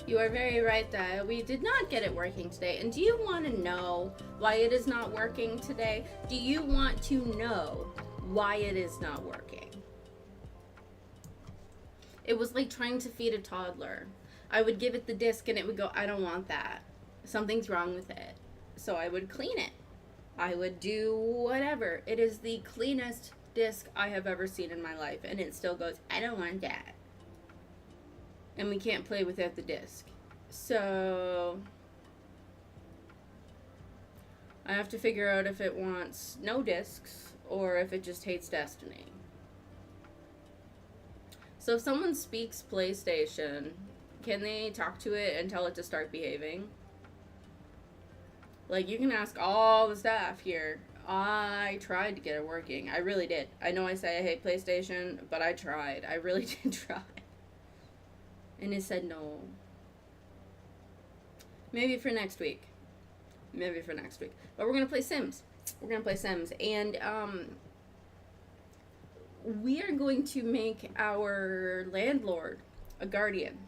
You are very right that we did not get it working today. And do you want to know why it is not working today? Do you want to know why it is not working? It was like trying to feed a toddler. I would give it the disc and it would go, I don't want that. Something's wrong with it. So I would clean it. I would do whatever. It is the cleanest disc I have ever seen in my life. And it still goes, I don't want that. And we can't play without the disc. So I have to figure out if it wants no discs or if it just hates Destiny. So if someone speaks PlayStation, can they talk to it and tell it to start behaving? Like, you can ask all the staff here. I tried to get it working. I really did. I know I say I hate PlayStation, but I tried. I really did try. And it said no. Maybe for next week. Maybe for next week. But we're going to play Sims. We're going to play Sims. And, we are going to make our landlord a guardian.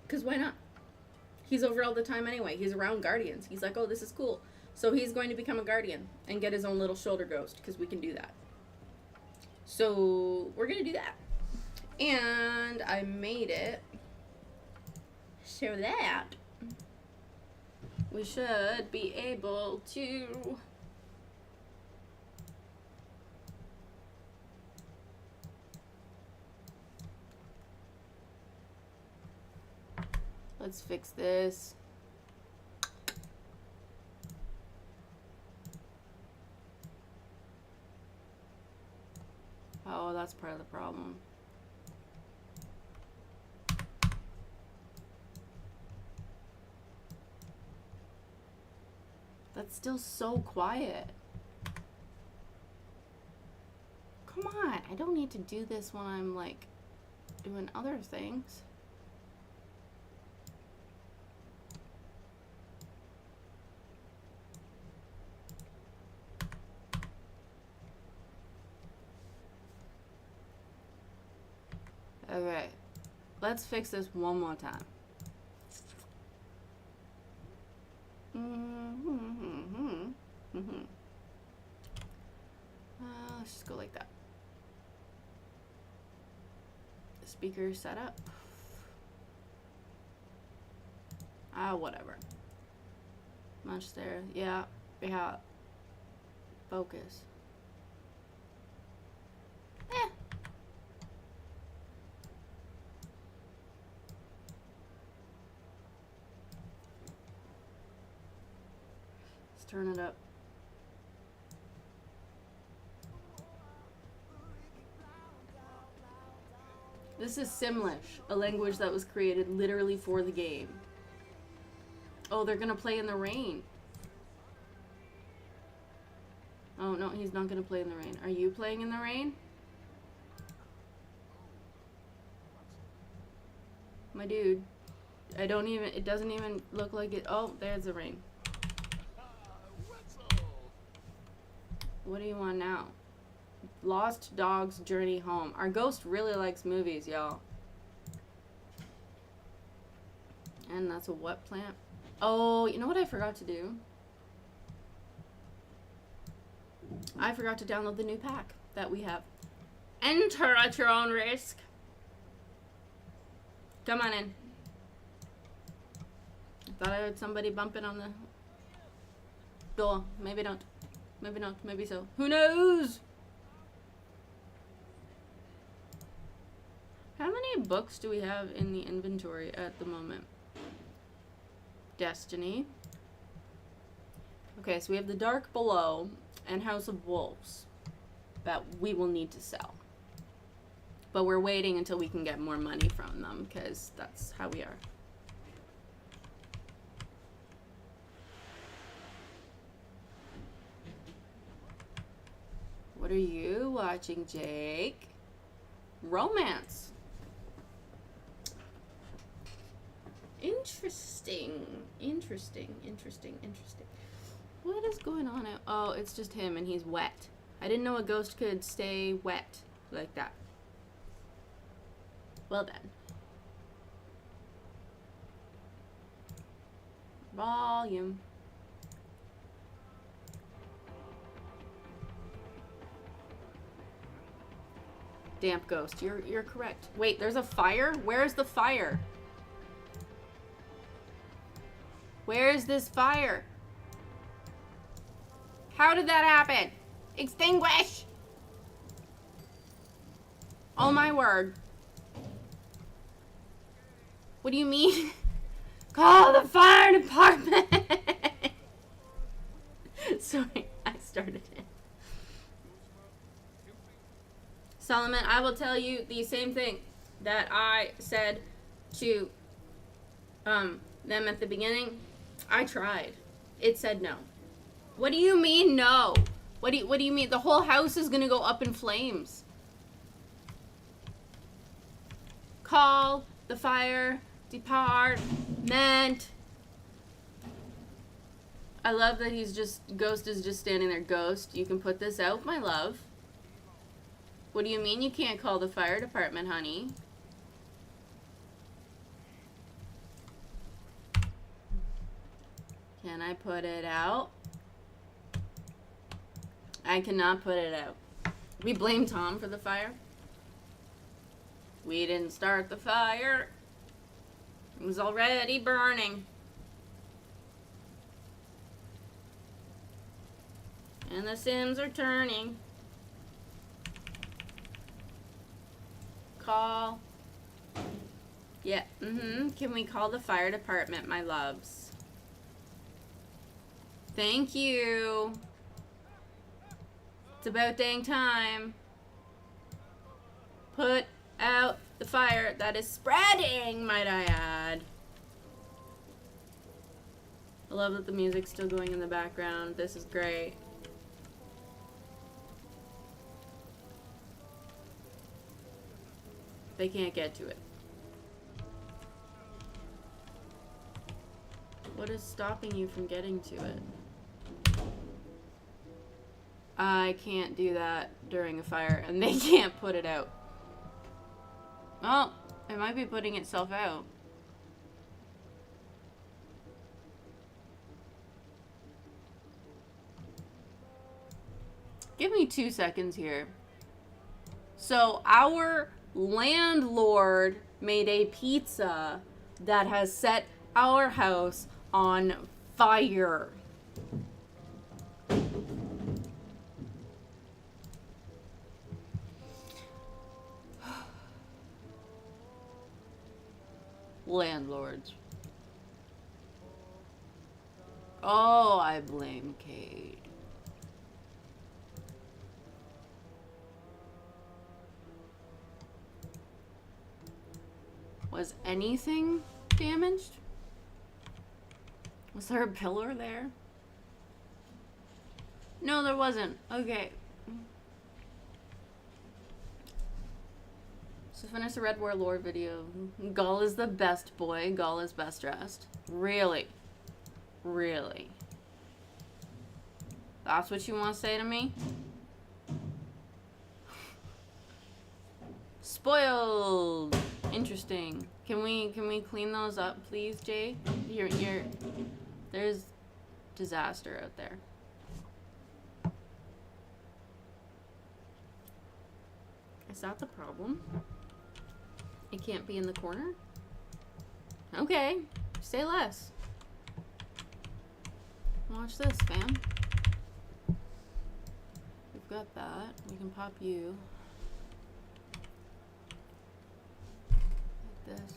Because why not? He's over all the time anyway. He's around guardians. He's like, oh, this is cool. So he's going to become a guardian and get his own little shoulder ghost because we can do that. So we're going to do that. And I made it so that we should be able to let's fix this. Oh, that's part of the problem. That's still so quiet. Come on, I don't need to do this when I'm like doing other things. Okay, let's fix this one more time. Let's just go like that. The speaker set up. Whatever. Much there. Yeah. Focus. Let's turn it up. This is Simlish, a language that was created literally for the game. Oh, they're gonna play in the rain. Oh, no, he's not gonna play in the rain. Are you playing in the rain? My dude. It doesn't even look like it. Oh, there's the rain. What do you want now? Lost Dog's Journey Home. Our ghost really likes movies, y'all. And that's a what plant? Oh, you know what I forgot to do? I forgot to download the new pack that we have. Enter at your own risk. Come on in. I thought I heard somebody bumping on the door. Maybe don't. Maybe not. Maybe so. Who knows? How many books do we have in the inventory at the moment? Destiny. Okay, so we have The Dark Below and House of Wolves that we will need to sell. But we're waiting until we can get more money from them because that's how we are. What are you watching, Jake? Romance. Interesting. What is going on? Oh, it's just him and he's wet. I didn't know a ghost could stay wet like that. Well then. Volume. Damp ghost. You're correct. Wait, there's a fire? Where's the fire? Where's this fire? How did that happen? Extinguish! Oh my word. What do you mean? Call the fire department! Sorry, I started it. Solomon, I will tell you the same thing that I said to them at the beginning. I tried. It said no. What do you mean no? What do you mean? The whole house is gonna go up in flames. Call the fire department. I love that Ghost is just standing there. Ghost, you can put this out, my love. What do you mean you can't call the fire department, honey? Can I put it out? I cannot put it out. We blame Tom for the fire. We didn't start the fire. It was already burning. And the Sims are turning. Call. Yeah, Can we call the fire department, my loves? Thank you. It's about dang time. Put out the fire that is spreading, might I add. I love that the music's still going in the background. This is great. They can't get to it. What is stopping you from getting to it? I can't do that during a fire, and they can't put it out. Oh, it might be putting itself out. Give me 2 seconds here. So our landlord made a pizza that has set our house on fire. Landlords. Oh, I blame Cade. Was anything damaged? Was there a pillar there? No, there wasn't. Okay. So finish the Red War lore video. Gull is the best boy. Gull is best dressed. Really? Really? That's what you want to say to me? Spoiled. Interesting. Can we clean those up, please, Jay? There's disaster out there. Is that the problem? It can't be in the corner? Okay. Say less. Watch this, fam. We've got that. We can pop you. Like this.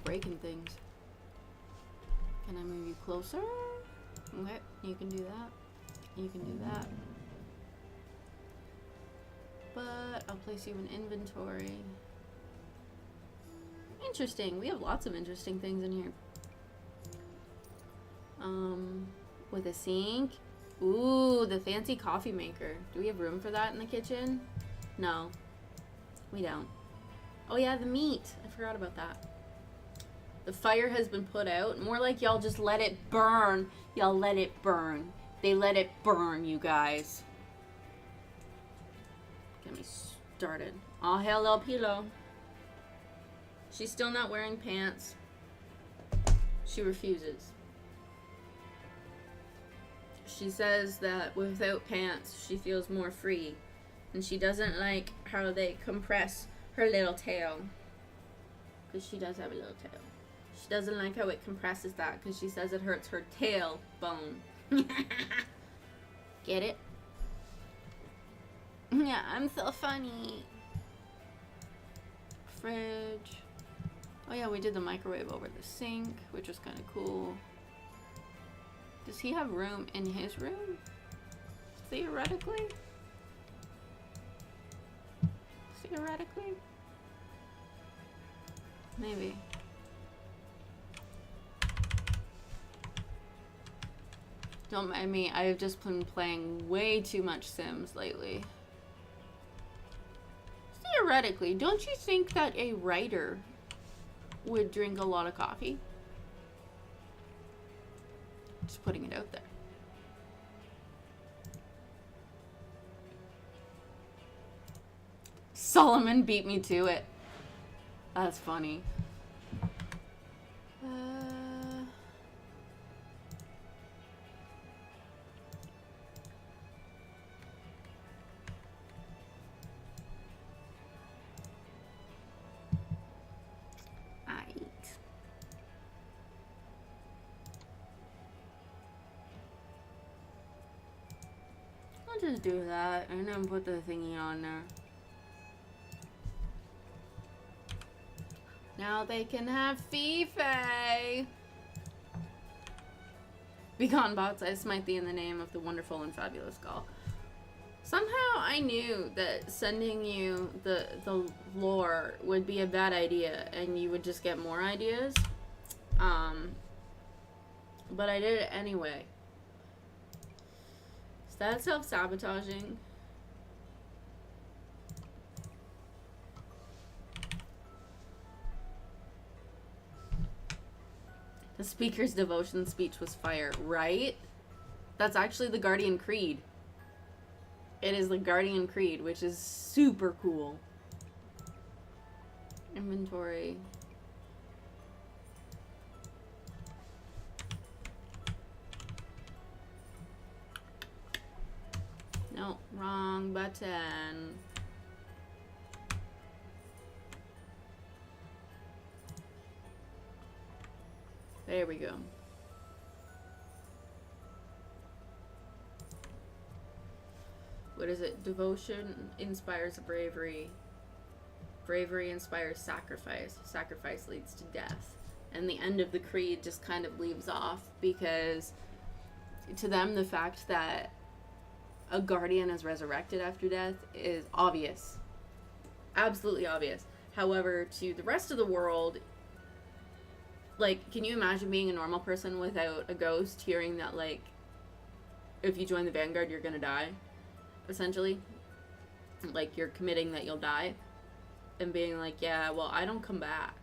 Breaking things. Can I move you closer? Okay, you can do that. You can do that. But I'll place you in inventory. Interesting. We have lots of interesting things in here. With a sink, Ooh, the fancy coffee maker. Do we have room for that in the kitchen? No, we don't. Oh yeah, the meat. I forgot about that. The fire has been put out. More like y'all just let it burn. Y'all let it burn. They let it burn, you guys. Get me started. Oh, hello, Pilo. She's still not wearing pants. She refuses. She says that without pants, she feels more free. And she doesn't like how they compress her little tail. Because she does have a little tail. She doesn't like how it compresses that because she says it hurts her tail bone. Get it? Yeah, I'm so funny. Fridge. Oh yeah, we did the microwave over the sink, which was kind of cool. Does he have room in his room? Theoretically? Theoretically? Maybe. Don't mind me, I've just been playing way too much Sims lately. Theoretically, don't you think that a writer would drink a lot of coffee? Just putting it out there. Solomon beat me to it. That's funny. I'll just do that and then put the thingy on there. Now they can have Fife. Begone bots, I smite thee in the name of the wonderful and fabulous Gaul. Somehow I knew that sending you the lore would be a bad idea and you would just get more ideas. But I did it anyway. Is that self-sabotaging? The speaker's devotion speech was fire, right? That's actually the Guardian Creed. It is the Guardian Creed, which is super cool. Inventory. No, wrong button. There we go. What is it? Devotion inspires bravery. Bravery inspires sacrifice. Sacrifice leads to death. And the end of the creed just kind of leaves off because to them the fact that a guardian is resurrected after death is obvious. Absolutely obvious. However, to the rest of the world, like, can you imagine being a normal person without a ghost hearing that, like, if you join the Vanguard, you're gonna die? Essentially. Like, you're committing that you'll die. And being like, yeah, well, I don't come back.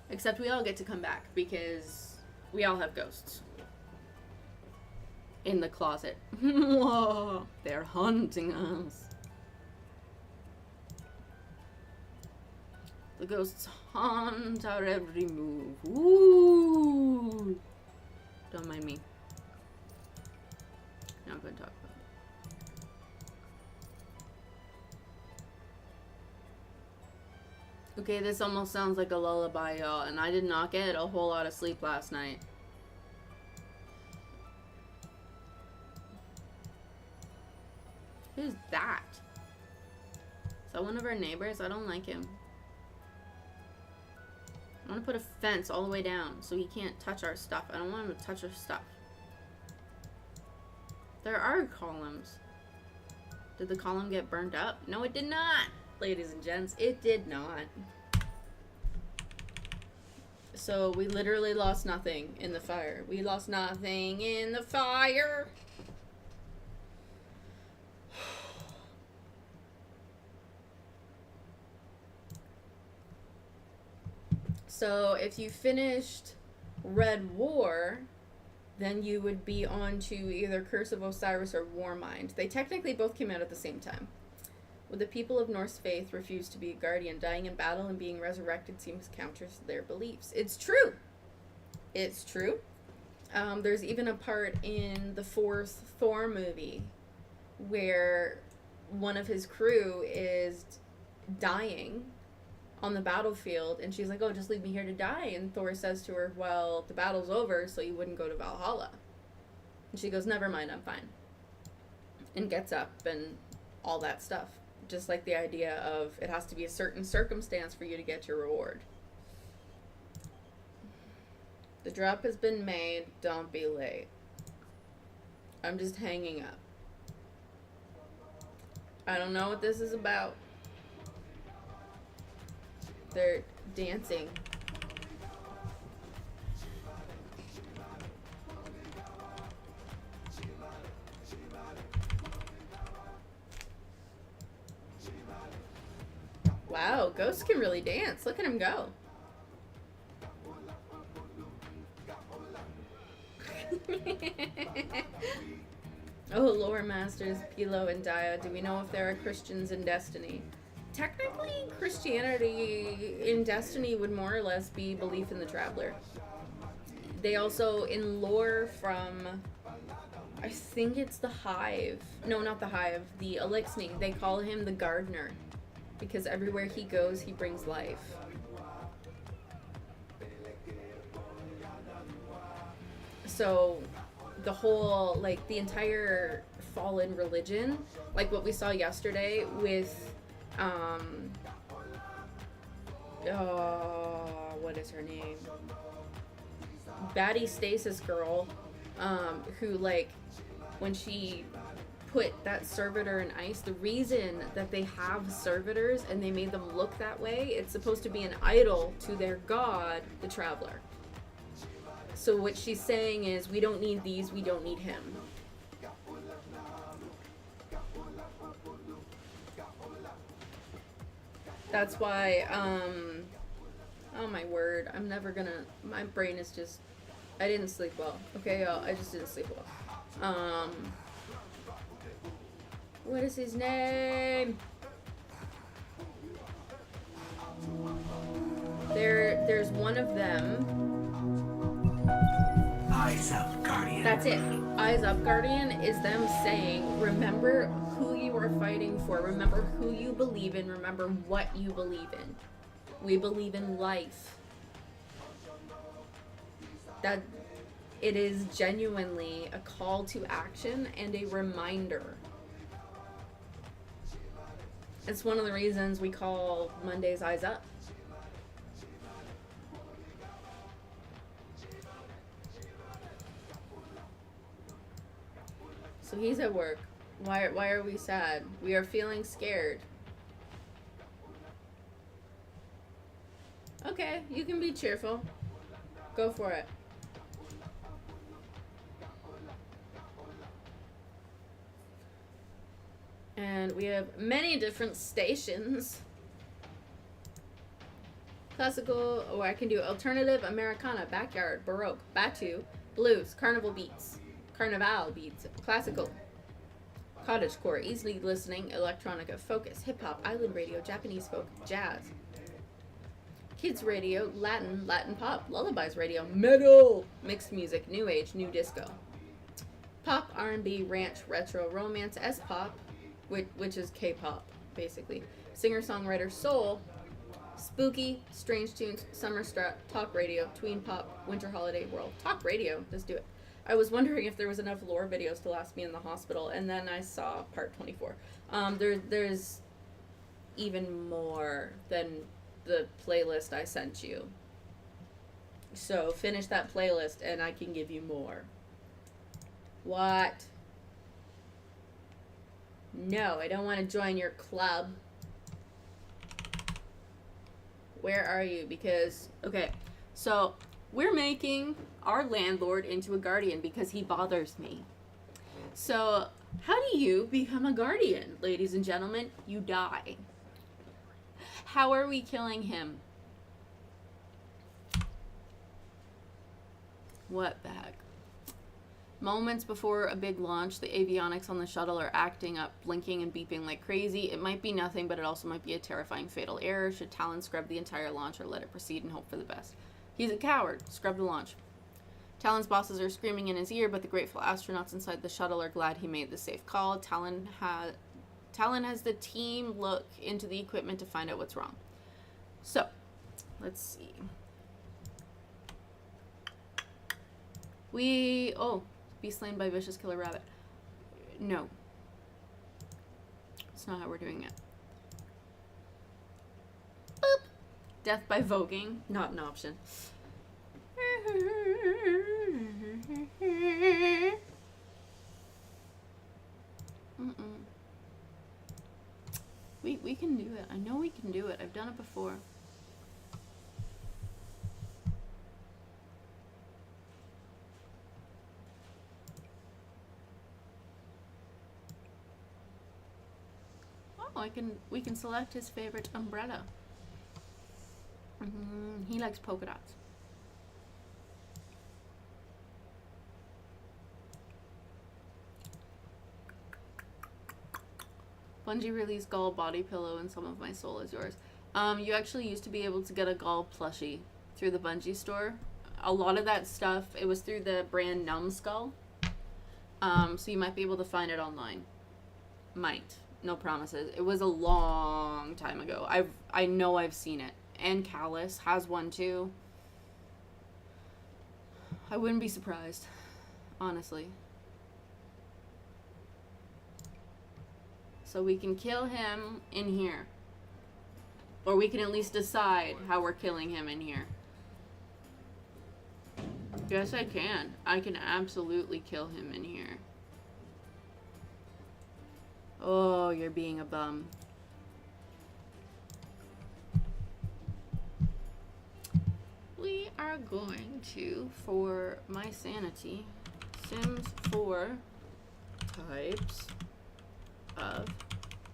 Except we all get to come back because we all have ghosts. In the closet. Whoa, they're hunting us. The ghosts haunt our every move. Ooh. Don't mind me. Not gonna talk about it. Okay, this almost sounds like a lullaby, y'all, and I did not get a whole lot of sleep last night. Who's that? Is that one of our neighbors? I don't like him. I want to put a fence all the way down so he can't touch our stuff. I don't want him to touch our stuff. There are columns. Did the column get burnt up? No, it did not, ladies and gents. It did not. So we literally lost nothing in the fire. We lost nothing in the fire. So if you finished Red War, then you would be on to either Curse of Osiris or Warmind. They technically both came out at the same time. Would the people of Norse faith refuse to be a guardian? Dying in battle and being resurrected seems counter to their beliefs. It's true. It's true. There's even a part in the fourth Thor movie where one of his crew is dying on the battlefield, and she's like, oh, just leave me here to die. And Thor says to her, well, the battle's over, so you wouldn't go to Valhalla. And she goes, never mind, I'm fine. And gets up and all that stuff. Just like the idea of it has to be a certain circumstance for you to get your reward. The drop has been made, don't be late. I'm just hanging up. I don't know what this is about. They're dancing. Wow, ghosts can really dance. Look at him go. Oh, lore masters, Pilo and Dia. Do we know if there are Christians in Destiny? Technically, Christianity in Destiny would more or less be belief in the Traveler. They also, in lore from, I think it's the Hive. No, not the Hive. The Elixni. They call him the Gardener. Because everywhere he goes, he brings life. So, the whole, like, the entire fallen religion, like what we saw yesterday with, what is her name? Baddie Stasis girl, who, like, when she put that servitor in ice, the reason that they have servitors and they made them look that way, it's supposed to be an idol to their god, the Traveler. So what she's saying is, we don't need these, we don't need him. That's why, oh my word, I'm never gonna, my brain is just, I didn't sleep well. Okay, y'all, I just didn't sleep well. What is his name? There's one of them. Eyes up, Guardian. That's it. Eyes up, Guardian is them saying, remember who you are fighting for. Remember who you believe in. Remember what you believe in. We believe in life. That it is genuinely a call to action and a reminder. It's one of the reasons we call Mondays Eyes Up. So he's at work. Why are we sad? We are feeling scared. Okay, you can be cheerful. Go for it. And we have many different stations. Classical, or I can do alternative, Americana, backyard, Baroque, Batu, blues, carnival beats, carnival beats, classical, cottagecore, easily listening, electronica, focus, hip-hop, island radio, Japanese folk, jazz, kids radio, Latin, Latin pop, lullabies radio, metal, mixed music, new age, new disco, pop, R&B, ranch, retro, romance, S-pop, which is K-pop, basically, singer-songwriter, soul, spooky, strange tunes, summer strut, talk radio, tween pop, winter holiday world. Talk radio, just do it. I was wondering if there was enough lore videos to last me in the hospital, and then I saw part 24. There's even more than the playlist I sent you. So finish that playlist and I can give you more. What? No, I don't want to join your club. Where are you? Because, okay, So we're making our landlord into a guardian because he bothers me. So how do you become a guardian, ladies and gentlemen? You die. How are we killing him? What the heck? Moments before a big launch, the avionics on the shuttle are acting up, blinking and beeping like crazy. It might be nothing, but it also might be a terrifying fatal error. Should Talon scrub the entire launch or let it proceed and hope for the best? He's a coward. Scrub the launch. Talon's bosses are screaming in his ear, but the grateful astronauts inside the shuttle are glad he made the safe call. Talon has the team look into the equipment to find out what's wrong. So, let's see. Be slain by vicious killer rabbit. No. That's not how we're doing it. Boop. Death by voguing. Not an option. We can do it. I know we can do it. I've done it before. Oh, we can select his favorite umbrella. He likes polka dots. Bungie released Gall body pillow and some of my soul is yours. You actually used to be able to get a Gall plushie through the Bungie store. A lot of that stuff, it was through the brand Numbskull. So you might be able to find it online. Might. No promises. It was a long time ago. I know I've seen it. And Callus has one too. I wouldn't be surprised. Honestly. So we can kill him in here. Or we can at least decide how we're killing him in here. Yes, I can. I can absolutely kill him in here. Oh, you're being a bum. We are going to, for my sanity, Sims 4 types of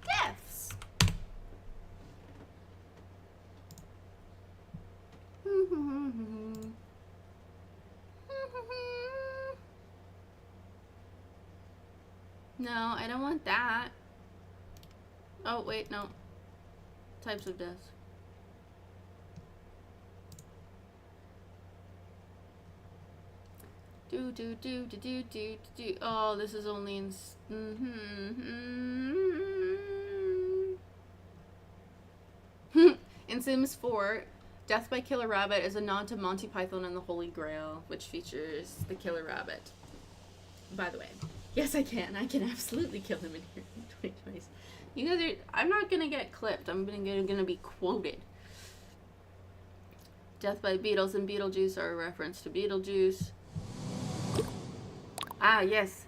deaths. No, I don't want that. Oh, wait, no. Types of deaths. Oh, this is only in... In Sims 4, Death by Killer Rabbit is a nod to Monty Python and the Holy Grail, which features the Killer Rabbit. By the way, yes, I can. I can absolutely kill him in here in 2020s. You guys are... I'm not gonna get clipped. I'm gonna be quoted. Death by Beetles and Beetlejuice are a reference to Beetlejuice. Ah, yes.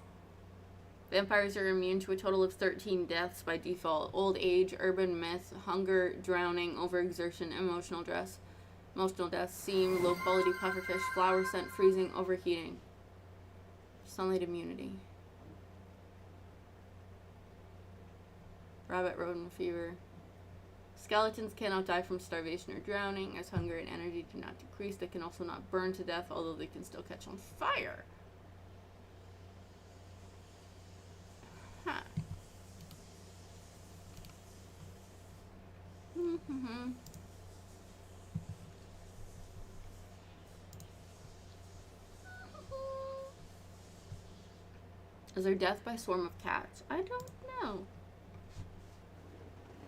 Vampires are immune to a total of 13 deaths by default. Old age, urban myth, hunger, drowning, overexertion, emotional deaths, seam, low quality pufferfish, flower scent, freezing, overheating. Sunlight immunity. Rabbit rodent fever. Skeletons cannot die from starvation or drowning, as hunger and energy do not decrease. They can also not burn to death, although they can still catch on fire. Huh. Is there death by swarm of cats? I don't know.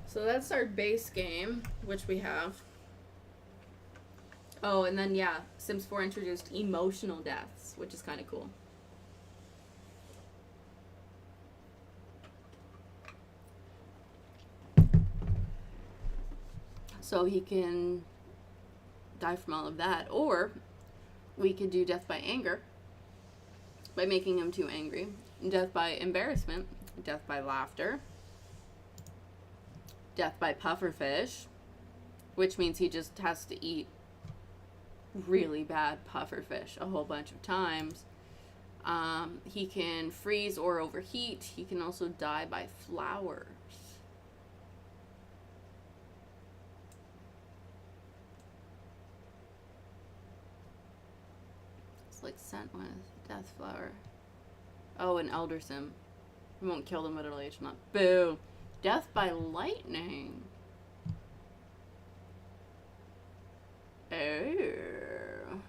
So that's our base game, which we have. Oh, and then, yeah, Sims 4 introduced emotional deaths, which is kind of cool. So he can die from all of that. Or we could do death by anger, by making him too angry. Death by embarrassment. Death by laughter. Death by pufferfish, which means he just has to eat really bad pufferfish a whole bunch of times. He can freeze or overheat. He can also die by flowers. It's like sent with death flower. Oh, an elder sim. We won't kill the middle-aged monk. Boo. Death by lightning. Oh.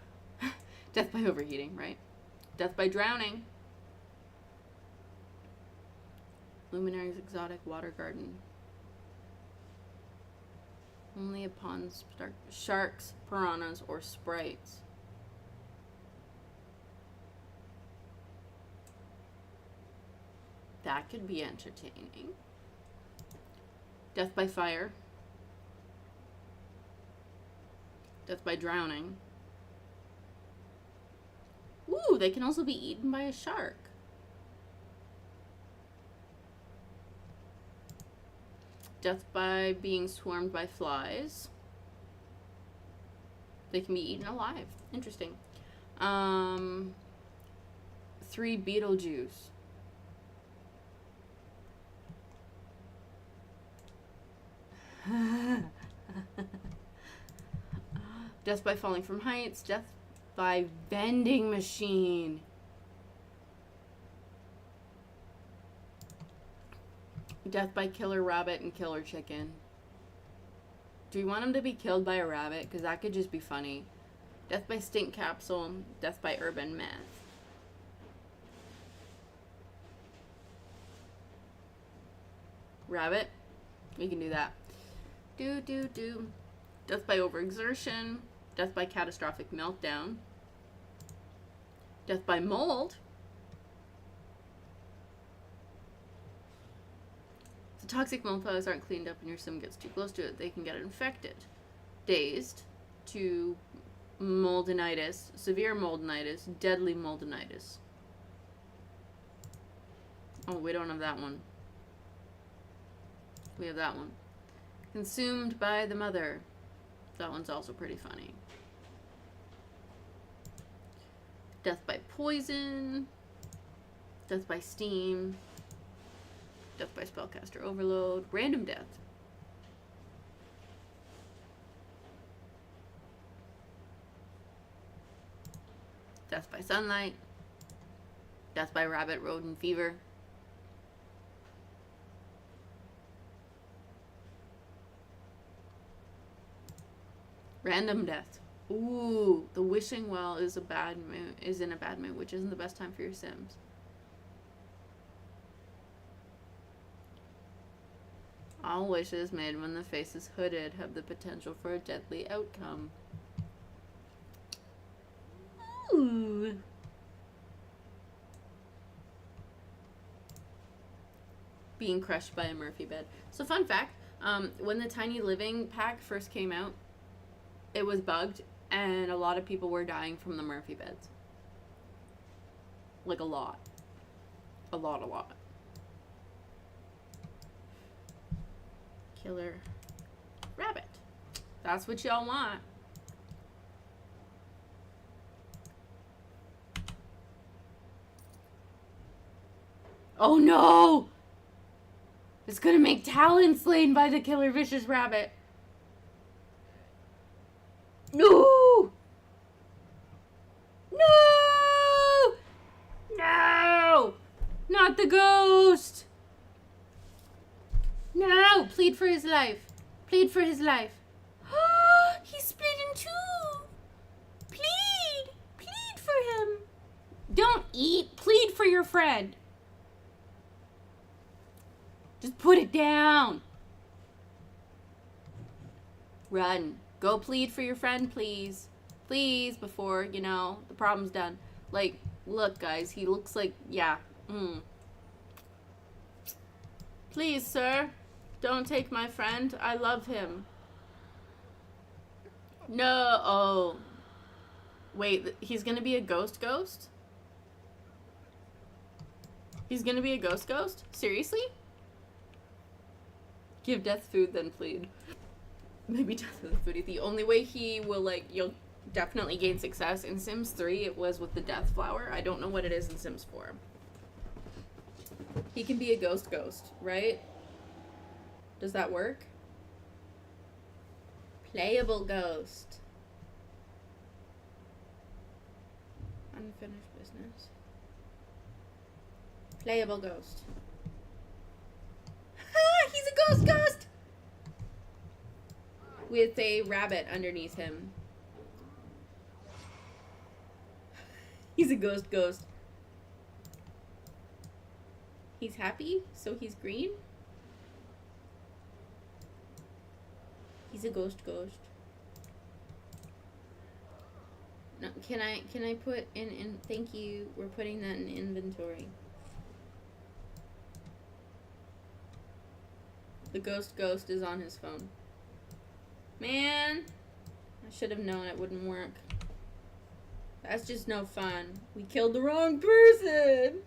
Death by overheating, right? Death by drowning. Luminary's exotic water garden. Only upon sharks, piranhas, or sprites. That could be entertaining. Death by fire. Death by drowning. Ooh, they can also be eaten by a shark. Death by being swarmed by flies. They can be eaten alive. Interesting. 3 Beetlejuice. Death by falling from heights. Death by vending machine. Death by killer rabbit and killer chicken. Do you want him to be killed by a rabbit? Because that could just be funny. Death by stink capsule. Death by urban meth. Rabbit. We can do that. Do. Death by overexertion. Death by catastrophic meltdown. Death by mold. If the toxic mold piles aren't cleaned up and your sim gets too close to it, they can get infected. Dazed. To moldinitis. Severe moldinitis. Deadly moldinitis. Oh, we don't have that one. We have that one. Consumed by the mother. That one's also pretty funny. Death by poison. Death by steam. Death by spellcaster overload. Random death. Death by sunlight. Death by rabbit rodent fever. Random death. Ooh, the wishing well is in a bad mood, which isn't the best time for your Sims. All wishes made when the face is hooded have the potential for a deadly outcome. Ooh. Being crushed by a Murphy bed. So fun fact, when the Tiny Living pack first came out, it was bugged, and a lot of people were dying from the Murphy beds. Like a lot. A lot. Killer rabbit. That's what y'all want. Oh no! It's gonna make Talon slain by the killer vicious rabbit. No! No! No! Not the ghost! No! Plead for his life. Plead for his life. He split in two. Plead. Plead for him. Don't eat. Plead for your friend. Just put it down. Run. Go plead for your friend, please. Please, before, the problem's done. Like, look, guys, he looks like, yeah. Please, sir, don't take my friend. I love him. No, oh. Wait, he's gonna be a ghost? He's gonna be a ghost? Seriously? Give death food, then plead. Maybe death with food. The only way he will, definitely gained success. In Sims 3, it was with the death flower. I don't know what it is in Sims 4. He can be a ghost, right? Does that work? Playable ghost. Unfinished business. Playable ghost. Ha! He's a ghost! With a rabbit underneath him. He's a ghost. He's happy, so he's green. He's a ghost. No, can I put in thank you. We're putting that in inventory. The ghost is on his phone. Man, I should have known it wouldn't work. That's just no fun. We killed the wrong person.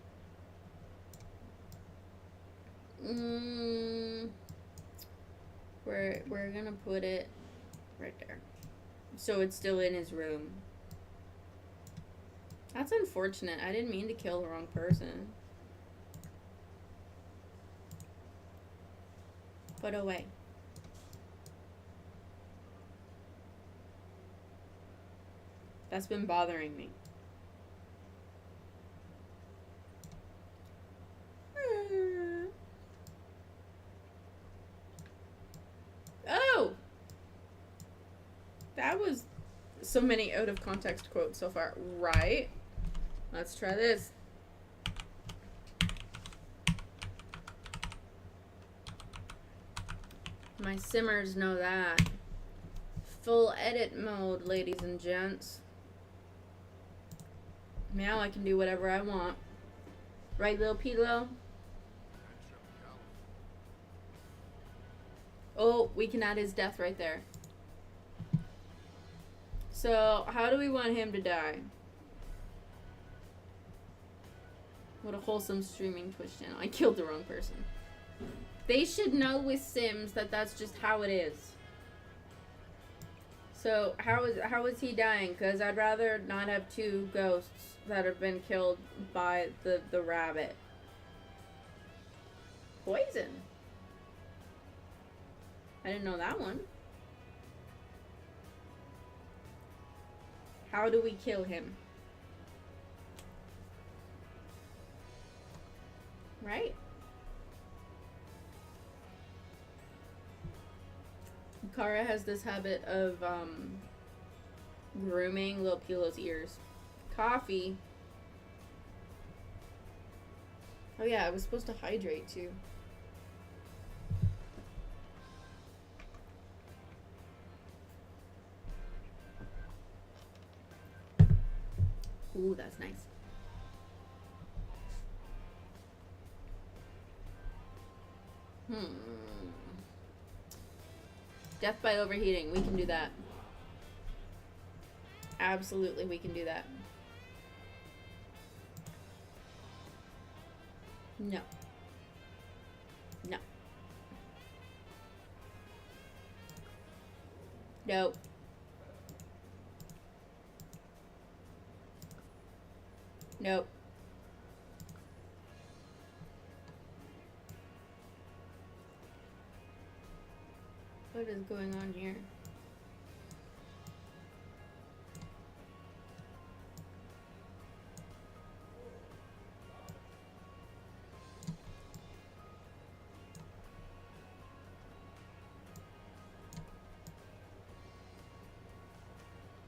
We're gonna put it right there. So it's still in his room. That's unfortunate. I didn't mean to kill the wrong person. Put away. That's been bothering me. Oh! That was so many out of context quotes so far. Right. Let's try this. My simmers know that. Full edit mode, ladies and gents. Now I can do whatever I want. Right, Lil Pilo? Oh, we can add his death right there. So, how do we want him to die? What a wholesome streaming Twitch channel. I killed the wrong person. They should know with Sims that that's just how it is. So, how is he dying? Because I'd rather not have two ghosts that have been killed by the rabbit. Poison. I didn't know that one. How do we kill him? Right? Kara has this habit of grooming Lil Pilo's ears. Coffee. Oh yeah, I was supposed to hydrate too. Ooh, that's nice. Death by overheating. We can do that. Absolutely, we can do that. No. No. Nope. Nope. What is going on here?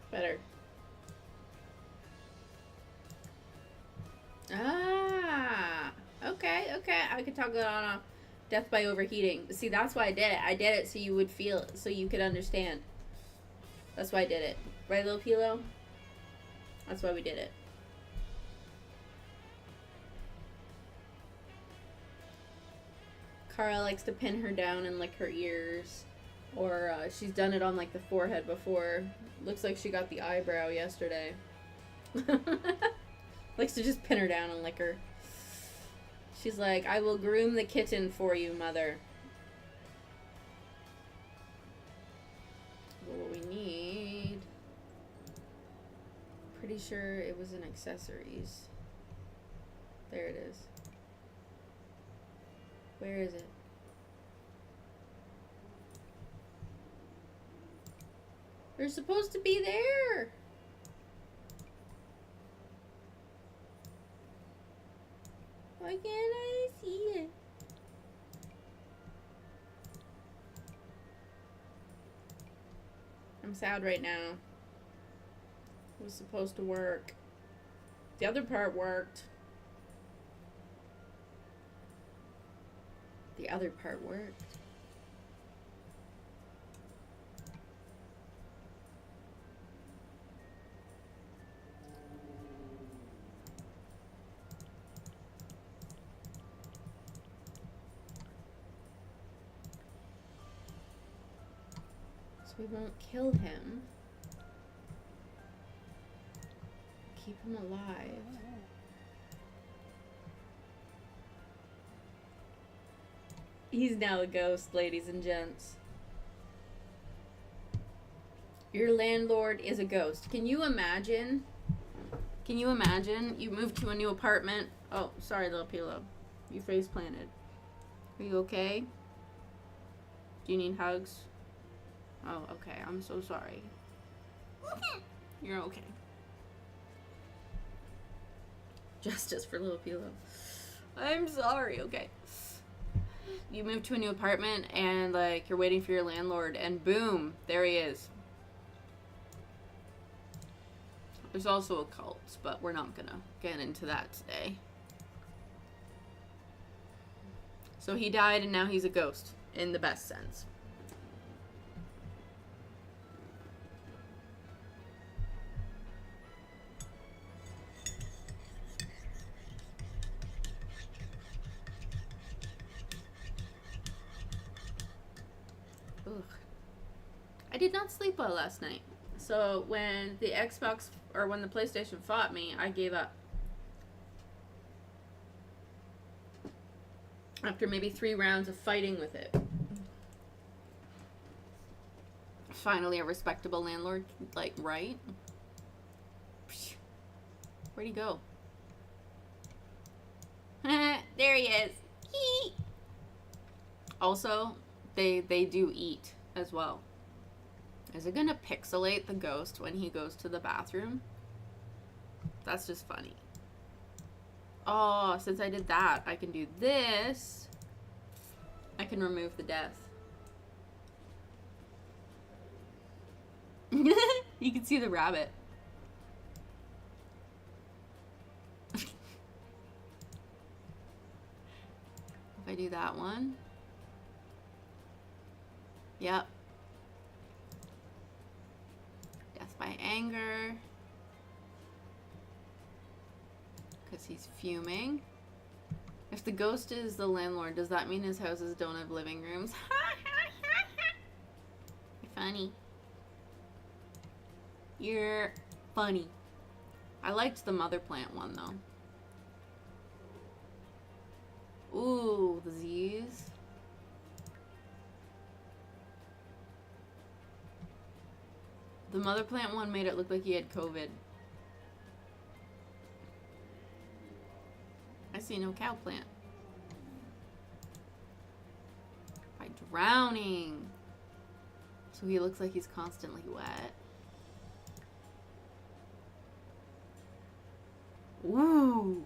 Better. Ah, okay. I could talk that on off. Death by overheating. See, that's why I did it. I did it so you would feel, so you could understand. That's why I did it. Right, Lil Pilo? That's why we did it. Kara likes to pin her down and lick her ears. Or she's done it on like the forehead before. Looks like she got the eyebrow yesterday. Likes to just pin her down and lick her. She's like, I will groom the kitten for you, mother. What we need. pretty sure it was in accessories. There it is. Where is it? They're supposed to be there. Why can't I see it? I'm sad right now. It was supposed to work. The other part worked. The other part worked. So we won't kill him. Keep him alive. He's now a ghost, ladies and gents. Your landlord is a ghost. Can you imagine? Can you imagine? You moved to a new apartment. Oh, sorry, little pillow. You face planted. Are you okay? Do you need hugs? Oh, okay. I'm so sorry. You're okay. Justice for little pillow. I'm sorry. Okay. You move to a new apartment and like you're waiting for your landlord and boom, there he is. There's also occults, but we're not gonna get into that today. So he died and now he's a ghost in the best sense. Ugh. I did not sleep well last night. So when the Xbox or when the PlayStation fought me, I gave up. After maybe 3 rounds of fighting with it. Finally a respectable landlord, like, right? Where'd he go? There he is. Also, they do eat as well. Is it gonna pixelate the ghost when he goes to the bathroom? That's just funny. Oh, since I did that, I can do this. I can remove the death. You can see the rabbit. If I do that one. Yep. Death by anger. Because he's fuming. If the ghost is the landlord, does that mean his houses don't have living rooms? You're funny. You're funny. I liked the mother plant one though. Ooh, the Z's. The mother plant one made it look like he had COVID. I see no cow plant. By drowning. So he looks like he's constantly wet. Ooh.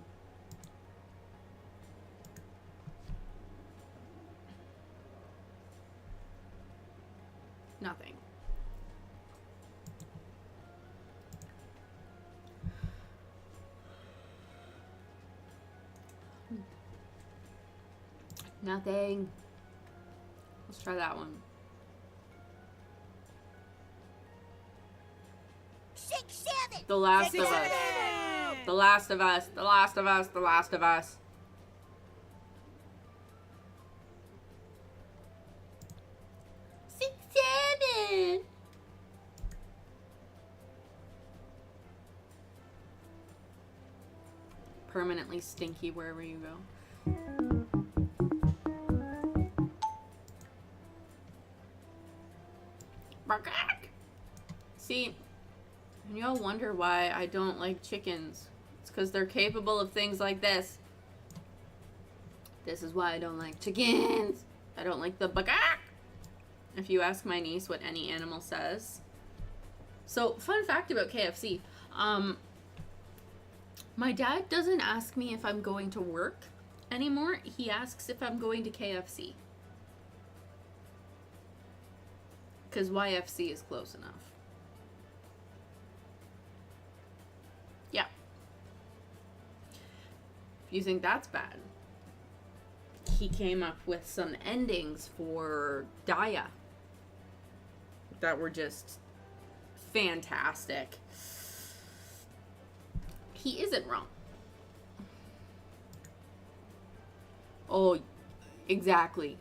Nothing. Nothing. Let's try that one. 6, 7. The Last of Us. The Last of Us. The Last of Us. The Last of Us. Permanently stinky wherever you go. See, And y'all wonder why I don't like chickens. It's because they're capable of things like this. This is why I don't like chickens. I don't like the bagak. If you ask my niece what any animal says. So, fun fact about KFC. My dad doesn't ask me if I'm going to work anymore. He asks if I'm going to KFC. Because YFC is close enough. Yeah. If you think that's bad, he came up with some endings for Daya that were just fantastic. He isn't wrong. Oh, exactly.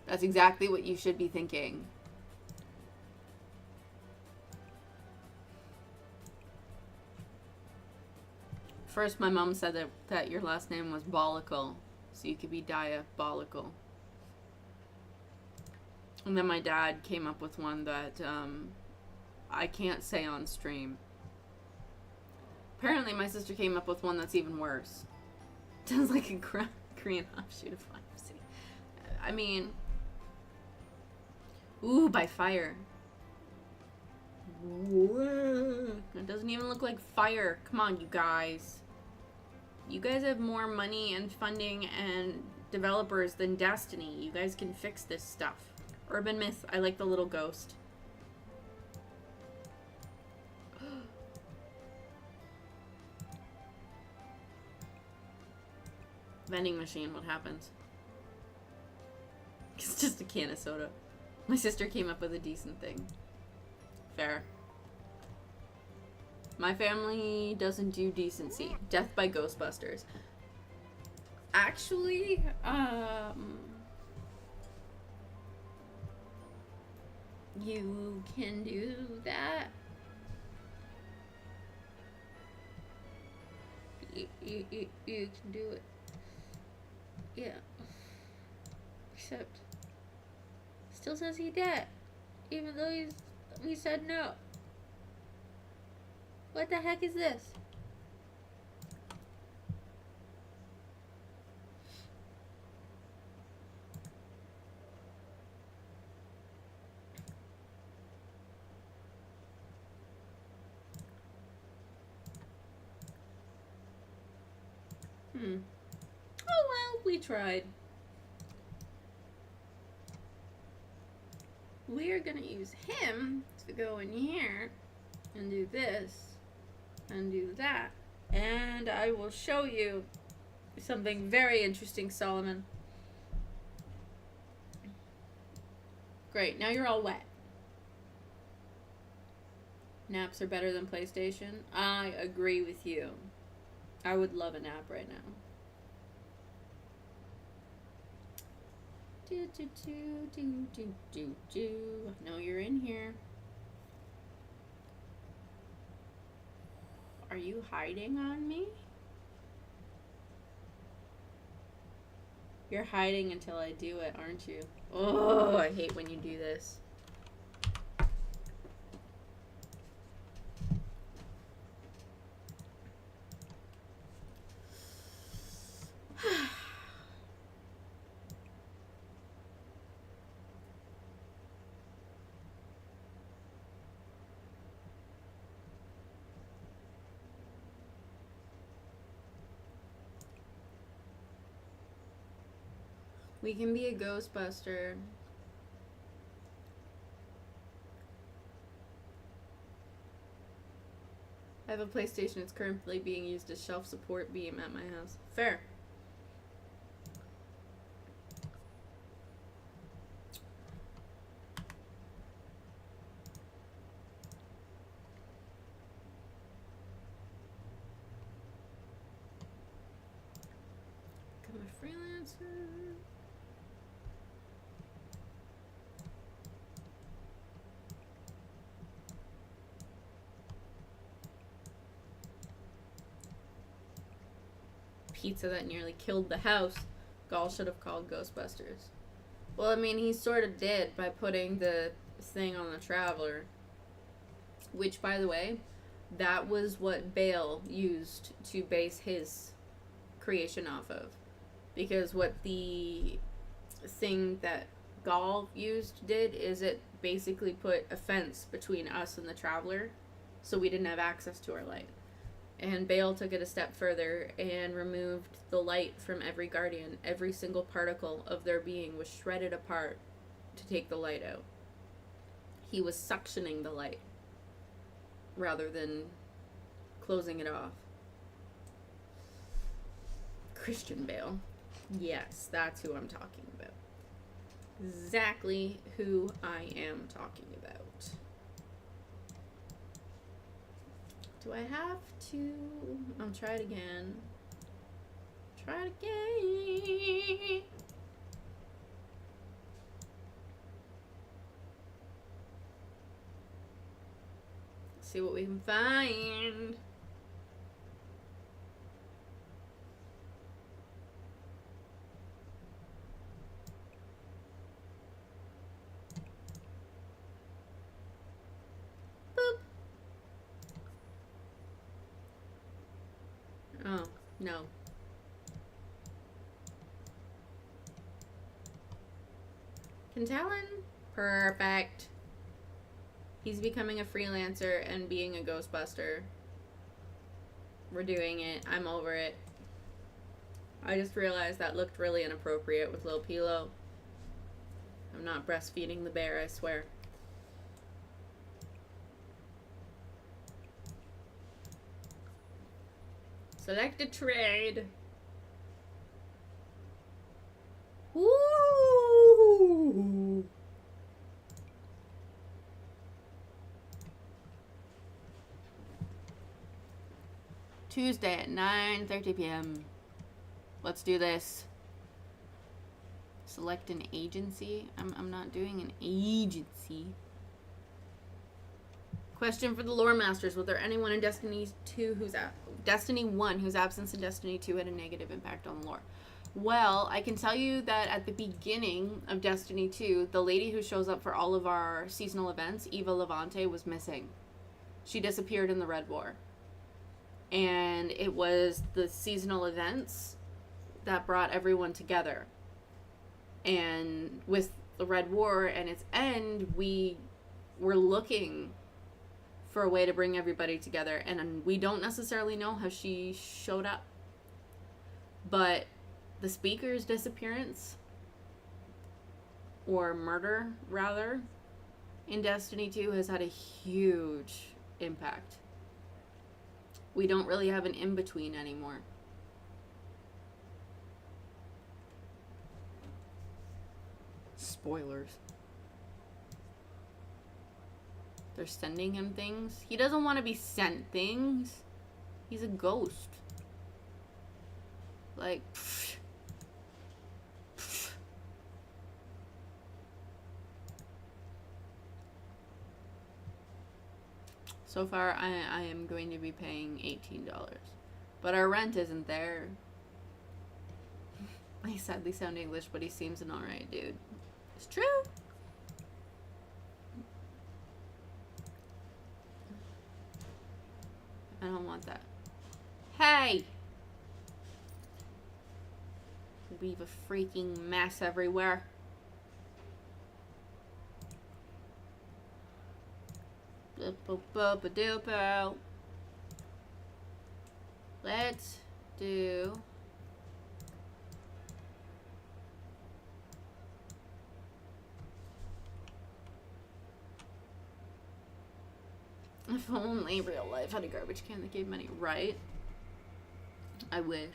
That's exactly what you should be thinking. First, my mom said that your last name was Bolical, so you could be Diabolical. And then my dad came up with one that I can't say on stream. Apparently, my sister came up with one that's even worse. Sounds like a Korean offshoot of YFC. I mean, ooh, by fire. Whoa. It doesn't even look like fire. Come on, you guys. You guys have more money and funding and developers than Destiny. You guys can fix this stuff. Urban Myth, I like the little ghost. Vending machine, what happens? It's just a can of soda. My sister came up with a decent thing. Fair. My family doesn't do decency. Death by Ghostbusters. Actually, you can do that. You can do it. Yeah. Except, still says he did, even though he said no. What the heck is this? Oh well, we tried. We're gonna use him to go in here and do this and do that. And I will show you something very interesting, Solomon. Great, now you're all wet. Naps are better than PlayStation. I agree with you. I would love a nap right now. No, you're in here. Are you hiding on me? You're hiding until I do it, aren't you? Oh, I hate when you do this. We can be a Ghostbuster. I have a PlayStation. It's currently being used as shelf support beam at my house. Fair. Become a freelancer. Pizza that nearly killed the house. Gall should have called Ghostbusters. Well, I mean, he sort of did by putting the thing on the Traveler. Which, by the way, That was what Bale used to base his creation off of. Because what the thing that Gaul did is it basically put a fence between us and the traveler, so we didn't have access to our light. And Bale took it a step further and removed the light from every guardian. Every single particle of their being was shredded apart to take the light out. He was suctioning the light rather than closing it off. Christian Bale. Yes, that's who I'm talking about. Exactly who I am talking about. Do I have to? I'll try it again. Try it again. See what we can find. Boop. Oh, no. Kentalin? Perfect. He's becoming a freelancer and being a Ghostbuster. We're doing it. I'm over it. I just realized that looked really inappropriate with Lil Pilo. I'm not breastfeeding the bear, I swear. Select a trade. Woo! Tuesday at 9:30 p.m. Let's do this. Select an agency. I'm not doing an agency. Question for the lore masters: was there anyone in Destiny 2 Destiny 1 whose absence in Destiny 2 had a negative impact on the lore? Well, I can tell you that at the beginning of Destiny 2, the lady who shows up for all of our seasonal events, Eva Levante, was missing. She disappeared in the Red War. And it was the seasonal events that brought everyone together. And with the Red War and its end, we were looking for a way to bring everybody together. And we don't necessarily know how she showed up. But the Speaker's disappearance, or murder, rather, in Destiny 2 has had a huge impact. We don't really have an in-between anymore. Spoilers. They're sending him things. He doesn't want to be sent things. He's a ghost. Like, pfft. Pfft. So far, I am going to be paying $18. But our rent isn't there. I sadly sound English, but he seems an alright dude. It's true. I don't want that. Hey! Leave a freaking mess everywhere. Let's do if only real life had a garbage can that gave money, right? I wish.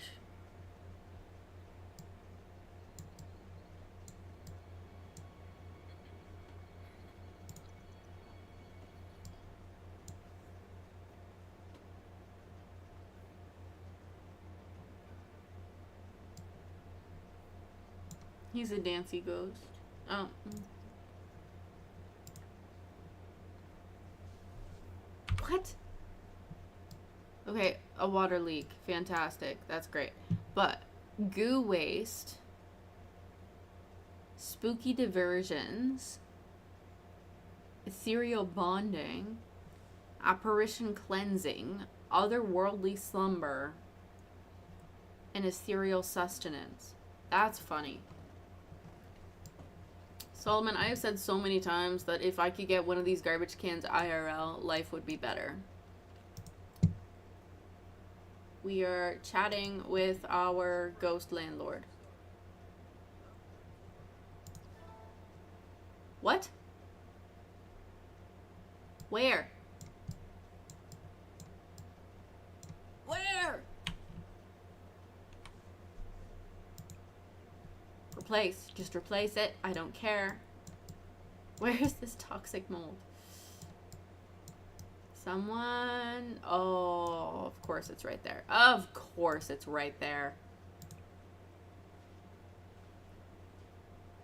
He's a dancy ghost. Oh. What? Okay, a water leak. Fantastic. That's great. But goo waste, spooky diversions, ethereal bonding, Apparition cleansing, otherworldly slumber, and ethereal sustenance. That's funny. Solomon, I have said so many times that if I could get one of these garbage cans IRL, life would be better. We are chatting with our ghost landlord. What? Where? Where? Replace. Just replace it. I don't care. Where is this toxic mold? Someone... Oh, of course it's right there. Of course it's right there.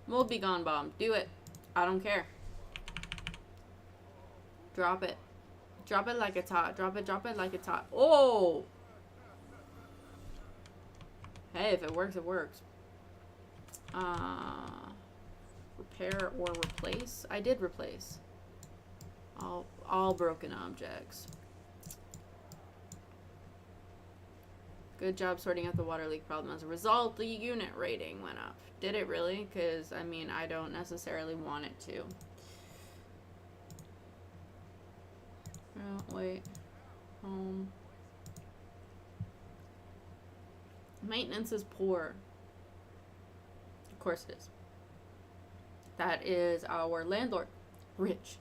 Mold be gone bomb. Do it. I don't care. Drop it. Drop it like it's hot. Drop it like it's hot. Oh! Hey, if it works, it works. Repair or replace? I did replace. All broken objects. Good job sorting out the water leak problem. As a result, the unit rating went up. Did it really? Because, I mean, I don't necessarily want it to. Oh, wait. Home. Maintenance is poor. Of course it is. That is our landlord. Rich.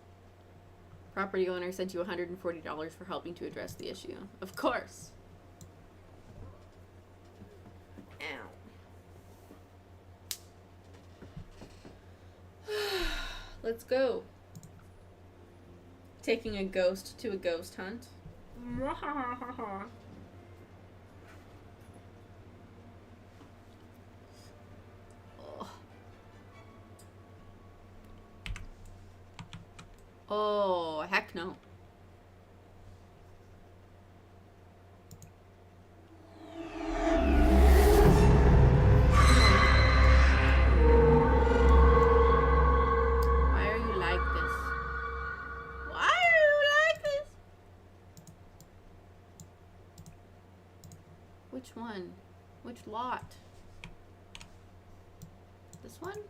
Property owner sent you $140 for helping to address the issue. Of course. Ow. Let's go. Taking a ghost to a ghost hunt. Oh, heck no. Why are you like this? Why are you like this? Which one? Which lot? This one?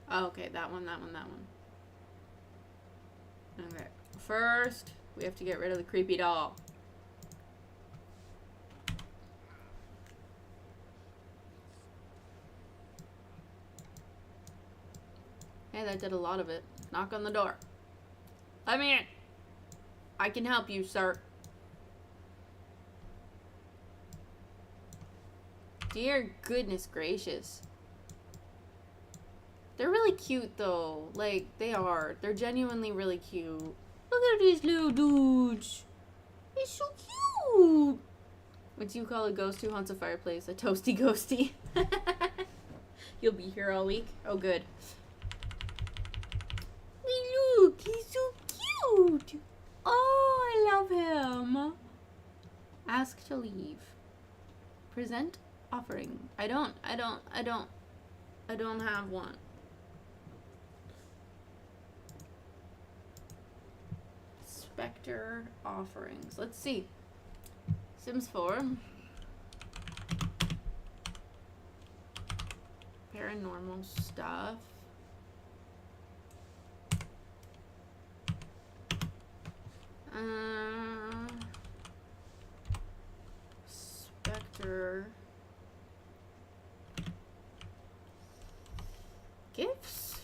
Oh, okay, that one, that one, that one. Okay, first, we have to get rid of the creepy doll. Hey, that did a lot of it. Knock on the door. Let me in. I can help you, sir. Dear goodness gracious. They're really cute, though. Like, they are. They're genuinely really cute. Look at these little dudes. They're so cute. What do you call a ghost who haunts a fireplace? A toasty ghosty. You'll be here all week? Oh, good. Hey, look. He's so cute. Oh, I love him. Ask to leave. Present offering. I don't have one. Spectre offerings. Let's see. Sims 4. Paranormal stuff. Spectre. Gifts?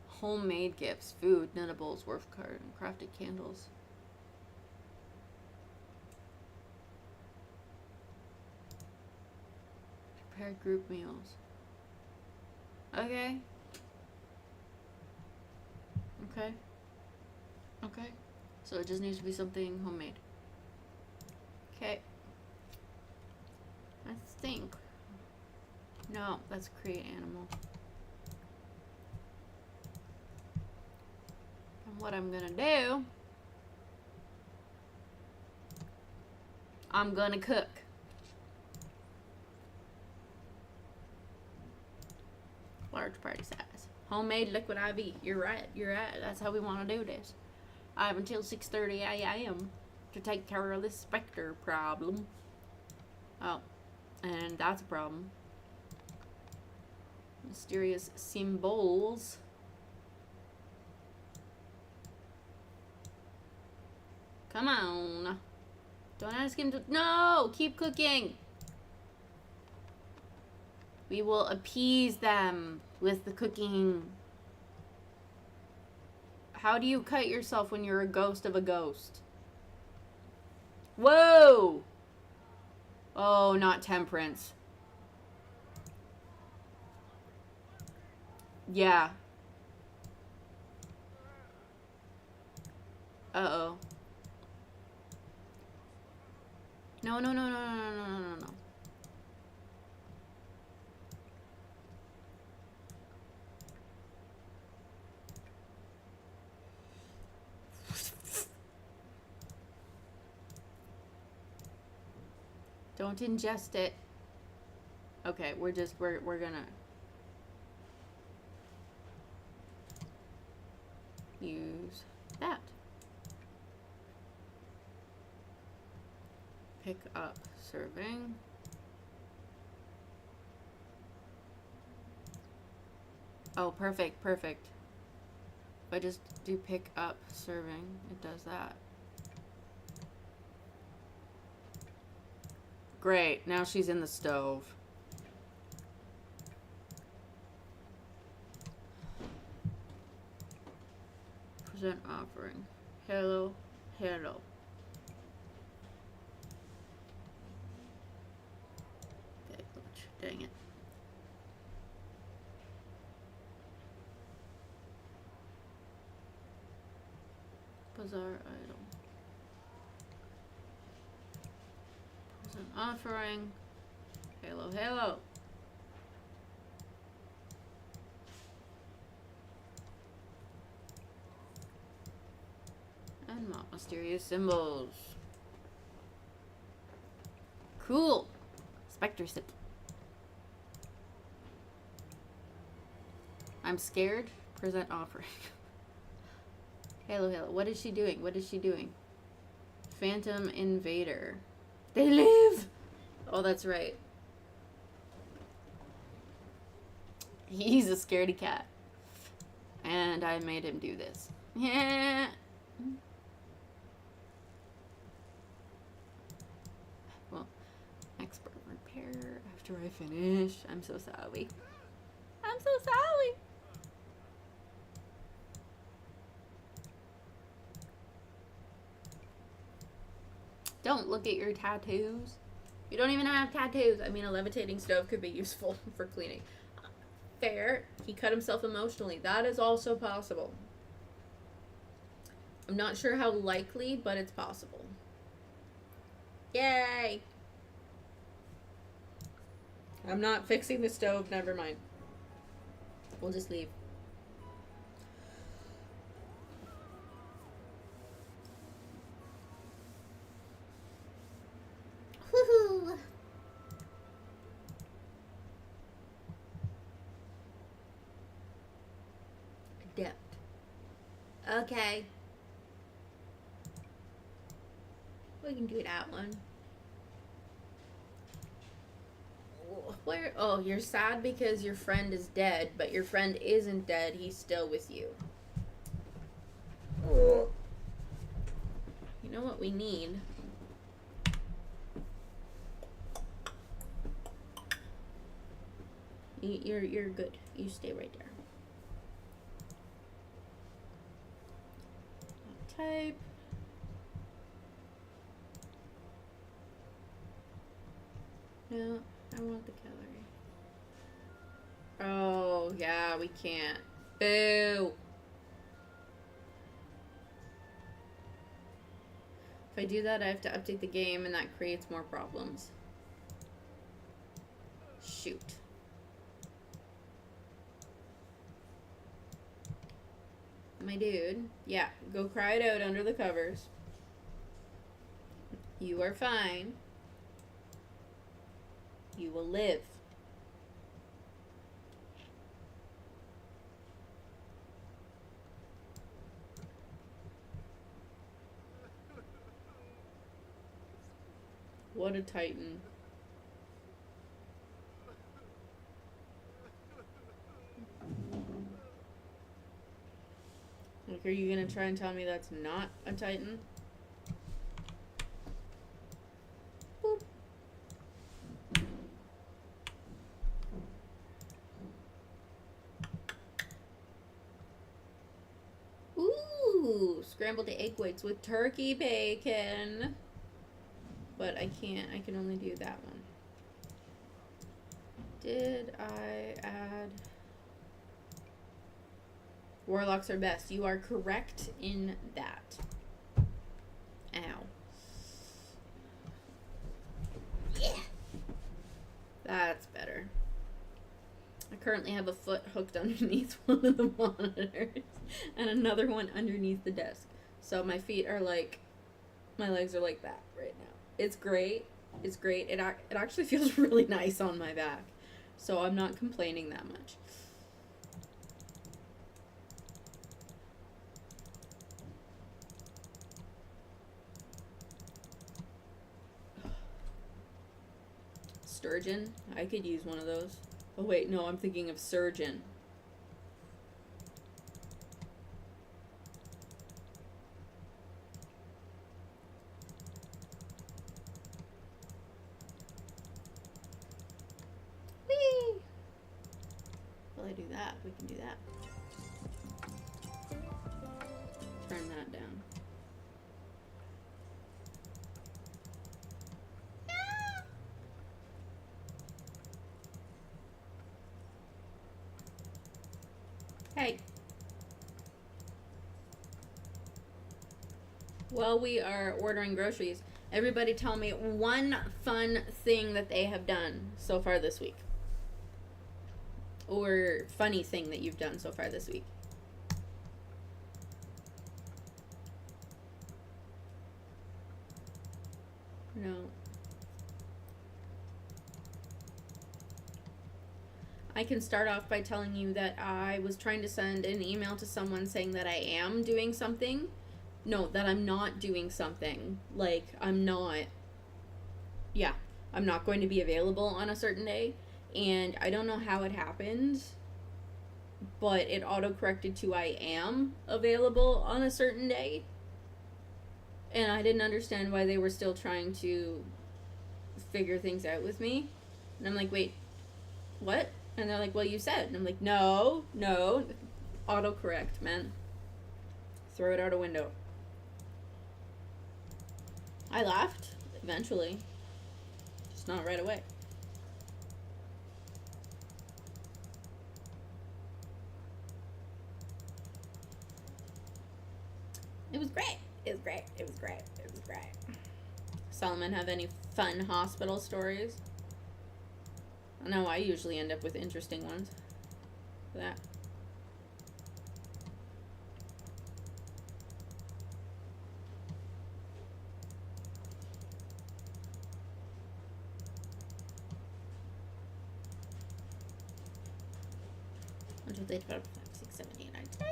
Homemade gifts, food, nuttables, wharf card, and crafted candles. Prepared group meals. Okay. Okay. Okay. So it just needs to be something homemade. Okay. I think. No, that's create animal. And what I'm gonna do, I'm gonna cook. Large party size. Homemade liquid IV. You're right. You're right. That's how we want to do this. I have until 6:30 a.m. to take care of this specter problem. Oh, and that's a problem. Mysterious symbols. Come on. Don't ask him to. No! Keep cooking! We will appease them with the cooking. How do you cut yourself when you're a ghost of a ghost? Whoa! Oh, not temperance. Yeah. Uh-oh. No, no, no, no, no, no, no, no, no. Don't ingest it. Okay, we're gonna use that. Pick up serving. Oh, perfect, perfect. If I just do pick up serving, it does that. Great, now she's in the stove. Present offering. Hello, hello. Okay, dang it. Bazaar item. Present offering. Hello, hello. And mysterious symbols. Cool. Spectre sip. I'm scared. Present offering. Hello, hello. What is she doing? What is she doing? Phantom Invader. They live! Oh, that's right. He's a scaredy cat. And I made him do this. Yeah. Well, expert repair after I finish. I'm so sorry. I'm so sorry. Don't look at your tattoos. You don't even have tattoos. I mean, a levitating stove could be useful for cleaning. Fair. He cut himself emotionally. That is also possible. I'm not sure how likely, but it's possible. Yay! I'm not fixing the stove. Never mind. We'll just leave. Woohoo! Adept. Okay. We can do that one. Where? Oh, you're sad because your friend is dead, but your friend isn't dead. He's still with you. Oh. You know what we need? You're good. You stay right there. Type. No, I want the calorie. Oh, yeah, we can't. Boo! If I do that, I have to update the game, and that creates more problems. Shoot. My dude. Yeah, go cry it out under the covers. You are fine. You will live. What a titan. Like, are you gonna try and tell me that's not a titan? Boop. Ooh, scrambled egg whites with turkey bacon. But I can't, I can only do that one. Did I add... Warlocks are best. You are correct in that. Ow. Yeah. That's better. I currently have a foot hooked underneath one of the monitors and another one underneath the desk. So my feet are like, my legs are like that right now. It's great. It's great. It actually feels really nice on my back. So I'm not complaining that much. Sturgeon. I could use one of those. Oh wait, no, I'm thinking of surgeon. Whee! Will I do that? We can do that. Turn that down. Hey. While we are ordering groceries, everybody tell me one fun thing that they have done so far this week. Or funny thing that you've done so far this week. No. I can start off by telling you that I was trying to send an email to someone saying that I am doing something. No, that I'm not doing something. Like, I'm not going to be available on a certain day. And I don't know how it happened, but it auto-corrected to I am available on a certain day. And I didn't understand why they were still trying to figure things out with me. And I'm like, wait, what? And they're like, well, you said. And I'm like, no. Autocorrect, man. Throw it out a window. I laughed, eventually. Just not right away. It was great. It was great. It was great. It was great. Solomon, have any fun hospital stories? I know I usually end up with interesting ones. For that. They developed 5, 6, 7, 8, 9, 10.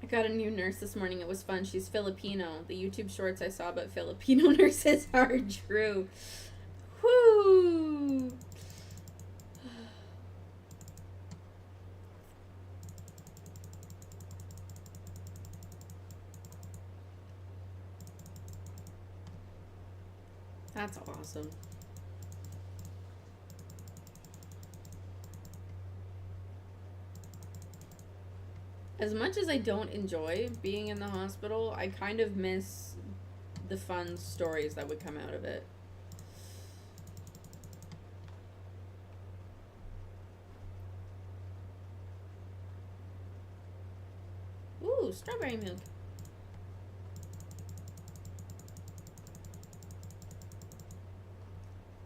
I got a new nurse this morning. It was fun. She's Filipino. The YouTube shorts I saw about Filipino nurses are true. Whoo! That's awesome. As much as I don't enjoy being in the hospital, I kind of miss the fun stories that would come out of it. Ooh, strawberry milk.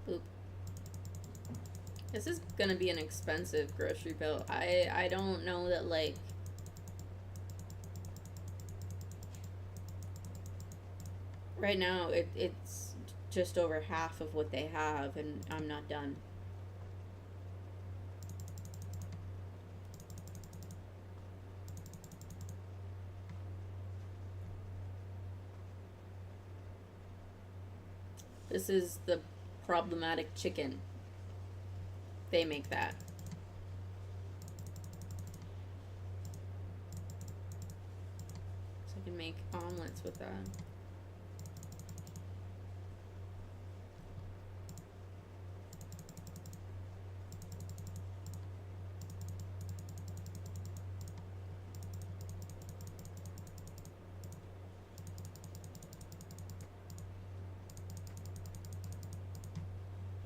Boop. This is gonna be an expensive grocery bill. I don't know that, like... Right now, it's just over half of what they have, and I'm not done. This is the problematic chicken. They make that. So I can make omelets with that.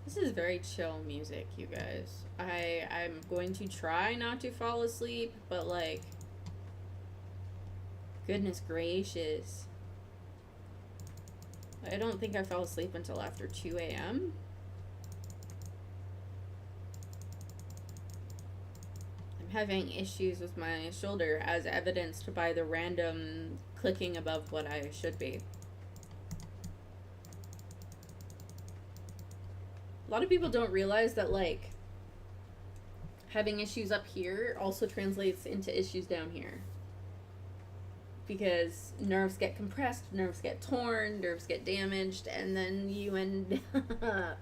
This is very chill music, you guys. I'm going to try not to fall asleep, but like, goodness gracious. I don't think I fell asleep until after 2 a.m. I'm having issues with my shoulder, as evidenced by the random clicking above what I should be. A lot of people don't realize that, like, having issues up here also translates into issues down here. Because nerves get compressed, nerves get torn, nerves get damaged, and then you end up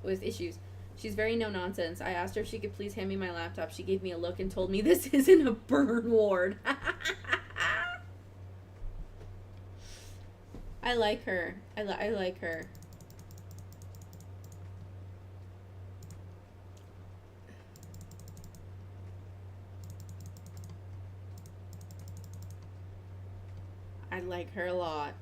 with issues. She's very no nonsense. I asked her if she could please hand me my laptop. She gave me a look and told me this isn't a burn ward. I like her. I like her. I like her a lot.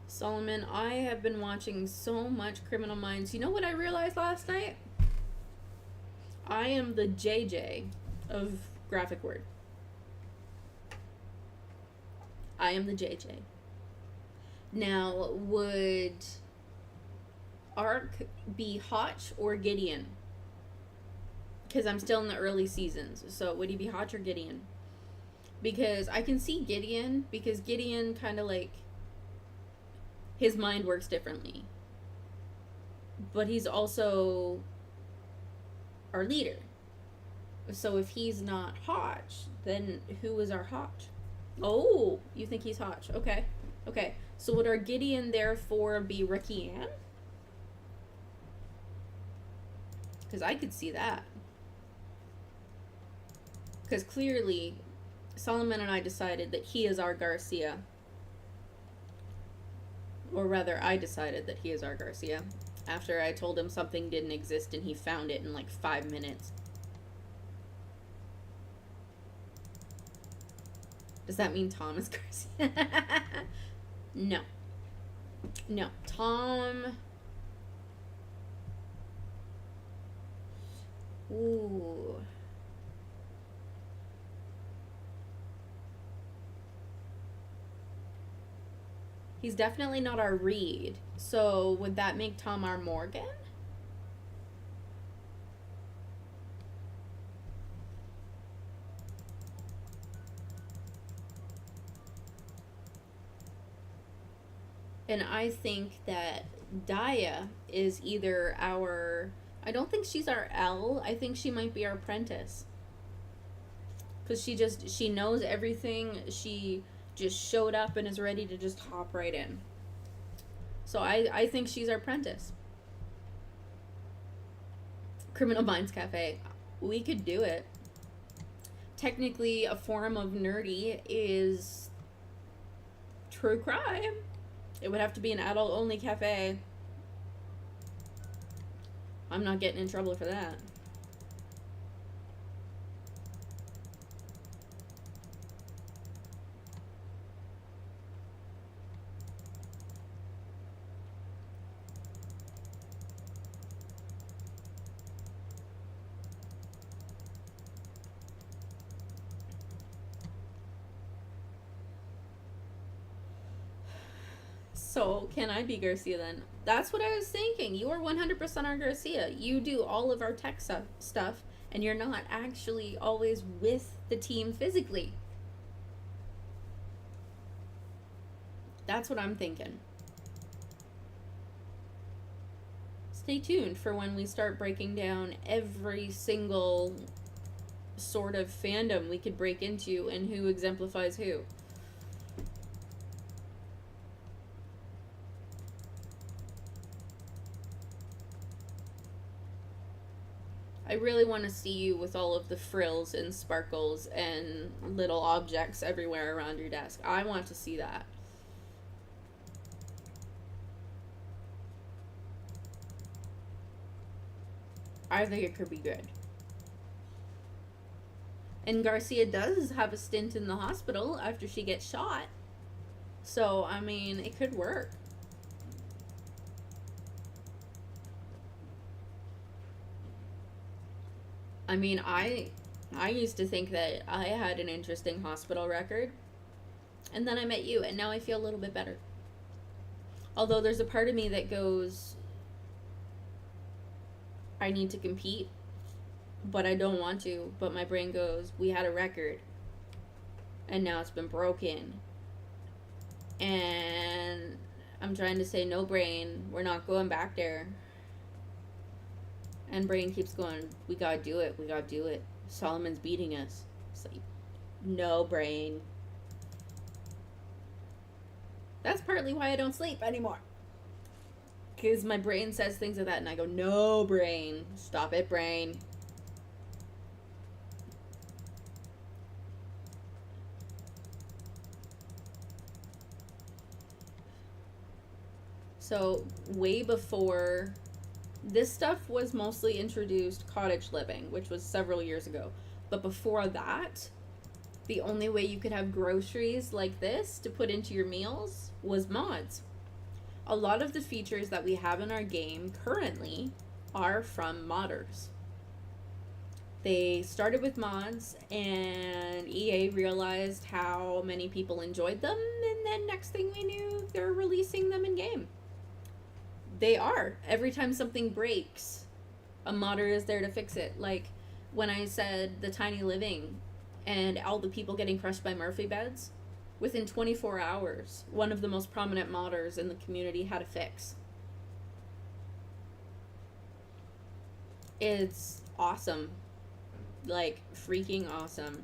Solomon, I have been watching so much Criminal Minds. You know what I realized last night? I am the JJ of graphic word. I am the JJ. Now, would Ark be Hotch or Gideon? Because I'm still in the early seasons. So would he be Hotch or Gideon? Because I can see Gideon, because Gideon kind of like, his mind works differently. But he's also our leader. So if he's not Hotch, then who is our Hotch? Oh, you think he's Hotch. Okay. Okay. So would our Gideon therefore be Ricky Ann? Because I could see that. Because clearly, Solomon and I decided that he is our Garcia. Or rather, I decided that he is our Garcia. After I told him something didn't exist and he found it in like 5 minutes. Does that mean Tom is Garcia? No. No. Tom... Ooh... He's definitely not our Reed. So would that make Tom our Morgan? And I think that Daya is either our... I don't think she's our L. I think she might be our Prentice. Because she knows everything. She just showed up and is ready to just hop right in. So I think she's our Prentice. Criminal Minds Cafe. We could do it. Technically, a form of nerdy is true crime. It would have to be an adult-only cafe. I'm not getting in trouble for that. So, can I be Garcia then? That's what I was thinking. You are 100% our Garcia. You do all of our tech stuff, and you're not actually always with the team physically. That's what I'm thinking. Stay tuned for when we start breaking down every single sort of fandom we could break into and who exemplifies who. I really want to see you with all of the frills and sparkles and little objects everywhere around your desk. I want to see that. I think it could be good. And Garcia does have a stint in the hospital after she gets shot. So, I mean, it could work. I mean, I used to think that I had an interesting hospital record. And then I met you, and now I feel a little bit better. Although there's a part of me that goes, I need to compete, but I don't want to. But my brain goes, we had a record, and now it's been broken. And I'm trying to say, no, brain, we're not going back there. And brain keeps going, we gotta do it, we gotta do it. Solomon's beating us. It's like, no, brain. That's partly why I don't sleep anymore. Because my brain says things like that, and I go, no, brain. Stop it, brain. So, way before, this stuff was mostly introduced cottage living, which was several years ago. But before that, the only way you could have groceries like this to put into your meals was mods. A lot of the features that we have in our game currently are from modders. They started with mods, and EA realized how many people enjoyed them, and then next thing we knew, they're releasing them in game. They are. Every time something breaks, a modder is there to fix it. Like when I said the tiny living and all the people getting crushed by Murphy beds, within 24 hours, one of the most prominent modders in the community had a fix. It's awesome. Like, freaking awesome.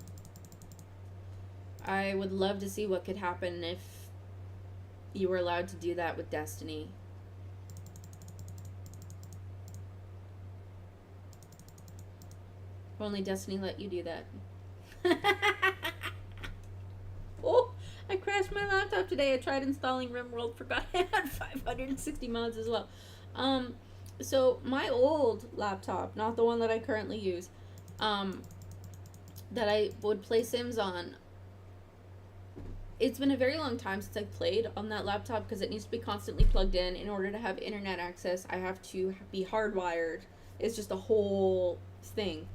I would love to see what could happen if you were allowed to do that with Destiny. If only Destiny let you do that. Oh, I crashed my laptop today. I tried installing RimWorld, forgot I had 560 mods as well. So my old laptop, not the one that I currently use, that I would play Sims on, it's been a very long time since I've played on that laptop because it needs to be constantly plugged in order to have internet access. I have to be hardwired. It's just a whole thing.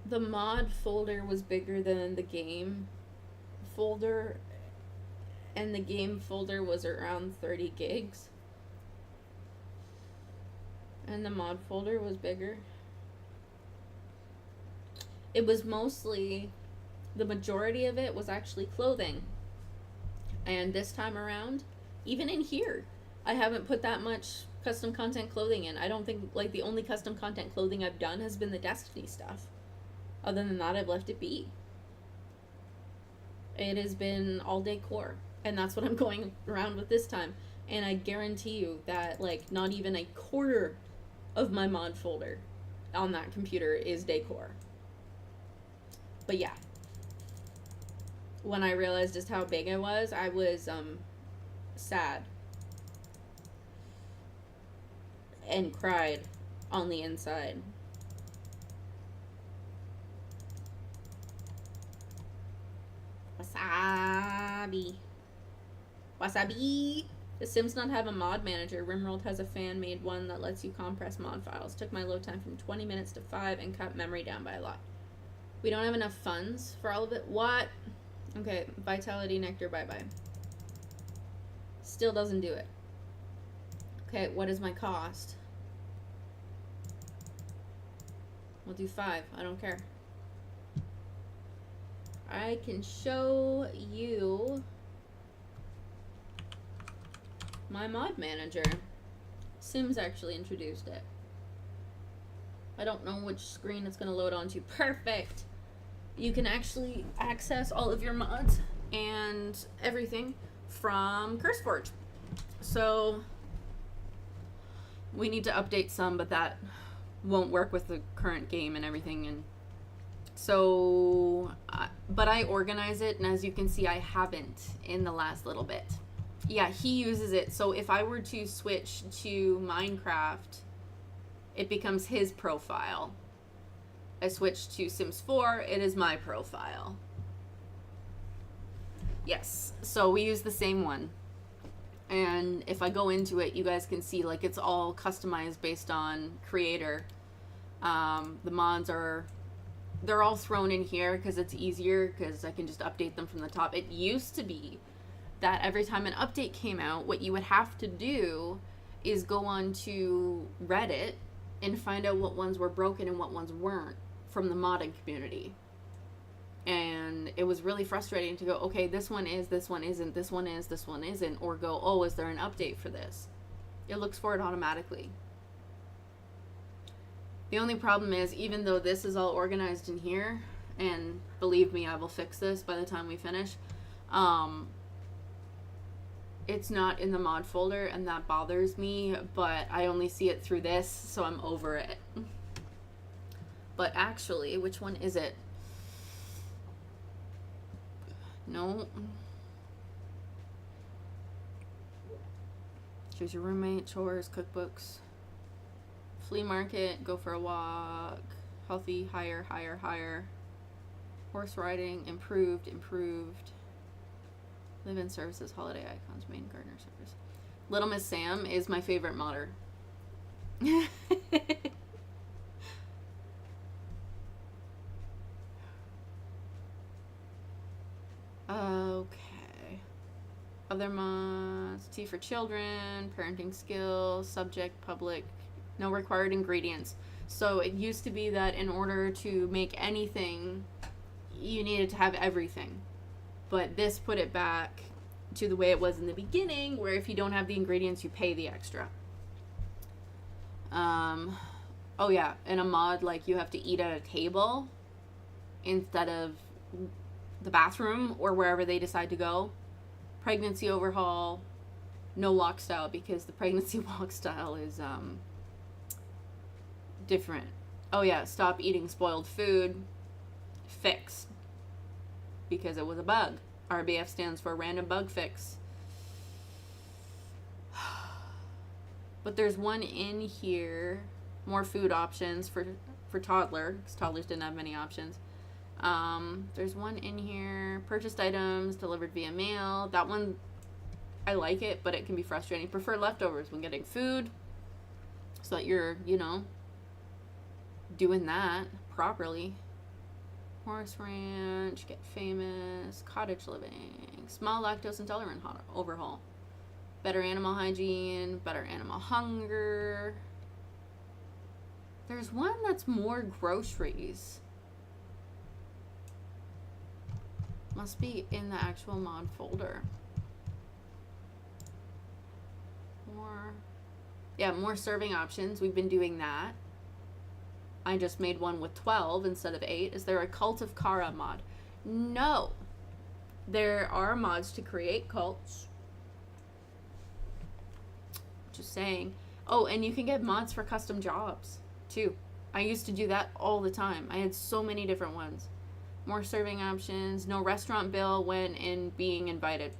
The mod folder was bigger than the game folder, and the game folder was around 30 gigs. And the mod folder was bigger. It was mostly, the majority of it was actually clothing. And this time around, even in here, I haven't put that much custom content clothing in. I don't think, like, the only custom content clothing I've done has been the Destiny stuff. Other than that, I've left it be. It has been all decor, and that's what I'm going around with this time. And I guarantee you that, like, not even a quarter of my mod folder on that computer is decor. But yeah, when I realized just how big it was, I was sad and cried on the inside. Wasabi. Wasabi. The Sims not have a mod manager. RimWorld has a fan-made one that lets you compress mod files. Took my load time from 20 minutes to 5 and cut memory down by a lot. We don't have enough funds for all of it. What? Okay, Vitality Nectar, bye-bye. Still doesn't do it. Okay, what is my cost? We'll do 5. I don't care. I can show you my mod manager. Sims actually introduced it. I don't know which screen it's going to load onto. Perfect. You can actually access all of your mods and everything from CurseForge. So we need to update some, but that won't work with the current game and everything. And so, but I organize it, and as you can see, I haven't in the last little bit. Yeah, he uses it. So if I were to switch to Minecraft, it becomes his profile. I switched to Sims 4, it is my profile. Yes, so we use the same one. And if I go into it, you guys can see, like, it's all customized based on creator. The mods they're all thrown in here because it's easier, because I can just update them from the top. It used to be that every time an update came out, what you would have to do is go on to Reddit and find out what ones were broken and what ones weren't from the modding community. And it was really frustrating to go, okay, this one is, this one isn't, this one is, this one isn't, or go, oh, is there an update for this? It looks for it automatically. The only problem is, even though this is all organized in here, and believe me, I will fix this by the time we finish, it's not in the mod folder, and that bothers me, but I only see it through this, so I'm over it. But actually, which one is it? No. Choose your roommate, chores, cookbooks, flea market, go for a walk, healthy, higher, higher, higher, horse riding, improved, improved, live-in services, holiday icons, main gardener service. Little Miss Sam is my favorite modder. Okay. Other mods, tea for children, parenting skills, subject, public, no required ingredients. So it used to be that in order to make anything, you needed to have everything. But this put it back to the way it was in the beginning, where if you don't have the ingredients, you pay the extra. Oh yeah, in a mod, like, you have to eat at a table instead of the bathroom or wherever they decide to go. Pregnancy overhaul, no walk style, because the pregnancy walk style is different. Oh yeah, stop eating spoiled food, fixed, because it was a bug. RBF stands for random bug fix. But there's one in here, more food options for toddler, because toddlers didn't have many options. There's one in here, purchased items delivered via mail. That one, I like it, but it can be frustrating. Prefer leftovers when getting food, so that you're, doing that properly. Horse ranch, get famous, cottage living, small lactose intolerant overhaul, better animal hygiene, better animal hunger. There's one that's more groceries. Must be in the actual mod folder. More serving options. We've been doing that. I just made one with 12 instead of 8. Is there a Cult of Kara mod? No. There are mods to create cults. Just saying. Oh, and you can get mods for custom jobs, too. I used to do that all the time. I had so many different ones. More serving options. No restaurant bill when in being invited.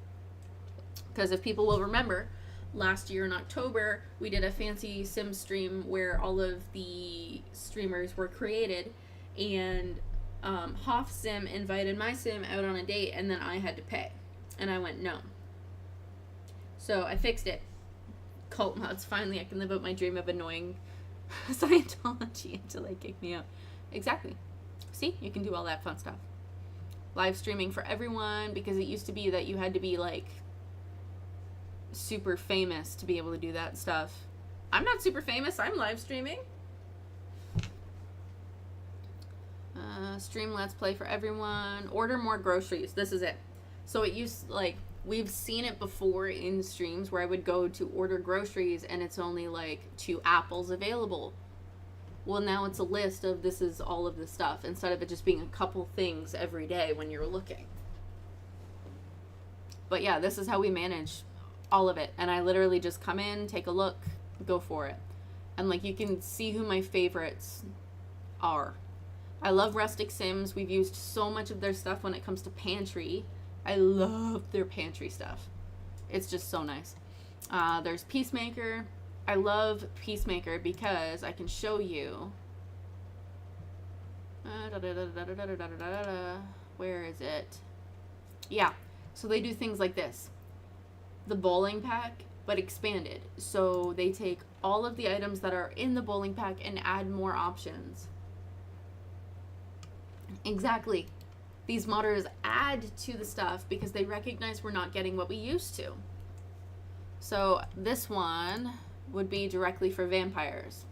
Because if people will remember, last year in October, we did a fancy sim stream where all of the streamers were created, and Hoff Sim invited my sim out on a date, and then I had to pay. And I went, no. So I fixed it. Cult mods. Finally, I can live out my dream of annoying Scientology until they kick me out. Exactly. See, you can do all that fun stuff. Live streaming for everyone, because it used to be that you had to be like super famous to be able to do that stuff. I'm not super famous. I'm live streaming. Stream Let's Play for everyone. Order more groceries. This is it. So it used, like, we've seen it before in streams where I would go to order groceries and it's only like 2 apples available. Well, now it's a list of this is all of the stuff instead of it just being a couple things every day when you're looking. But yeah, this is how we manage all of it. And I literally just come in, take a look, go for it. And like you can see who my favorites are. I love Rustic Sims. We've used so much of their stuff when it comes to pantry. I love their pantry stuff. It's just so nice. There's Peacemaker. I love Peacemaker because I can show you. Where is it? Yeah. So they do things like this. The bowling pack, but expanded. So they take all of the items that are in the bowling pack and add more options. Exactly. These modders add to the stuff because they recognize we're not getting what we used to. So this one would be directly for vampires,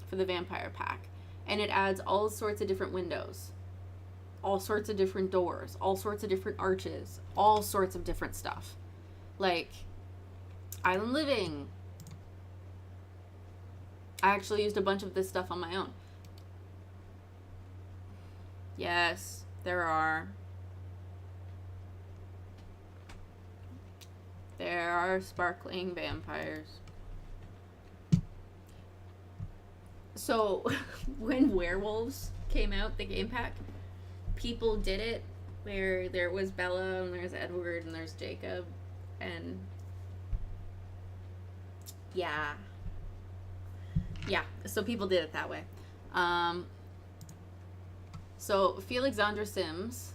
for the vampire pack. And it adds all sorts of different windows, all sorts of different doors, all sorts of different arches, all sorts of different stuff. Like Island Living. I actually used a bunch of this stuff on my own. Yes, there are. There are sparkling vampires. So, when Werewolves came out, the game pack, people did it where there was Bella and there's Edward and there's Jacob and yeah, so people did it that way. So Felixandra Sims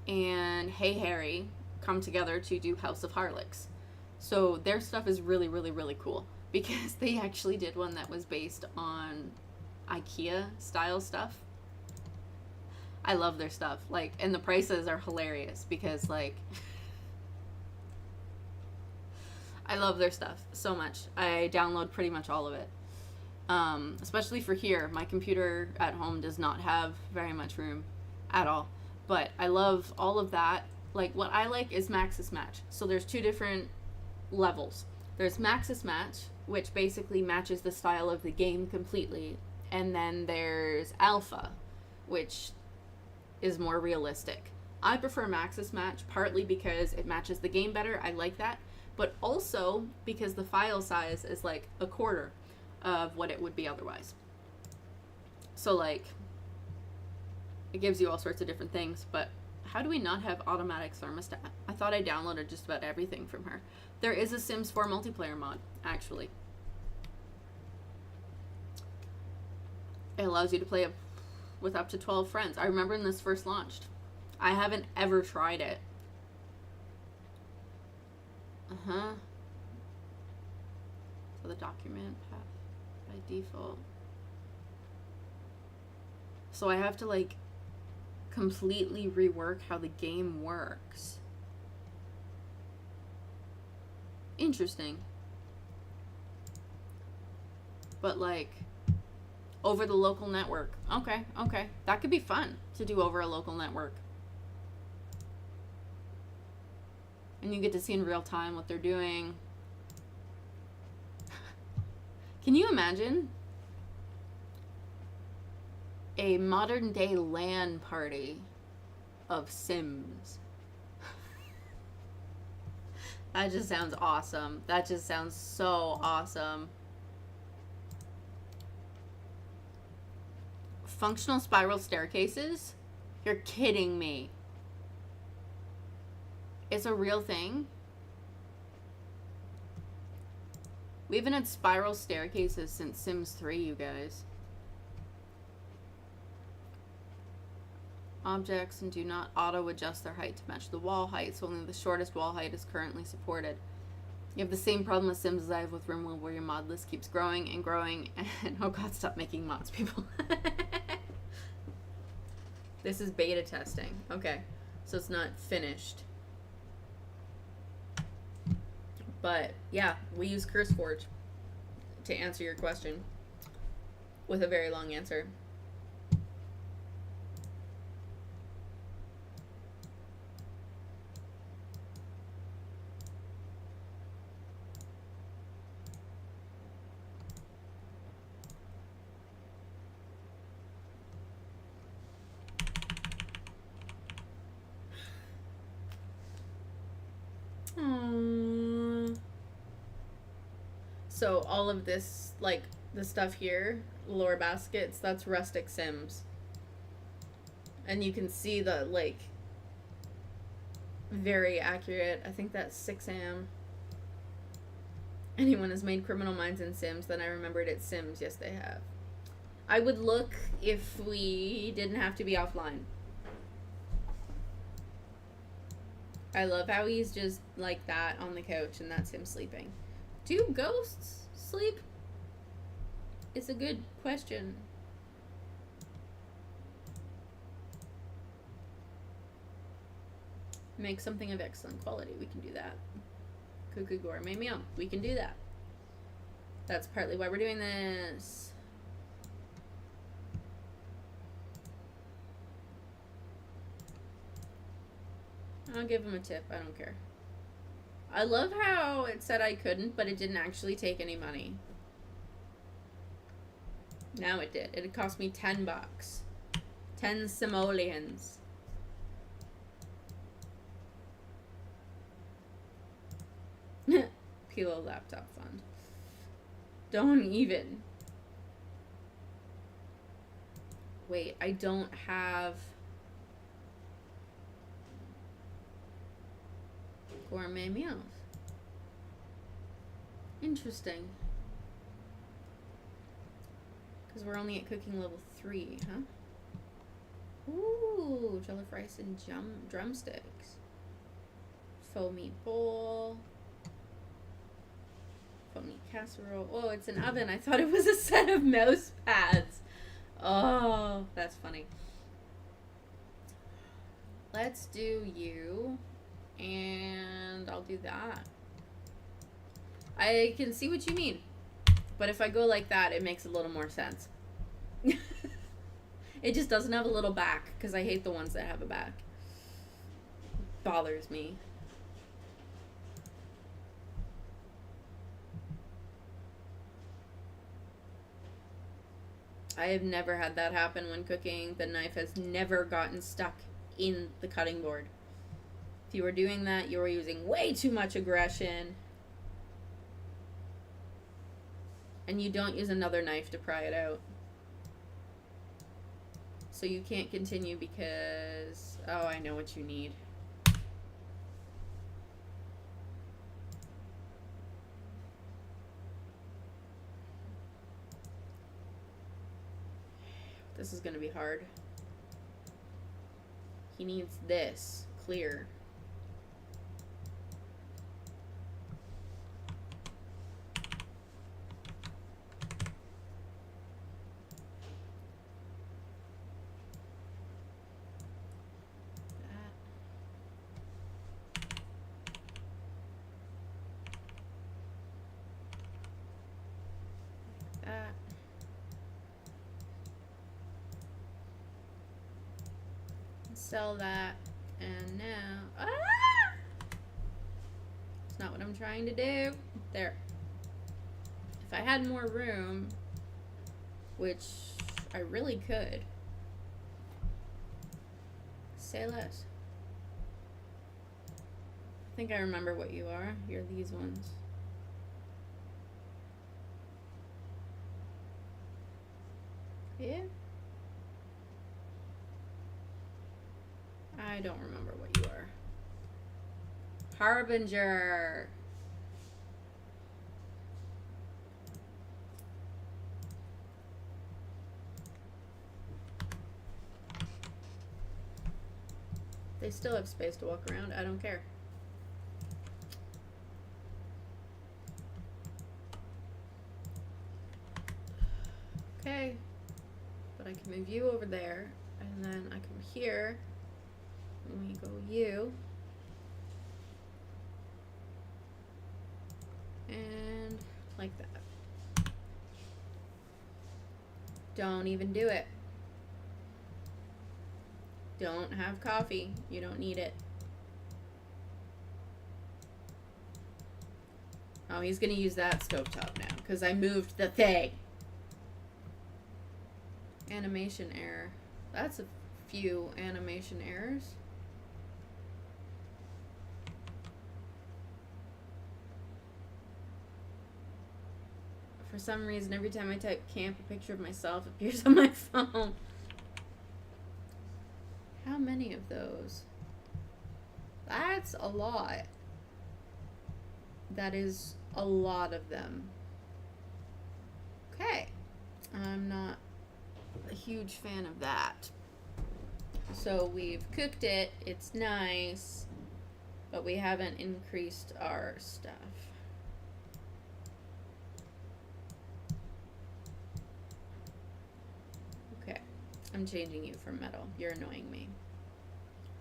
and Hey Harry come together to do House of Harlocks. So their stuff is really, really, really cool because they actually did one that was based on IKEA style stuff. I love their stuff. Like, and the prices are hilarious because like I love their stuff so much. I download pretty much all of it. Especially for here. My computer at home does not have very much room at all. But I love all of that. Like, what I like is Maxis Match. So there's two different levels. There's Maxis Match, which basically matches the style of the game completely. And then there's Alpha, which is more realistic. I prefer Maxis Match, partly because it matches the game better. I like that. But also because the file size is like a quarter of what it would be otherwise. So like, it gives you all sorts of different things, but how do we not have automatic thermostat? I thought I downloaded just about everything from her. There is a Sims 4 multiplayer mod, actually. It allows you to play with up to 12 friends. I remember when this first launched. I haven't ever tried it. So the document path by default. So I have to like completely rework how the game works. Interesting. But like over the local network. Okay. That could be fun to do over a local network. And you get to see in real time what they're doing. Can you imagine a modern day LAN party of Sims? That just sounds awesome. That just sounds so awesome. Functional spiral staircases? You're kidding me. It's a real thing. We haven't had spiral staircases since Sims 3, you guys. Objects and do not auto adjust their height to match the wall height, so only the shortest wall height is currently supported. You have the same problem with Sims as I have with RimWorld, where your mod list keeps growing and growing, and oh god, stop making mods, people. This is beta testing. Okay, so it's not finished. But yeah, we use CurseForge to answer your question with a very long answer. Aww. So all of this, like the stuff here, lower baskets, that's rustic Sims. And you can see the, like, very accurate. I think that's 6 a.m. Anyone has made Criminal Minds in Sims, then I remembered it's Sims. Yes, they have. I would look if we didn't have to be offline. I love how he's just like that on the couch and that's him sleeping. Do ghosts sleep? It's a good question. Make something of excellent quality. We can do that. Cuckoo gourmet meal. We can do that. That's partly why we're doing this. I'll give him a tip. I don't care. I love how it said I couldn't, but it didn't actually take any money. Now it did. It cost me $10. 10 simoleons. Pillow laptop fund. Don't even. Wait, I don't have gourmet meals. Interesting. Because we're only at cooking level 3, huh? Ooh, jollof rice and drumsticks. Faux meat bowl. Faux meat casserole. Oh, it's an oven. I thought it was a set of mouse pads. Oh, that's funny. Let's do you. And I'll do that. I can see what you mean. But if I go like that, it makes a little more sense. It just doesn't have a little back, because I hate the ones that have a back. Bothers me. I have never had that happen when cooking. The knife has never gotten stuck in the cutting board. If you were doing that, you were using way too much aggression. And you don't use another knife to pry it out. So you can't continue because... Oh, I know what you need. This is going to be hard. He needs this. Clear. Sell that, and now it's not what I'm trying to do. There. If I had more room, which I really could, say less. I think I remember what you are. You're these ones. Yeah. I don't remember what you are. Harbinger. They still have space to walk around. I don't care. Okay. But I can move you over there. And then I come here. And we go you. And like that. Don't even do it. Don't have coffee. You don't need it. Oh, he's gonna use that stovetop now because I moved the thing. Animation error. That's a few animation errors. For some reason, every time I type camp, a picture of myself appears on my phone. How many of those? That's a lot. That is a lot of them. Okay. I'm not a huge fan of that. So we've cooked it. It's nice. But we haven't increased our stuff. Okay. I'm changing you from metal. You're annoying me.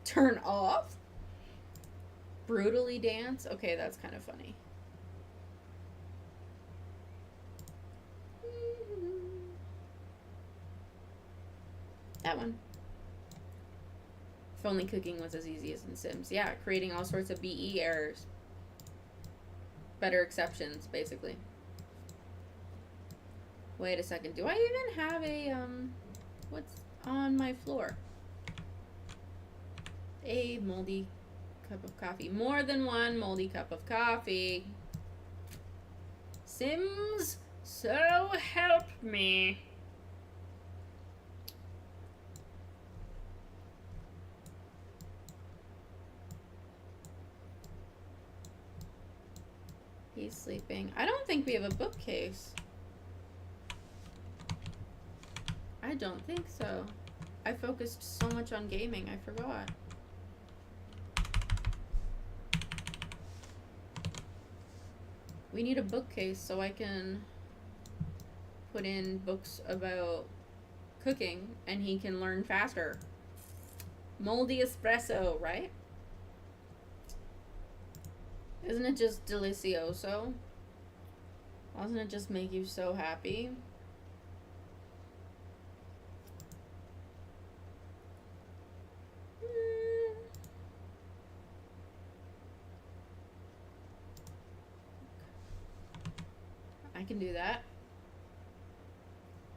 Turn off? Brutally dance? Okay, that's kind of funny. That one. If only cooking was as easy as in Sims. Yeah, creating all sorts of BE errors. Better exceptions, basically. Wait a second. Do I even have a, what's on my floor? A moldy cup of coffee. More than one moldy cup of coffee. Sims, so help me. He's sleeping. I don't think we have a bookcase. I don't think so. I focused so much on gaming, I forgot. We need a bookcase so I can put in books about cooking and he can learn faster. Moldy espresso, right? Isn't it just delicioso? Doesn't it just make you so happy? I can do that.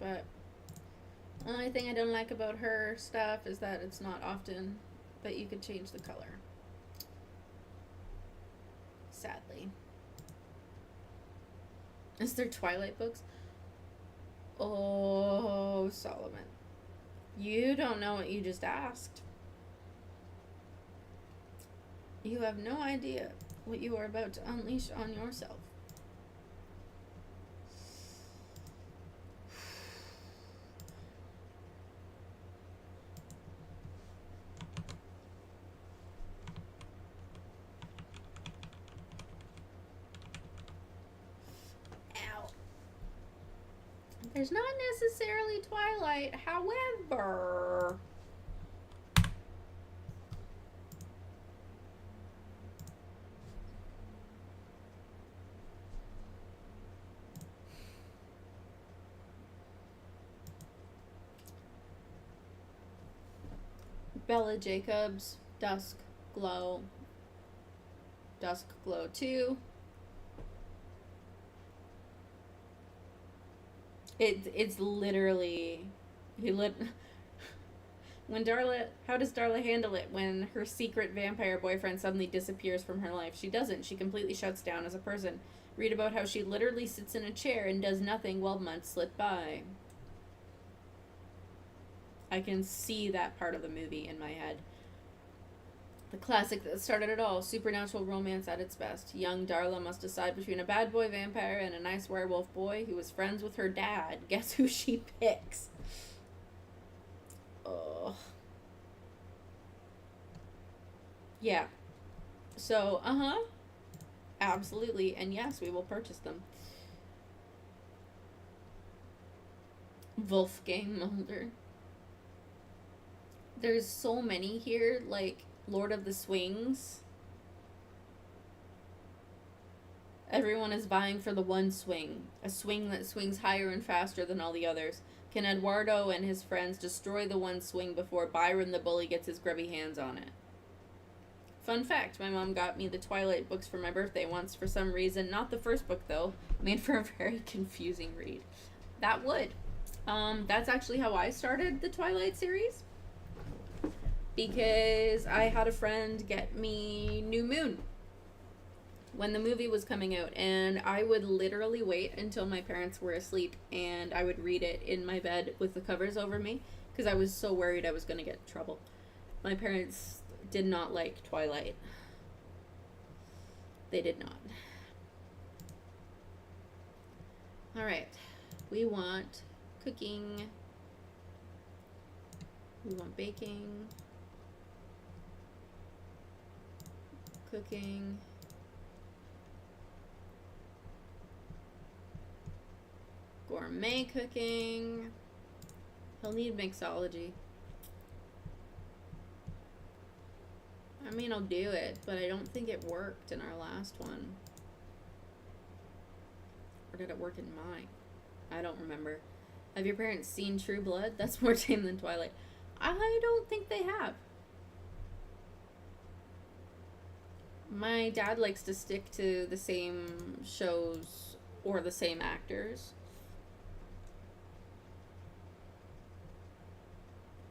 But the only thing I don't like about her stuff is that it's not often that you could change the color. Sadly. Is there Twilight books? Oh, Solomon. You don't know what you just asked. You have no idea what you are about to unleash on yourself. There's not necessarily Twilight, however... Bella Jacobs, Dusk Glow 2. It's literally when Darla, how does Darla handle it when her secret vampire boyfriend suddenly disappears from her life? She doesn't. She completely shuts down as a person. Read about how she literally sits in a chair and does nothing while months slip by. I can see that part of the movie in my head. The classic that started it all, supernatural romance at its best. Young Darla must decide between a bad boy vampire and a nice werewolf boy who is friends with her dad. Guess who she picks? Ugh. Yeah. So, absolutely. And yes, we will purchase them. Wolfgang Mulder. There's so many here, like Lord of the Swings. Everyone is vying for the one swing, a swing that swings higher and faster than all the others. Can Eduardo and his friends destroy the one swing before Byron the bully gets his grubby hands on it? Fun fact, my mom got me the Twilight books for my birthday once for some reason. Not the first book, though. Made for a very confusing read. That would. That's actually how I started the Twilight series. Because I had a friend get me New Moon, when the movie was coming out, and I would literally wait until my parents were asleep and I would read it in my bed with the covers over me because I was so worried I was going to get in trouble. My parents did not like Twilight. They did not. All right. We want cooking. We want baking. Cooking. Gourmet cooking. He'll need mixology. I mean, I'll do it, but I don't think it worked in our last one. Or did it work in mine? I don't remember. Have your parents seen True Blood? That's more tame than Twilight. I don't think they have. My dad likes to stick to the same shows or the same actors.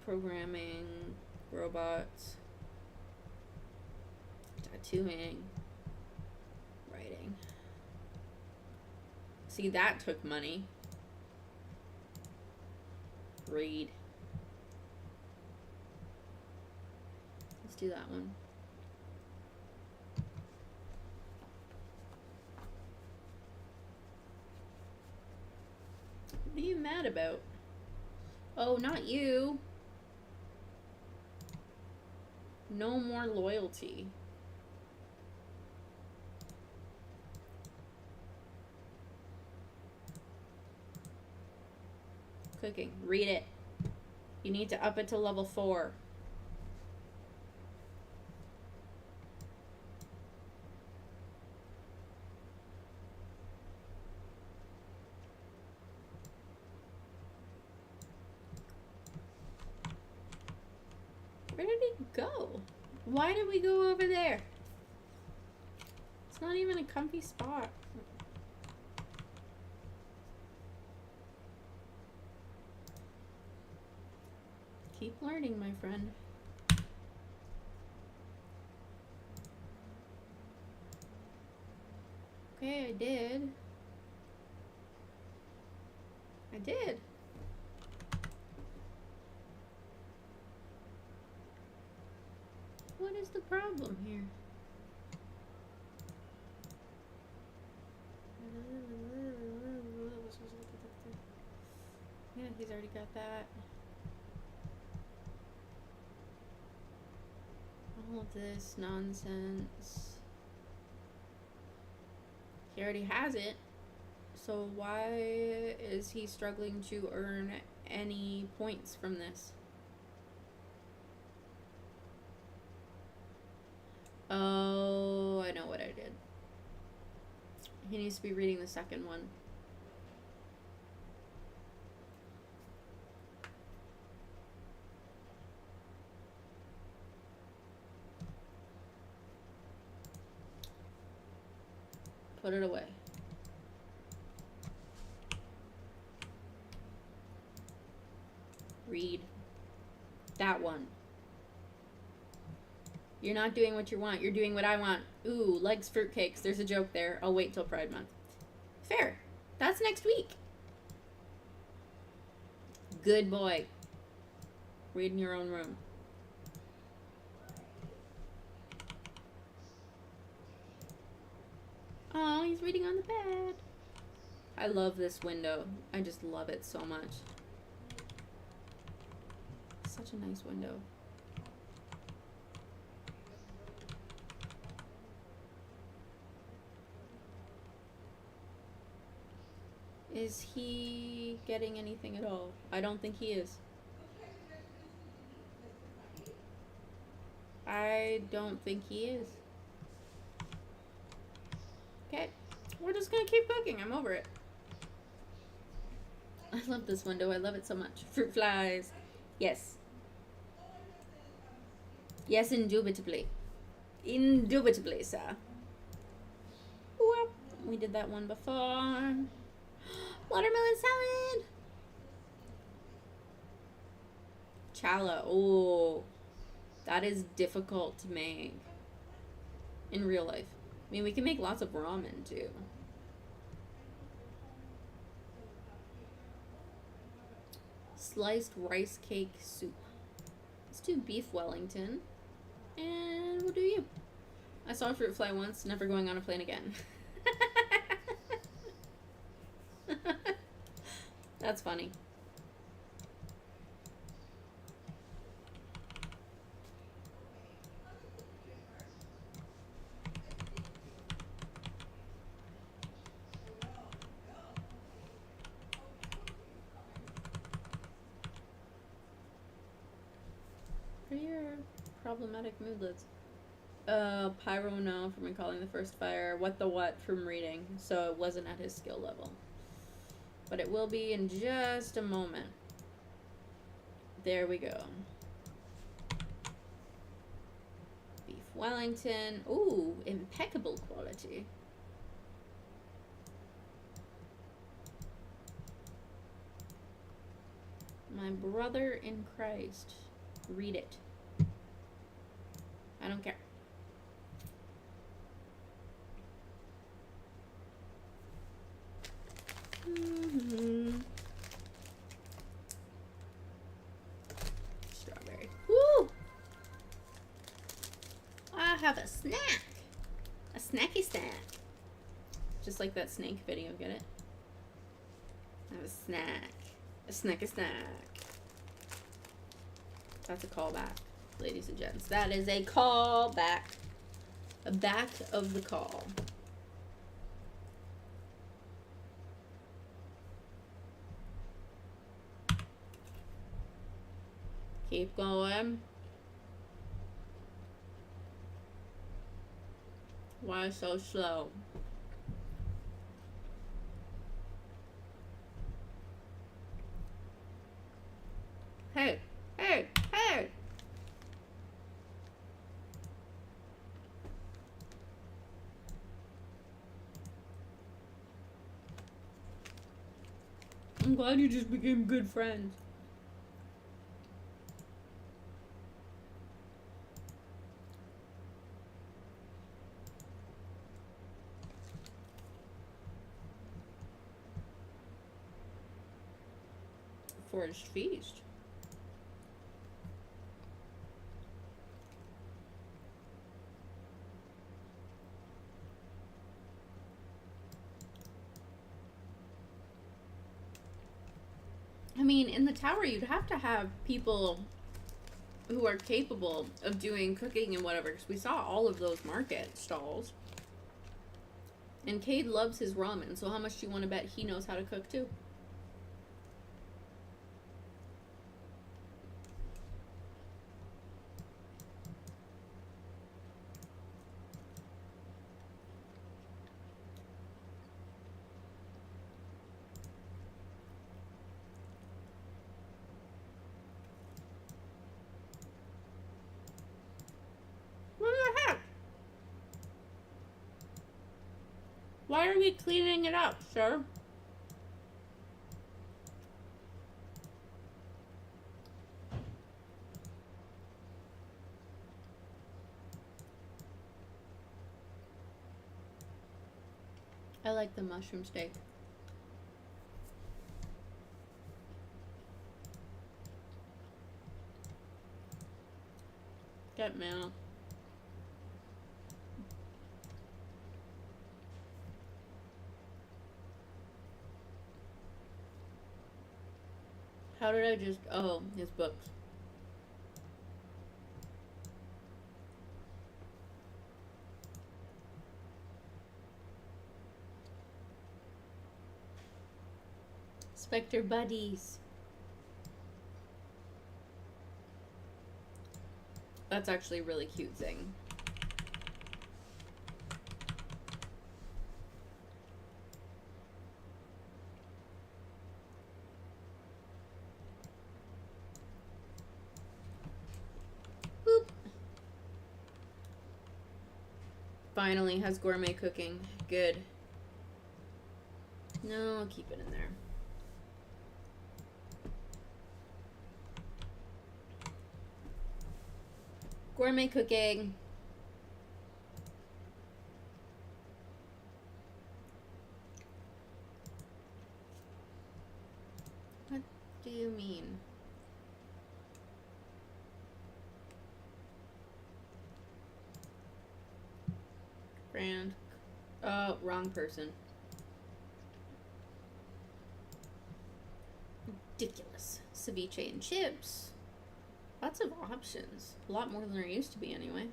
Programming, robots, tattooing, writing. See, that took money. Read. Let's do that one. What are you mad about? Oh, not you. No more loyalty. Cooking. Read it. You need to up it to level 4. Where did he go? Why did we go over there? It's not even a comfy spot. Keep learning, my friend. Okay, I did. I did. What is the problem here? Yeah, he's already got that. All of this nonsense. He already has it. So why is he struggling to earn any points from this? Oh, I know what I did. He needs to be reading the second one. Put it away. Read that one. You're not doing what you want. You're doing what I want. Ooh, likes fruitcakes. There's a joke there. I'll wait till Pride Month. Fair. That's next week. Good boy. Read in your own room. Oh, he's reading on the bed. I love this window. I just love it so much. Such a nice window. Is he getting anything at all? I don't think he is. I don't think he is. Okay, we're just gonna keep cooking. I'm over it. I love this window. I love it so much. Fruit flies. Yes. Yes, indubitably. Indubitably, sir. Whoop. We did that one before. Watermelon salad. Challah. Oh, that is difficult to make in real life. I mean, we can make lots of ramen too. Sliced rice cake soup. Let's do beef Wellington. And we'll do you. I saw a fruit fly once, never going on a plane again. That's funny. For your problematic moodlets. Pyro no from recalling the first fire. What the what from reading. So it wasn't at his skill level. But it will be in just a moment. There we go. Beef Wellington. Ooh, impeccable quality. My brother in Christ. Read it. I don't care. Strawberry. Woo! I have a snack. A snacky snack. Just like that snake video, get it? I have a snack. A snacky snack. That's a callback, ladies and gents. That is a callback. A back of the call. Keep going. Why so slow? Hey, hey, hey! I'm glad you just became good friends. Foraged feast. I mean, in the tower, you'd have to have people who are capable of doing cooking and whatever, because we saw all of those market stalls. And Cade loves his ramen, so how much do you want to bet he knows how to cook too? What the heck? Why are we cleaning it up, sir? I like the mushroom steak. Get mail. How did I just... Oh, his books. Spectre buddies. That's actually a really cute thing. Boop. Finally has gourmet cooking. Good. No, I'll keep it in there. Gourmet cooking. you mean? Grand. Oh, wrong person. Ridiculous. Ceviche and chips. Lots of options. A lot more than there used to be anyway.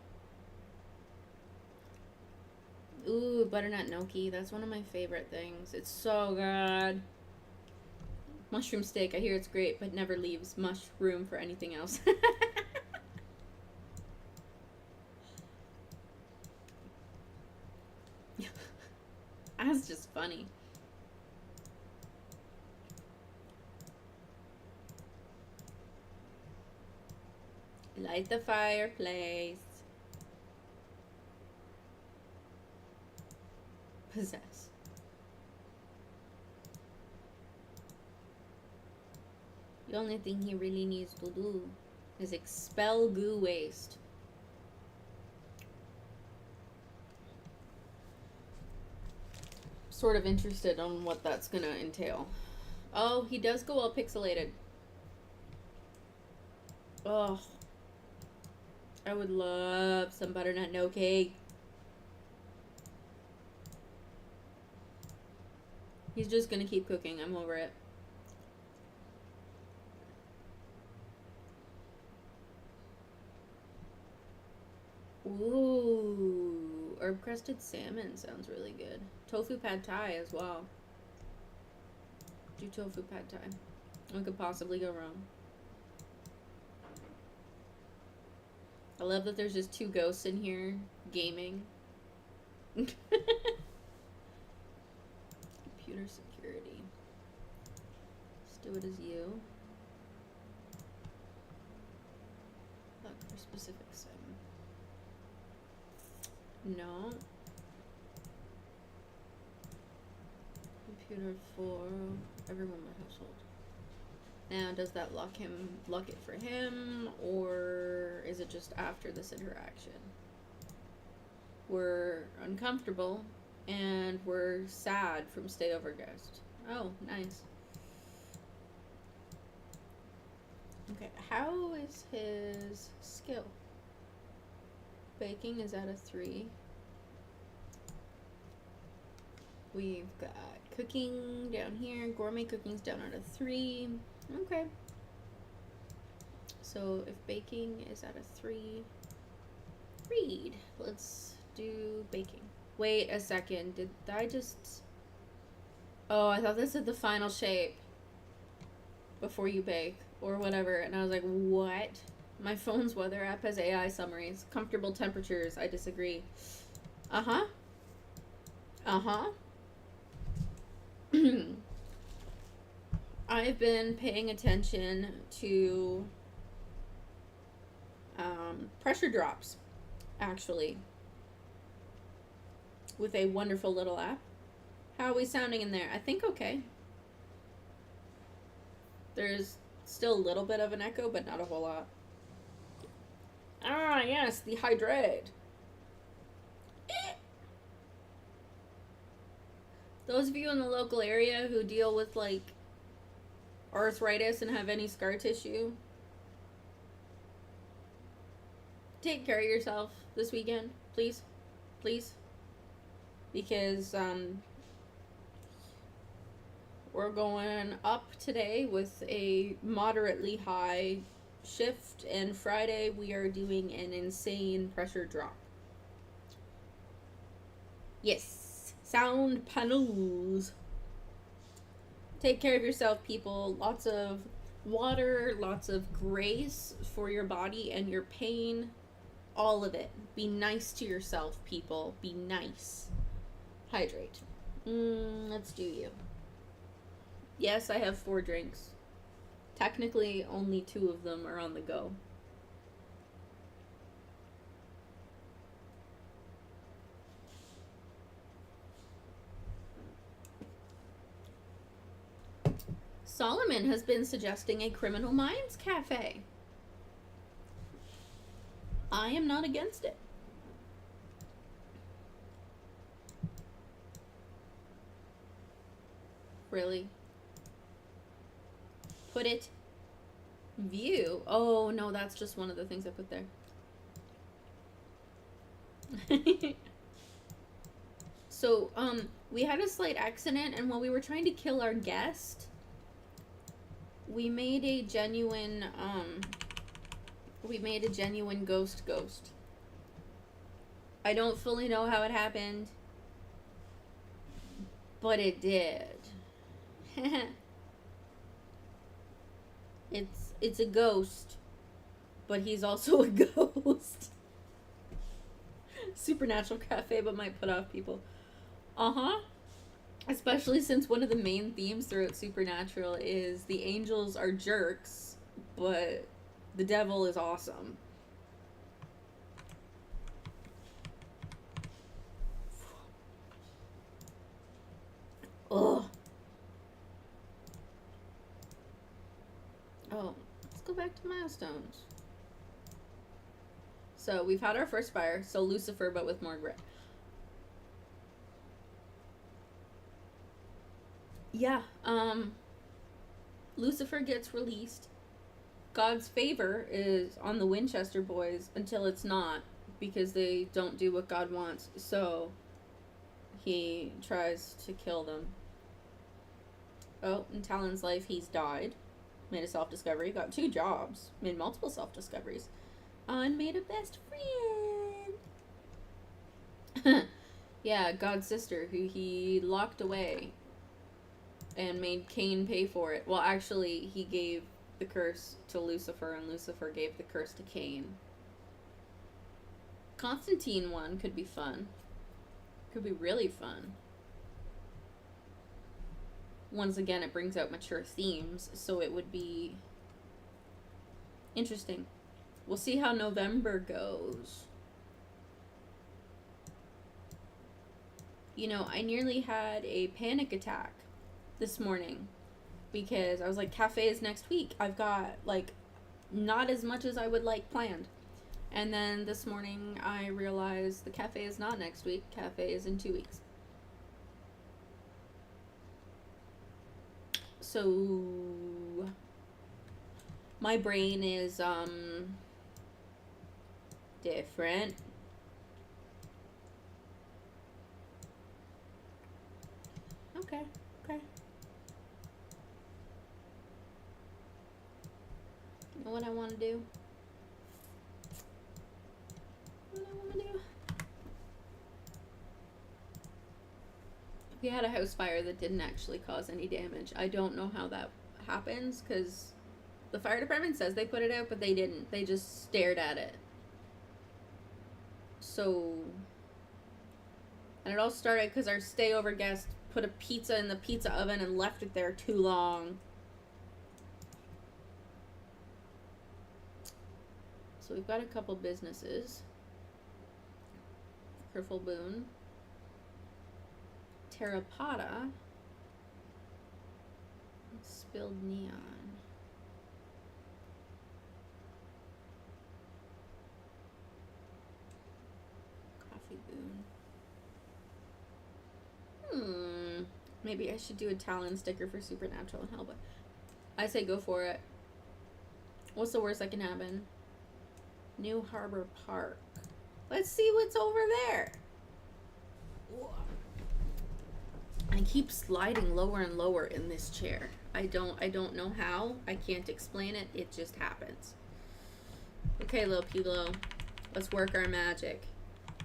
Ooh, butternut gnocchi. That's one of my favorite things. It's so good. Mushroom steak. I hear it's great, but never leaves much room for anything else. That's just funny. Light the fireplace. Possess. The only thing he really needs to do is expel goo waste. Sort of interested on what that's gonna entail. Oh, he does go all pixelated. Oh, I would love some butternut gnocchi. He's just gonna keep cooking. I'm over it. Ooh, herb crusted salmon sounds really good. Tofu pad thai as well. Do tofu pad thai. What could possibly go wrong? I love that there's just two ghosts in here gaming. Computer security. Let's do it as you. Look for specific sim. No. Computer for everyone in my household. Now, does that lock it for him, or is it just after this interaction? We're uncomfortable, and we're sad from stay over guest. Oh, nice. Okay, how is his skill? Baking is at a 3. We've got cooking down here. Gourmet cooking's down at a 3. Okay. So if baking is at a 3, read. Let's do baking. Wait a second. Did I just... Oh, I thought this is the final shape before you bake or whatever. And I was like, what? My phone's weather app has AI summaries. Comfortable temperatures. I disagree. Uh-huh. Uh-huh. I've been paying attention to pressure drops, actually, with a wonderful little app. How are we sounding in there? I think okay. There's still a little bit of an echo, but not a whole lot. Ah, yes, the hydrate. Those of you in the local area who deal with, like, arthritis and have any scar tissue, take care of yourself this weekend, please. Please. Because, we're going up today with a moderately high shift, and Friday we are doing an insane pressure drop. Yes, sound panels. Take care of yourself, people. Lots of water, lots of grace for your body and your pain. All of it. Be nice to yourself, people. Be nice. Hydrate. Let's do you. Yes, I have 4 drinks. Technically, only 2 of them are on the go. Solomon has been suggesting a Criminal Minds cafe. I am not against it. Really? Put it View. Oh no, that's just one of the things I put there. So, we had a slight accident, and while we were trying to kill our guest, we made a genuine, ghost. I don't fully know how it happened, but it did. It's a ghost, but he's also a ghost. Supernatural cafe, but might put off people. Especially since one of the main themes throughout Supernatural is the angels are jerks, but the devil is awesome. Ugh. Oh, let's go back to milestones. So we've had our first fire, so Lucifer, but with more grit. Yeah, Lucifer gets released. God's favor is on the Winchester boys until it's not, because they don't do what God wants, so he tries to kill them. Oh, in Talon's life, he's died. Made a self-discovery, got 2 jobs, made multiple self-discoveries, and made a best friend. Yeah, God's sister, who he locked away and made Cain pay for it. Well, actually, he gave the curse to Lucifer, and Lucifer gave the curse to Cain. Constantine one could be fun. Could be really fun. Once again, it brings out mature themes, so it would be interesting. We'll see how November goes. You know, I nearly had a panic attack this morning because I was like, cafe is next week. I've got, like, not as much as I would like planned. And then this morning I realized the cafe is not next week. Cafe is in 2 weeks. So my brain is different. Okay. You know what I want to do? We had a house fire that didn't actually cause any damage. I don't know how that happens, because the fire department says they put it out, but they didn't. They just stared at it. So, and it all started because our stayover guest put a pizza in the pizza oven and left it there too long. So we've got a couple businesses. Kerful Boone. Terrapotta. Spilled Neon. Coffee Boone. Maybe I should do a Talon sticker for Supernatural and Hellboy. I say go for it. What's the worst that can happen? New Harbor Park. Let's see what's over there. Whoa. I keep sliding lower and lower in this chair. I don't know how. I can't explain it. It just happens. Okay, little Pilo. Let's work our magic.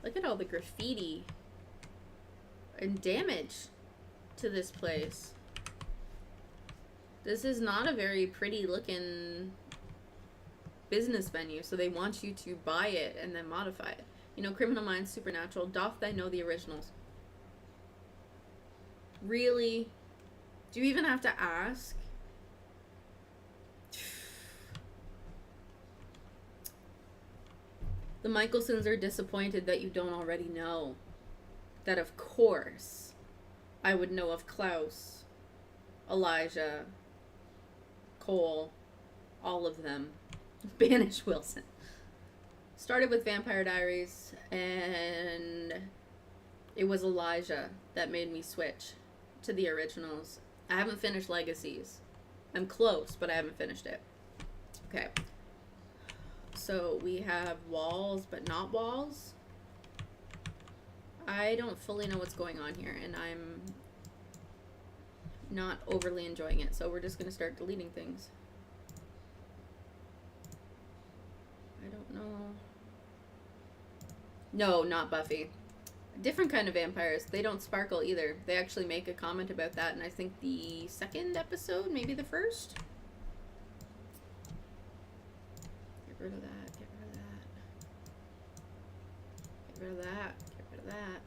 Look at all the graffiti and damage to this place. This is not a very pretty looking business venue, so they want you to buy it and then modify it. You know, Criminal Minds, Supernatural, doth thou know the originals? Really? Do you even have to ask? The Michelsons are disappointed that you don't already know. That, of course, I would know of Klaus, Elijah, Cole, all of them. Banish Wilson. Started with Vampire Diaries, and it was Elijah that made me switch to the originals. I haven't finished Legacies. I'm close, but I haven't finished it. Okay. So we have walls, but not walls. I don't fully know what's going on here, and I'm not overly enjoying it. So we're just going to start deleting things. I don't know. No, not Buffy. Different kind of vampires. They don't sparkle either. They actually make a comment about that, and I think the second episode, maybe the first. Get rid of that. Get rid of that. Get rid of that. Get rid of that.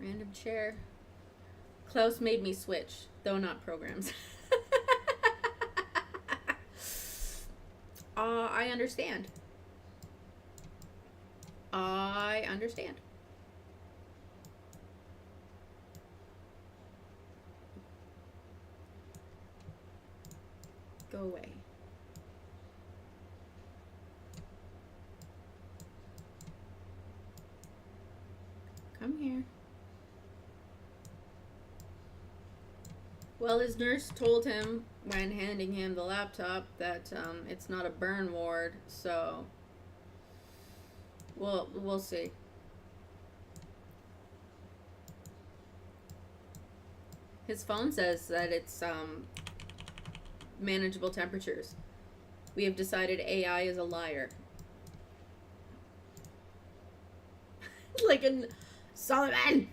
Random chair. Klaus made me switch, though not programs. I understand. I understand. Go away. Come here. Well, his nurse told him when handing him the laptop that it's not a burn ward, so we'll see. His phone says that it's manageable temperatures. We have decided AI is a liar. Like a Solomon.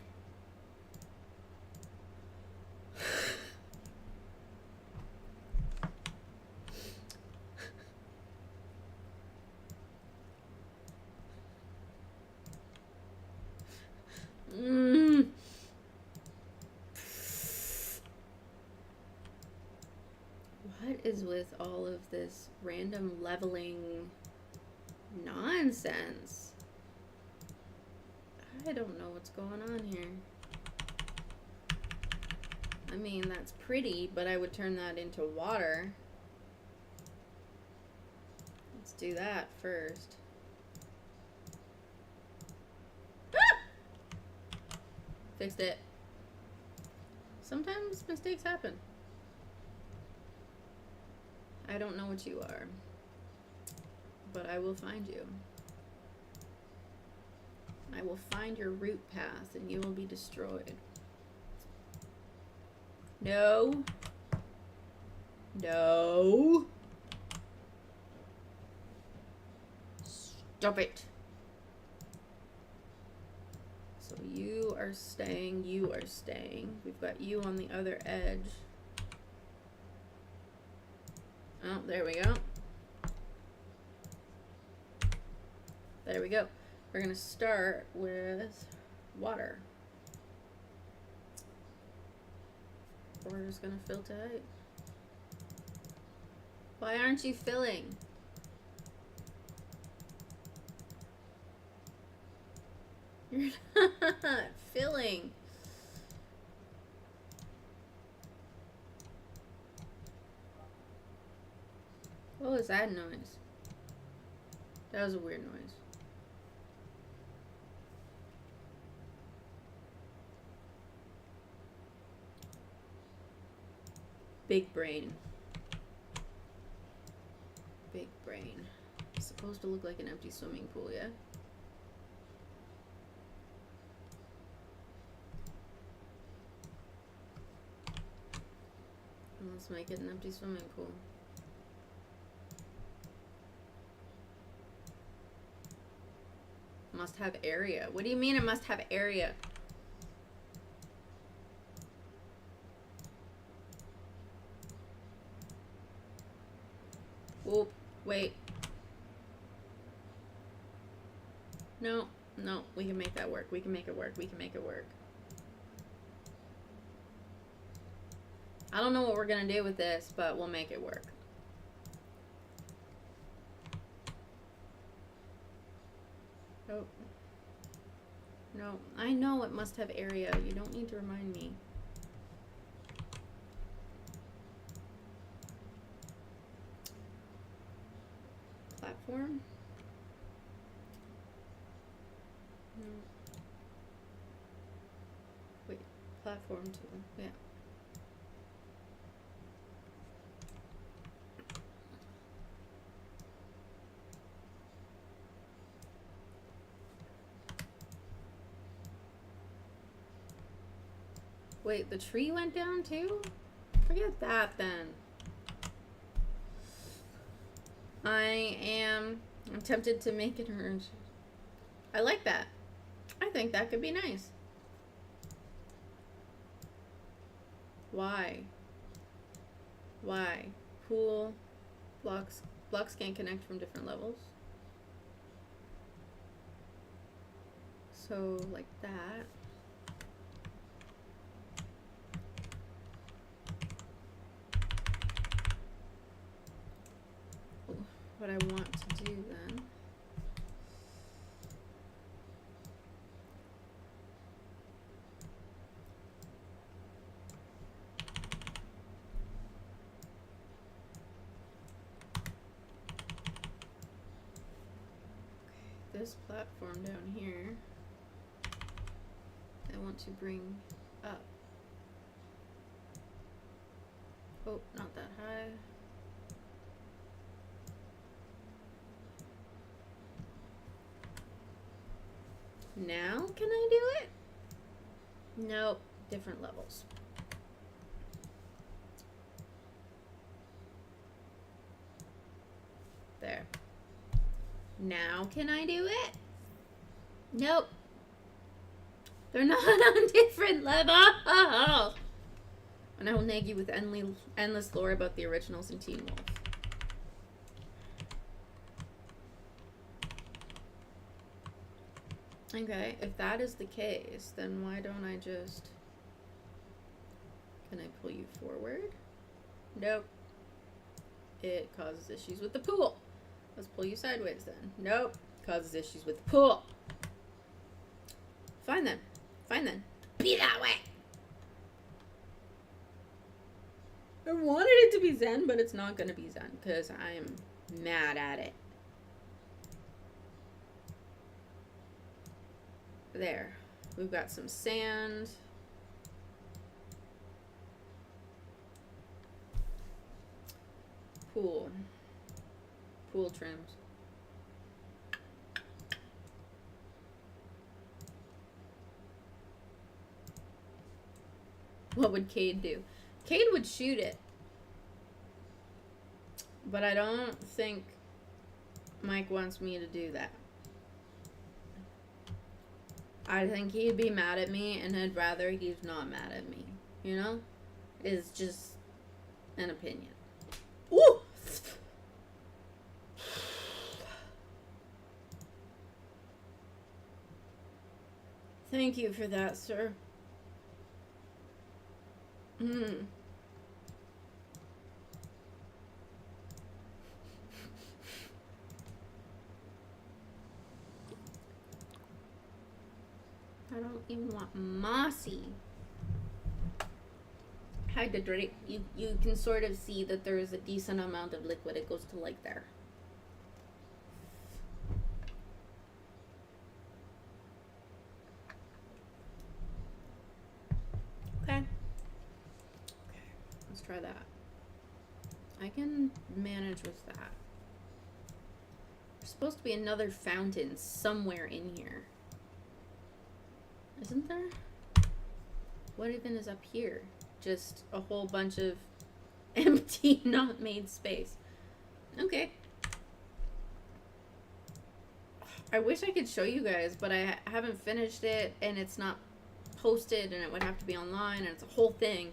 What is with all of this random leveling nonsense? I don't know what's going on here. I mean, that's pretty, but I would turn that into water. Let's do that first. Ah! Fixed it. Sometimes mistakes happen. I don't know what you are, but I will find you. I will find your route path and you will be destroyed. No. No. Stop it. So you are staying, you are staying. We've got you on the other edge. Oh, there we go. There we go. We're going to start with water. We're just going to fill tight. Why aren't you filling? You're not filling. What was that noise? That was a weird noise. Big brain. Big brain. It's supposed to look like an empty swimming pool, yeah? Let's make it an empty swimming pool. Must have area. What do you mean it must have area? Whoop, wait. No, no, we can make that work. We can make it work. We can make it work. I don't know what we're gonna do with this, but we'll make it work. Oh. No, I know it must have area. You don't need to remind me. Platform. platform too. Yeah. Wait, the tree went down too? Forget that then. I'm tempted to make it orange. I like that. I think that could be nice. Why? Why? Pool. Blocks can't connect from different levels. So, like that. What I want to do then. This platform down here, I want to bring up. Oh, not that high. Now can I do it? Nope, different levels. There. Now can I do it? Nope. They're not on different levels. And I will nag you with endless lore about the originals and Teen Wolf. Okay, if that is the case, then why don't I just... Can I pull you forward? Nope. It causes issues with the pool. Let's pull you sideways then. Nope. Causes issues with the pool. Fine then. Fine then. Be that way. I wanted it to be Zen, but it's not going to be Zen because I am mad at it. There. We've got some sand. Pool. Pool trims. What would Cade do? Cade would shoot it. But I don't think Mike wants me to do that. I think he'd be mad at me, and I'd rather he's not mad at me. You know? It's just an opinion. Ooh! Thank you for that, sir. I don't even want mossy. Hide the drape. You can sort of see that there is a decent amount of liquid. It goes to like there. Okay. Let's try that. I can manage with that. There's supposed to be another fountain somewhere in here. Isn't there? What even is up here? Just a whole bunch of empty, not made space. Okay. I wish I could show you guys, but I haven't finished it, and it's not posted, and it would have to be online, and it's a whole thing.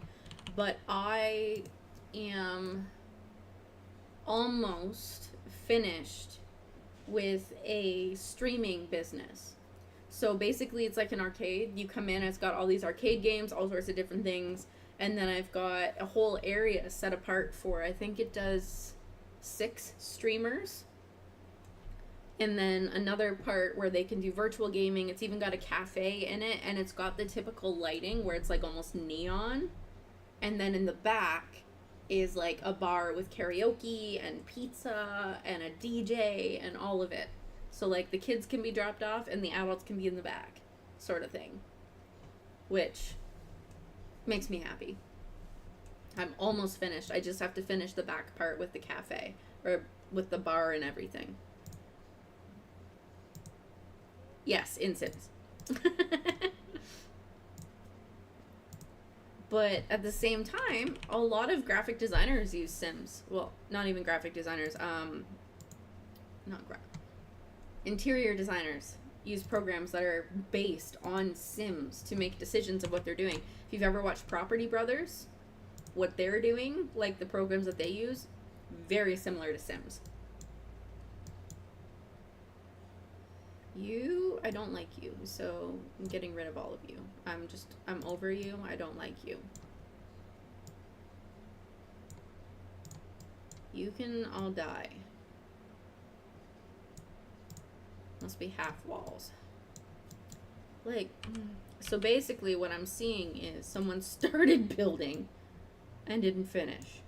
But I am almost finished with a streaming business. So basically it's like an arcade. You come in, it's got all these arcade games, all sorts of different things, and then I've got a whole area set apart for, I think it does 6 streamers. And then another part where they can do virtual gaming. It's even got a cafe in it, and it's got the typical lighting where it's like almost neon. And then in the back is like a bar with karaoke and pizza and a DJ and all of it. So like the kids can be dropped off and the adults can be in the back, sort of thing. Which Makes me happy. I'm almost finished. I just have to finish the back part with the cafe, or with the bar and everything. Yes, in Sims. But at the same time, a lot of graphic designers use Sims. Well, not even graphic designers. Interior designers use programs that are based on Sims to make decisions of what they're doing. If you've ever watched Property Brothers, what they're doing, like the programs that they use, very similar to Sims. I don't like you, so I'm getting rid of all of you. I'm over you. I don't like you. You can all die. Must be half walls. Like, so basically what I'm seeing is someone started building and didn't finish.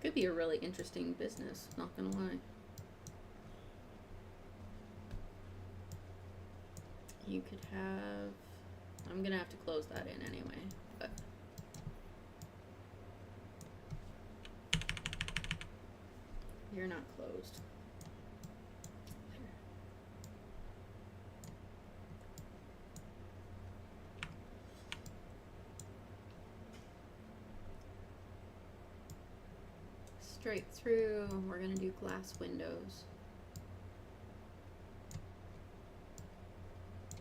Could be a really interesting business, not gonna lie. You could have... I'm gonna have to close that in anyway, but... You're not closed. Straight through, we're gonna do glass windows.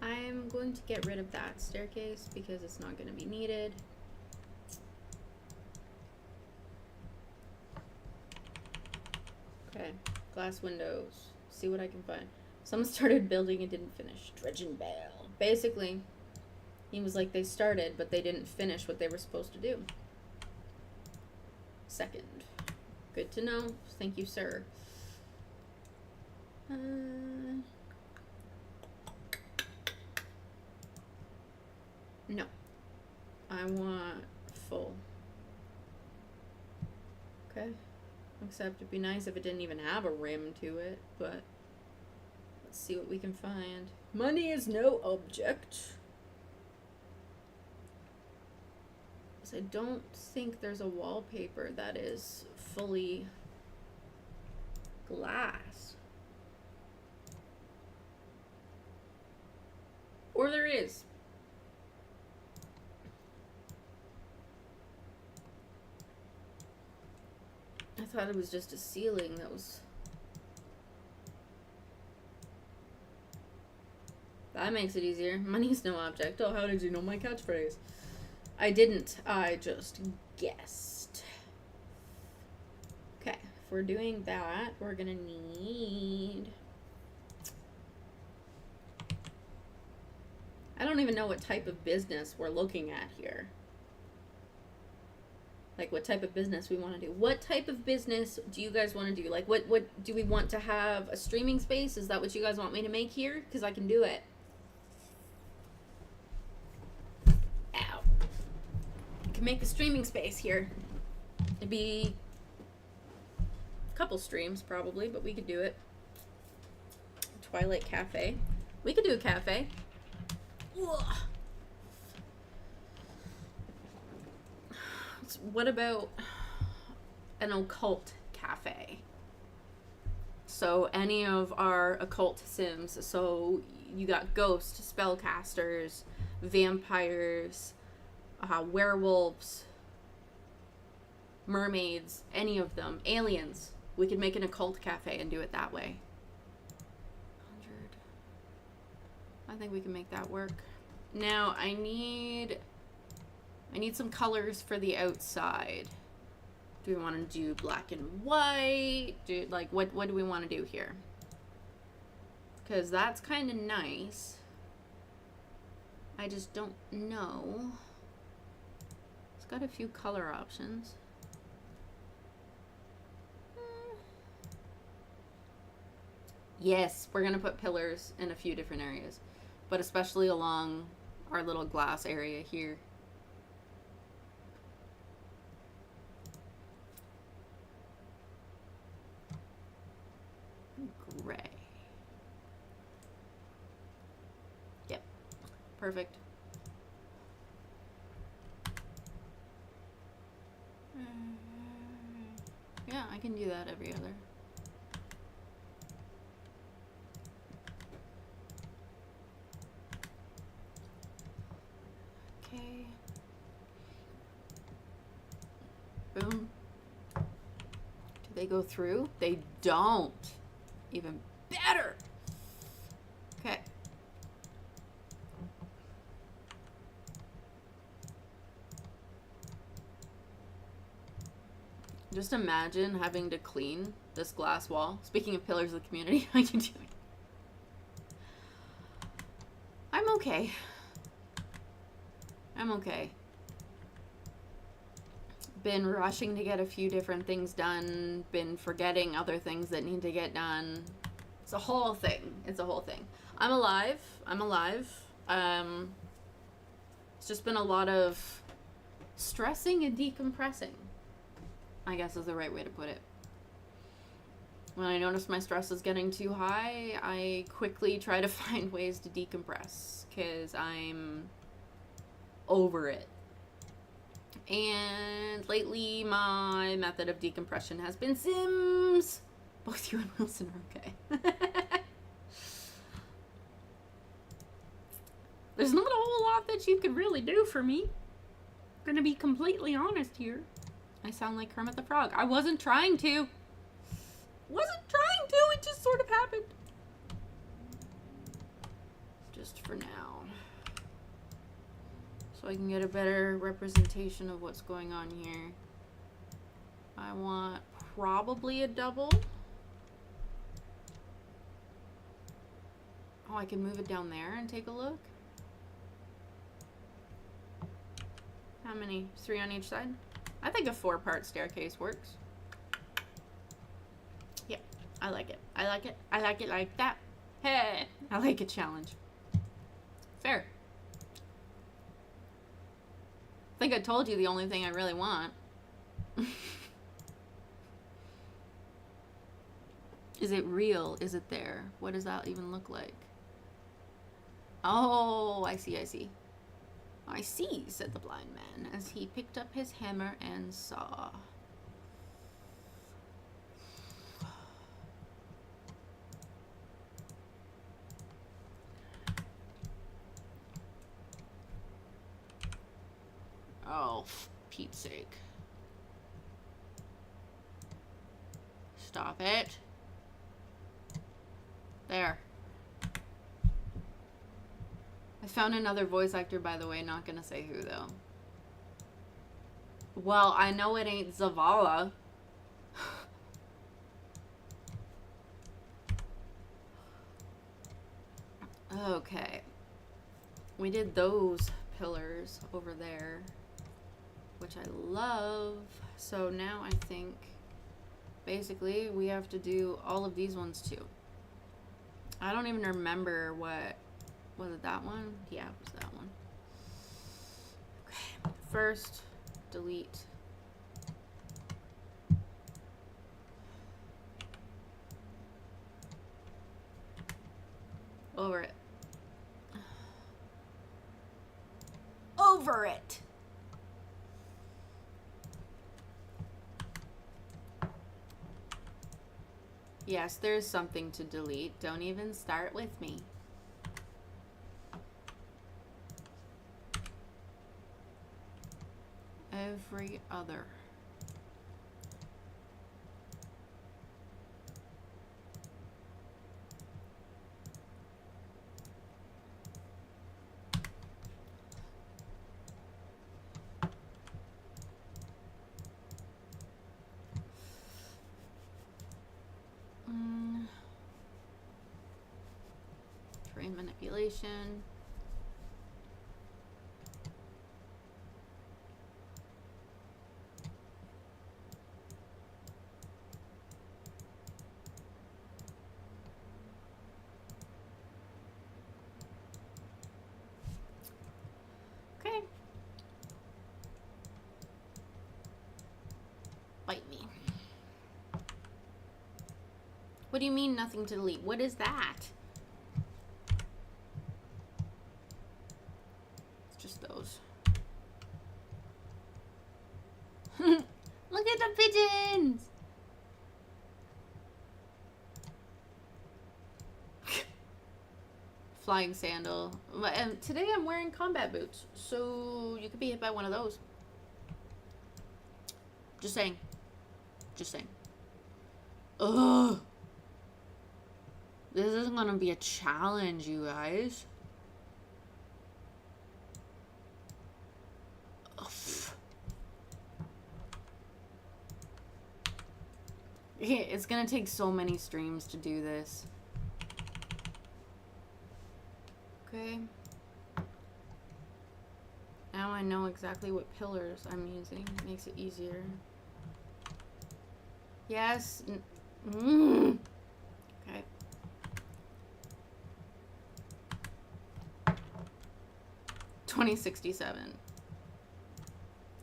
I'm going to get rid of that staircase because it's not gonna be needed. Okay, glass windows. See what I can find. Someone started building and didn't finish. Dredgen Bale. Basically, he was like, they started, but they didn't finish what they were supposed to do. Second. Good to know. Thank you, sir. No. I want full. Okay. Except it'd be nice if it didn't even have a rim to it, but let's see what we can find. Money is no object. So I don't think there's a wallpaper that is fully glass. Or there is. I thought it was just a ceiling that was... That makes it easier. Money's no object. Oh, how did you know my catchphrase? I didn't. I just guessed. Okay, if we're doing that, we're gonna need... I don't even know what type of business we're looking at here. Like, what type of business we want to do. What type of business do you guys want to do? Like, what do we want to have? A streaming space? Is that what you guys want me to make here? Because I can do it. Ow. I can make a streaming space here. It'd be a couple streams, probably, but we could do it. Twilight Cafe. We could do a cafe. Ugh. What about an occult cafe? So any of our occult sims, so you got ghosts, spellcasters, vampires, werewolves, mermaids, any of them, aliens. We could make an occult cafe and do it that way. 100. I think we can make that work. Now I need some colors for the outside. Do we want to do black and white? What do we want to do here? Because that's kind of nice. I just don't know. It's got a few color options. Yes, we're going to put pillars in a few different areas, but especially along our little glass area here. Gray. Yep. Perfect. Yeah, I can do that every other. Okay. Boom. Do they go through? They don't. Even better. Okay. Just imagine having to clean this glass wall. Speaking of pillars of the community, I can do it. I'm okay. I'm okay. Been rushing to get a few different things done. Been forgetting other things that need to get done. It's a whole thing. It's a whole thing. I'm alive. I'm alive. It's just been a lot of stressing and decompressing, I guess is the right way to put it. When I notice my stress is getting too high, I quickly try to find ways to decompress because I'm over it. And lately, my method of decompression has been Sims. Both you and Wilson are okay. There's not a whole lot that you could really do for me. I'm gonna be completely honest here. I sound like Kermit the Frog. I wasn't trying to. It just sort of happened. Just for now. So I can get a better representation of what's going on here. I want probably a double. Oh, I can move it down there and take a look. How many? 3 on each side? I think a 4-part staircase works. Yeah, I like it. I like it. I like it like that. Hey, I like a challenge. Fair. I think I told you the only thing I really want. Is it real? Is it there? What does that even look like? Oh, I see, I see. I see, said the blind man, as he picked up his hammer and saw. Oh, Pete's sake. Stop it. There. I found another voice actor, by the way. Not gonna say who, though. Well, I know it ain't Zavala. Okay. We did those pillars over there, which I love. So now I think, basically, we have to do all of these ones, too. I don't even remember what... Was it that one? Yeah, it was that one. Okay. First, delete. Over it. Over it! Yes, there's something to delete. Don't even start with me. Every other. Terrain manipulation. Okay. Bite me. What do you mean nothing to delete? What is that? flying sandal. And today I'm wearing combat boots, so you could be hit by one of those. Just saying. Just saying. Ugh. This isn't gonna be a challenge, you guys. Ugh. It's gonna take so many streams to do this. Okay. Now I know exactly what pillars I'm using. It makes it easier. Yes. Okay. 2067.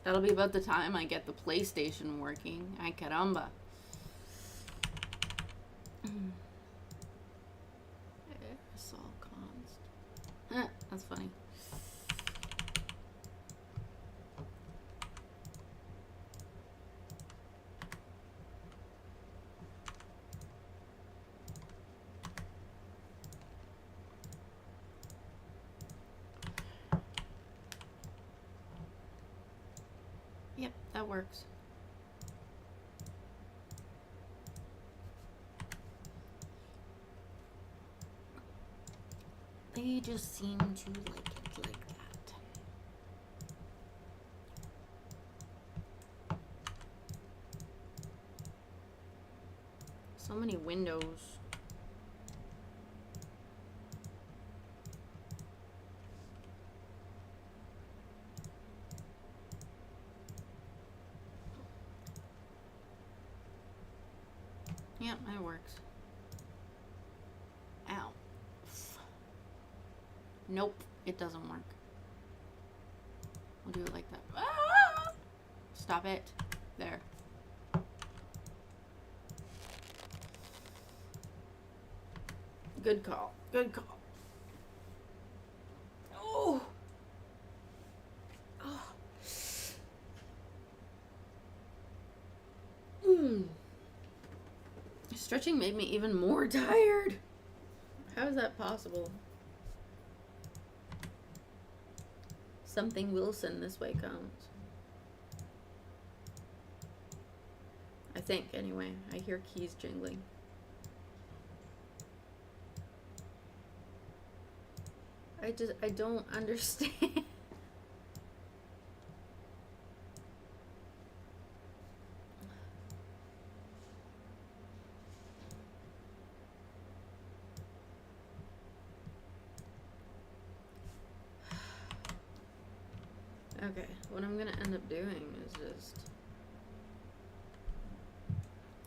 That'll be about the time I get the PlayStation working. Ay caramba. Aerosol const. That's funny. Yep, that works. They just seem to like it like that. So many windows. Yep, that works. Ow. Nope, it doesn't work. We'll do it like that. Ah! Stop it. There. Good call. Good call. Oh. Oh. Stretching made me even more tired. How is that possible? Something Wilson this way comes. I think, anyway. I hear keys jingling. I don't understand. Okay, what I'm gonna end up doing is just...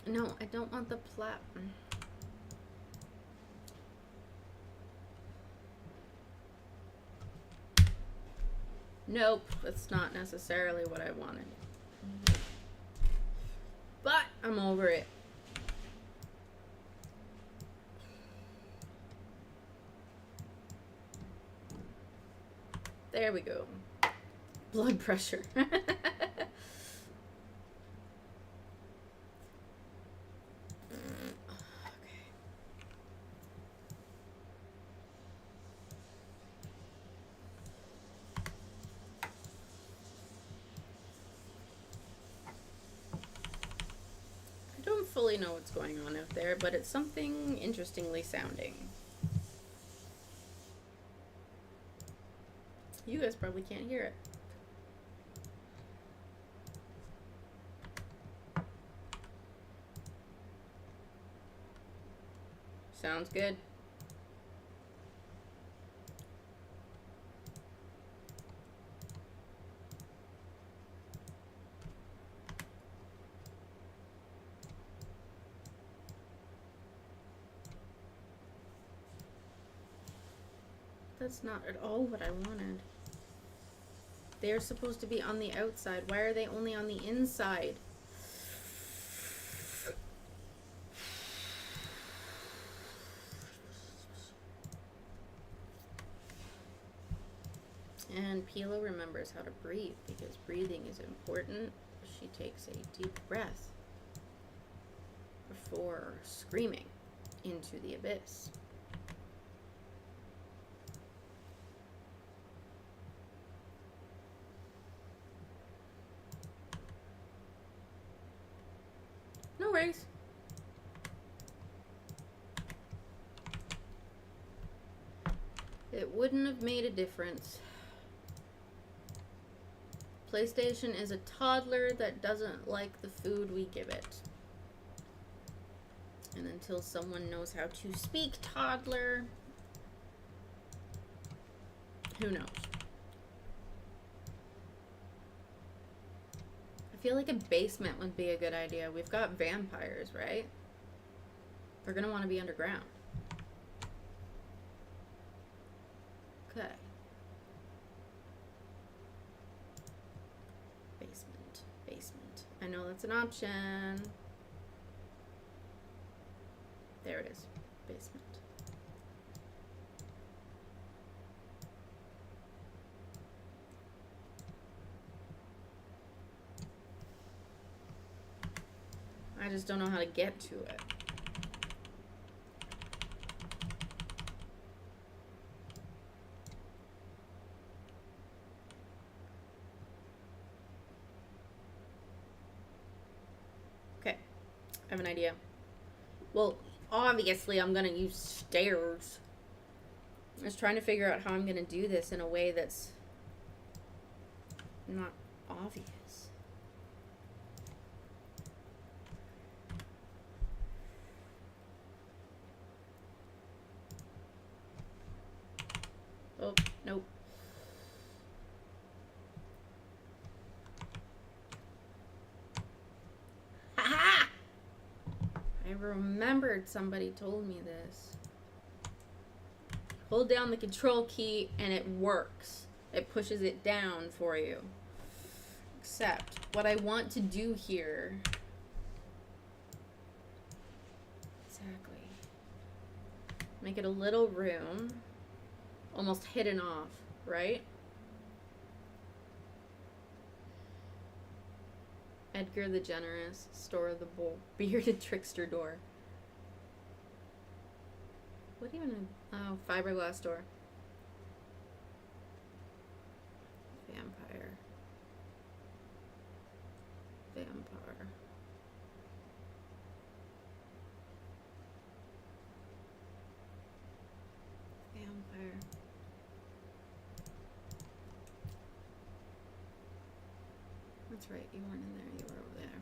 No, I don't want the plat... Nope, that's not necessarily what I wanted. But I'm over it. There we go. Blood pressure. Fully know what's going on out there, but it's something interestingly sounding. You guys probably can't hear it. Sounds good. That's not at all what I wanted. They're supposed to be on the outside. Why are they only on the inside? And Pilo remembers how to breathe because breathing is important. She takes a deep breath before screaming into the abyss. race? It wouldn't have made a difference. PlayStation is a toddler that doesn't like the food we give it. And until someone knows how to speak toddler, who knows? I feel like a basement would be a good idea. We've got vampires, right? They're gonna want to be underground. Okay. Basement. I know that's an option. There it is. Basement. I just don't know how to get to it. Okay. I have an idea. Well, obviously I'm gonna use stairs. I was trying to figure out how I'm gonna do this in a way that's not obvious. Oh, nope. Ha-ha! I remembered somebody told me this. Hold down the control key and it works. It pushes it down for you. Except, what I want to do here... Exactly. Make it a little room. Almost hidden off, right? Edgar the Generous, store the bearded trickster door. What even? Oh, fiberglass door. Vampire. That's right, you weren't in there, you were over there.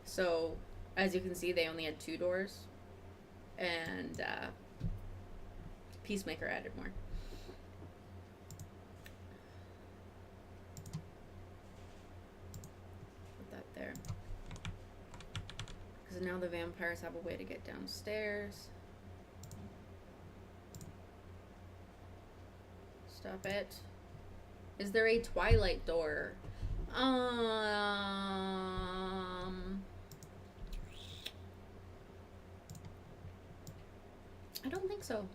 So, as you can see, they only had 2 doors. And, Peacemaker added more. Put that there. Because now the vampires have a way to get downstairs. Stop it. Is there a Twilight door? I don't think so.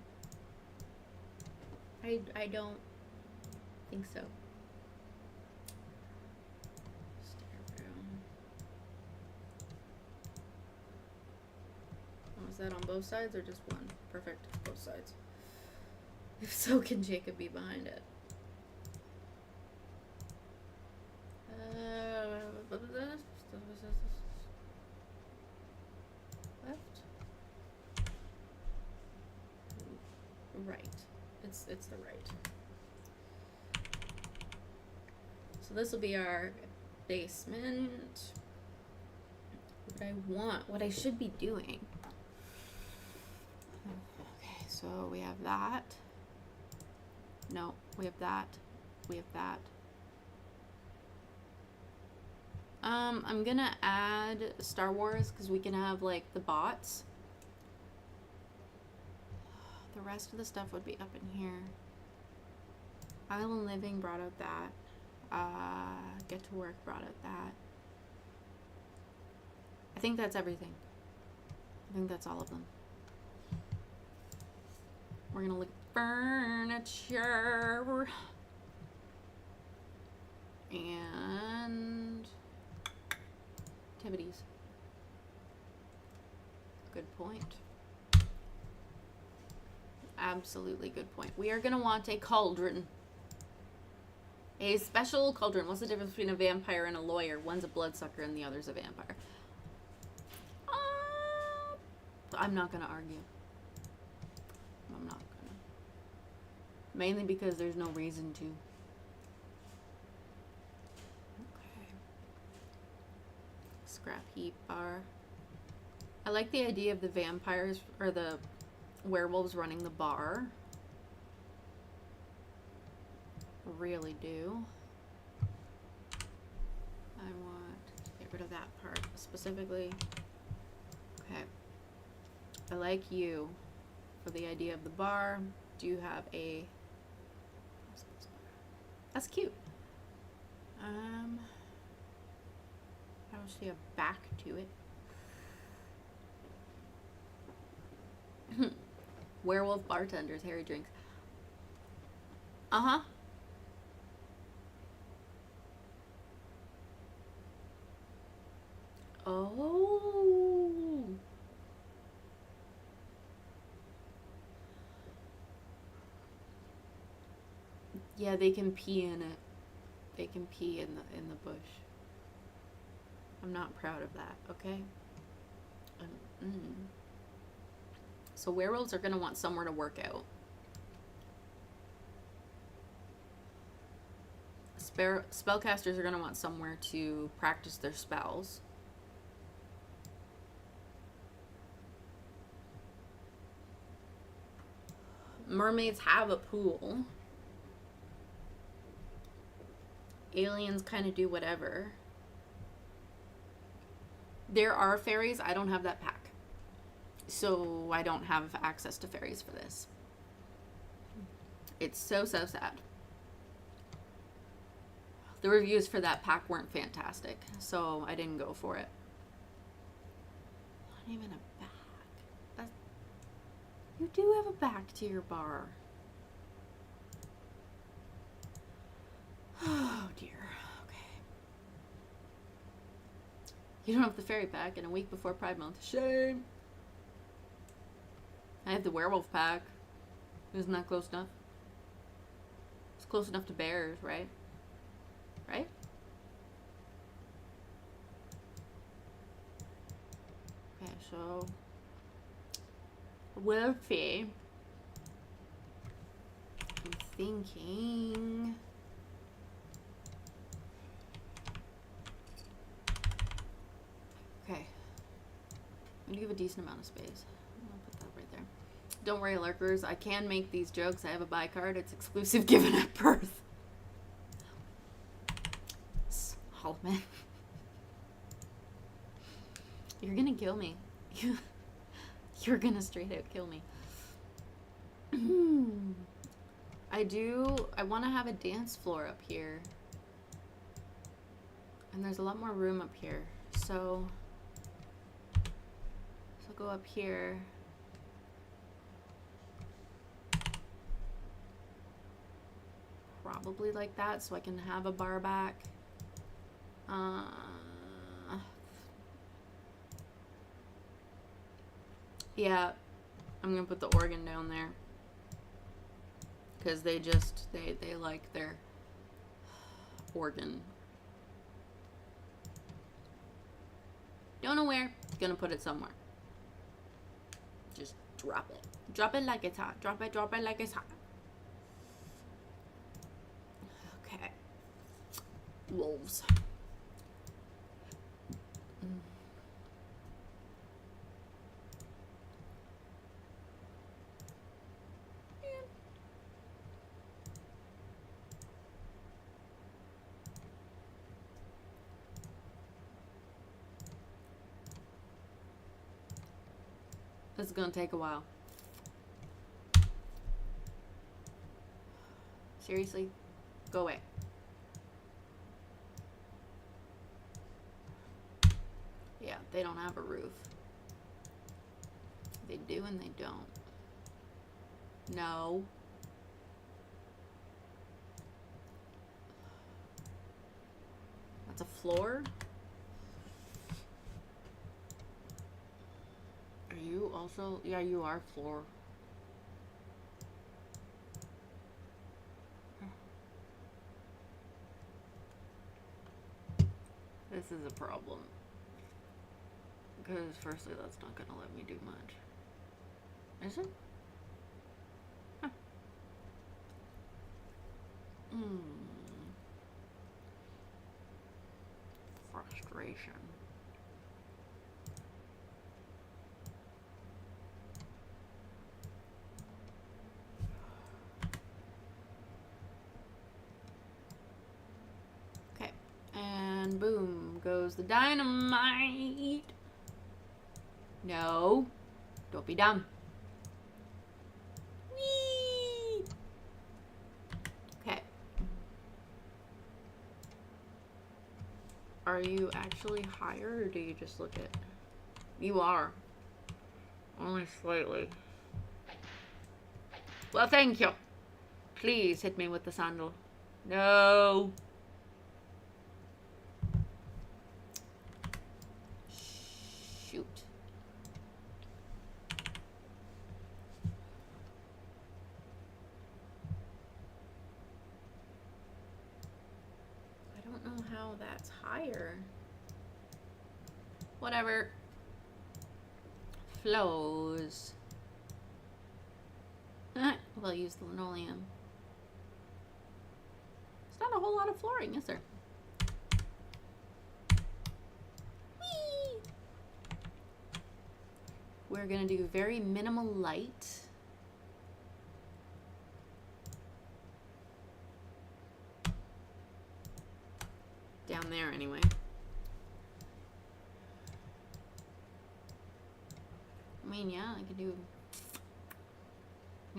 I don't think so. Stair room. Oh, is that on both sides or just one? Perfect. Both sides. If so, can Jacob be behind it? Left? Right. It's the right. So this will be our basement. What I should be doing. Okay, so we have that. No, we have that. We have that. I'm gonna add Star Wars because we can have like the bots. The rest of the stuff would be up in here. Island Living brought out that. Get to Work brought out that. I think that's everything. I think that's all of them. We're gonna look at furniture. And activities. Good point. Absolutely good point. We are going to want a cauldron. A special cauldron. What's the difference between a vampire and a lawyer? One's a bloodsucker and the other's a vampire. I'm not gonna argue. I'm not gonna. Mainly because there's no reason to. Okay. Scrap heap bar. I like the idea of the vampires or the werewolves running the bar. Really do. I want to get rid of that part specifically. Okay. I like you for the idea of the bar. Do you have a... That's cute. I don't see a back to it. Werewolf bartenders, Harry drinks. Uh-huh. Oh. Yeah, they can pee in it. They can pee in the bush. I'm not proud of that, okay? So werewolves are going to want somewhere to work out. Spellcasters are going to want somewhere to practice their spells. Mermaids have a pool. Aliens kind of do whatever. There are fairies. I don't have that pack. So I don't have access to fairies for this. It's so, so sad. The reviews for that pack weren't fantastic, so I didn't go for it. Not even a back. You do have a back to your bar. Oh dear. Okay. You don't have the fairy pack in a week before Pride Month. Shame. I have the werewolf pack. Isn't that close enough? It's close enough to bears, right? Right? Okay, so Wolfie. I'm thinking. Okay. I do have a decent amount of space. I'll put that right there. Don't worry, lurkers. I can make these jokes. I have a buy card. It's exclusive given at birth. Solomon. You're gonna kill me. You're gonna straight out kill me. I want to have a dance floor up here. And there's a lot more room up here. So go up here. Probably like that, so I can have a bar back. Yeah, I'm gonna put the organ down there. Because they like their organ. Don't know where. Gonna put it somewhere. Just drop it. Drop it like it's hot. Drop it like it's hot. Okay. Wolves. This is gonna take a while. Seriously? Go away. Yeah, they don't have a roof. They do and they don't. No. That's a floor? Are you also? Yeah, you are floor. This is a problem. Because firstly, that's not going to let me do much. Is it? Huh. Frustration. Okay. And boom goes the dynamite. No. Don't be dumb. Whee! Okay. Are you actually higher, or do you just look at... You are. Only slightly. Well, thank you. Please hit me with the sandal. No. Shoot. I don't know how that's higher. Whatever. Flows. We'll use the linoleum. It's not a whole lot of flooring, is there? Whee! We're gonna do very minimal light. Down there anyway. I mean, yeah, I can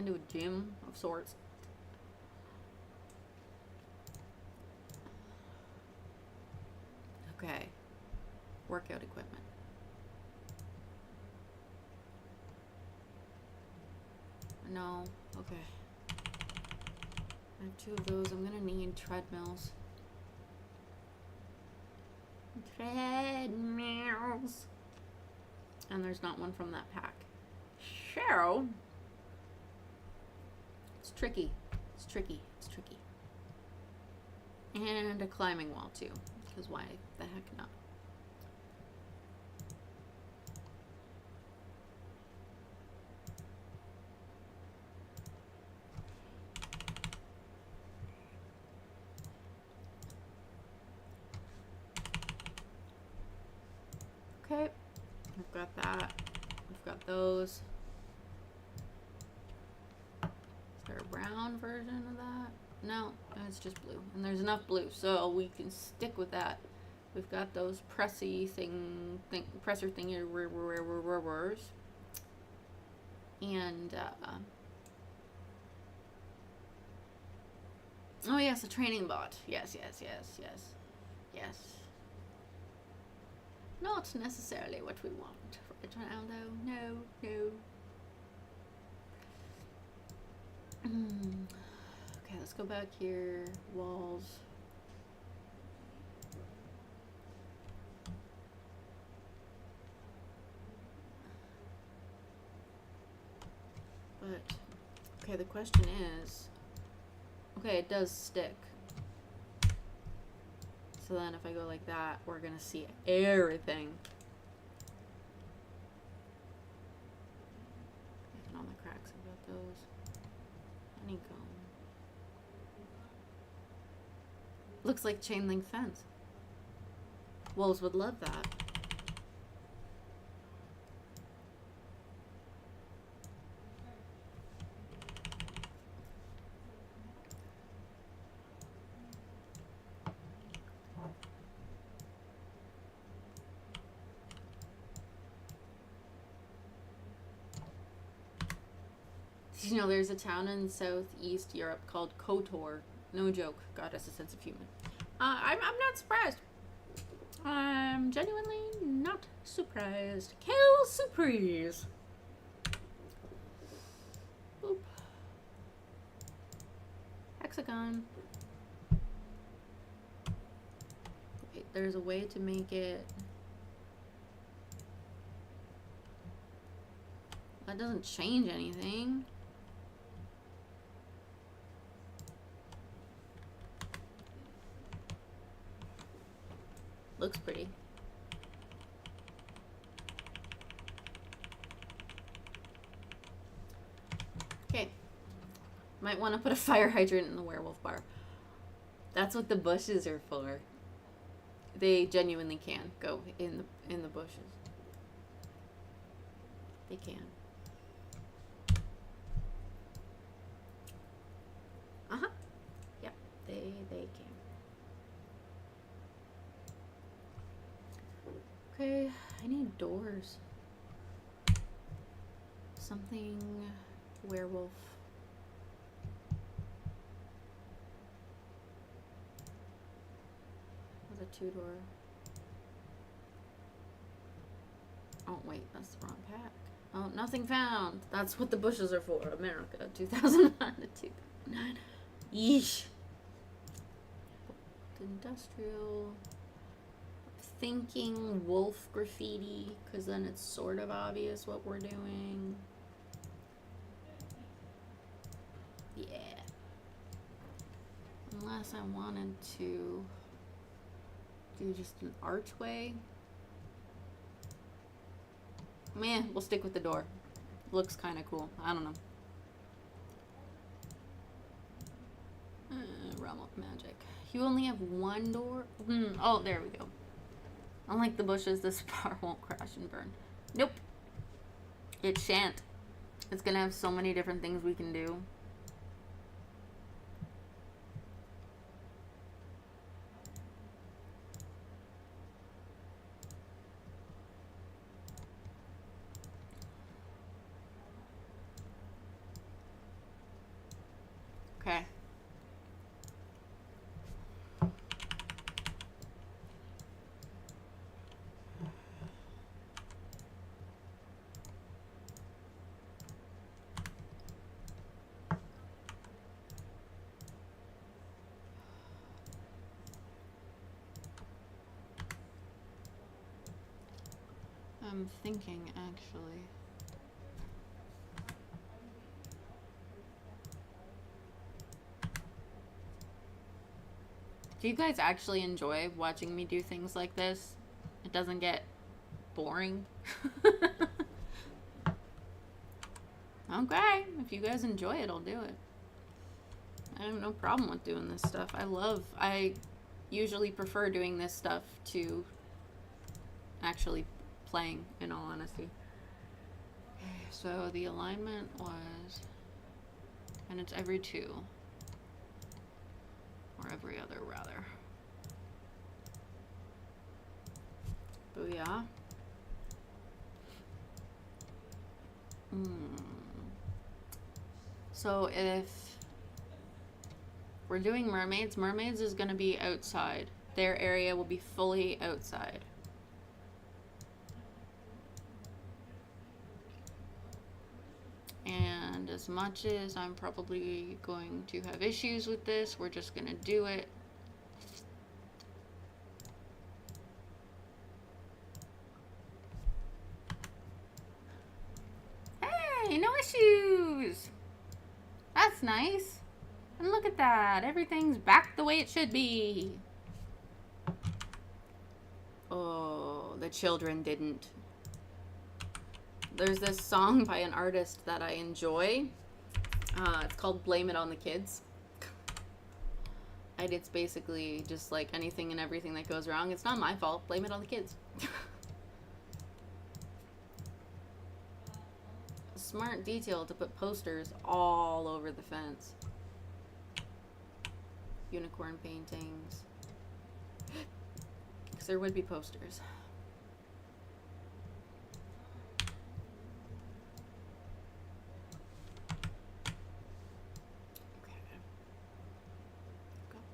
do a gym of sorts. Okay. Workout equipment. No. Okay. I have 2 of those. I'm gonna need treadmills. Treadmills. And there's not one from that pack. Cheryl. It's tricky. It's tricky. It's tricky. And a climbing wall too. Because why the heck not? Okay. I've got that. I've got those. Is there a brown version of that? No, it's just blue. And there's enough blue, so we can stick with that. We've got those presser thingy. And, oh yes, a training bot. Yes. Not necessarily what we want right now, though. No. Okay, let's go back here. Walls. But, okay, the question is, okay, it does stick. So then if I go like that, we're gonna see everything. And all the cracks, I've got those. Honeycomb. Looks like chain link fence. Wolves would love that. You know, there's a town in Southeast Europe called Kotor. No joke. God has a sense of humor. I'm not surprised. I'm genuinely not surprised. Quelle surprise! Boop. Hexagon. Wait, there's a way to make it... That doesn't change anything. Looks pretty. Okay. Might want to put a fire hydrant in the werewolf bar. That's what the bushes are for. They genuinely can go in the bushes. They can. Uh-huh. Yep, they can. Okay, I need doors. Something werewolf. With a 2-door. Oh wait, that's the wrong pack. Oh, nothing found. That's what the bushes are for. America, 2001 to 2009. Yeesh. Industrial. Thinking wolf graffiti, because then it's sort of obvious what we're doing. Yeah. Unless I wanted to do just an archway. Man, we'll stick with the door. Looks kind of cool. I don't know. Realm of Magic. You only have one door? Oh, there we go. Unlike the bushes, this bar won't crash and burn. Nope. It shan't. It's gonna have so many different things we can do. Okay. I'm thinking, actually. Do you guys actually enjoy watching me do things like this? It doesn't get boring? Okay, if you guys enjoy it, I'll do it. I have no problem with doing this stuff. I usually prefer doing this stuff to actually playing, in all honesty. Okay, so the alignment was, and it's every 2. Or every other, rather. Booyah. So if we're doing mermaids, mermaids is going to be outside. Their area will be fully outside. And as much as I'm probably going to have issues with this, we're just going to do it. Hey, no issues! That's nice. And look at that. Everything's back the way it should be. Oh, the children didn't. There's this song by an artist that I enjoy. It's called Blame It on the Kids. And it's basically just like anything and everything that goes wrong. It's not my fault. Blame it on the kids. Smart detail to put posters all over the fence. Unicorn paintings. Because there would be posters.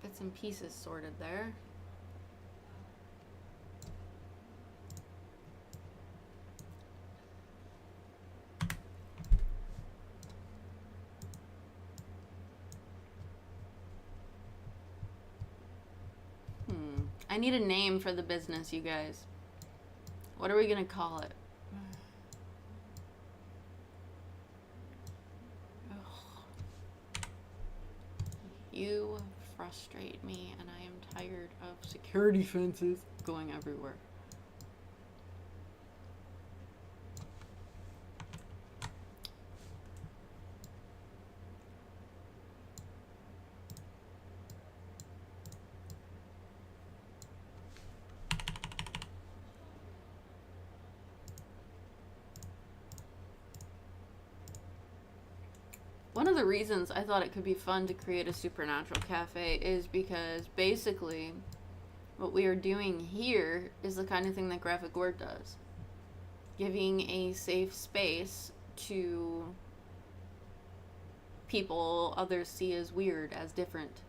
Bits and pieces sorted there. I need a name for the business, you guys. What are we gonna call it? You frustrate me, and I am tired of security fences going everywhere. One of the reasons I thought it could be fun to create a supernatural cafe is because basically what we are doing here is the kind of thing that graphic art does. Giving a safe space to people others see as weird, as different.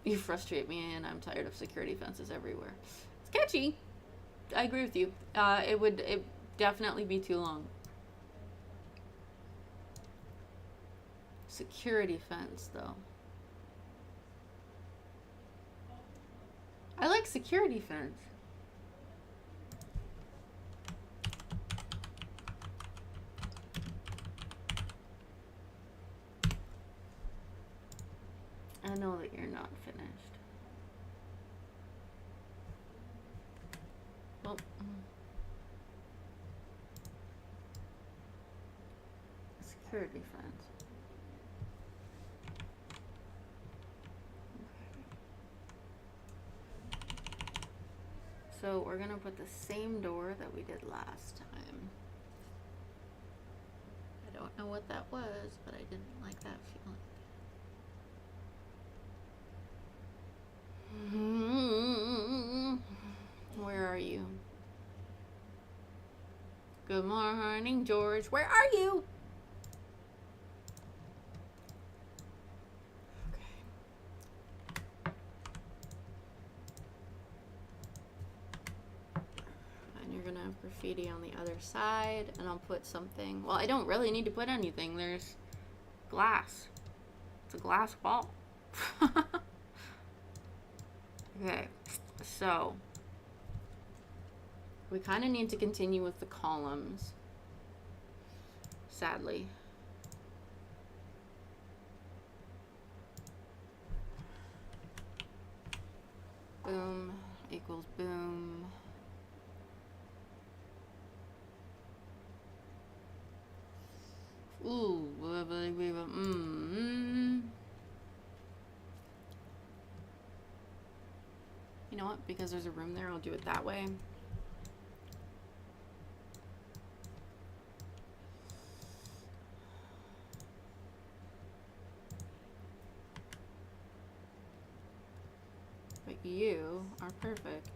You frustrate me, and I'm tired of security fences everywhere. It's catchy. I agree with you. It definitely be too long. Security fence, though. I like security fence. I know that you're not finished. Well, security fence. So we're gonna put the same door that we did last time. I don't know what that was, but I didn't like that feeling. Where are you? Good morning, George. Where are you? Graffiti on the other side, and I'll put something. Well, I don't really need to put anything. There's glass. It's a glass wall. Okay, so we kind of need to continue with the columns, sadly. Boom equals boom. Ooh, You know what? Because there's a room there, I'll do it that way. But you are perfect.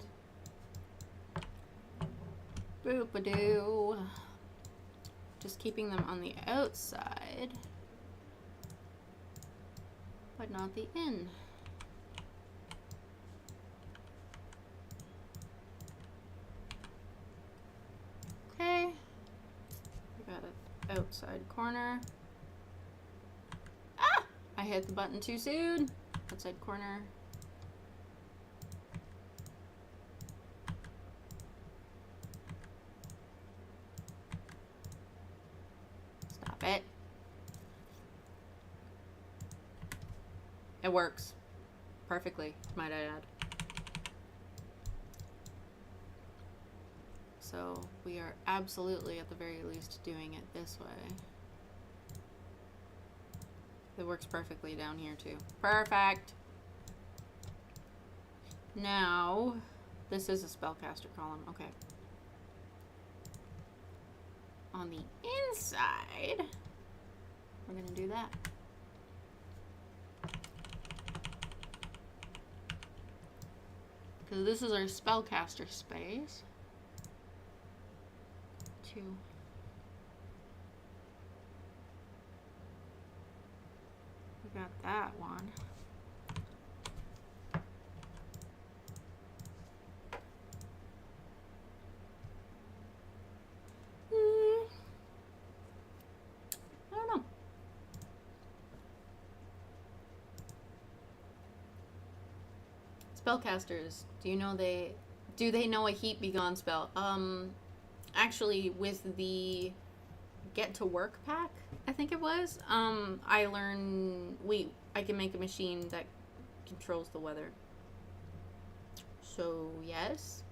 Boop-a-doo. Just keeping them on the outside, but not the in. Okay, we got an outside corner. Ah! I hit the button too soon. Outside corner. It. It works perfectly, might I add. So we are absolutely, at the very least, doing it this way. It works perfectly down here too. Perfect. Now, this is a spellcaster column. Okay. On the inside, we're going to do that. Because this is our spellcaster space. We got that one. I don't know. Spellcasters, do they know a heat be gone spell? Actually, with the Get to Work pack, I think it was, I can make a machine that controls the weather. So, yes.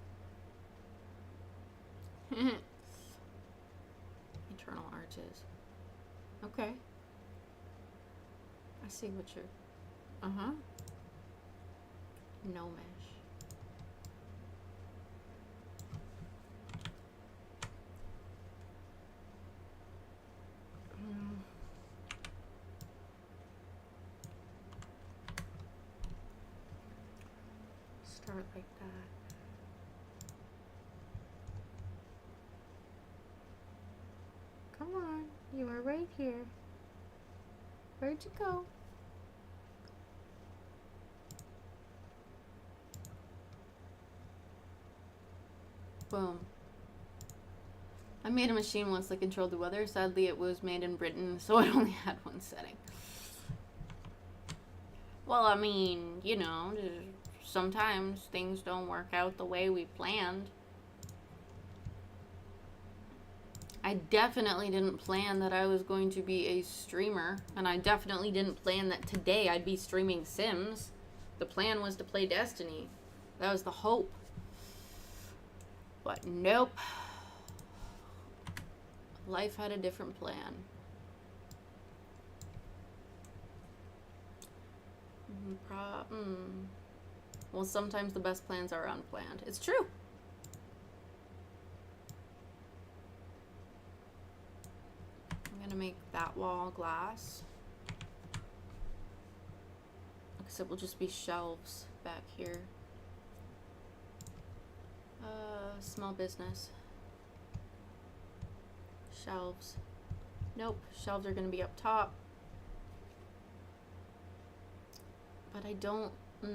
Eternal arches. Okay. I see what you're... Uh-huh. No mesh. Start like that. Come on, you are right here. Where'd you go? Boom. I made a machine once that controlled the weather. Sadly, it was made in Britain, so I only had one setting. Well, I mean, you know, sometimes things don't work out the way we planned. I definitely didn't plan that I was going to be a streamer, and I definitely didn't plan that today I'd be streaming Sims. The plan was to play Destiny. That was the hope. But nope. Life had a different plan. Well, sometimes the best plans are unplanned. It's true. I'm gonna make that wall glass. Except will just be shelves back here. Small business. Shelves. Nope, shelves are gonna be up top. But I don't... Okay,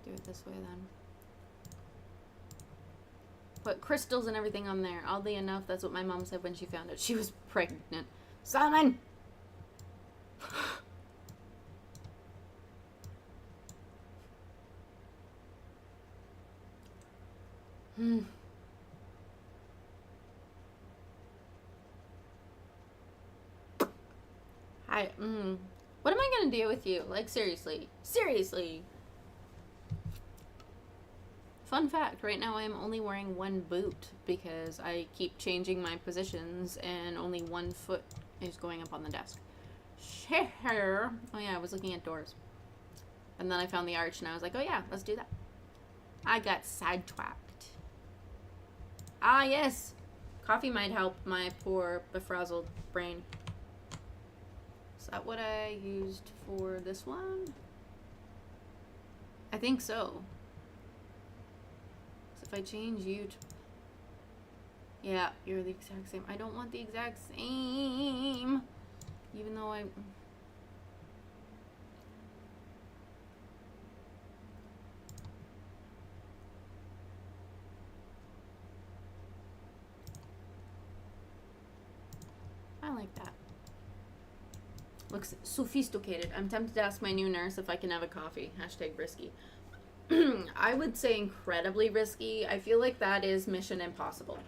do it this way then. Put crystals and everything on there. Oddly enough, that's what my mom said when she found out she was pregnant. Salmon! What am I gonna do with you? Like, seriously. Seriously! Fun fact, right now I am only wearing one boot because I keep changing my positions and only one foot is going up on the desk. Share. Oh yeah, I was looking at doors. And then I found the arch and I was like, oh yeah, let's do that. I got sidetracked. Ah yes! Coffee might help my poor befuddled brain. Is that what I used for this one? I think so. So if I change you to... Yeah, you're the exact same. I don't want the exact same. Even though I... I like that. Looks sophisticated. I'm tempted to ask my new nurse if I can have a coffee. Hashtag risky. I would say incredibly risky. I feel like that is mission impossible.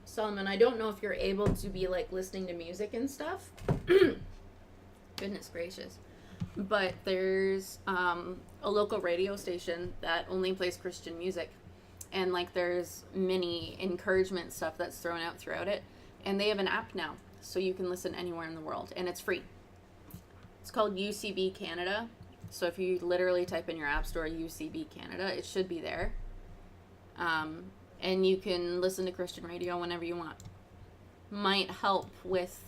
Solomon, I don't know if you're able to be like listening to music and stuff. Goodness gracious. But there's a local radio station that only plays Christian music. And like there's mini encouragement stuff that's thrown out throughout it. And they have an app now. So you can listen anywhere in the world. And it's free. It's called UCB Canada. So if you literally type in your app store UCB Canada, it should be there. And you can listen to Christian radio whenever you want. Might help with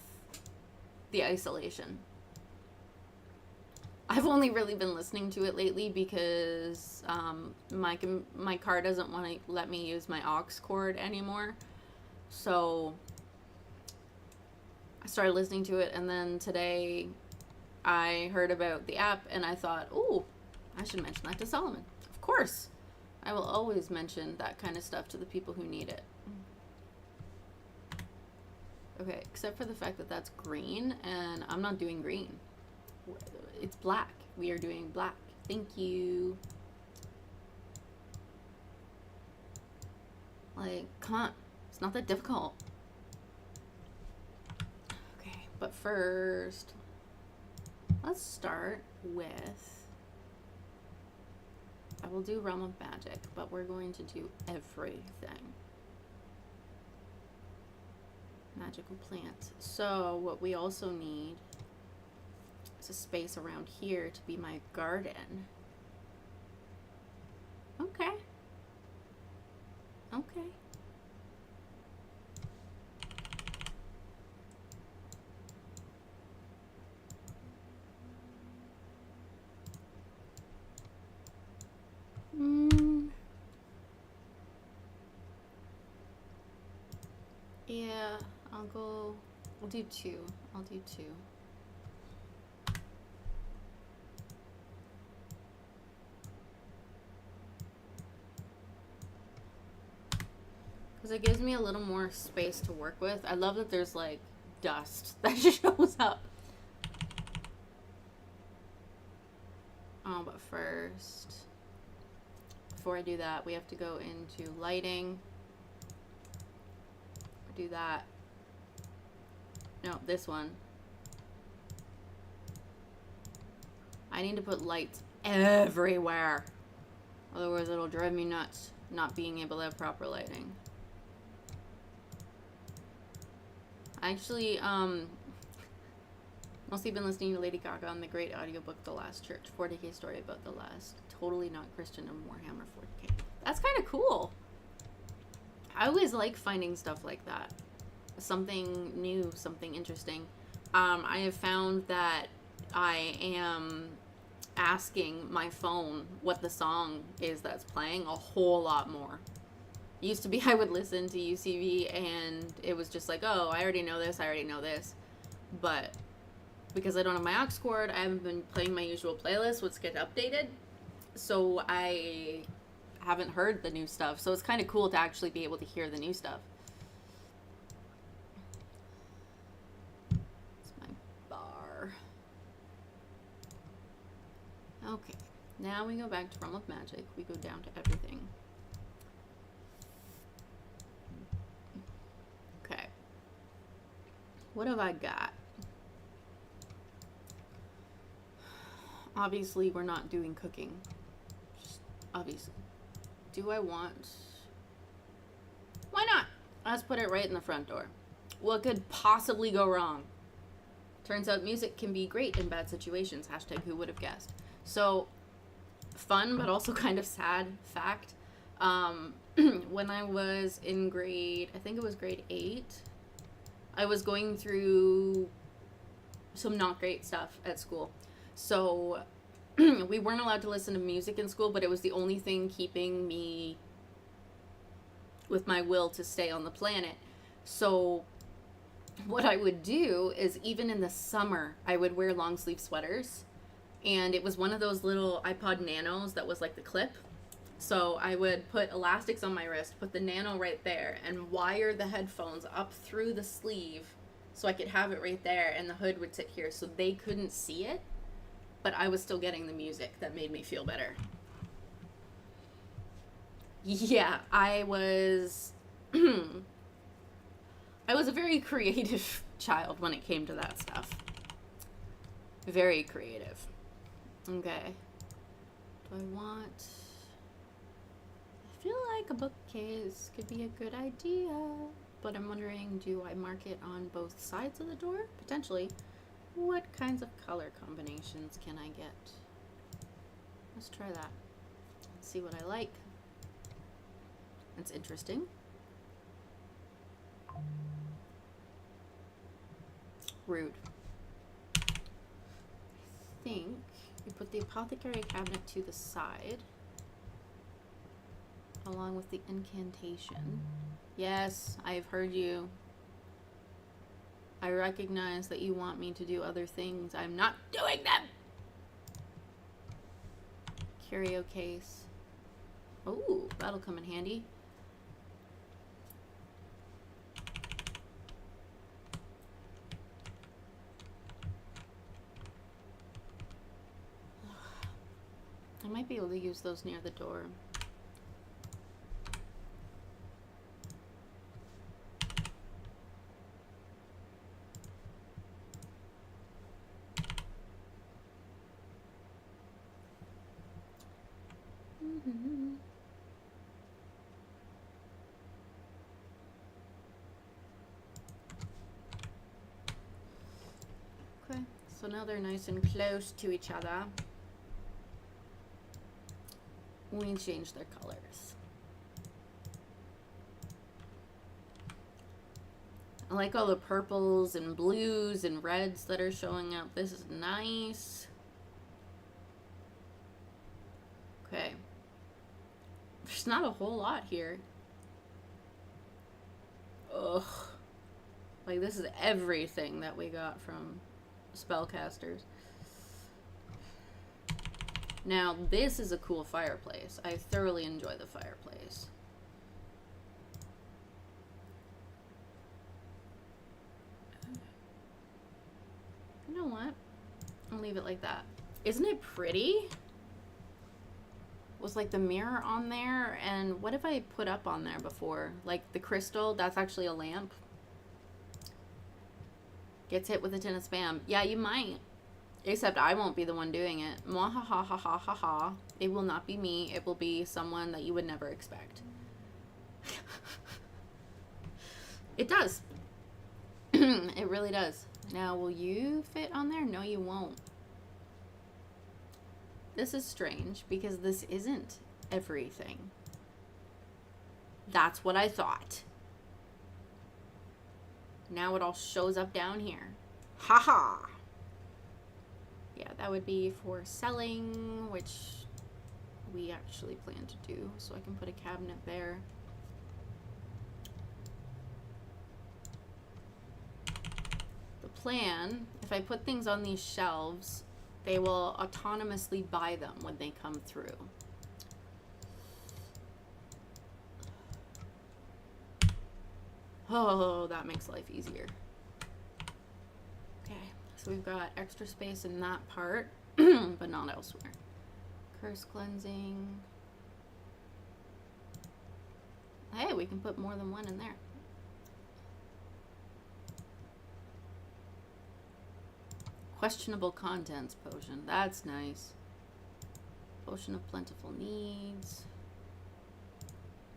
the isolation. I've only really been listening to it lately because my car doesn't want to let me use my aux cord anymore. So I started listening to it, and then today I heard about the app and I thought, ooh, I should mention that to Solomon. Of course. I will always mention that kind of stuff to the people who need it. Okay, except for the fact that that's green, and I'm not doing green. It's black. We are doing black. Thank you. Like, come on. It's not that difficult. Okay, but first, let's start with... I will do Realm of Magic, but we're going to do everything. Magical plants. So, what we also need is a space around here to be my garden. Okay. Okay. Yeah, I'll do two. I'll do two. Because it gives me a little more space to work with. I love that there's like dust that shows up. Oh, but first, before I do that, we have to go into lighting. Do that. No, this one. I need to put lights everywhere. Otherwise it'll drive me nuts not being able to have proper lighting. Actually, mostly been listening to Lady Gaga on the great audiobook The Last Church, 40K story about the last totally not Christian of Warhammer 40K. That's kind of cool. I always like finding stuff like that. Something new, something interesting. I have found that I am asking my phone what the song is that's playing a whole lot more. It used to be I would listen to UCV and it was just like, oh, I already know this, but because I don't have my aux cord, I haven't been playing my usual playlist, which get updated, so I haven't heard the new stuff, so it's kind of cool to actually be able to hear the new stuff. It's my bar. Okay, now we go back to Realm of Magic. We go down to everything. Okay. What have I got? Obviously, we're not doing cooking. Just obviously. Do I want... Why not? Let's put it right in the front door. What could possibly go wrong? Turns out music can be great in bad situations. Hashtag who would have guessed. So, fun, but also kind of sad fact. When I was in grade, I think it was grade 8, I was going through some not great stuff at school. So, we weren't allowed to listen to music in school, but it was the only thing keeping me with my will to stay on the planet. So, what I would do is, even in the summer, I would wear long sleeve sweaters. And it was one of those little iPod Nanos that was like the clip. So I would put elastics on my wrist, put the Nano right there, and wire the headphones up through the sleeve so I could have it right there, and the hood would sit here so they couldn't see it, but I was still getting the music that made me feel better. Yeah, I was I was a very creative child when it came to that stuff. Very creative. Okay. Do I want... I feel like a bookcase could be a good idea, but I'm wondering, do I mark it on both sides of the door? Potentially. What kinds of color combinations can I get? Let's try that. Let's see what I like. That's interesting. Rude. I think we put the apothecary cabinet to the side, along with the incantation. Yes, I have heard you. I recognize that you want me to do other things. I'm not doing them! Curio case. Oh, that'll come in handy. I might be able to use those near the door. Okay, so now they're nice and close to each other. We change their colors. I like all the purples and blues and reds that are showing up. This is nice. Okay. There's not a whole lot here. Ugh. Like, this is everything that we got from spellcasters. Now, this is a cool fireplace. I thoroughly enjoy the fireplace. You know what? I'll leave it like that. Isn't it pretty? Was like the mirror on there, and what have I put up on there before? Like the crystal, that's actually a lamp. Gets hit with a tin of spam. Yeah, you might. Except I won't be the one doing it. Mwahahahahaha. It will not be me. It will be someone that you would never expect. It does. It really does. Now, will you fit on there? No, you won't. This is strange because this isn't everything. That's what I thought. Now it all shows up down here. Haha. Yeah, that would be for selling, which we actually plan to do. So I can put a cabinet there. The plan, if I put things on these shelves, they will autonomously buy them when they come through. Oh, that makes life easier. Okay, so we've got extra space in that part, but not elsewhere. Curse cleansing. Hey, we can put more than one in there. Questionable contents potion. That's nice. Potion of plentiful needs.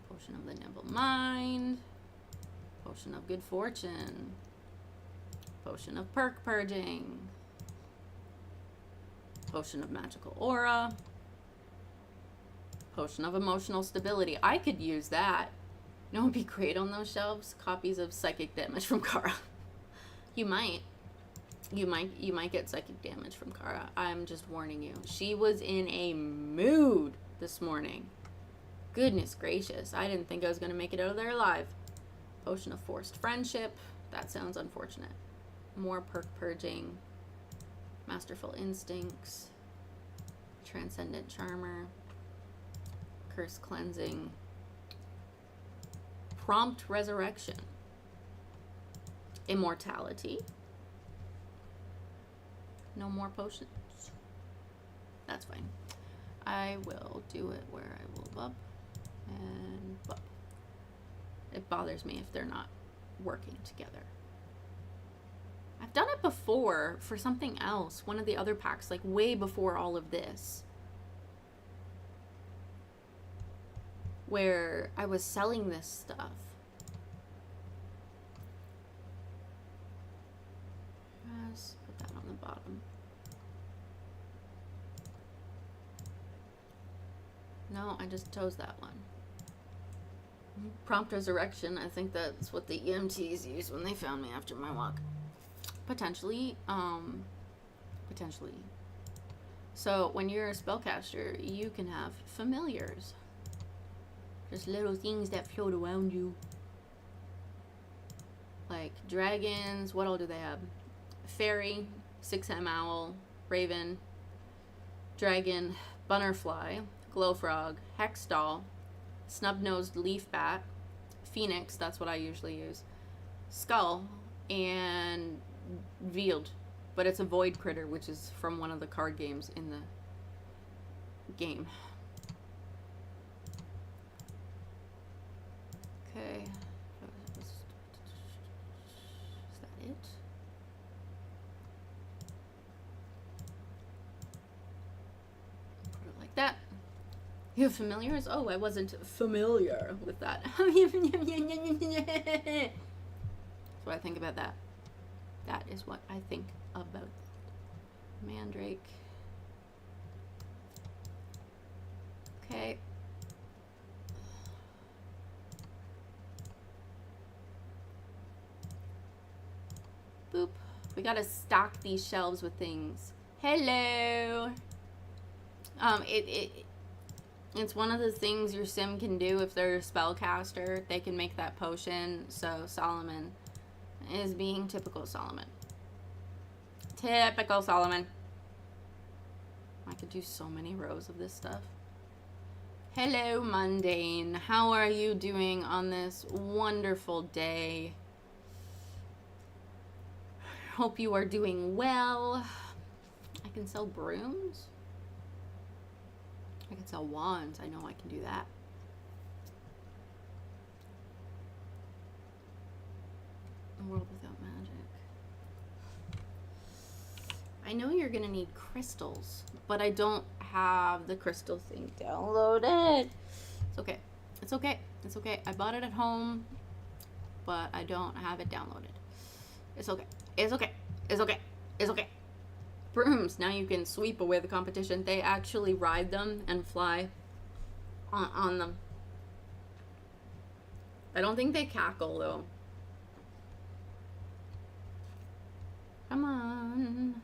Potion of the nimble mind. Potion of good fortune. Potion of perk purging. Potion of magical aura. Potion of emotional stability. I could use that. You know what would be great on those shelves? Copies of psychic damage from Kara. You might. You might get psychic damage from Kara. I'm just warning you. She was in a mood this morning. Goodness gracious. I didn't think I was going to make it out of there alive. Potion of forced friendship. That sounds unfortunate. More perk purging. Masterful instincts. Transcendent charmer. Curse cleansing. Prompt resurrection. Immortality. No more potions. That's fine. I will do it where I will bub and bub. It bothers me if they're not working together. I've done it before for something else. One of the other packs, like way before all of this. Where I was selling this stuff. Let's put that on the bottom. No, I just chose that one. Prompt resurrection. I think that's what the EMTs used when they found me after my walk. Potentially. Potentially. So when you're a spellcaster, you can have familiars. Just little things that float around you. Like dragons. What all do they have? Fairy, 6M owl, raven, dragon, butterfly, glowfrog, hexdoll, snub-nosed leaf bat, phoenix, that's what I usually use, skull, and veiled, but it's a void critter, which is from one of the card games in the game. Okay. Is that it? Put it like that. You familiars? Oh, I wasn't familiar with that. That's what I think about that. That is what I think about Mandrake. Okay. Boop. We gotta stock these shelves with things. Hello. It's one of the things your sim can do if they're a spellcaster. They can make that potion. So Solomon is being typical Solomon. Typical Solomon. I could do so many rows of this stuff. Hello, Mundane. How are you doing on this wonderful day? Hope you are doing well. I can sell brooms. I can sell wands. I know I can do that. A world without magic. I know you're gonna need crystals, but I don't have the crystal thing downloaded. It's okay. It's okay. It's okay. I bought it at home, but I don't have it downloaded. It's okay. It's okay. It's okay. It's okay. Brooms. Now you can sweep away the competition. They actually ride them and fly on them. I don't think they cackle though. Come on.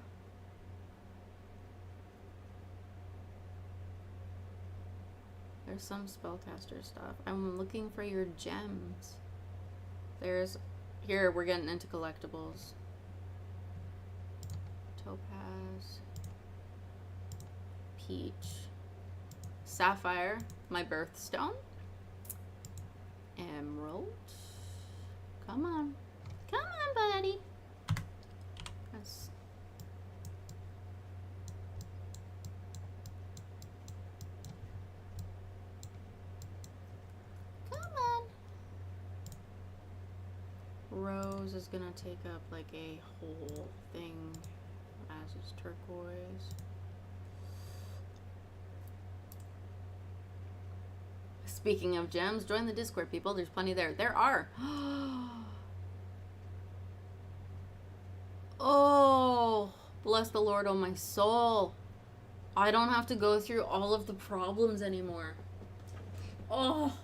There's some spellcaster stuff. I'm looking for your gems. There's... Here, we're getting into collectibles. Topaz. Peach. Sapphire. My birthstone. Emerald. Come on. Come on, buddy. That's... Rose is gonna take up like a whole thing, as is turquoise. Speaking of gems, join the Discord, people. There's plenty there. There are. Oh, bless the Lord, oh my soul. I don't have to go through all of the problems anymore. Oh,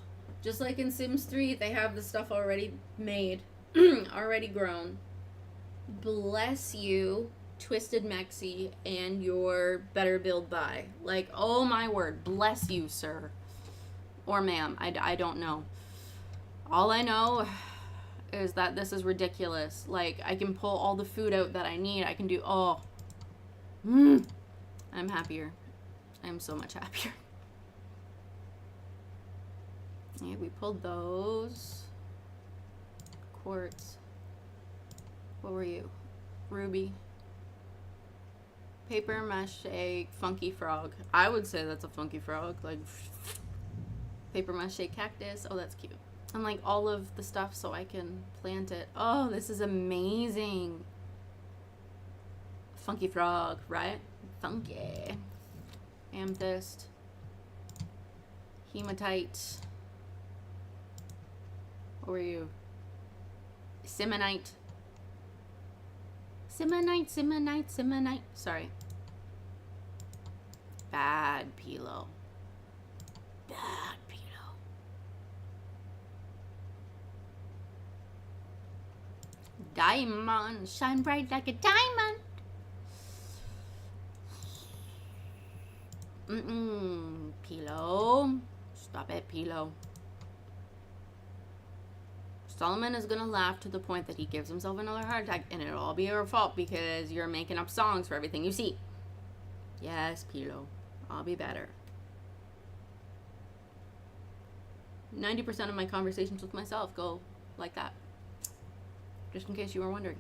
just like in Sims 3, they have the stuff already made. Already grown. Bless you, Twisted Mexi, and your Better Build Buy. Like, oh my word, bless you, sir. Or ma'am, I don't know. All I know is that this is ridiculous. Like, I can pull all the food out that I need. I can do, oh. I'm happier. I'm so much happier. Yeah, we pulled those. Quartz. What were you? Ruby. Paper mache funky frog. I would say that's a funky frog. Like paper mache cactus. Oh, that's cute. And like all of the stuff so I can plant it. Oh, this is amazing. Funky frog, right? Funky. Amethyst. Hematite. What were you? Simonite. Simonite, Simonite, Simonite. Sorry. Bad Pilo. Bad Pilo. Diamond. Shine bright like a diamond. Pilo. Stop it, Pilo. Solomon is gonna laugh to the point that he gives himself another heart attack, and it'll all be your fault because you're making up songs for everything you see. Yes, Pilo. I'll be better. 90% of my conversations with myself go like that. Just in case you were wondering.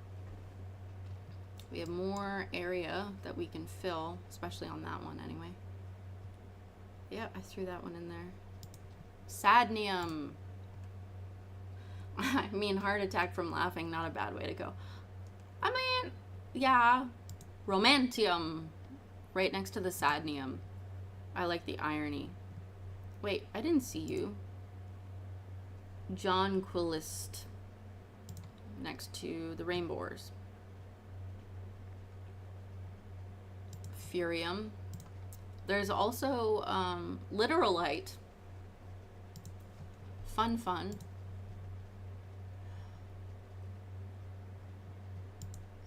We have more area that we can fill, especially on that one anyway. Yeah, I threw that one in there. Sadnium. I mean, heart attack from laughing, not a bad way to go. I mean, yeah. Romantium. Right next to the sadnium. I like the irony. Wait, I didn't see you. Jonquillist. Next to the rainbows. Furium. There's also literalite. Fun.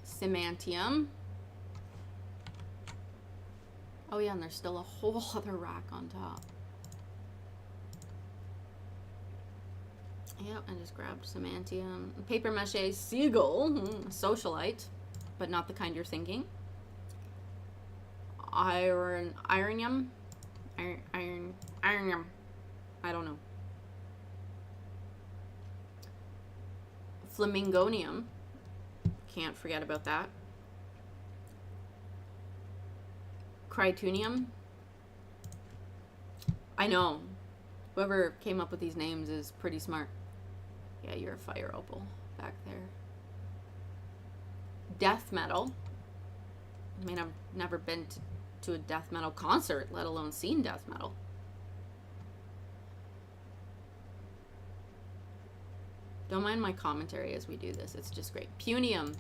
Semantium. Oh yeah, and there's still a whole other rack on top. Yep, I just grabbed Semantium. Paper mache seagull. Socialite, but not the kind you're thinking. Ironium. Ironium. I don't know. Flamingonium. Can't forget about that. Crytunium. I know. Whoever came up with these names is pretty smart. Yeah, you're a fire opal back there. Death metal. I mean, I've never been to a death metal concert, let alone seen death metal. Don't mind my commentary as we do this. It's just great. Punium.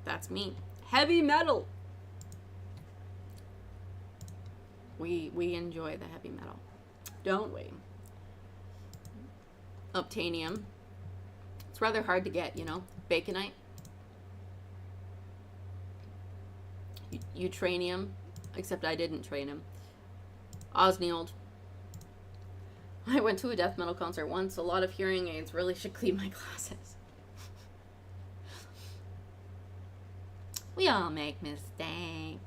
That's me. Heavy metal. We enjoy the heavy metal, don't we? Obtanium. It's rather hard to get, you know. Baconite. Utranium. Except I didn't train him. Osneold. I went to a death metal concert once. A lot of hearing aids really should clean my glasses. We all make mistakes.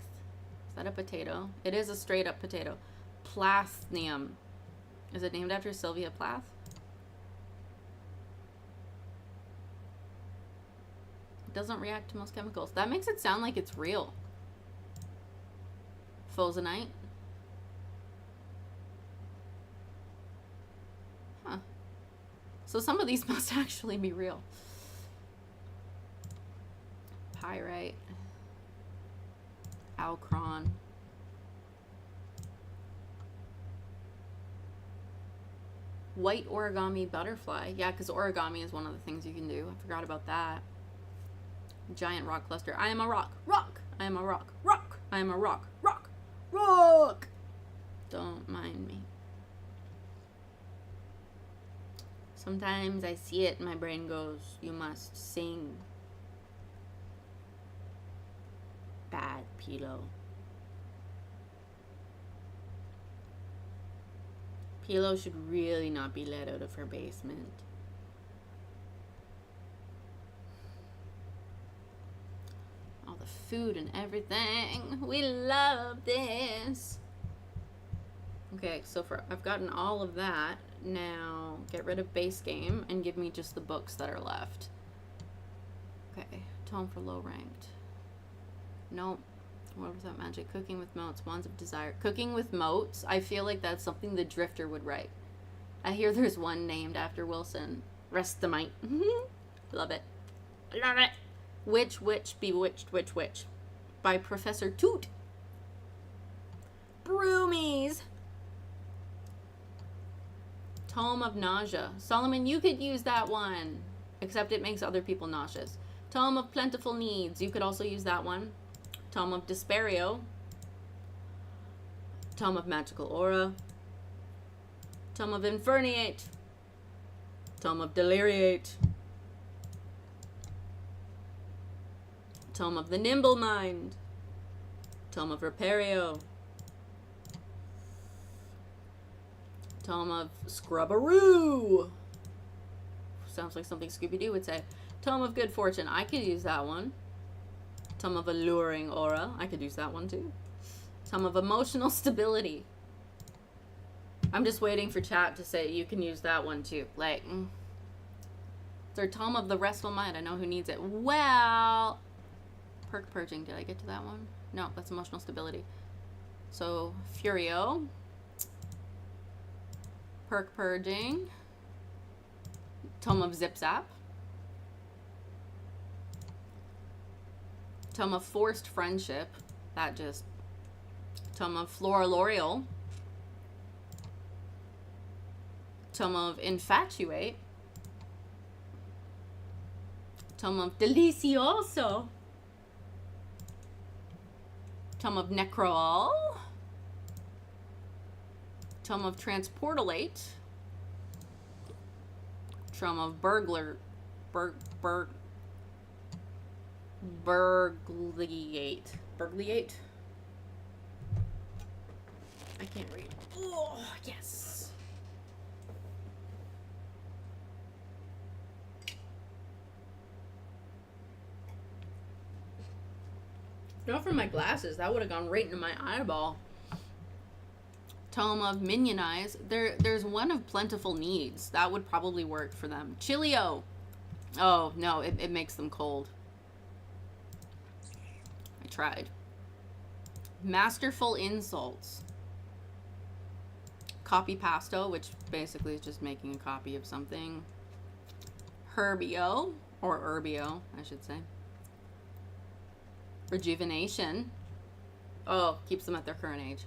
Is that a potato? It is a straight up potato. Plathnium. Is it named after Sylvia Plath? It doesn't react to most chemicals. That makes it sound like it's real. Fosanite. Huh. So some of these must actually be real. Pyrite. Alcron. White origami butterfly. Yeah, because origami is one of the things you can do. I forgot about that. Giant rock cluster. I am a rock. Rock. I am a rock. Rock. I am a rock. Rock. Rock. Don't mind me. Sometimes I see it and my brain goes, you must sing. Bad Pilo. Pilo should really not be let out of her basement. All the food and everything. We love this. Okay, so I've gotten all of that. Now get rid of base game and give me just the books that are left. Okay, tome for low ranked. Nope. What was that magic? Cooking with moats. Wands of desire. Cooking with moats. I feel like that's something the Drifter would write. I hear there's one named after Wilson. Rest the might. Love it. Love it. Witch, bewitched, witch. By Professor Toot. Broomies. Tome of Nausea. Solomon, you could use that one. Except it makes other people nauseous. Tome of Plentiful Needs. You could also use that one. Tome of Desperio. Tome of Magical Aura. Tome of Inferniate. Tome of Deliriate. Tome of the Nimble Mind. Tome of Repario. Tome of Scrubbaroo. Sounds like something Scooby-Doo would say. Tome of Good Fortune. I could use that one. Tome of Alluring Aura. I could use that one too. Tome of Emotional Stability. I'm just waiting for chat to say you can use that one too. Like, They're Tome of the Restful Mind. I know who needs it. Well, Perk Purging. Did I get to that one? No, that's Emotional Stability. So, Furio. Perk Purging. Tome of Zip Zap. Tome of Forced Friendship. That just... Tome of Flora L'Oreal. Tome of Infatuate. Tome of Delicioso. Tome of Necroall. Tome of Transportalate. Tome of Burgliate. Burgliate? I can't read. Oh, yes. Not for my glasses. That would have gone right into my eyeball. Tome of Minionize. There's one of Plentiful Needs. That would probably work for them. Chilio. Oh, no. It makes them cold. I tried. Masterful Insults. Copy Pasto, which basically is just making a copy of something. Herbio. Or Urbio, I should say. Rejuvenation. Oh, keeps them at their current age.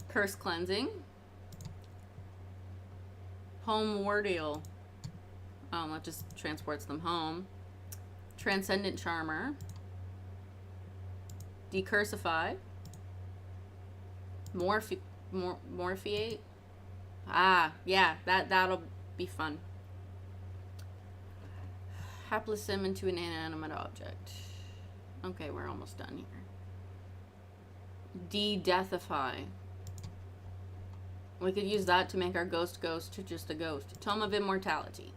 Curse Cleansing. Home Wardeal. Oh, that just transports them home. Transcendent Charmer. Decursify. Morphiate. Ah, yeah, that'll be fun. Hapless Sim into an inanimate object. Okay, we're almost done here. De-deathify. We could use that to make our ghost to just a ghost. Tome of Immortality.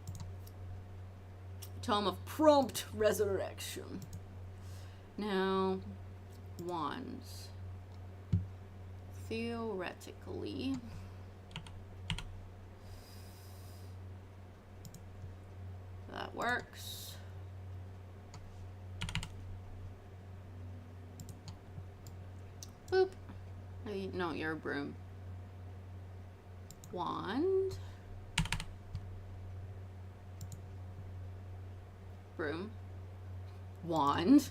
Tome of Prompt Resurrection. Now, wands. Theoretically, that works. Boop. No, you're a broom. Wand. Broom. Wand.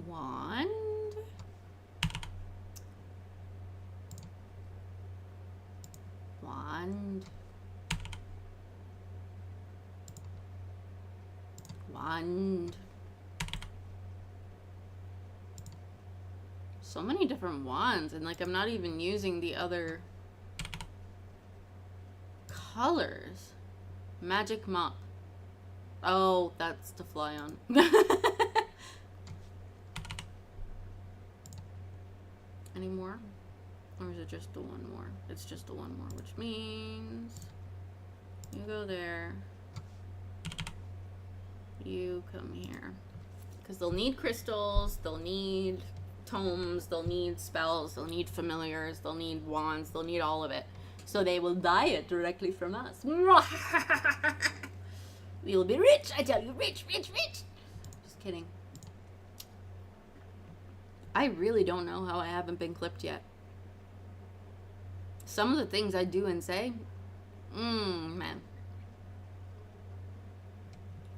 Wand. Wand. Wand. So many different wands, and like I'm not even using the other colors. Magic Mop. Oh, that's to fly on. Any more? Or is it just the one more? It's just the one more, which means you go there. You come here. Because they'll need crystals, they'll need tomes, they'll need spells, they'll need familiars, they'll need wands, they'll need all of it. So they will buy it directly from us. We'll be rich, I tell you, rich, rich, rich. Just kidding. I really don't know how I haven't been clipped yet. Some of the things I do and say, man.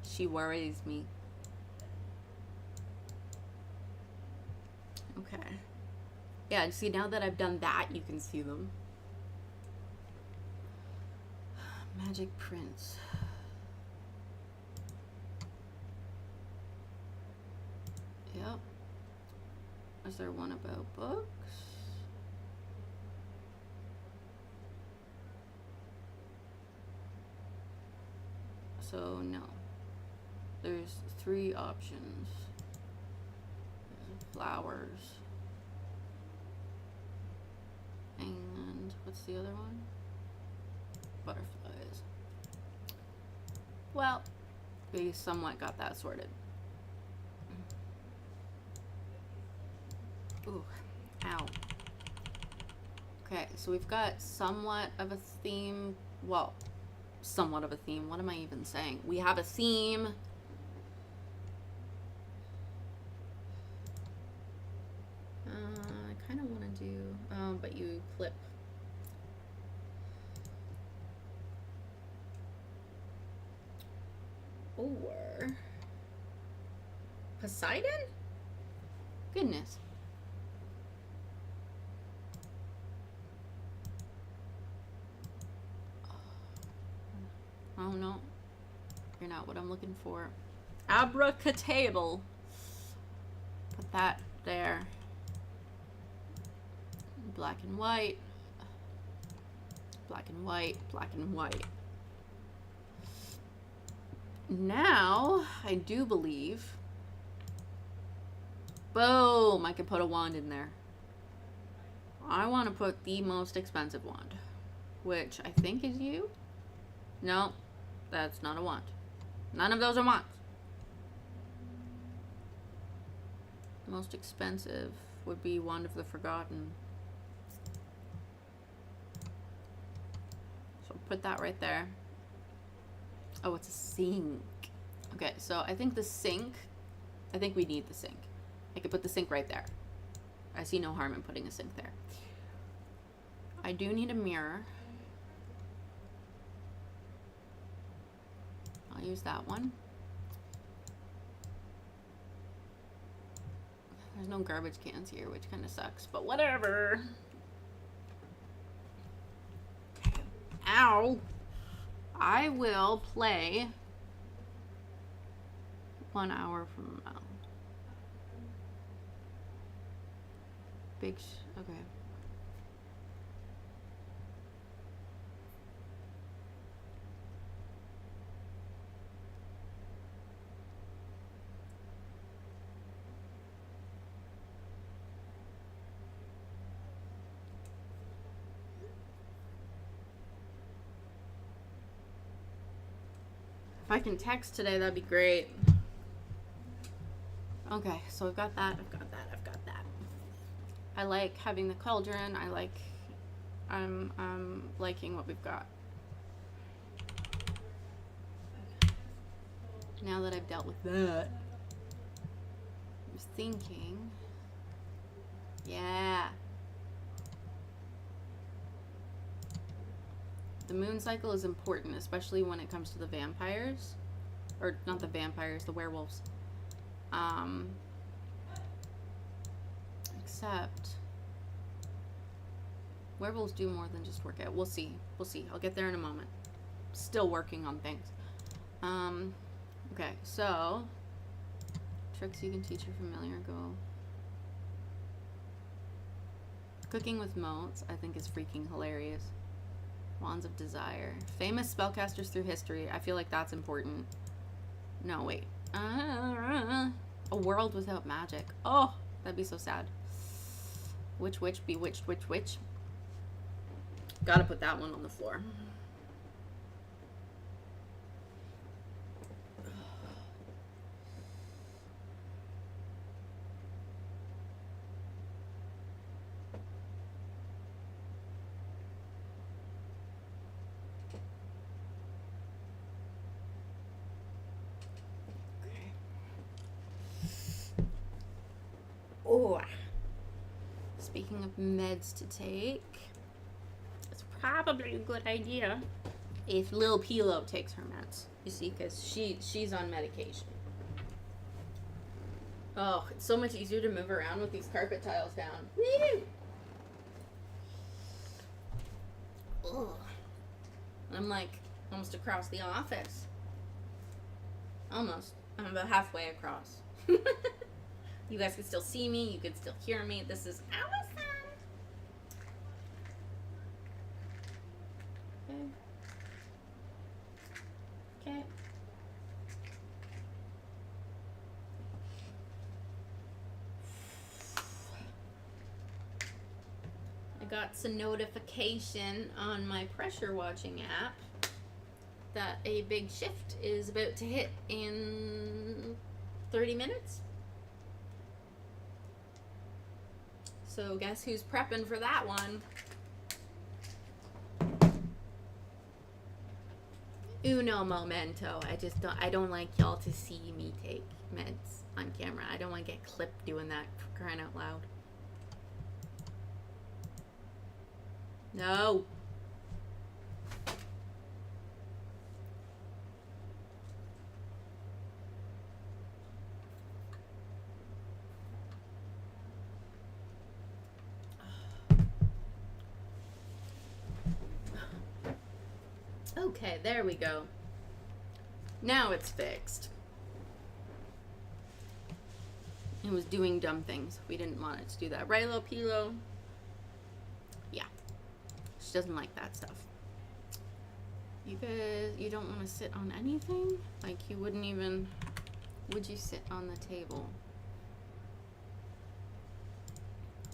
She worries me. Okay. Yeah, see, now that I've done that, you can see them. Magic Prince. Yep. Is there one about books? So, no. There's 3 options. There's flowers. And what's the other one? Butterflies. Well, we somewhat got that sorted. Ooh, ow. Okay, so we've got somewhat of a theme. Well, somewhat of a theme. What am I even saying? We have a theme. I kind of want to do, but you clip. Or Poseidon? Goodness. Oh no, you're not what I'm looking for. Abracadabra. Put that there. Black and white. Black and white. Black and white. Now, I do believe. Boom! I can put a wand in there. I want to put the most expensive wand, which I think is you. No, that's not a wand. None of those are wands. Most expensive would be Wand of the Forgotten. So put that right there. Oh, it's a sink. Okay, so I think the sink, I think we need the sink. I could put the sink right there. I see no harm in putting a sink there. I do need a mirror. I'll use that one. There's no garbage cans here, which kind of sucks, but whatever. Ow! I will play 1 hour from now. Okay. If I can text today, that'd be great. Okay, so I've got that, I've got that, I've got that. I like having the cauldron. I'm liking what we've got. Now that I've dealt with that, I'm thinking, yeah. The moon cycle is important, especially when it comes to the vampires. Or not the vampires, the werewolves. Except werewolves do more than just work out. We'll see. We'll see. I'll get there in a moment. Still working on things. Okay, so tricks you can teach your familiar go. Cooking with motes, I think, is freaking hilarious. Wands of Desire. Famous spellcasters through history. I feel like that's important. No, wait. A world without magic. Oh, that'd be so sad. Which witch bewitched which witch? Gotta put that one on the floor. Oh, speaking of meds to take, it's probably a good idea if Lil Pilo takes her meds. You see, because she's on medication. Oh, it's so much easier to move around with these carpet tiles down. Woo! Ugh. I'm like almost across the office. Almost. I'm about halfway across. You guys can still see me. You can still hear me. This is awesome. Okay. Okay. I got some notification on my pressure watching app that a big shift is about to hit in 30 minutes. So guess who's prepping for that one? Uno momento. I don't like y'all to see me take meds on camera. I don't want to get clipped doing that, for crying out loud. No. Okay, there we go. Now it's fixed. It was doing dumb things. We didn't want it to do that. Right, little Pilo? Yeah. She doesn't like that stuff. You guys, you don't want to sit on anything? Like, you wouldn't even... Would you sit on the table?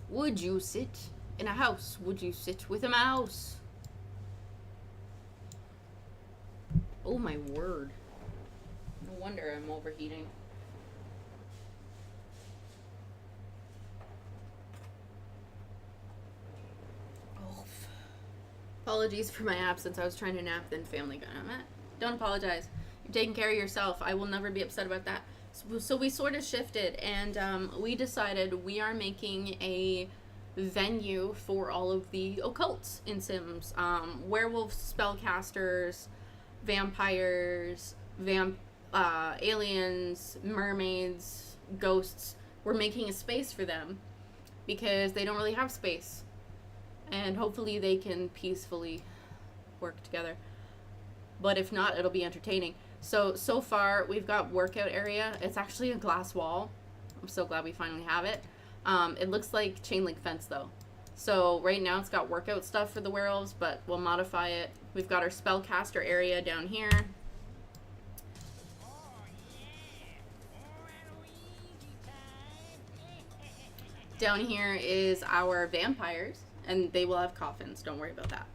Would you sit in a house? Would you sit with a mouse? Oh my word. No wonder I'm overheating. Oh. Apologies for my absence. I was trying to nap, then family got on. Don't apologize. You're taking care of yourself. I will never be upset about that. So we sort of shifted, and we decided we are making a venue for all of the occults in Sims. Werewolves, spellcasters, vampires, aliens, mermaids, ghosts. We're making a space for them because they don't really have space, and hopefully they can peacefully work together. But if not, it'll be entertaining. So far we've got workout area. It's actually a glass wall. I'm so glad we finally have it. It looks like chain link fence though. So right now it's got workout stuff for the werewolves, but we'll modify it. We've got our spellcaster area down here. Down here is our vampires, and they will have coffins. Don't worry about that.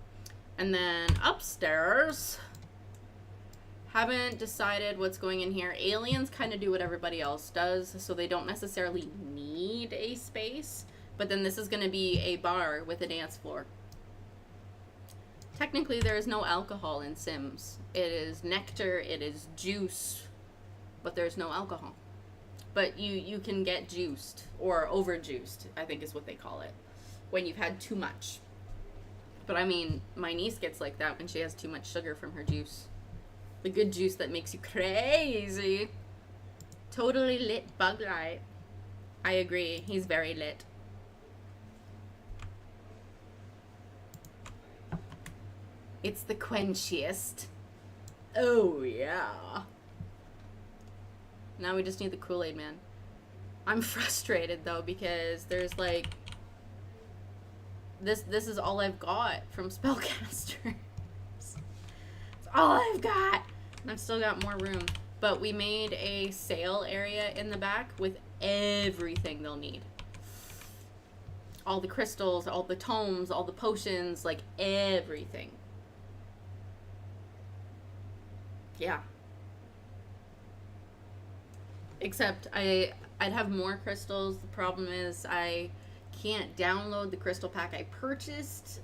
And then upstairs, haven't decided what's going in here. Aliens kind of do what everybody else does, so they don't necessarily need a space. But then this is going to be a bar with a dance floor. Technically, there is no alcohol in Sims. It is nectar, it is juice, but there's no alcohol. But you can get juiced, or over-juiced, I think is what they call it, when you've had too much. But I mean, my niece gets like that when she has too much sugar from her juice. The good juice that makes you crazy. Totally lit bug light. I agree, he's very lit. It's the quenchiest. Oh, yeah. Now we just need the Kool-Aid Man. I'm frustrated, though, because there's, like... This is all I've got from spellcasters. It's all I've got! And I've still got more room. But we made a sale area in the back with everything they'll need. All the crystals, all the tomes, all the potions, like, everything. Yeah. Except I'd have more crystals. The problem is I can't download the crystal pack I purchased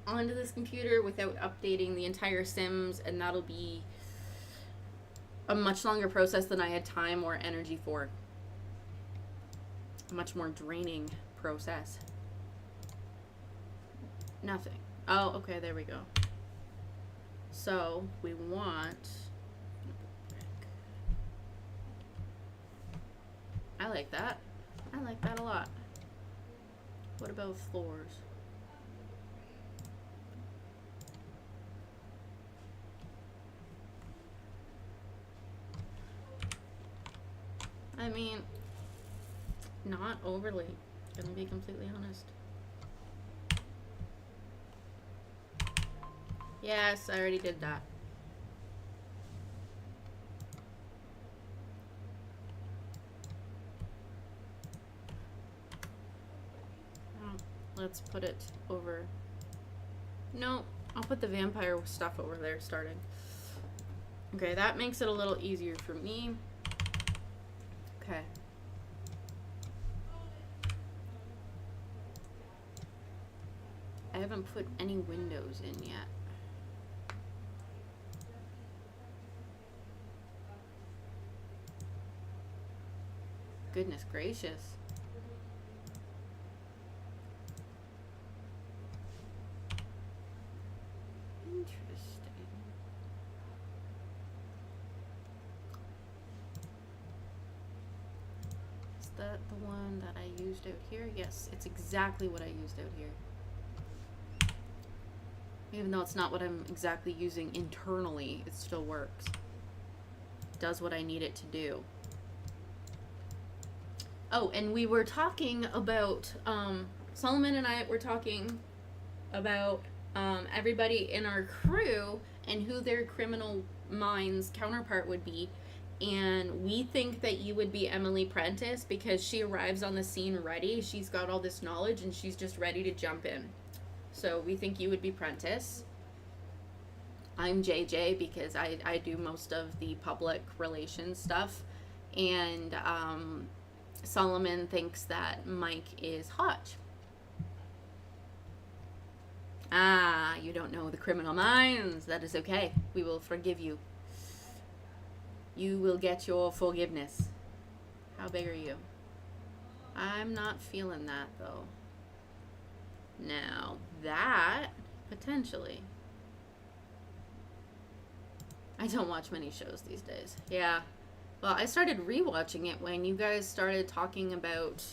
onto this computer without updating the entire Sims, and that'll be a much longer process than I had time or energy for. A much more draining process. Nothing. Oh, okay, there we go. So we want... I like that. I like that a lot. What about floors? I mean, not overly, gonna be completely honest. Yes, I already did that. Let's put it over. No, I'll put the vampire stuff over there starting. Okay, that makes it a little easier for me. Okay. I haven't put any windows in yet. Goodness gracious. that the one that I used out here? Yes, it's exactly what I used out here. Even though it's not what I'm exactly using internally, it still works. It does what I need it to do. Oh, and we were talking about, Solomon and I were talking about everybody in our crew and who their criminal minds counterpart would be. And we think that you would be Emily Prentice because she arrives on the scene ready. She's got all this knowledge and she's just ready to jump in. So we think you would be Prentice. I'm JJ because I do most of the public relations stuff. And Solomon thinks that Mike is Hotch. Ah, you don't know the criminal minds. That is okay. We will forgive you. You will get your forgiveness. How big are you? I'm not feeling that, though. Now, that, potentially. I don't watch many shows these days. Yeah. Well, I started rewatching it when you guys started talking about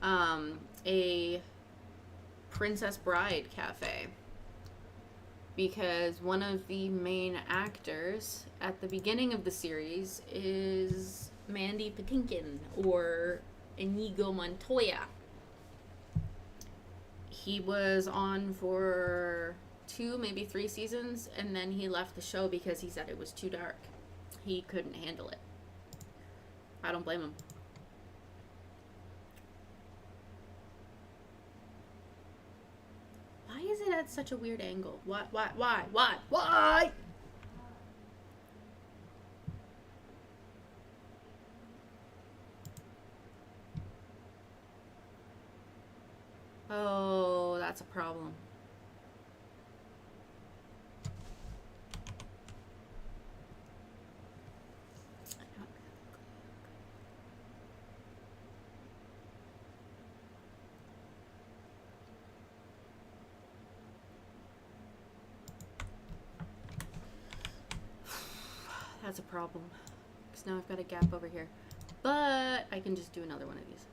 a Princess Bride cafe. Because one of the main actors at the beginning of the series is Mandy Patinkin, or Inigo Montoya. He was on for 2, maybe 3 seasons, and then he left the show because he said it was too dark. He couldn't handle it. I don't blame him. Why is it at such a weird angle? Why? Oh, that's a problem. That's a problem. Because now I've got a gap over here. But I can just do another one of these.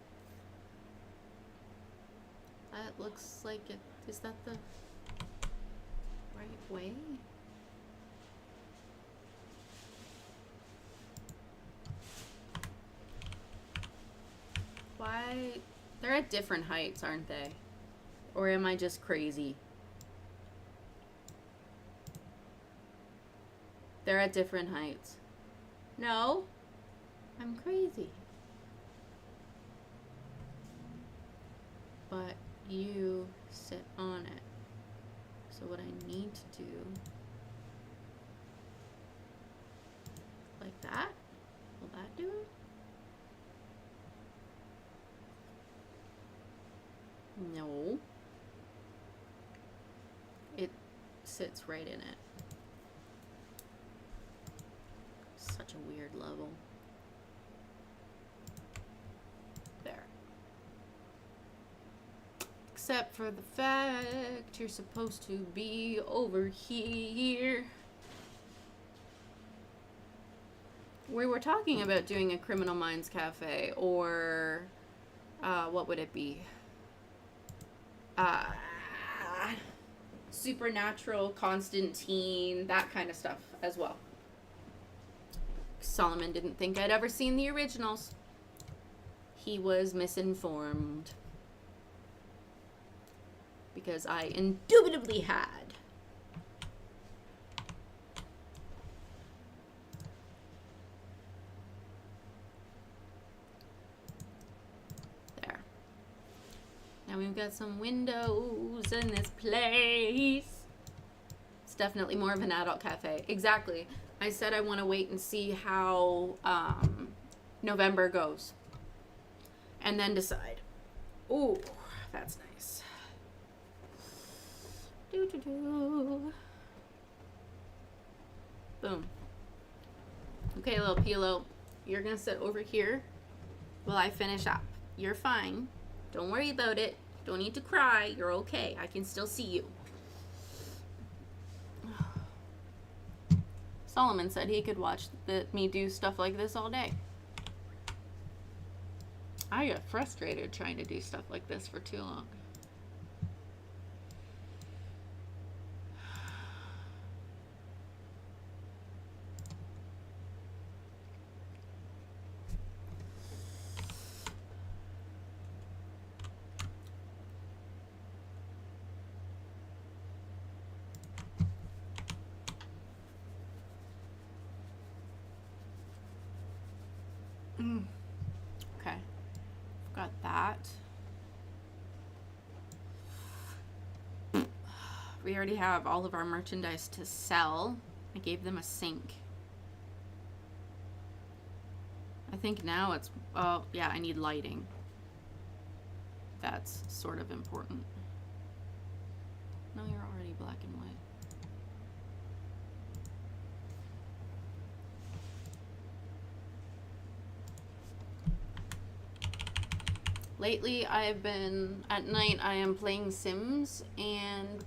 That looks like it. Is that the right way? Why? They're at different heights, aren't they? Or am I just crazy? They're at different heights. No, I'm crazy. But you sit on it. So what I need to do, like that, will that do it? No. It sits right in it. Such a weird level. There. Except for the fact you're supposed to be over here. We were talking about doing a Criminal Minds Cafe, or what would it be? Supernatural, Constantine, that kind of stuff as well. Solomon didn't think I'd ever seen the originals. He was misinformed. Because I indubitably had. There. Now we've got some windows in this place. It's definitely more of an adult cafe. Exactly. I said I want to wait and see how November goes. And then decide. Ooh, that's nice. Boom. Okay, little Pilo, you're gonna sit over here while I finish up. You're fine. Don't worry about it. Don't need to cry. You're okay. I can still see you. Solomon said he could watch me do stuff like this all day. I get frustrated trying to do stuff like this for too long. Okay, got that. We already have all of our merchandise to sell. I gave them a sink. I think now it's, oh yeah, I need lighting. That's sort of important. No, you're already black and white. Lately, I've been, at night, I am playing Sims and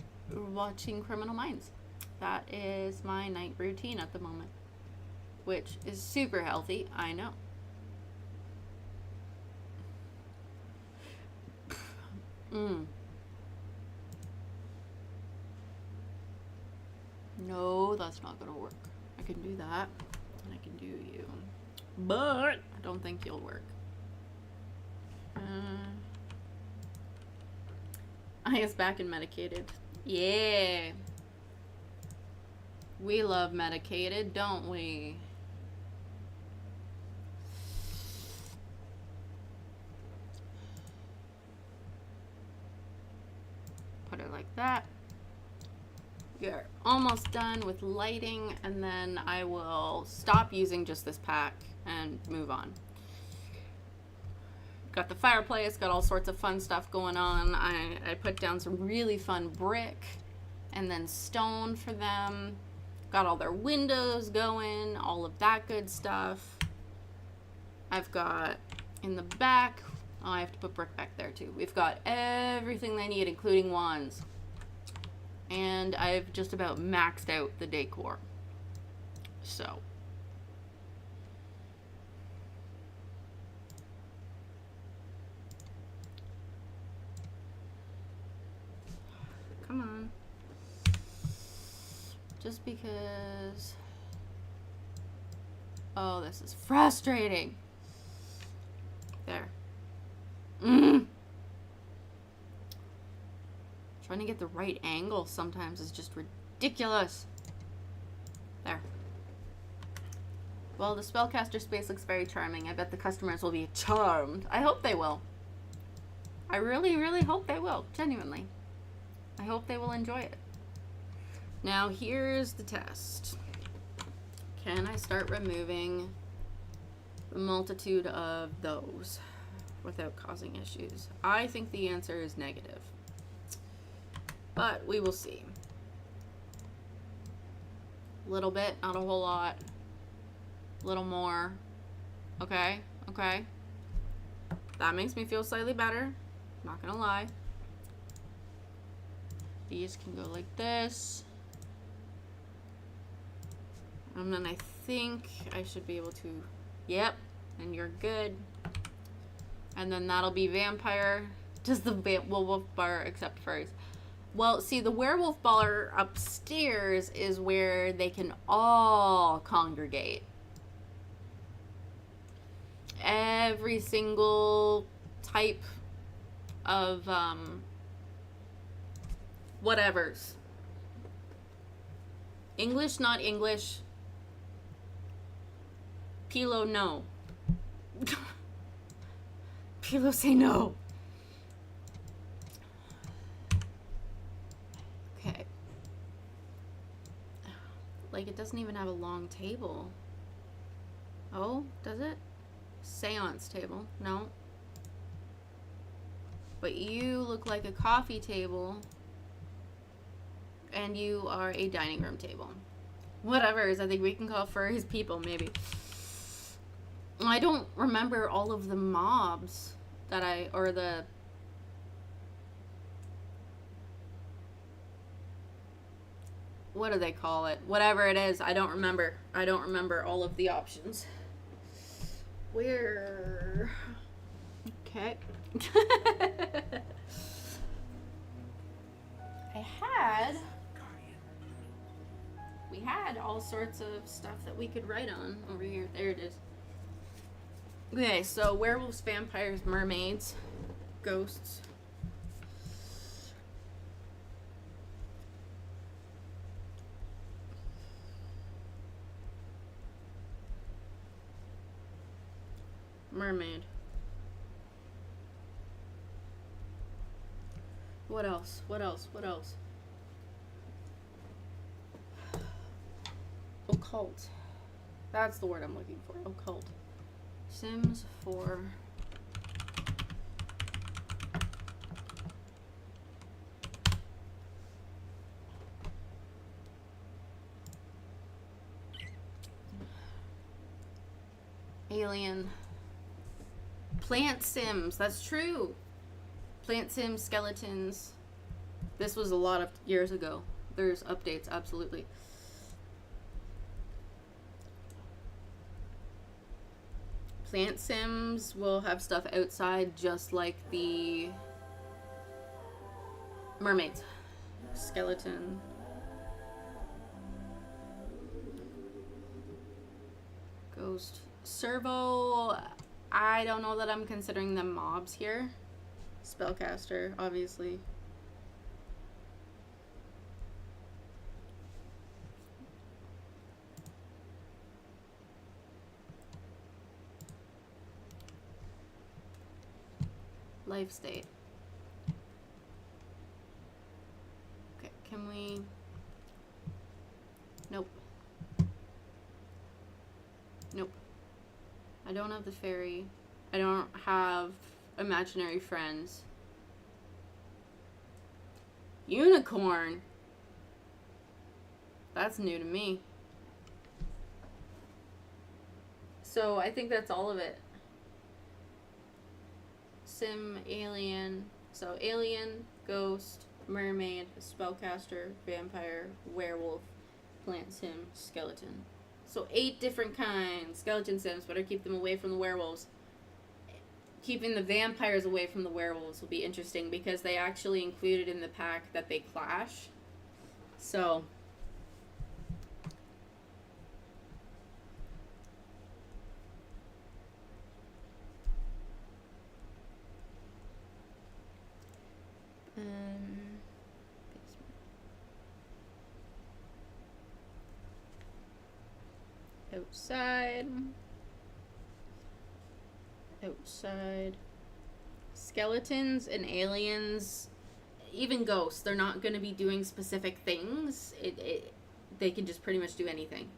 watching Criminal Minds. That is my night routine at the moment, which is super healthy, I know. No, that's not gonna work. I can do that, and I can do you, but I don't think you'll work. I is back and medicated. Yeah. We love medicated, don't we? Put it like that. We are almost done with lighting, and then I will stop using just this pack and move on. Got the fireplace, got all sorts of fun stuff going on. I put down some really fun brick and then stone for them. Got all their windows going, all of that good stuff. I've got in the back, oh, I have to put brick back there too. We've got everything they need, including wands. And I've just about maxed out the decor. So. Come on. Just because. Oh, this is frustrating. There. Trying to get the right angle sometimes is just ridiculous. There. Well, the spellcaster space looks very charming. I bet the customers will be charmed. I hope they will. I really, really hope they will. Genuinely. I hope they will enjoy it. Now, here's the test. Can I start removing the multitude of those without causing issues? I think the answer is negative. But we will see. A little bit, not a whole lot. A little more. Okay, okay. That makes me feel slightly better. Not gonna lie. These can go like this. And then I think I should be able to, yep, and you're good. And then that'll be vampire. Does the werewolf bar accept furries? Well, see, the werewolf bar upstairs is where they can all congregate. Every single type of whatevers. English, not English. Pilo, no. Pilo, say no. Okay. Like, it doesn't even have a long table. Oh, does it? Seance table. No. But you look like a coffee table. And you are a dining room table. Whatever, I think we can call furries people, maybe. I don't remember all of the mobs that or the... What do they call it? Whatever it is, I don't remember. I don't remember all of the options. Where... Okay. We had all sorts of stuff that we could write on over here. There it is. Okay, so werewolves, vampires, mermaids, ghosts. Mermaid. What else? What else? What else? Occult. That's the word I'm looking for. Occult. Sims 4. Alien. Plant Sims. That's true. Plant Sims, skeletons. This was a lot of years ago. There's updates, absolutely. Plant Sims will have stuff outside just like the mermaids. Skeleton. Ghost. Servo. I don't know that I'm considering them mobs here. Spellcaster, obviously. Life state. Okay, can we... Nope. Nope. I don't have the fairy. I don't have imaginary friends. Unicorn? That's new to me. So I think that's all of it. Sim, alien. So alien, ghost, mermaid, spellcaster, vampire, werewolf, plant sim, skeleton. So 8 different kinds. Skeleton sims, better keep them away from the werewolves. Keeping the vampires away from the werewolves will be interesting because they actually included in the pack that they clash. So outside. Outside. Skeletons and aliens, even ghosts, they're not going to be doing specific things. They can just pretty much do anything.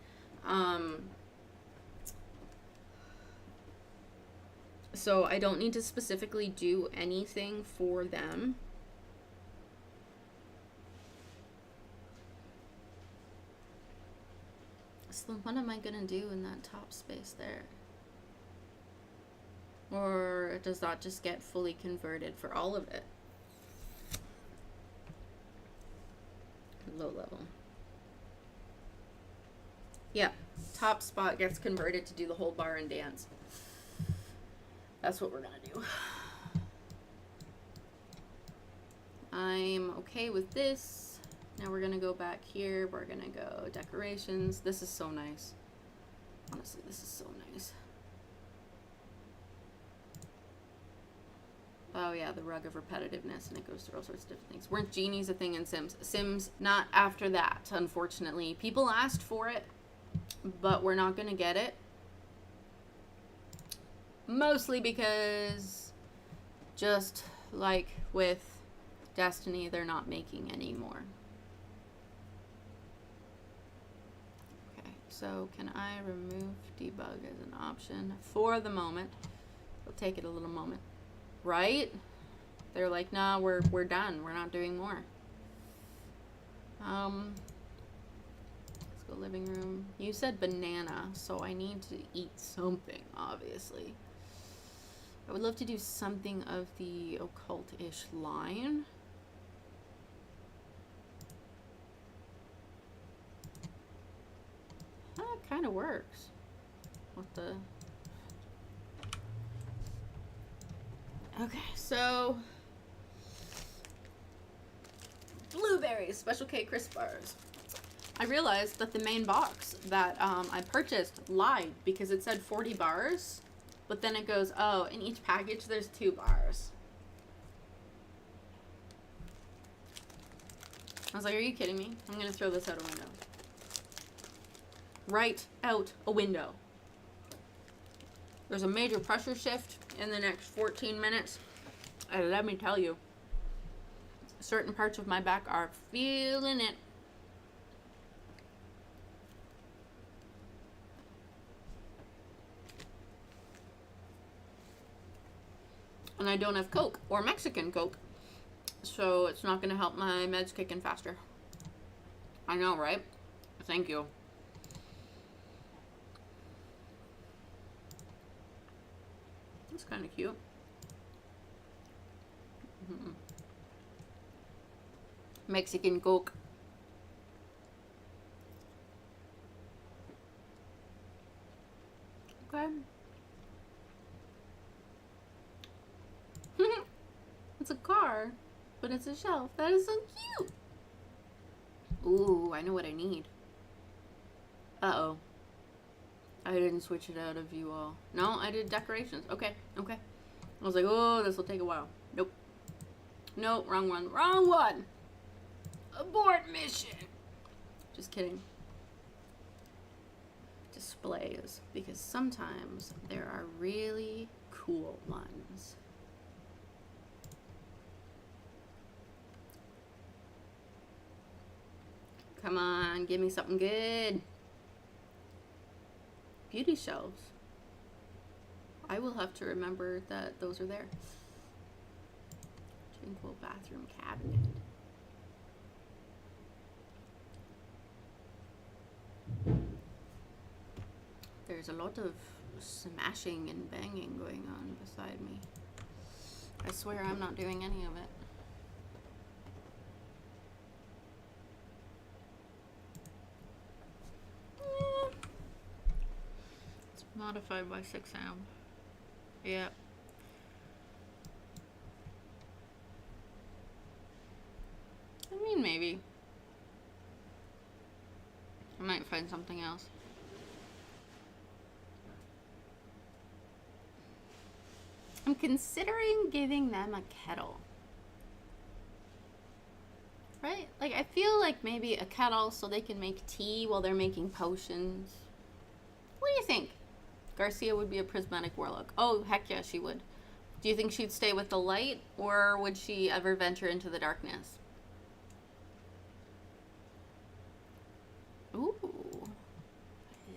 So I don't need to specifically do anything for them. So what am I going to do in that top space there? Or does that just get fully converted for all of it? Low level. Yeah, top spot gets converted to do the whole bar and dance. That's what we're gonna do. I'm okay with this. Now we're gonna go back here. We're gonna go decorations. This is so nice. Honestly, this is so nice. Oh yeah, the rug of repetitiveness, and it goes through all sorts of different things. Weren't genies a thing in Sims? Sims, not after that, unfortunately. People asked for it, but we're not gonna get it. Mostly because, just like with Destiny, they're not making any more. Okay, so can I remove debug as an option for the moment? It'll take it a little moment. Right? They're like, nah, we're done. We're not doing more. Let's go living room. You said banana, so I need to eat something, obviously. I would love to do something of the occult-ish line. That kind of works. What the... Okay, so blueberries, Special K crisp bars. I realized that the main box that I purchased lied because it said 40 bars, but then it goes, oh, in each package there's 2 bars. I was like, are you kidding me? I'm going to throw this out a window. Right out a window. There's a major pressure shift in the next 14 minutes. And let me tell you, certain parts of my back are feeling it. And I don't have Coke or Mexican Coke, so it's not going to help my meds kick in faster. I know, right? Thank you. It's kind of cute. Mexican Coke. Okay. It's a car, but it's a shelf. That is so cute. Ooh, I know what I need. Uh-oh. I didn't switch it out of you all. No, I did decorations. Okay, okay. I was like, oh, this will take a while. Nope. Nope, wrong one. Wrong one! Abort mission! Just kidding. Displays. Because sometimes there are really cool ones. Come on, give me something good. Beauty shelves. I will have to remember that those are there. Tranquil bathroom cabinet. There's a lot of smashing and banging going on beside me. I swear I'm not doing any of it. Modified by 6M. Yep. I mean, maybe. I might find something else. I'm considering giving them a kettle. Right? Like, I feel like maybe a kettle so they can make tea while they're making potions. What do you think? Garcia would be a prismatic warlock. Oh, heck yeah, she would. Do you think she'd stay with the light, or would she ever venture into the darkness? Ooh.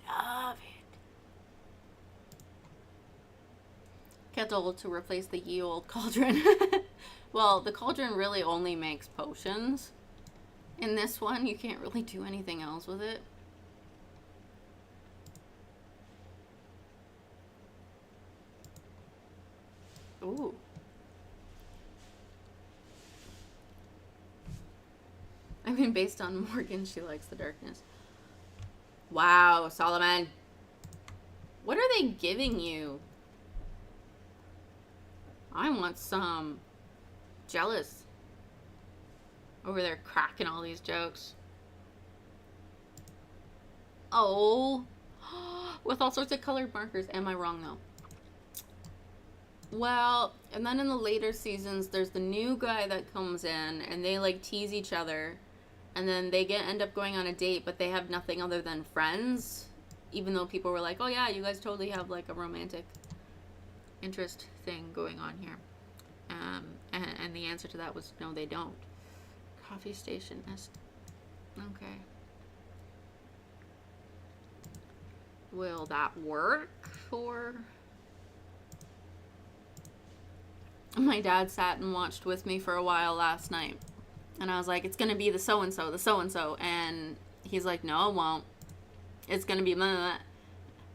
Love it. Kettle to replace the ye old cauldron. Well, the cauldron really only makes potions. In this one, you can't really do anything else with it. Ooh. I mean, based on Morgan, she likes the darkness. Wow, Solomon. What are they giving you? I want some. Jealous. Over there cracking all these jokes. Oh. With all sorts of colored markers. Am I wrong, though? Well, and then in the later seasons, there's the new guy that comes in, and they, like, tease each other. And then they end up going on a date, but they have nothing other than friends. Even though people were like, oh, yeah, you guys totally have, like, a romantic interest thing going on here. And the answer to that was, no, they don't. Coffee station. Okay. Will that work? Or... My dad sat and watched with me for a while last night. And I was like, it's going to be the so-and-so, the so-and-so. And he's like, no, it won't. It's going to be blah, blah,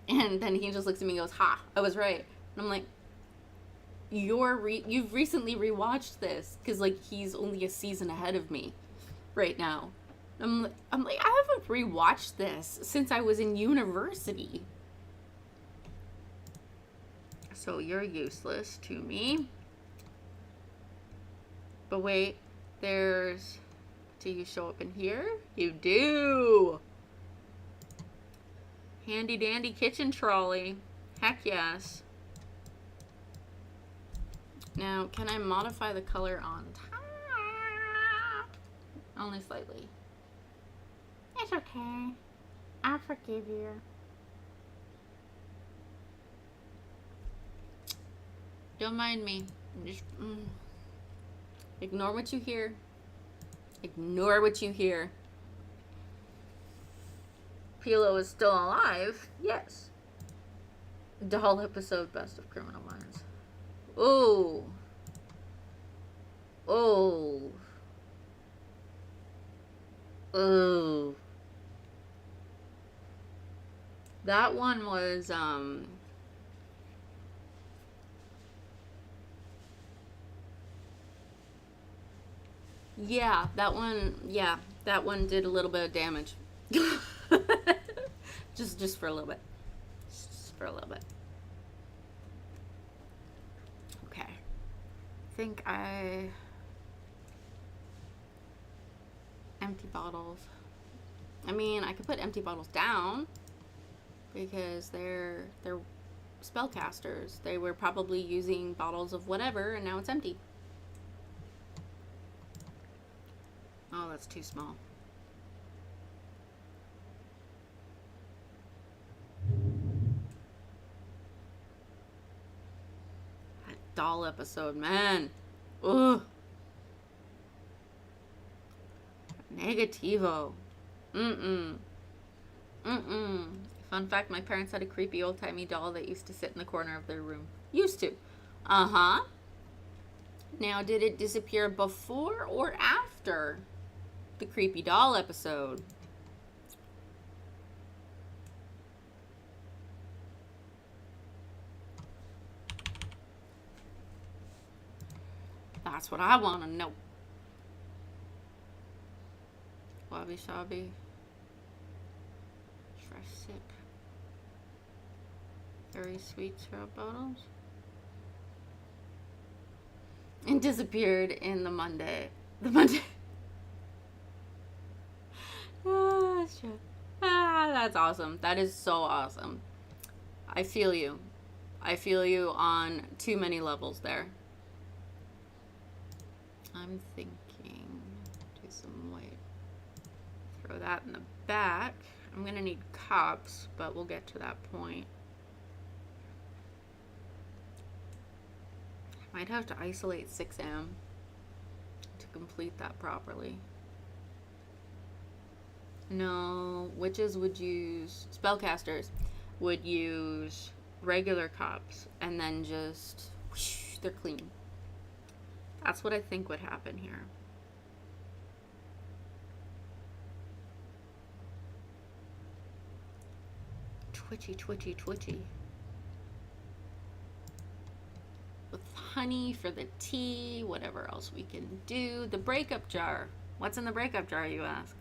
blah. And then he just looks at me and goes, ha, I was right. And I'm like, you've recently rewatched this. Because, like, he's only a season ahead of me right now. I'm like, I haven't rewatched this since I was in university. So you're useless to me. But wait, there's... Do you show up in here? You do! Handy dandy kitchen trolley. Heck yes. Now, can I modify the color on top? Only slightly. It's okay. I'll forgive you. Don't mind me. Just ignore what you hear. Ignore what you hear. Pilo is still alive. Yes. Doll episode, Best of Criminal Minds. Oh. Oh. Oh. That one was, yeah, that one did a little bit of damage. just for a little bit. Just for a little bit. Okay. I think empty bottles. I mean, I could put empty bottles down because they're spellcasters. They were probably using bottles of whatever and now it's empty. Oh, that's too small. That doll episode, man. Ugh. Negativo. Fun fact, my parents had a creepy old-timey doll that used to sit in the corner of their room. Used to. Uh-huh. Now, did it disappear before or after the creepy doll episode? That's what I want to know. Wabi Sabi. Fresh sip. Very sweet syrup bottles. And disappeared in the Monday. Oh, that's true. That's awesome. That is so awesome. I feel you. I feel you on too many levels there. I'm thinking, do some white. Throw that in the back. I'm gonna need cups, but we'll get to that point. Might have to isolate 6M to complete that properly. No, witches would use, spellcasters would use regular cups and then just, whoosh, they're clean. That's what I think would happen here. Twitchy, twitchy, twitchy. With honey for the tea, whatever else we can do. The breakup jar. What's in the breakup jar, you ask?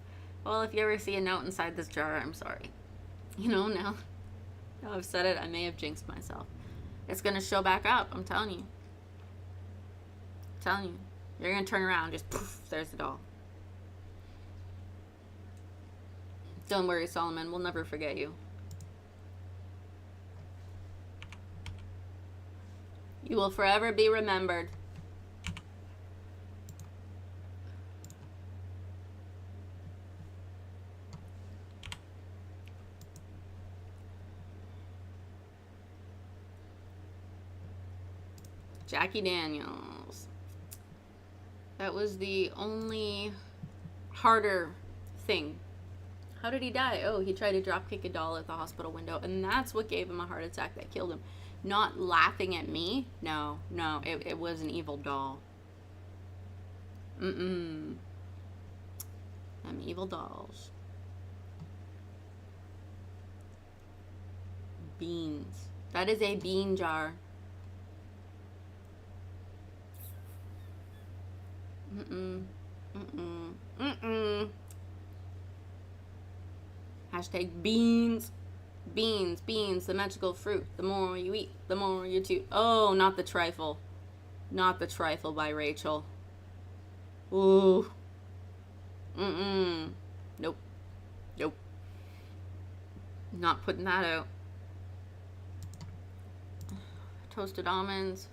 Well, if you ever see a note inside this jar, I'm sorry. You know, now I've said it, I may have jinxed myself. It's going to show back up, I'm telling you. I'm telling you. You're going to turn around, just poof, there's the doll. Don't worry, Solomon, we'll never forget you. You will forever be remembered. Jackie Daniels. That was the only harder thing. How did he die? Oh, he tried to drop kick a doll at the hospital window, and that's what gave him a heart attack that killed him. Not laughing at me. No, it was an evil doll. Them evil dolls. Beans. That is a bean jar. Hashtag beans. Beans, the magical fruit. The more you eat, the more you toot. Oh, not the trifle. Not the trifle by Rachel. Ooh. Mm-mm. Nope. Nope. Not putting that out. Toasted almonds.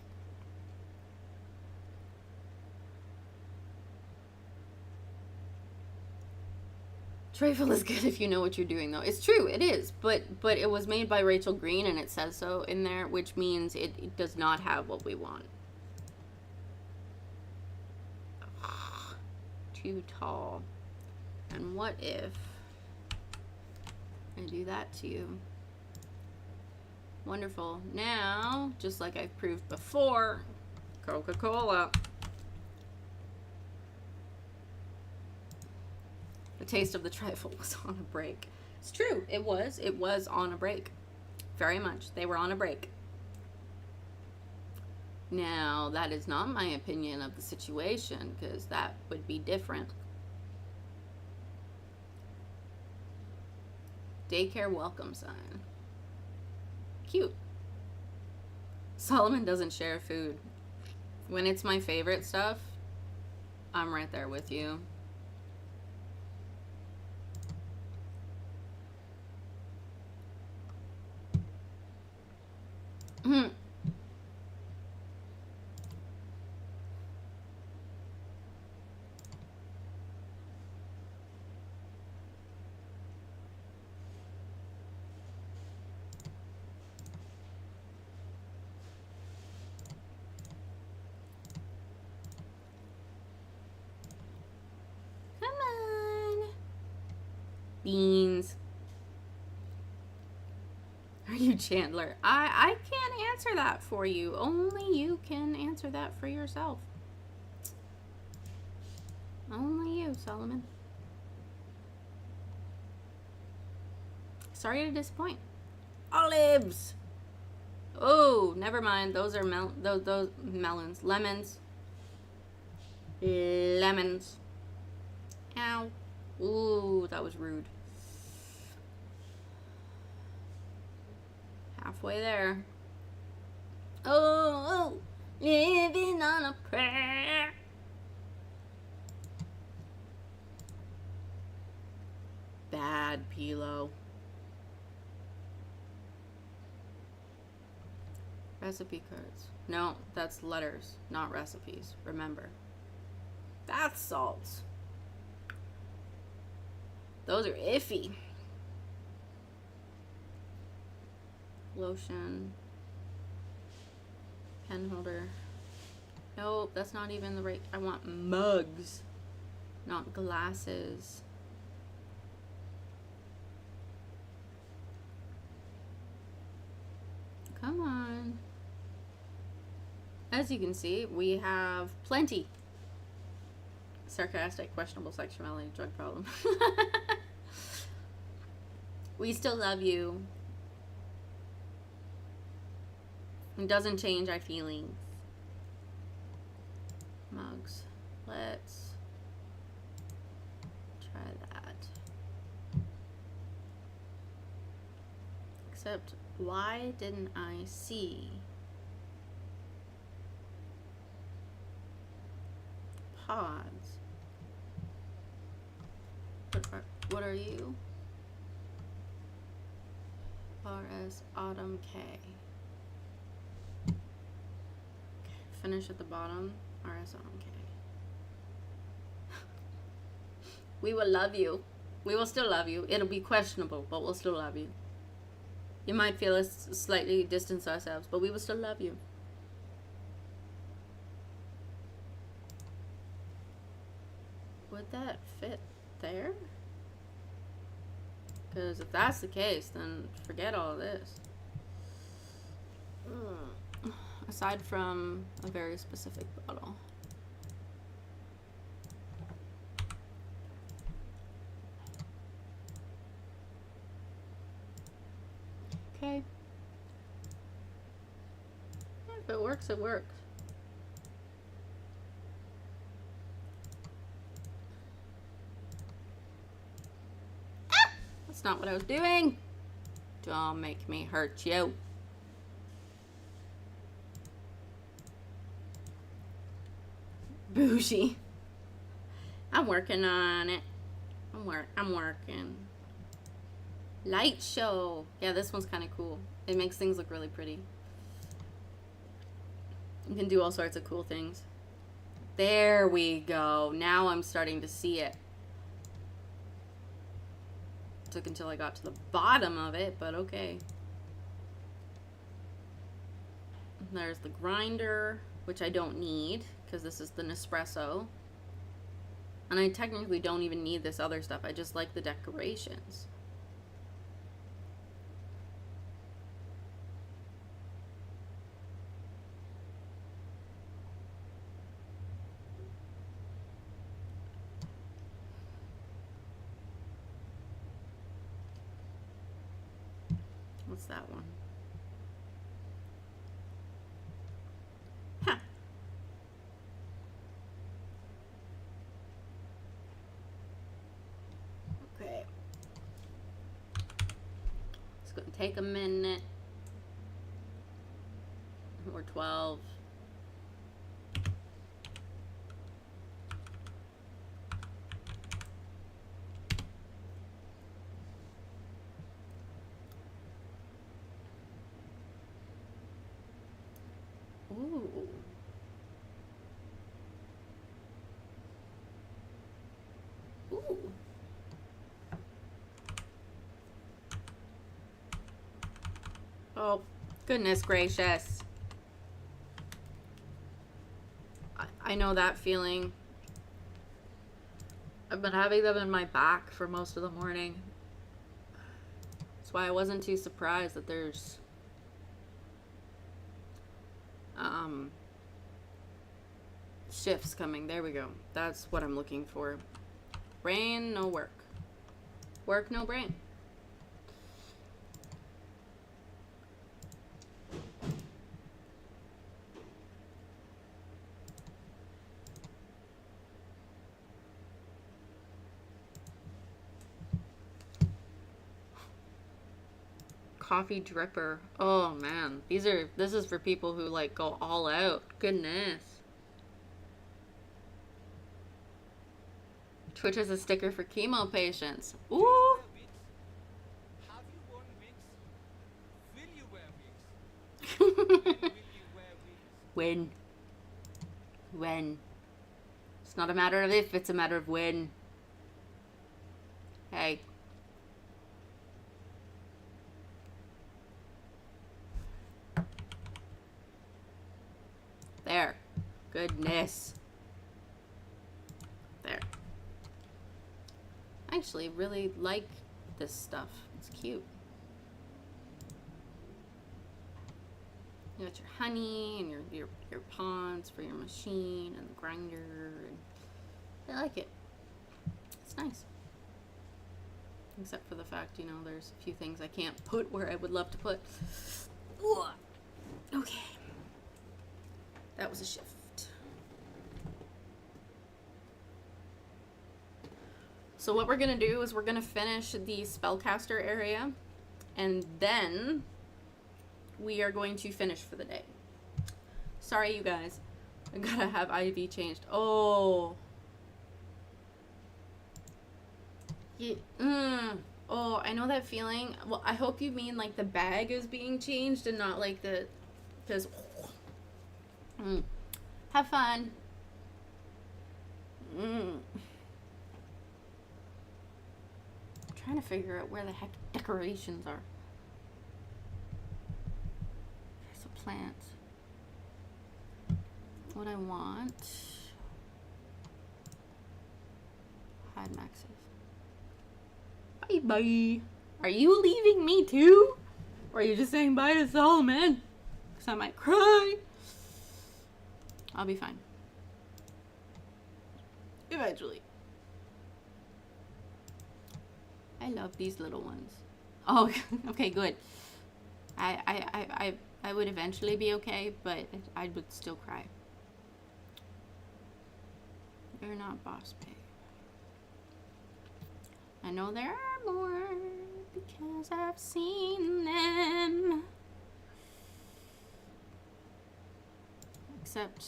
Trifle is good if you know what you're doing, though. It's true, it is. But it was made by Rachel Green, and it says so in there, which means it does not have what we want. Too tall. And what if I do that to you? Wonderful. Now, just like I've proved before, Coca-Cola. The taste of the trifle was on a break. It's true. It was. It was on a break. Very much. They were on a break. Now, that is not my opinion of the situation, because that would be different. Daycare welcome sign. Cute. Solomon doesn't share food. When it's my favorite stuff, I'm right there with you. Beans. Are you Chandler? I can't answer that for you. Only you can answer that for yourself. Only you, Solomon. Sorry to disappoint. Olives. Oh, never mind. Those are those melons. Lemons. Lemons. Ow. Ooh, that was rude. Halfway there. Oh, living on a prayer. Bad Pilo. Recipe cards. No, that's letters, not recipes. Remember. Bath salts. Those are iffy. Lotion. Pen holder. Nope, that's not even the right. I want mugs, not glasses. Come on. As you can see, we have plenty. Sarcastic, questionable sexuality, drug problem. We still love you. It doesn't change our feelings. Mugs. Let's try that. Except, why didn't I see pods? What are you? RS Autumn K. Finish at the bottom. RS Autumn K. We will love you. We will still love you. It'll be questionable, but we'll still love you. You might feel us slightly distance ourselves, but we will still love you. Would that fit there? Because if that's the case, then forget all of this. Aside from a very specific bottle. Okay. If it works, it works. That's not what I was doing. Don't make me hurt you. Bougie. I'm working on it. I'm working. Light show. Yeah, this one's kind of cool. It makes things look really pretty. You can do all sorts of cool things. There we go. Now I'm starting to see it. Took until I got to the bottom of it, but okay. There's the grinder, which I don't need because this is the Nespresso. And I technically don't even need this other stuff. I just like the decorations. What's that one? Huh. Okay. It's going to take a minute. Or 12. Ooh. Ooh. Oh, goodness gracious. I know that feeling. I've been having them in my back for most of the morning. That's why I wasn't too surprised that there's shifts coming. There we go. That's what I'm looking for. Brain, no work. Work, no brain. Coffee dripper. Oh man, this is for people who like go all out. Goodness. Twitch has a sticker for chemo patients. Ooh. Have you worn wigs? Will you wear wigs? When will you wear wigs? When. It's not a matter of if, it's a matter of when. Hey. There. Goodness. There. I actually really like this stuff. It's cute. You got your honey and your ponds for your machine and the grinder. And I like it. It's nice. Except for the fact, you know, there's a few things I can't put where I would love to put. Ooh. Okay. That was a shift. So what we're going to do is we're going to finish the spellcaster area, and then we are going to finish for the day. Sorry, you guys. I gotta have IV changed. Oh. Yeah. Oh, I know that feeling. Well, I hope you mean like the bag is being changed and not like the... Because... Have fun. I'm trying to figure out where the heck decorations are. There's a plant. What I want. Hide maxes. Bye bye. Are you leaving me too? Or are you just saying bye to Solomon? Because I might cry. I'll be fine. Eventually. I love these little ones. Oh, okay, good. I would eventually be okay, but I would still cry. They're not boss babe. I know there are more because I've seen them. Except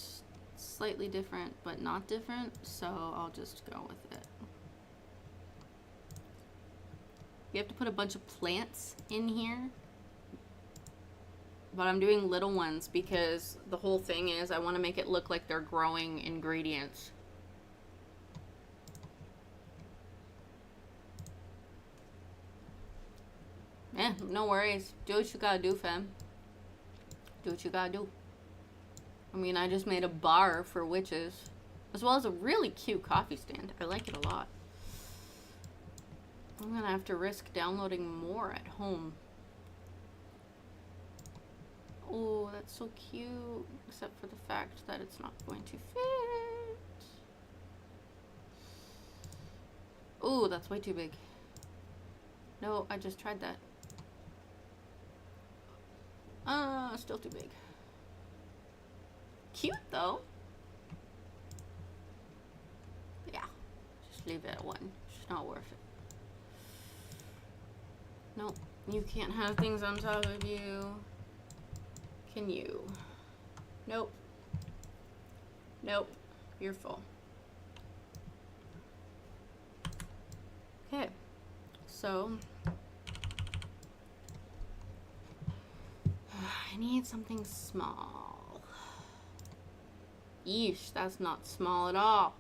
slightly different, but not different, so I'll just go with it. You have to put a bunch of plants in here, but I'm doing little ones because the whole thing is I want to make it look like they're growing ingredients. Yeah, no worries. Do what you gotta do, fam. Do what you gotta do. I mean, I just made a bar for witches, as well as a really cute coffee stand. I like it a lot. I'm gonna have to risk downloading more at home. Oh, that's so cute, except for the fact that it's not going to fit. Oh, that's way too big. No, I just tried that. Still too big. Cute though. But yeah, just leave it at one. It's not worth it. Nope, you can't have things on top of you. Can you? Nope. Nope, you're full. Okay, so I need something small. Yeesh, that's not small at all.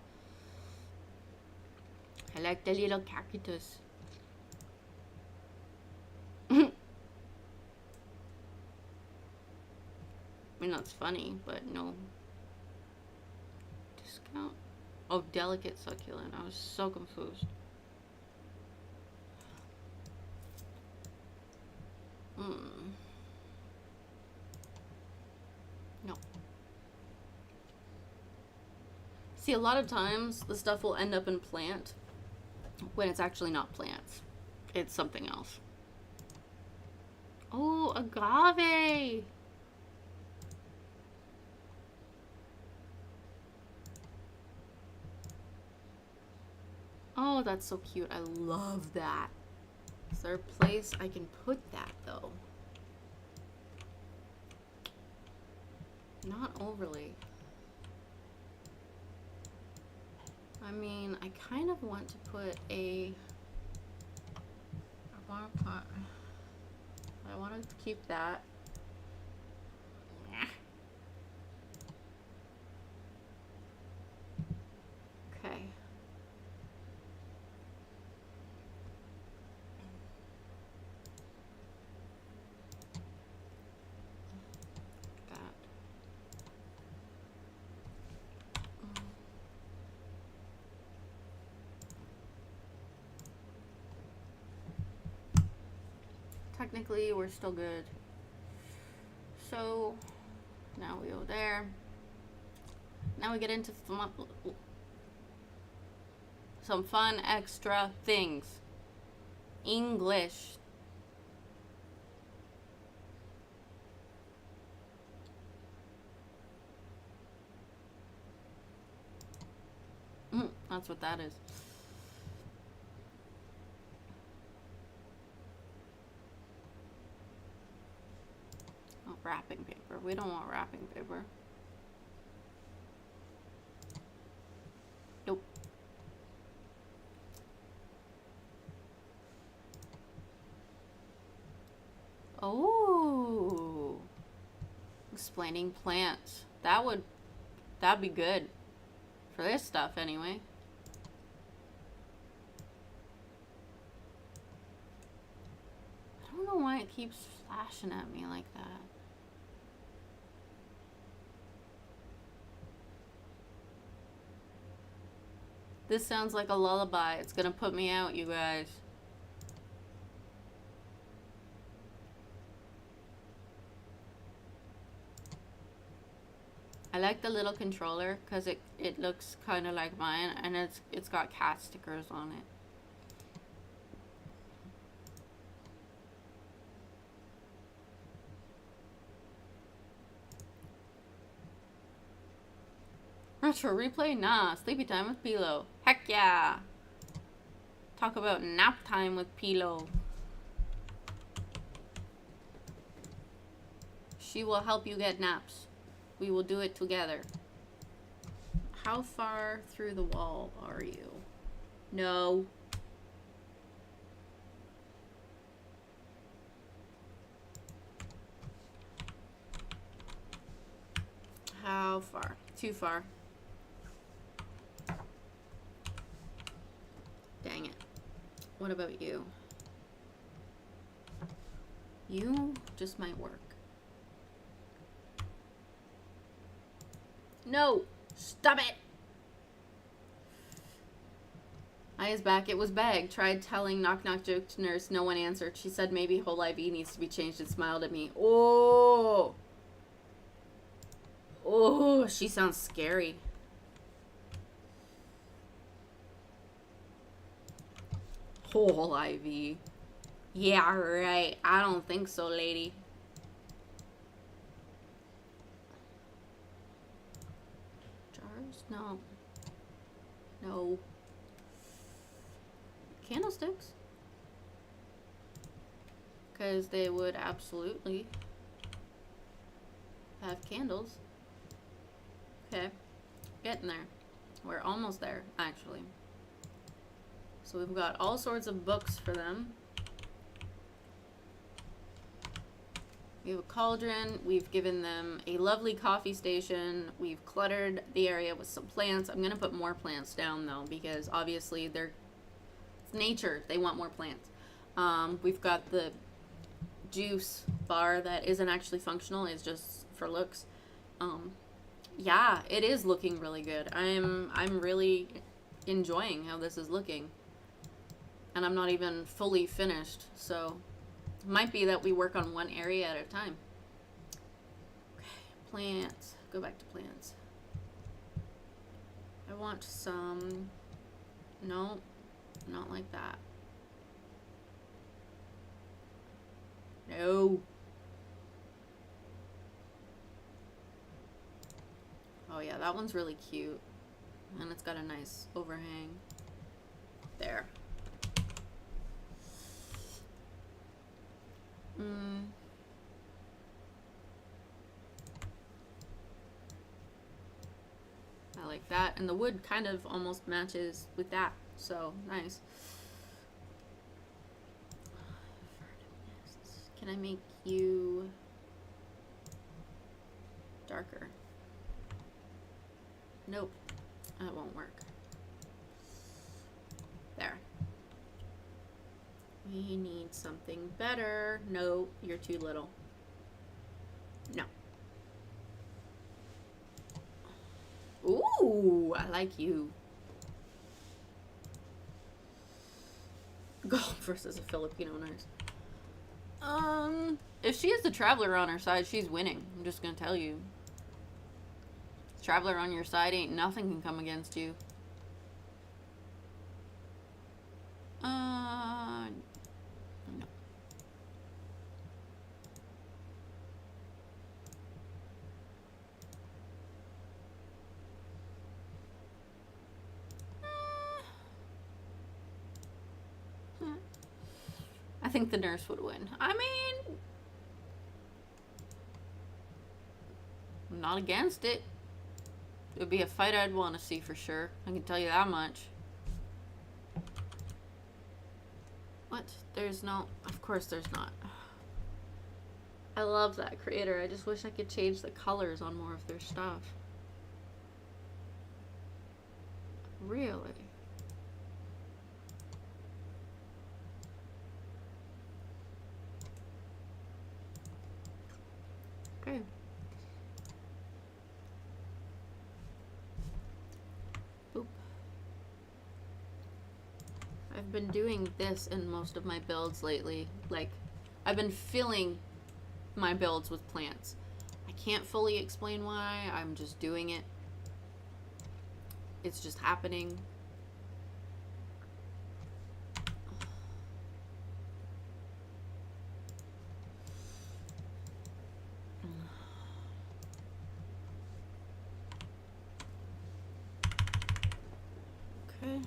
I like the little cactus. I mean, that's funny, but no. Discount? Oh, delicate succulent. I was so confused. No. See, a lot of times the stuff will end up in plant when it's actually not plants. It's something else. Oh, agave! Oh, that's so cute. I love that. Is there a place I can put that, though? Not overly. I mean, I kind of want to put a... I want to keep that. Okay. That. Technically, we're still good. So, now we go there. Now we get into some fun extra things. English. That's what that is. Oh, wrapping paper. We don't want wrapping paper. Nope. Oh. Explaining plants. That'd be good. For this stuff, anyway. I don't know why it keeps flashing at me like that. This sounds like a lullaby. It's gonna put me out, you guys. I like the little controller because it looks kind of like mine, and it's got cat stickers on it. Retro replay? Nah. Sleepy time with Pilo. Heck yeah. Talk about nap time with Pilo. She will help you get naps. We will do it together. How far through the wall are you? No. How far? Too far. Dang it. What about you? You just might work. No! Stop it! I is back. It was Bag. Tried telling knock knock joke to nurse. No one answered. She said maybe whole IV needs to be changed and smiled at me. Oh! Oh, she sounds scary. Whole IV. Yeah, right. I don't think so, lady. Jars? No. No. Candlesticks? Because they would absolutely have candles. Okay. Getting there. We're almost there, actually. So we've got all sorts of books for them. We have a cauldron. We've given them a lovely coffee station. We've cluttered the area with some plants. I'm going to put more plants down, though, because obviously it's nature. They want more plants. We've got the juice bar that isn't actually functional. It's just for looks. Yeah, it is looking really good. I'm really enjoying how this is looking. And I'm not even fully finished, so it might be that we work on one area at a time. Okay, plants. Go back to plants. I want some... No, not like that. No. Oh yeah, that one's really cute. And it's got a nice overhang. There. I like that. And the wood kind of almost matches with that. So, nice. Can I make you darker? Nope. That won't work. There. We need something better. No, you're too little. No. Ooh, I like you. Golf versus a Filipino nurse. If she has the traveler on her side, she's winning. I'm just gonna tell you. Traveler on your side, ain't nothing can come against you. No. I think the nurse would win. I mean, I'm not against it. It would be a fight I'd want to see for sure. I can tell you that much. What? There's no... Of course there's not. I love that creator. I just wish I could change the colors on more of their stuff. Really? Okay. Boop. I've been doing this in most of my builds lately. Like, I've been filling my builds with plants. I can't fully explain why. I'm just doing it. It's just happening. Okay.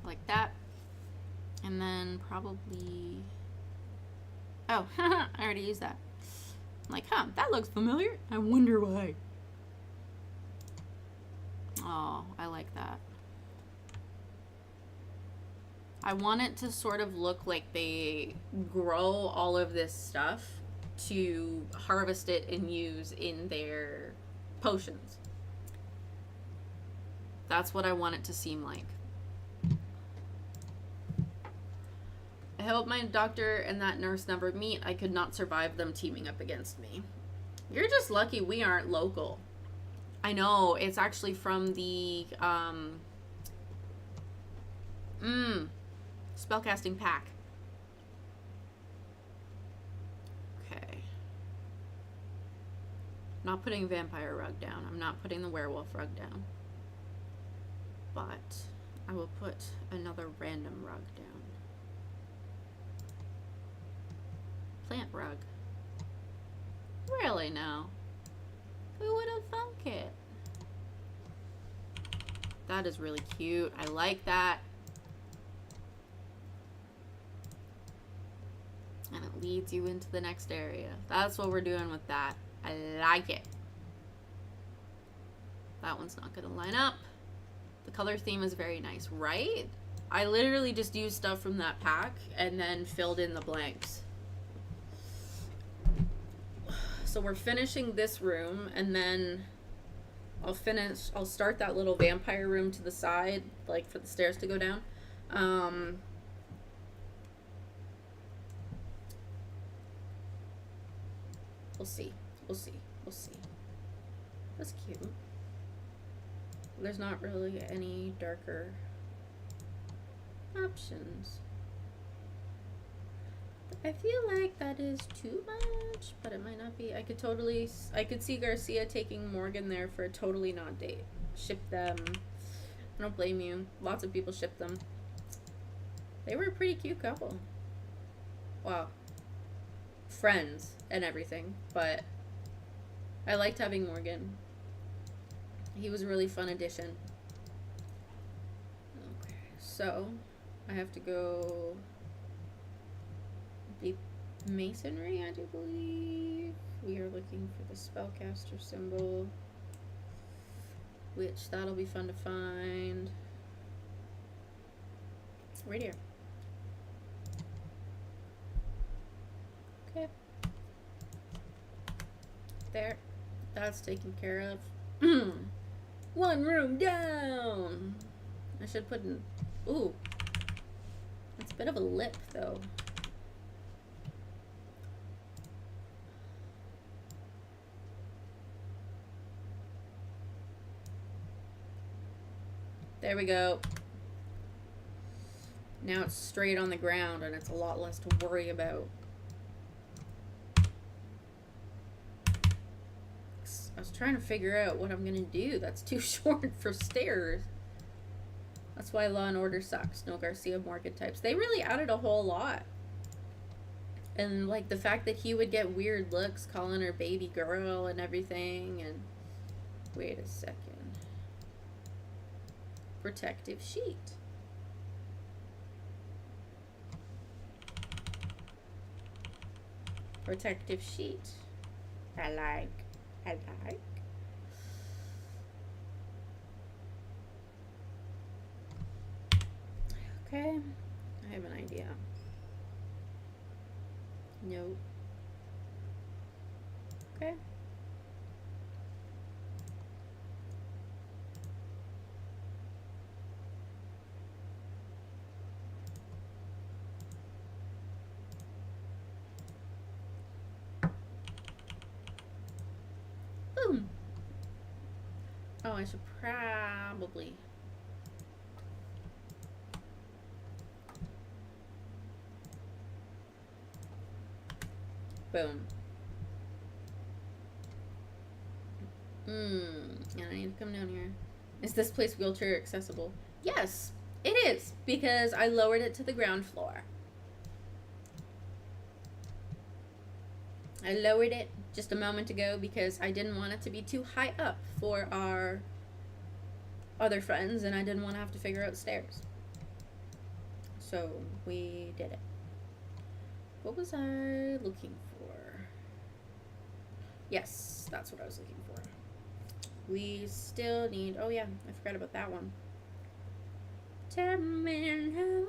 Like that. And then probably Oh, I already used that. I'm like, huh, that looks familiar. I wonder why. Oh, I like that. I want it to sort of look like they grow all of this stuff to harvest it and use in their potions. That's what I want it to seem like. I hope my doctor and that nurse never meet. I could not survive them teaming up against me. You're just lucky we aren't local. I know, it's actually from the spellcasting pack. Okay. I'm not putting vampire rug down. I'm not putting the werewolf rug down. But I will put another random rug down. Plant rug. Really now? Who would have thunk it? That is really cute. I like that. And it leads you into the next area. That's what we're doing with that. I like it. That one's not going to line up. The color theme is very nice, right? I literally just used stuff from that pack and then filled in the blanks. So we're finishing this room, and then I'll start that little vampire room to the side, like for the stairs to go down. We'll see. That's cute. There's not really any darker options. I feel like that is too much, but it might not be. I could see Garcia taking Morgan there for a totally not date. Ship them. I don't blame you. Lots of people ship them. They were a pretty cute couple. Wow. Friends and everything, but I liked having Morgan. He was a really fun addition. Okay, so I have to go deep masonry, I do believe. We are looking for the spellcaster symbol, which that'll be fun to find. Right here. Okay. There. That's taken care of. One room down. I should put in. Ooh. It's a bit of a lip, though. There we go. Now it's straight on the ground, and it's a lot less to worry about. I was trying to figure out what I'm gonna do. That's too short for stairs. That's why Law and Order sucks. No Garcia Morgan types. They really added a whole lot. And like the fact that he would get weird looks calling her baby girl and everything. And wait a second. Protective sheet. Protective sheet. I like. Okay. I have an idea. Nope. Okay. Boom. Oh, I should probably. Boom. And I need to come down here. Is this place wheelchair accessible? Yes, it is, because I lowered it to the ground floor. I lowered it just a moment ago because I didn't want it to be too high up for our other friends, and I didn't want to have to figure out stairs. So we did it. What was I looking for? Yes, that's what I was looking for. We still need. Oh yeah, I forgot about that one. Terminal.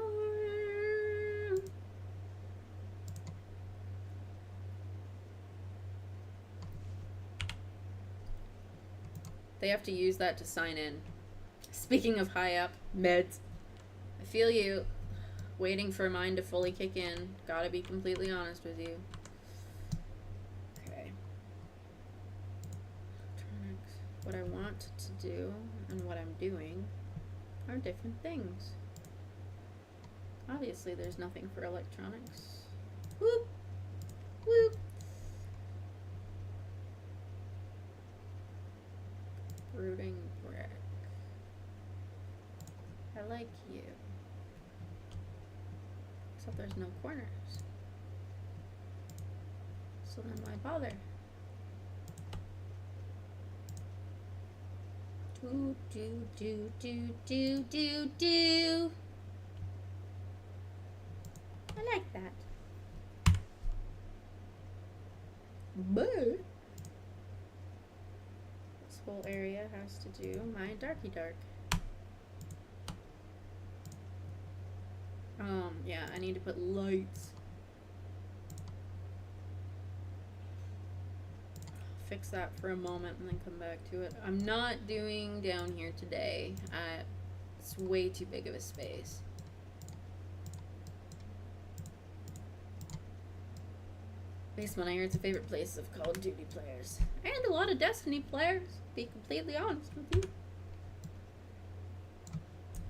They have to use that to sign in. Speaking of high up, meds. I feel you. Waiting for mine to fully kick in. Gotta be completely honest with you. Okay. What I want to do and what I'm doing are different things. Obviously, there's nothing for electronics. Whoop! Whoop! Brooding brick. I like you. Except there's no corners. So then why bother? Do, do, do, do, do, do, do. I like that. But this whole area has to do my darky dark. Yeah, I need to put lights. Fix that for a moment and then come back to it. I'm not doing down here today. It's way too big of a space. Basement, I hear it's a favorite place of Call of Duty players. And a lot of Destiny players, to be completely honest with you.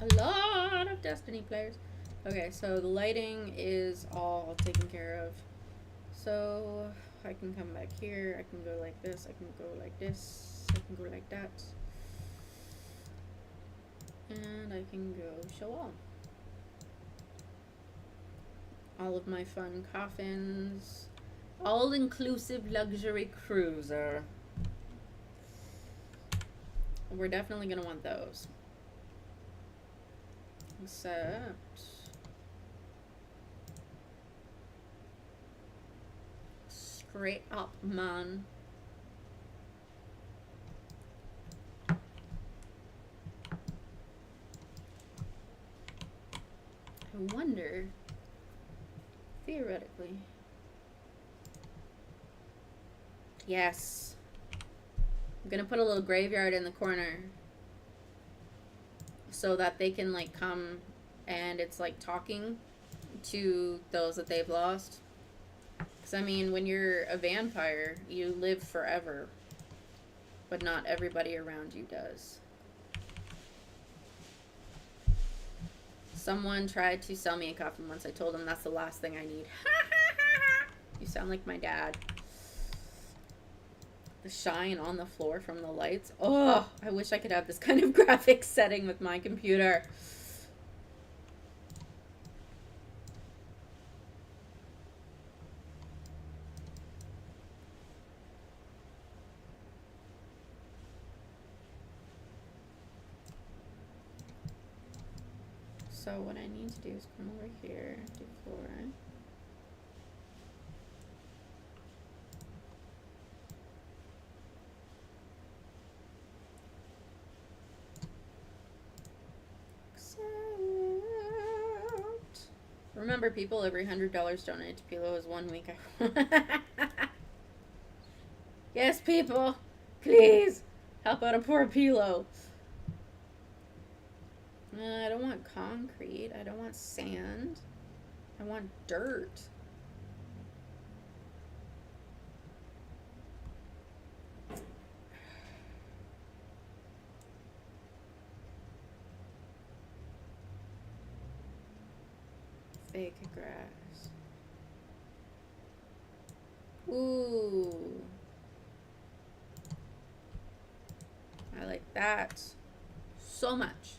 A lot of Destiny players. Okay, so the lighting is all taken care of. So I can come back here, I can go like this, I can go like this, I can go like that. And I can go show all of my fun coffins. All-inclusive luxury cruiser. We're definitely gonna want those. Except straight up, man. I wonder, theoretically. Yes. I'm gonna put a little graveyard in the corner so that they can like come and it's like talking to those that they've lost. Because I mean, when you're a vampire, you live forever, but not everybody around you does. Someone tried to sell me a coffin once. I told them that's the last thing I need. You sound like my dad. The shine on the floor from the lights. Oh, I wish I could have this kind of graphics setting with my computer. So what I need to do is come over here, do floor. Remember, people, every $100 donated to Pilo is 1 week. Yes, people, please help out a poor Pilo. I don't want concrete. I don't want sand. I want dirt. Fake grass. Ooh. I like that so much.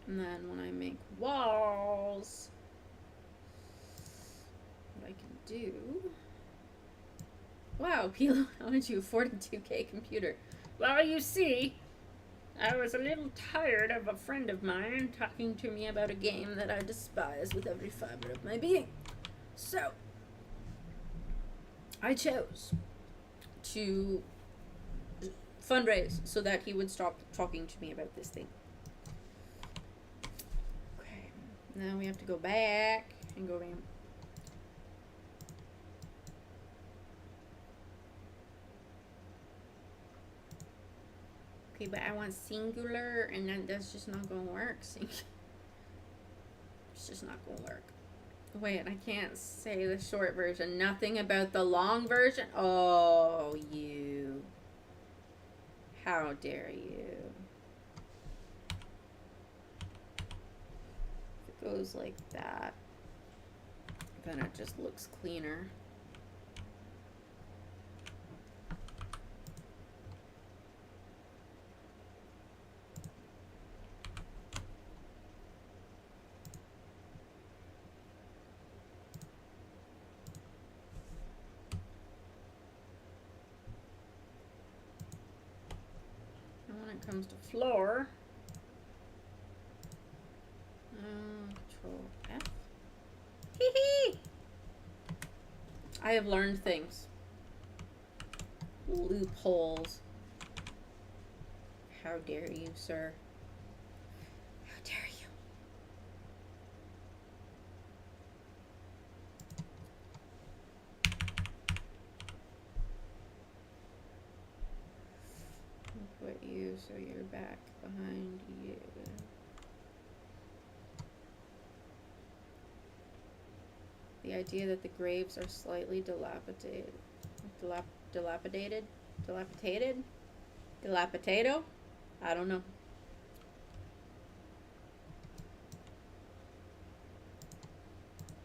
And then when I make walls, what I can do. Wow, Pilo, how did you afford a 2K computer? Well, you see, I was a little tired of a friend of mine talking to me about a game that I despise with every fiber of my being. So, I chose to fundraise so that he would stop talking to me about this thing. Okay, now we have to go back and go in. Okay, but I want singular, and that's just not gonna work. It's just not gonna work. Wait, I can't say the short version. Nothing about the long version? Oh, you. How dare you? If it goes like that, then it just looks cleaner. And when it comes to floor, Control F. Hee hee! I have learned things. Loopholes. How dare you, sir? How dare you? I'll put you so you're back behind you. The idea that the graves are slightly dilapidated. Dilapidated? Dilapidado? I don't know.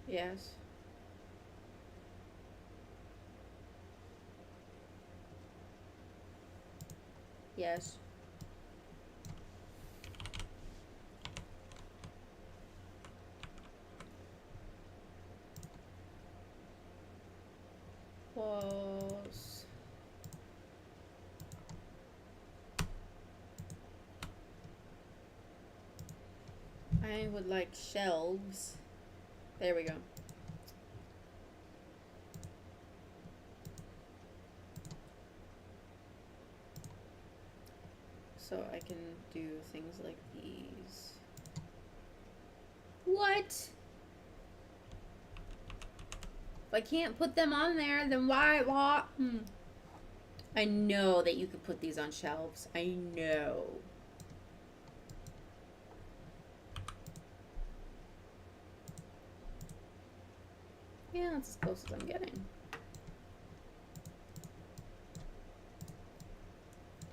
Yes. Yes. Close. I would like shelves. There we go. So I can do things like these. What? If I can't put them on there, then why? What? I know that you could put these on shelves. I know. Yeah, that's as close as I'm getting.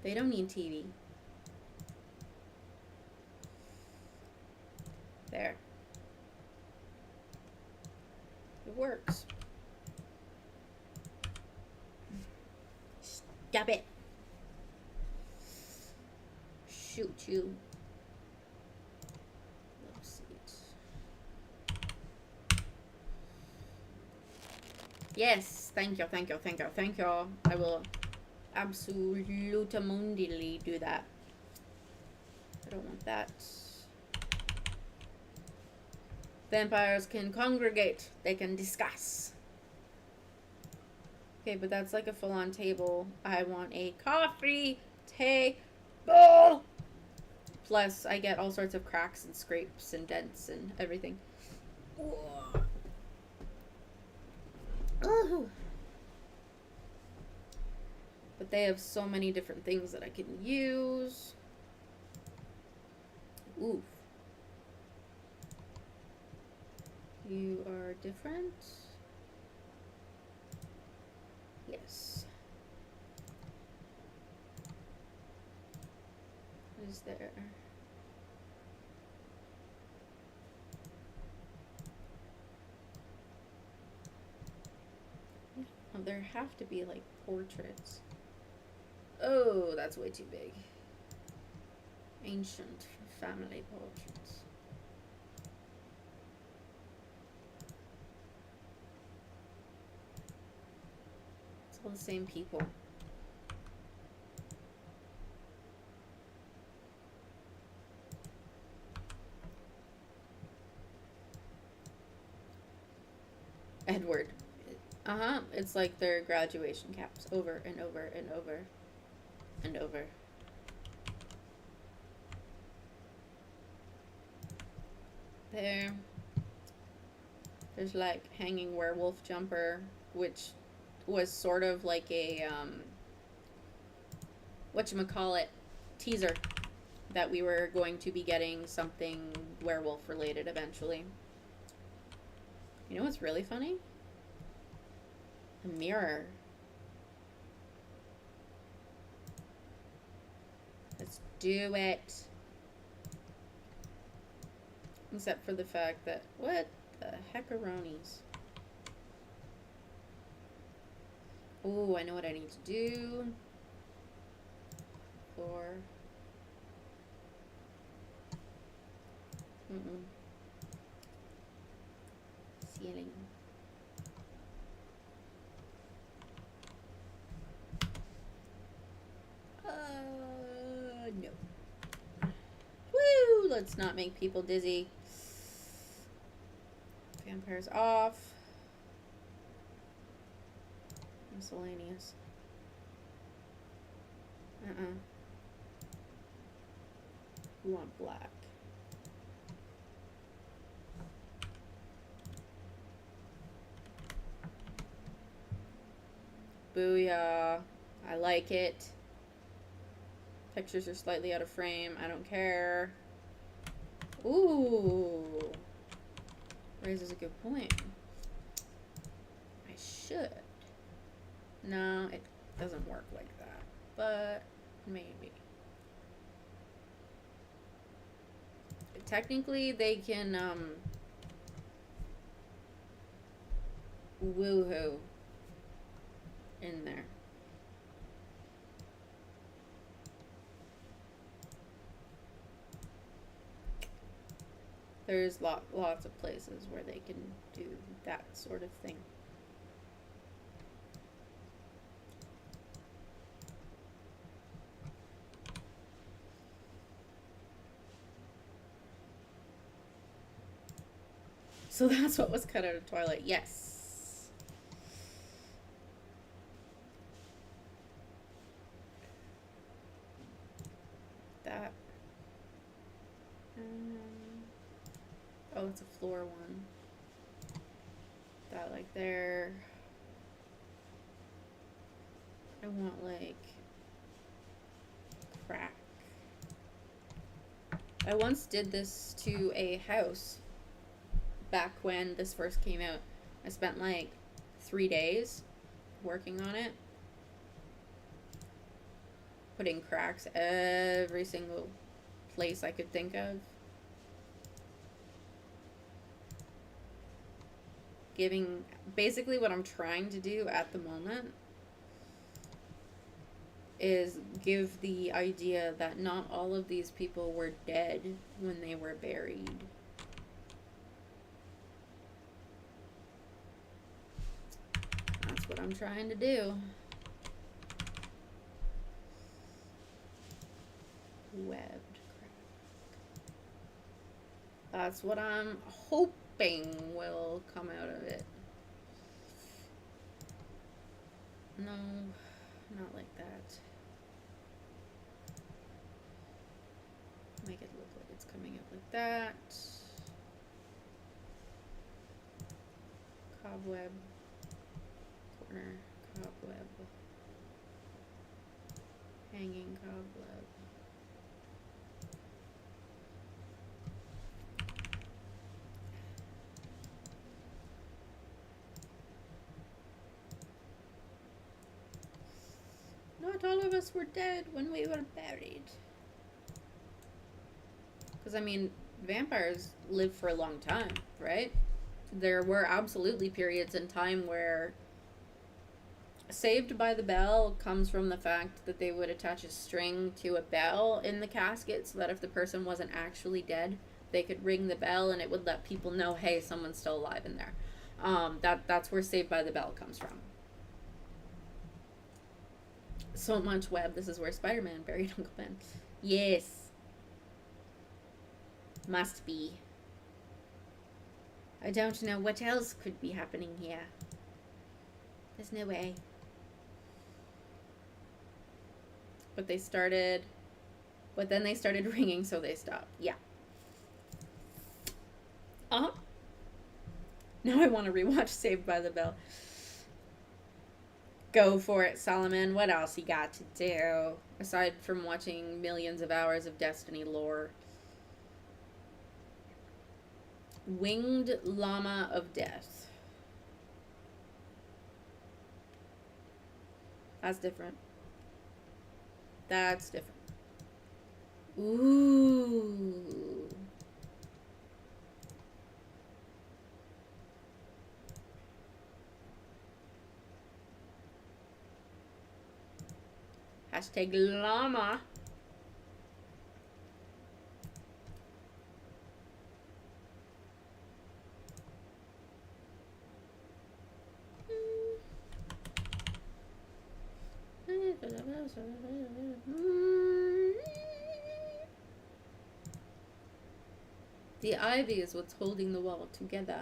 They don't need TV. There. It works. Stop it. Shoot you. Love seat. Yes, thank you, thank you, thank you, thank you. I will absolutely do that. I don't want that. Vampires can congregate. They can discuss. Okay, but that's like a full-on table. I want a coffee table. Plus, I get all sorts of cracks and scrapes and dents and everything. Ooh. But they have so many different things that I can use. Ooh. You are different. Yes. Is there? Oh, there have to be like portraits. Oh, that's way too big. Ancient family portraits. It's all the same people. Edward. Uh-huh. It's like their graduation caps over and over and over and over. There. There's like hanging werewolf jumper, which was sort of like a whatchamacallit teaser that we were going to be getting something werewolf related eventually. You know what's really funny? A mirror. Let's do it. Except for the fact that, what the heckaronies? Oh, I know what I need to do. Floor. Ceiling. No. Woo! Let's not make people dizzy. Vampires off. Miscellaneous. We want black. Booyah. I like it. Pictures are slightly out of frame. I don't care. Ooh. Raises a good point. I should. No, it doesn't work like that. But maybe. Technically, they can, woohoo in there. There's lots of places where they can do that sort of thing. So that's what was cut out of Twilight. Yes. That. Oh, it's a floor one. That like there. I want like crack. I once did this to a house back when this first came out. I spent like 3 days working on it, putting cracks every single place I could think of, giving basically what I'm trying to do at the moment is give the idea that not all of these people were dead when they were buried. That's what I'm trying to do. Webbed crack. That's what I'm hoping will come out of it. No, not like that. Make it look like it's coming up like that. Cobweb. Corner. Cobweb. Hanging cobweb. Not all of us were dead when we were buried. Because, I mean, vampires live for a long time, right? There were absolutely periods in time where Saved by the Bell comes from the fact that they would attach a string to a bell in the casket so that if the person wasn't actually dead, they could ring the bell and it would let people know, hey, someone's still alive in there. That's where Saved by the Bell comes from. So much web. This is where Spider-Man buried Uncle Ben. Yes. Must be. I don't know what else could be happening here. There's no way. But then they started ringing, so they stopped. Yeah. Uh-huh. Now I want to rewatch Saved by the Bell. Go for it, Solomon. What else you got to do? Aside from watching millions of hours of Destiny lore. Winged Llama of Death. That's different. That's different. Ooh. Hashtag llama. The ivy is what's holding the wall together.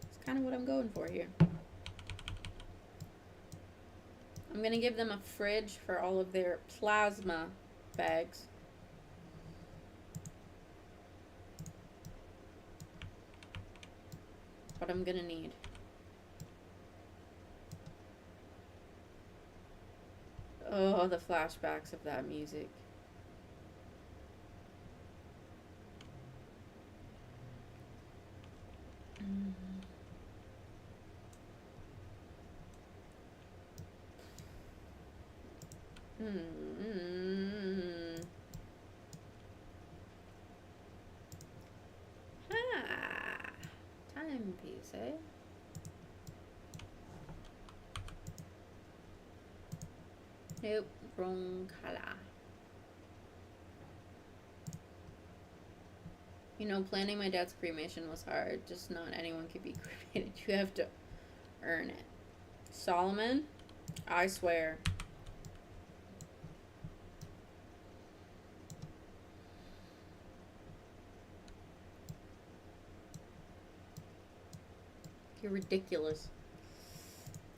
It's kind of what I'm going for here. I'm going to give them a fridge for all of their plasma bags. What I'm going to need. Oh, the flashbacks of that music. Ah, timepiece, eh? Nope, wrong color. You know, planning my dad's cremation was hard. Just not anyone could be cremated. You have to earn it. Solomon, I swear. You're ridiculous.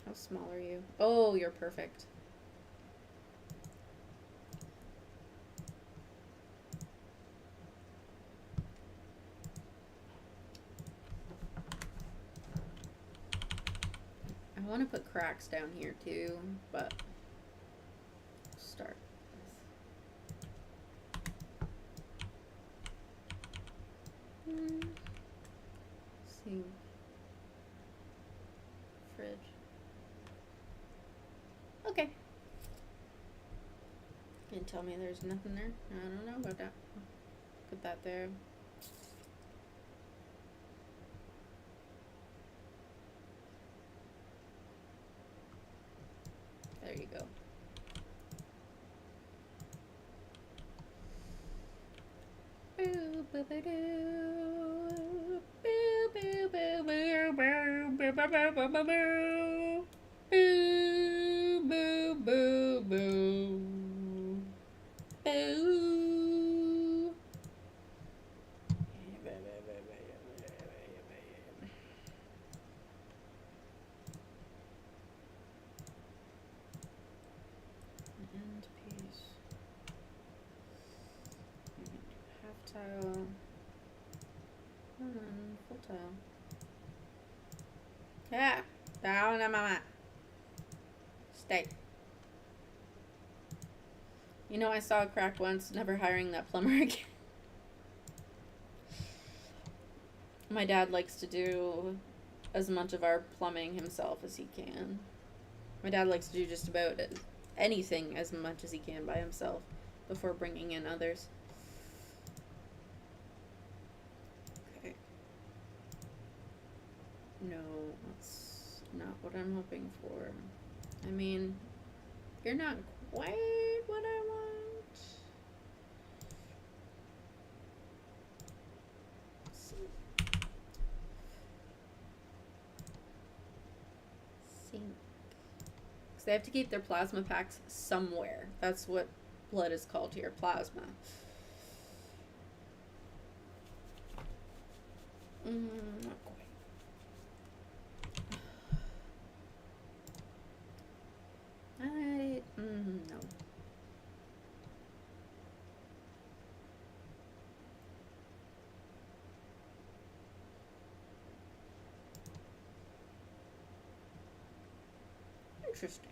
How small are you? Oh, you're perfect. I want to put cracks down here too, but start with sink, fridge. Okay. And tell me there's nothing there. I don't know about that. Put that there. There you go. Boo boo boo doo. Boo boo boo boo boo boo boo boo boo boo boo. Boo boo boo boo. Boo. End piece. Half tile. And then full tile. Yeah. Down on my mat. Stay. You know, I saw a crack once, never hiring that plumber again. My dad likes to do as much of our plumbing himself as he can. My dad likes to do just about anything as much as he can by himself before bringing in others. Okay. No, that's not what I'm hoping for. I mean, you're not quite what I want. Sink. Because they have to keep their plasma packs somewhere. That's what blood is called here, plasma. Not quite. No. Interesting.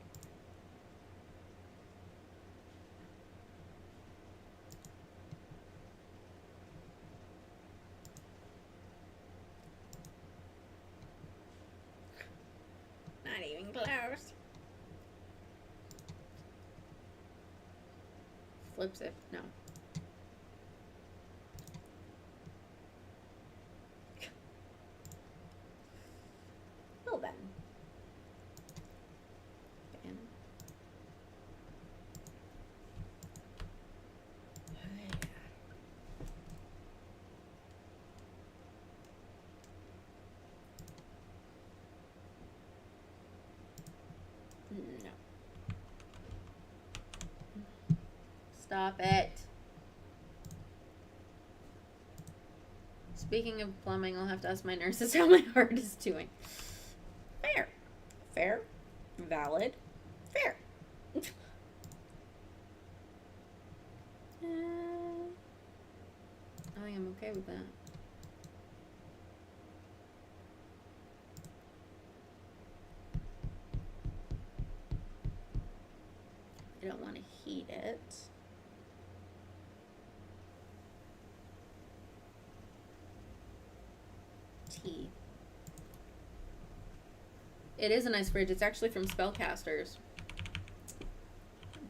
Not even close. Flips it. No. Well then. Ban. No. Stop it. Speaking of plumbing, I'll have to ask my nurses how my heart is doing. Fair. Fair. Valid. Fair. I think I'm okay with that. I don't want to heat it. Tea. It is a nice fridge. It's actually from Spellcasters.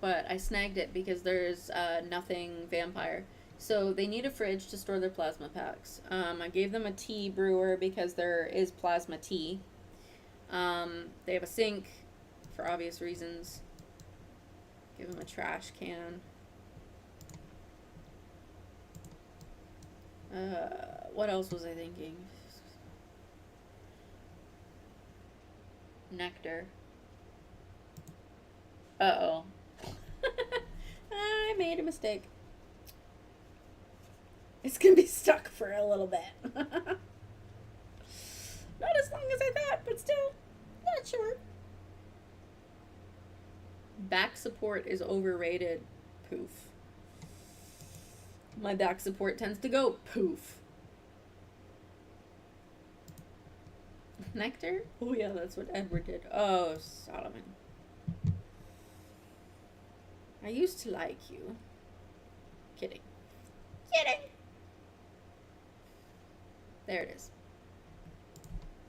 But I snagged it because there's nothing vampire. So they need a fridge to store their plasma packs. I gave them a tea brewer because there is plasma tea. They have a sink for obvious reasons. Give them a trash can. What else was I thinking? Nectar. Uh-oh. I made a mistake. It's gonna be stuck for a little bit. Not as long as I thought, but still, not sure. Back support is overrated. Poof. My back support tends to go poof. Nectar? Oh yeah, that's what Edward did. Oh, Solomon. I used to like you. Kidding. Kidding! There it is.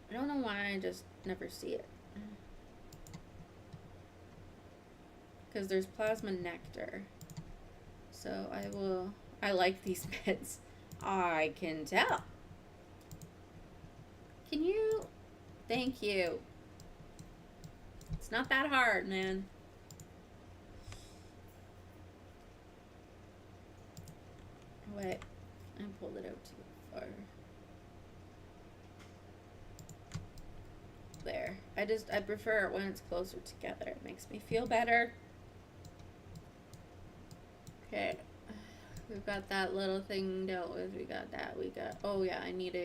I don't know why I just never see it. Because there's plasma nectar. So I like these meds. I can tell. Can you? Thank you. It's not that hard, man. Wait, I pulled it out too far. There. I prefer it when it's closer together. It makes me feel better. Okay. We've got that little thing dealt with. We got that. Oh yeah, I need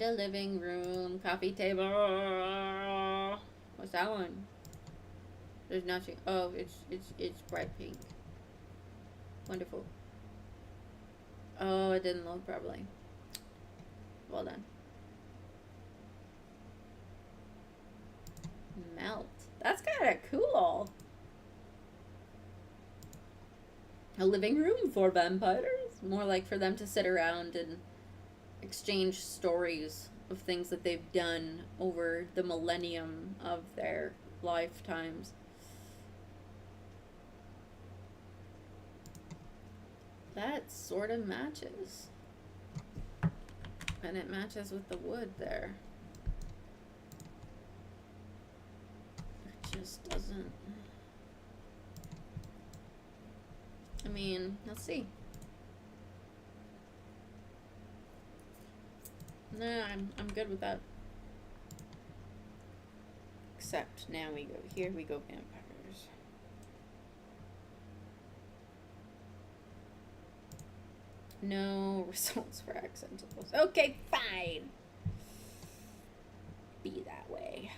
a living room, coffee table. What's that one? There's nothing. Oh, it's bright pink. Wonderful. Oh, it didn't load properly. Well done. Melt. That's kind of cool. A living room for vampires? More like for them to sit around and exchange stories of things that they've done over the millennium of their lifetimes. That sort of matches. And it matches with the wood there. It just doesn't. I mean, let's see. Nah, I'm good with that. Except now we go here, we go vampires. No results for accentables. Okay, fine. Be that way.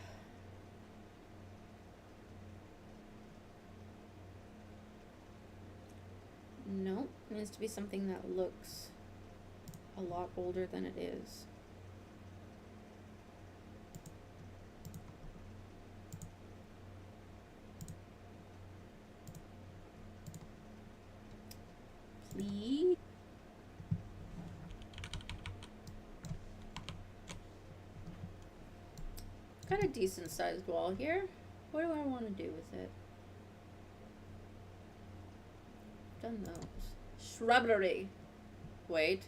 Nope. It needs to be something that looks a lot older than it is. Please. Got a decent sized wall here. What do I want to do with it? Done those. Shrubbery. Wait.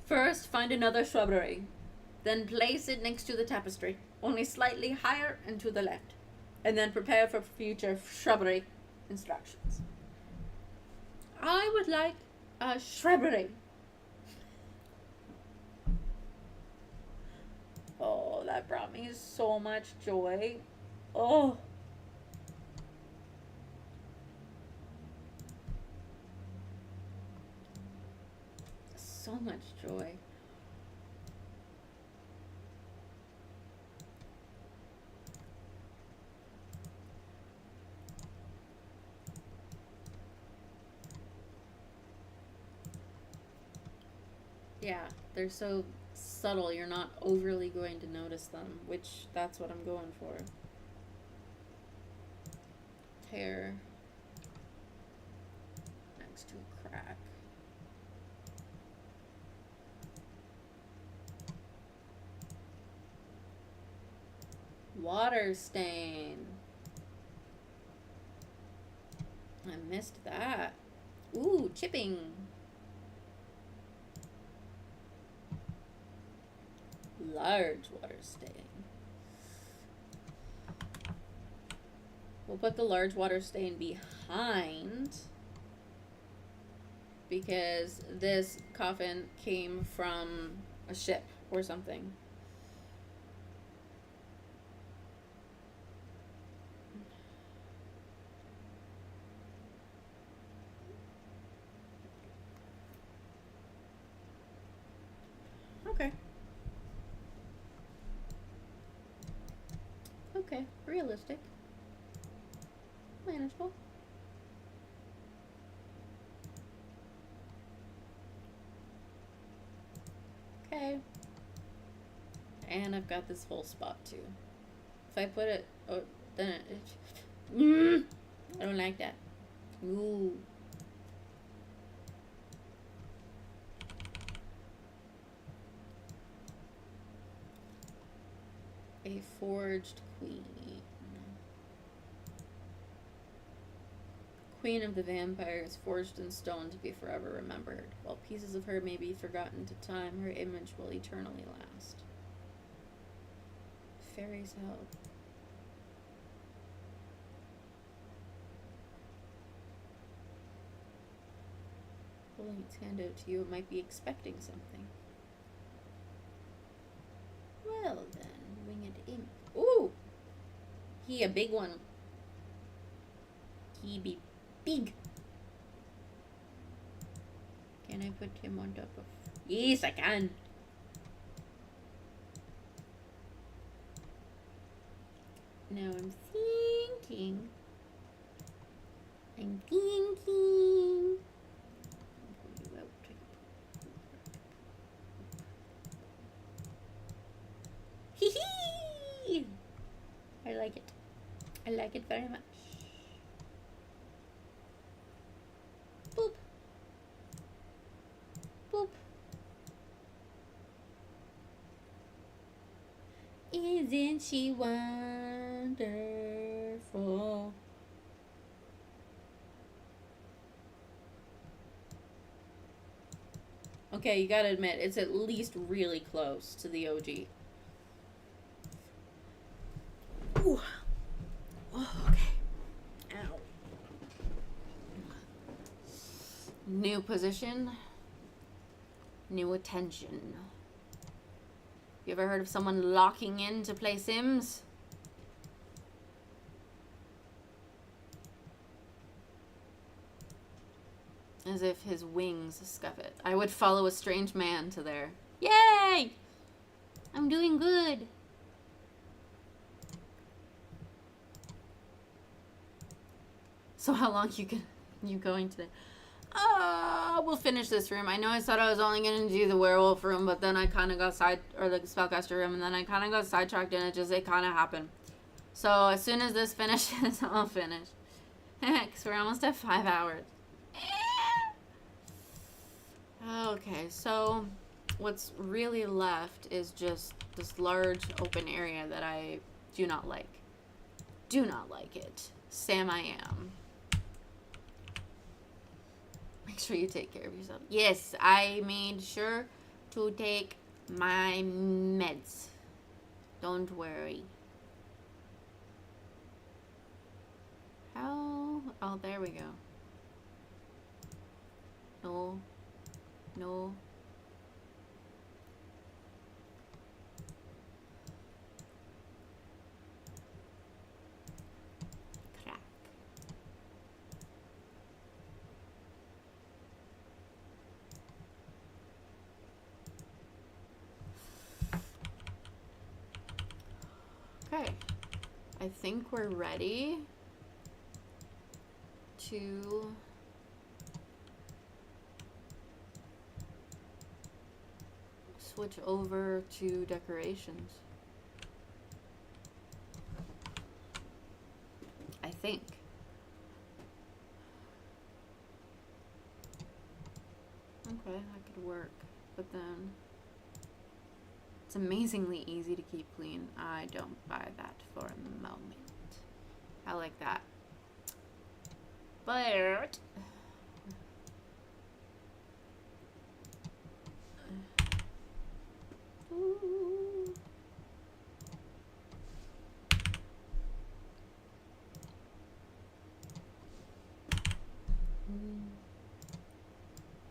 First, find another shrubbery. Then place it next to the tapestry, only slightly higher and to the left. And then prepare for future shrubbery instructions. I would like a shrubbery. Oh, that brought me so much joy. Oh. So much joy. Yeah, they're so subtle, you're not overly going to notice them, which that's what I'm going for. Tear next to a crack. Water stain. I missed that. Ooh, chipping. Large water stain. We'll put the large water stain behind because this coffin came from a ship or something. Okay. Okay, realistic. Manageable. Okay. And I've got this whole spot too. If I put it, oh, then I don't like that. Ooh. A forged queen. Queen of the vampires, forged in stone to be forever remembered. While pieces of her may be forgotten to time, her image will eternally last. Fairy's help. Holding its hand out to you, it might be expecting something. Well then, winged imp. Ooh! He a big one. He be big. Can I put him on top of... Yes, I can. Now I'm thinking. Hee hee! I like it. I like it very much. Boop. Boop. Isn't she wonderful? Okay, you gotta admit, it's at least really close to the OG. Ooh. Oh, okay. Ow. New position. New attention. You ever heard of someone locking in to play Sims? As if his wings scuff it. I would follow a strange man to there. Yay! I'm doing good. So how long you going today? We'll finish this room. I know I said I was only gonna do the werewolf room, but then I kind of got or the spellcaster room, and then I kind of got sidetracked, and it kind of happened. So as soon as this finishes, I'll finish. Because we're almost at 5 hours. Okay, so what's really left is just this large open area that I do not like. Do not like it. Sam, I am. Make sure you take care of yourself. Yes, I made sure to take my meds. Don't worry. How? Oh, there we go. No. No. Crack. Okay. I think we're ready to switch over to decorations. I think. Okay, that could work. But then it's amazingly easy to keep clean. I don't buy that for a moment. I like that. But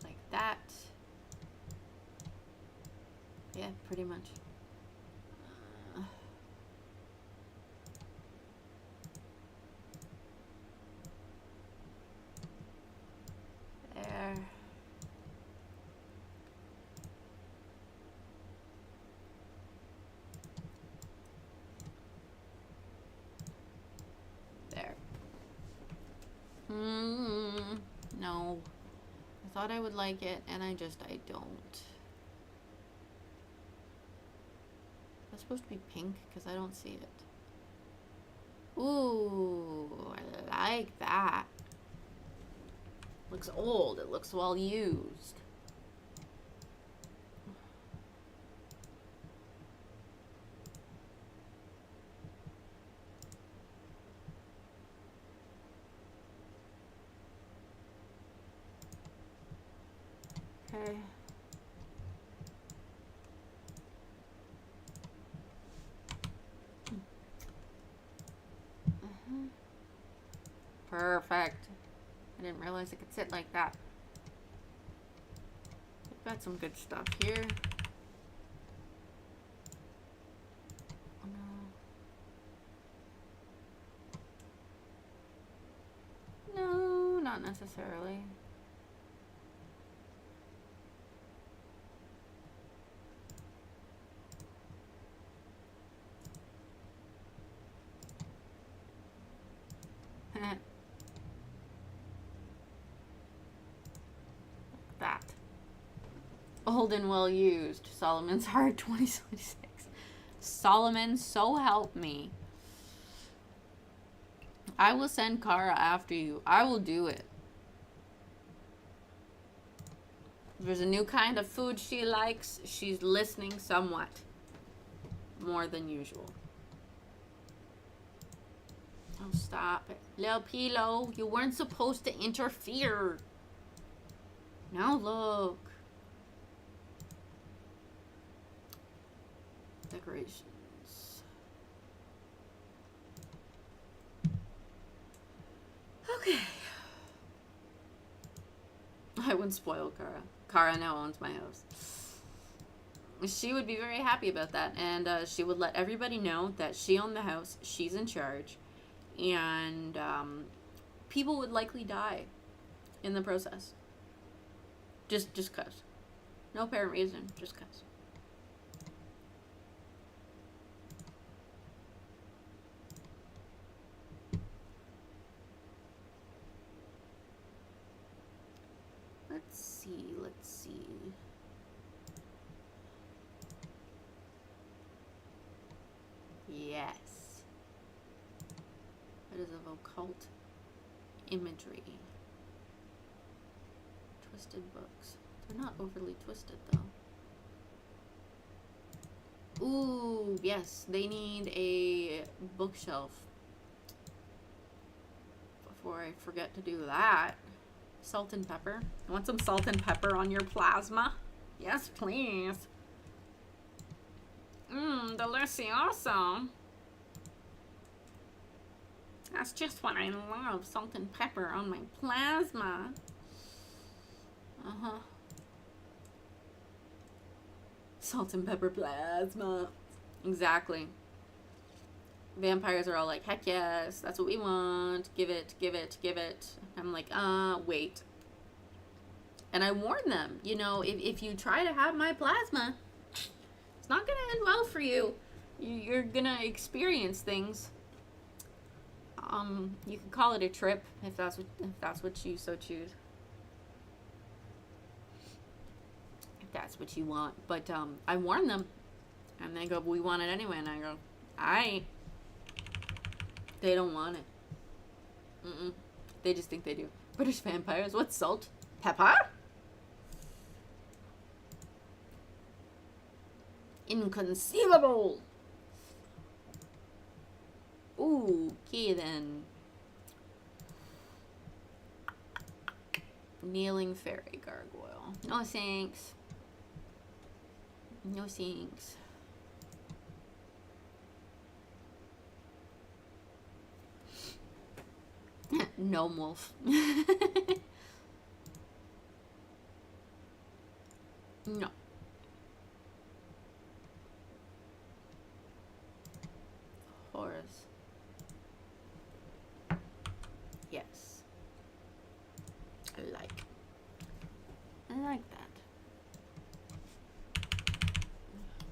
like that. Yeah, pretty much. There. There. No. I thought I would like it, and I don't. That's supposed to be pink, because I don't see it. Ooh, I like that. Looks old. It looks well used. Okay. Perfect. I didn't realize it could sit like that. We've got some good stuff here. Oh no. No, not necessarily. That. Old and well used. Solomon's Heart 2026. Solomon, so help me. I will send Kara after you. I will do it. If there's a new kind of food she likes, she's listening somewhat. More than usual. Oh, stop it. Lil Pilo, you weren't supposed to interfere. Now look. Decorations. Okay. I wouldn't spoil Kara. Kara now owns my house. She would be very happy about that, and she would let everybody know that she owned the house, she's in charge, and people would likely die in the process. Just cause. No apparent reason, just cause. Let's see. Yes. That is of occult imagery. Twisted books. They're not overly twisted though. Ooh, yes. They need a bookshelf. Before I forget to do that. Salt and pepper. You want some salt and pepper on your plasma? Yes, please. Mmm, delicioso. That's just what I love. Salt and pepper on my plasma. Uh-huh. Salt and pepper plasma. Exactly. Vampires are all like, heck yes, that's what we want. Give it, give it, give it. I'm like, wait. And I warn them, you know, if you try to have my plasma, it's not gonna end well for you. You're gonna experience things. You can call it a trip if that's what you so choose. If that's what you want. But I warn them, and they go, we want it anyway, and I go, aight. They don't want it. They just think they do. British vampires, what's salt? Pepper? Inconceivable. Ooh, okay then. Kneeling fairy gargoyle. No thanks. No thanks. Gnome wolf. No. Horus. Yes. I like that.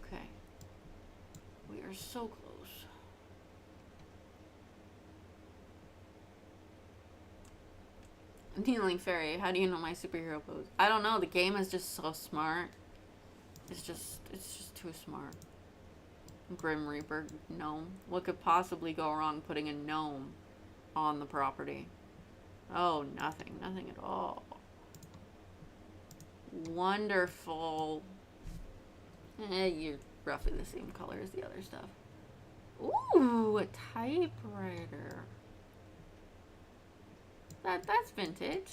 Okay. We are so close. Kneeling fairy, how do you know my superhero pose? I don't know, the game is just so smart. It's just too smart. Grim Reaper gnome. What could possibly go wrong putting a gnome on the property? Oh, nothing. Nothing at all. Wonderful. You're roughly the same color as the other stuff. Ooh, a typewriter. That's vintage.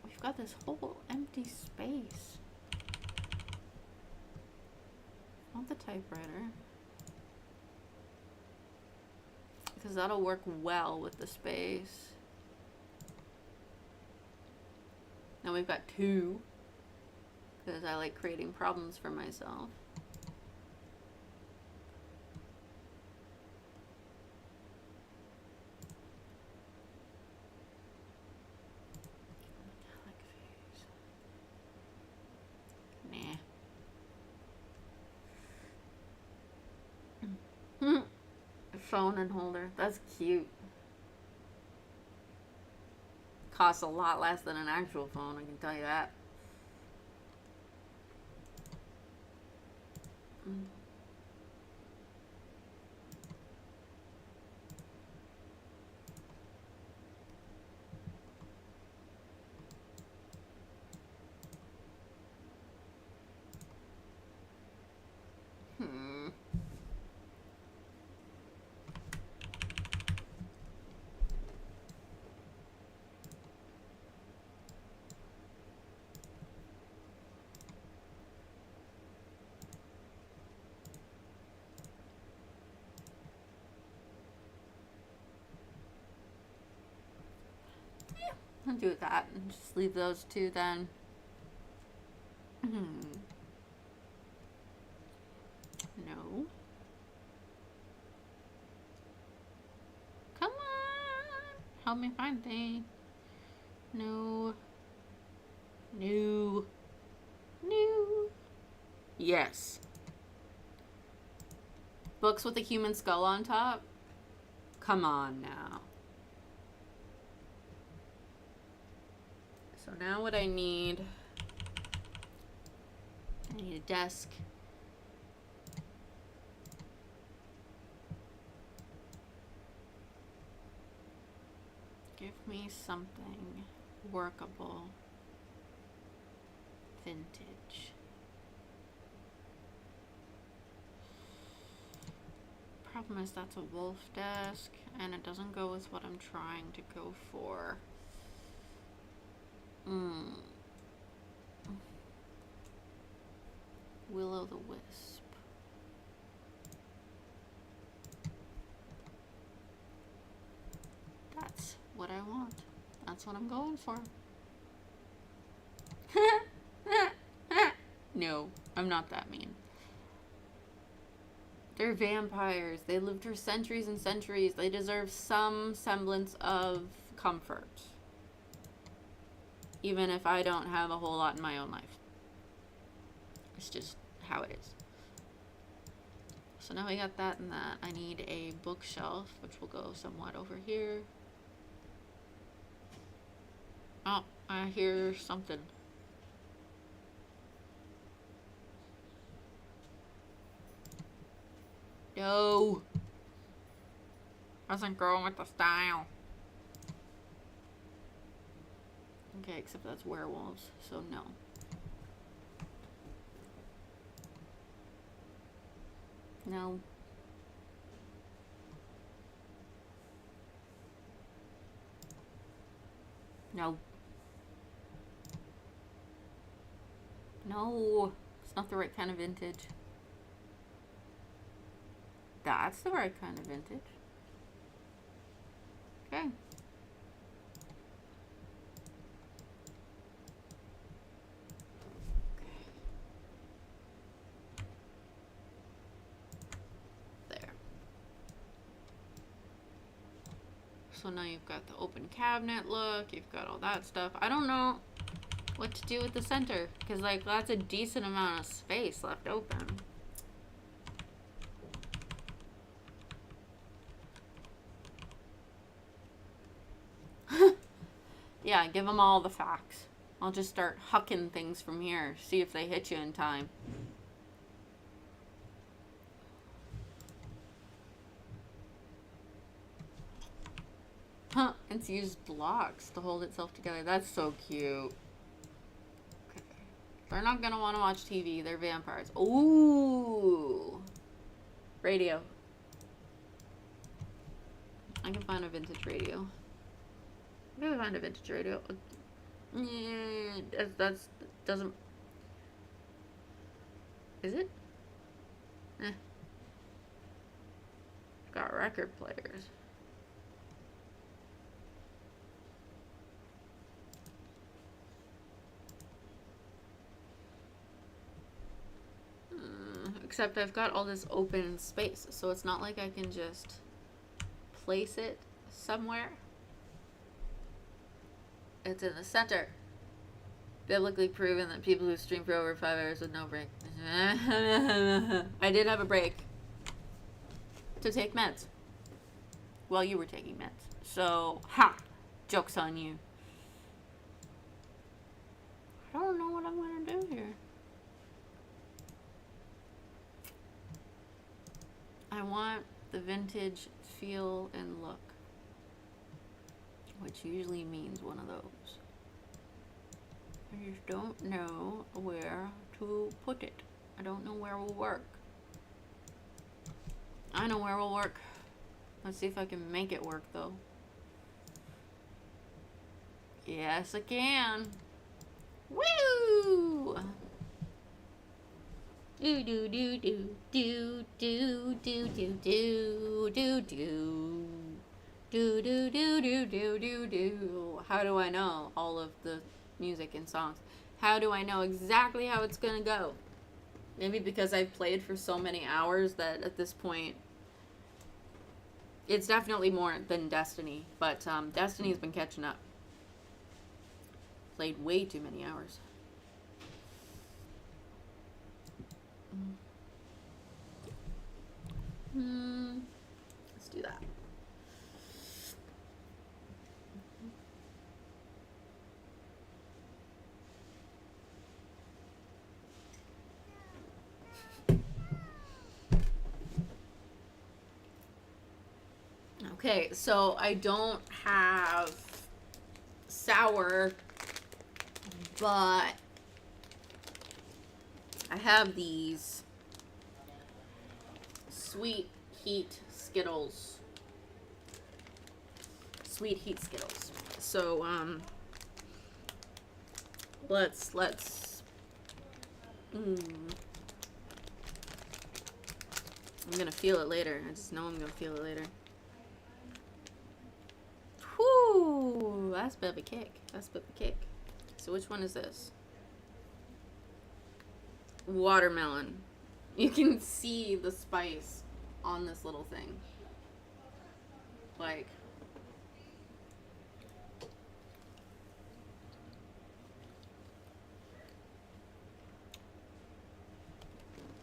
We've got this whole empty space. I want the typewriter. Because that'll work well with the space. Now we've got two. Because I like creating problems for myself. Phone and holder. That's cute. Costs a lot less than an actual phone, I can tell you that. I'll do that and just leave those two then. No. Come on. Help me find things. No. No. No. Yes. Books with a human skull on top? Come on now. So now what I need a desk. Give me something workable. Vintage. Problem is that's a wolf desk and it doesn't go with what I'm trying to go for. Will-o'-the-wisp. That's what I want. That's what I'm going for. No, I'm not that mean. They're vampires. They lived for centuries and centuries. They deserve some semblance of comfort. Even if I don't have a whole lot in my own life. It's just how it is. So now we got that and that. I need a bookshelf, which will go somewhat over here. Oh, I hear something. No. Wasn't going with the style. Okay, except that's werewolves, so no. No. No. No. It's not the right kind of vintage. That's the right kind of vintage. Okay. There. So now you've got the open cabinet look, you've got all that stuff. I don't know what to do with the center, because like that's a decent amount of space left open. Yeah, give them all the facts. I'll just start hucking things from here, see if they hit you in time. Huh, it's used blocks to hold itself together. That's so cute. Okay. They're not gonna want to watch TV. They're vampires. Ooh. Radio. I can find a vintage radio. I can find a vintage radio. Yeah, that's doesn't. Is it? Eh. Got record players. Except I've got all this open space, so it's not like I can just place it somewhere. It's in the center. Biblically proven that people who stream for over 5 hours with no break. I did have a break to take meds while you were taking meds. So, ha! Joke's on you. I don't know what I'm going to do here. I want the vintage feel and look, which usually means one of those. I just don't know where to put it. I don't know where will work. I know where will work. Let's see if I can make it work though. Yes, I can. Woo! Do do do do do do do do do do do do do do do do do do. How do I know all of the music and songs? How do I know exactly how it's gonna go? Maybe because I've played for so many hours that at this point it's definitely more than Destiny, but Destiny's been catching up. Played way too many hours. Let's do that. Okay, so I don't have sour, but I have these sweet heat Skittles. Sweet heat Skittles. So let's I'm gonna feel it later. I just know I'm gonna feel it later. Whoo, that's a bit of a kick. That's a bit of a kick. So which one is this? Watermelon. You can see the spice on this little thing. Like,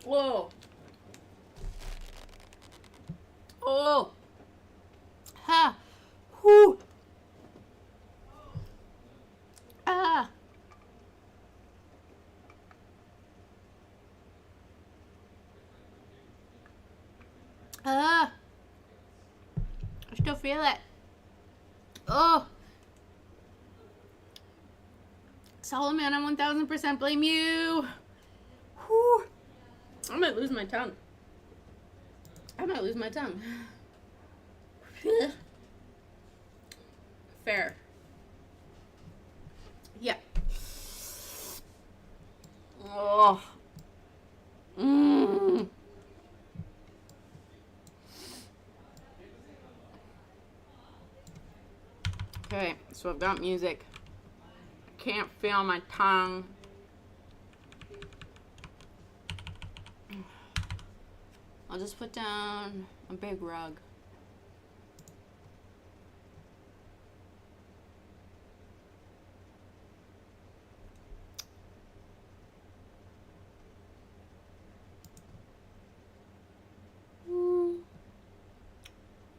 whoa. Oh. Ha. Whoo. Ah. Ah. I still feel it. Oh. Solomon, I 1000% blame you. Whew. I might lose my tongue. Fair. Yeah. Oh. Okay, so I've got music. Can't feel my tongue. I'll just put down a big rug.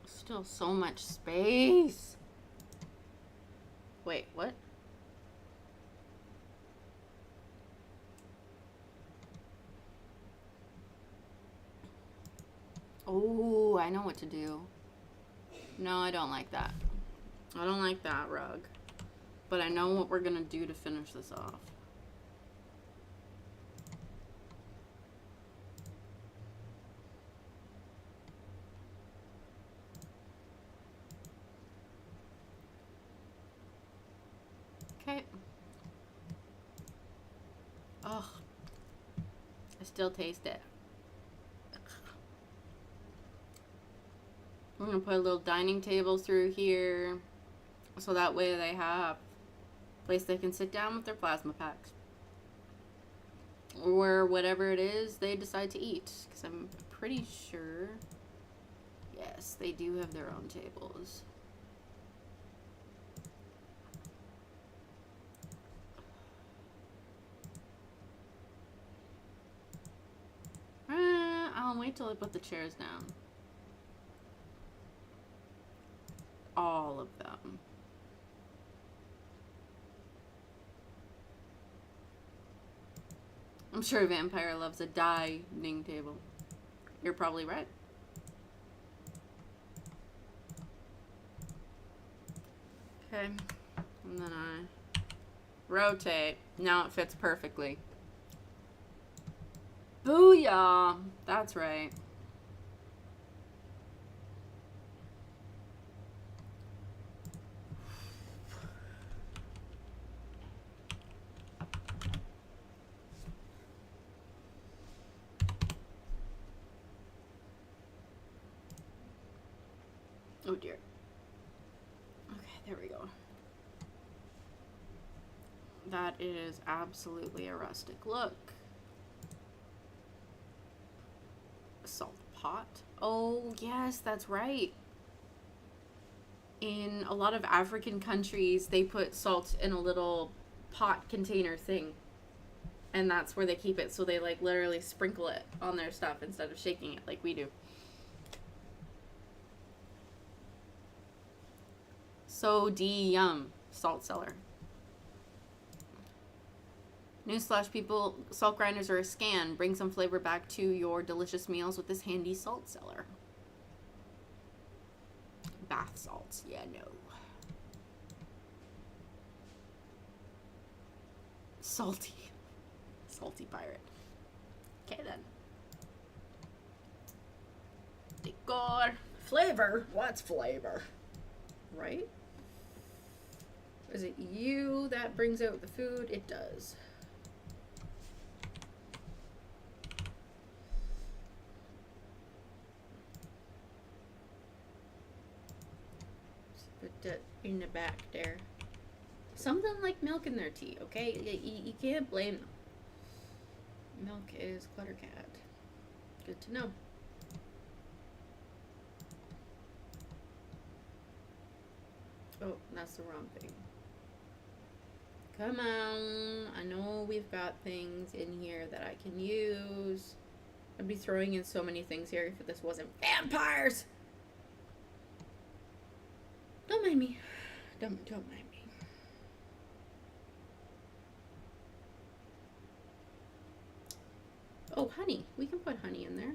Still so much space. Wait, what? Oh, I know what to do. No, I don't like that. I don't like that rug. But I know what we're gonna do to finish this off. Okay. Ugh. I still taste it. I'm gonna put a little dining table through here, so that way they have a place they can sit down with their plasma packs. Or whatever it is they decide to eat. Because I'm pretty sure, yes, they do have their own tables. I'll wait till I put the chairs down. All of them. I'm sure Vampire loves a dining table. You're probably right. Okay. And then I rotate. Now it fits perfectly. Booyah! That's right. Oh dear. Okay, there we go. That is absolutely a rustic look. Salt pot. Oh, yes, that's right. In a lot of African countries, they put salt in a little pot container thing. And that's where they keep it. So they like literally sprinkle it on their stuff instead of shaking it like we do. So yum. Salt cellar. Newsflash, people, salt grinders are a scam. Bring some flavor back to your delicious meals with this handy salt cellar. Bath salts. Yeah, no. Salty. Salty pirate. Okay, then. Decor. Flavor? What's flavor? Right? Is it you that brings out the food? It does. Put that in the back there. Some of them like milk in their tea, okay? You can't blame them. Milk is Cluttercat. Good to know. Oh, that's the wrong thing. Come on. I know we've got things in here that I can use. I'd be throwing in so many things here if this wasn't vampires. Don't mind me. Don't mind me. Oh, honey. We can put honey in there.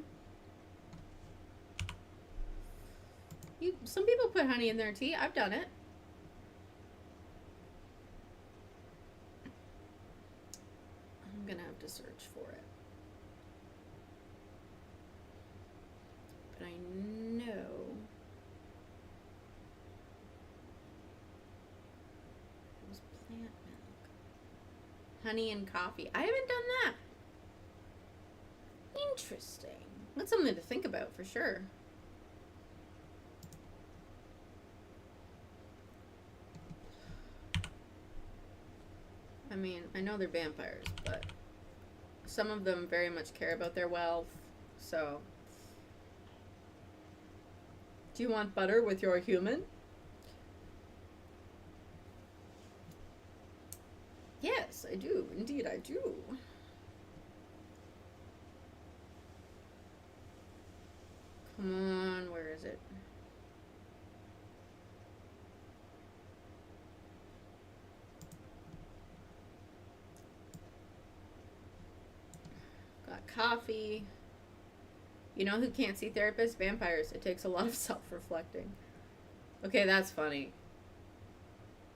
Some people put honey in their tea. I've done it. I'm gonna have to search for it. But I know it was plant milk. Honey and coffee. I haven't done that. Interesting. That's something to think about for sure. I mean, I know they're vampires, but some of them very much care about their wealth, so. Do you want butter with your human? Yes, I do. Indeed, I do. Come on, where is it? Got coffee. You know who can't see therapists? Vampires. It takes a lot of self-reflecting. Okay, that's funny.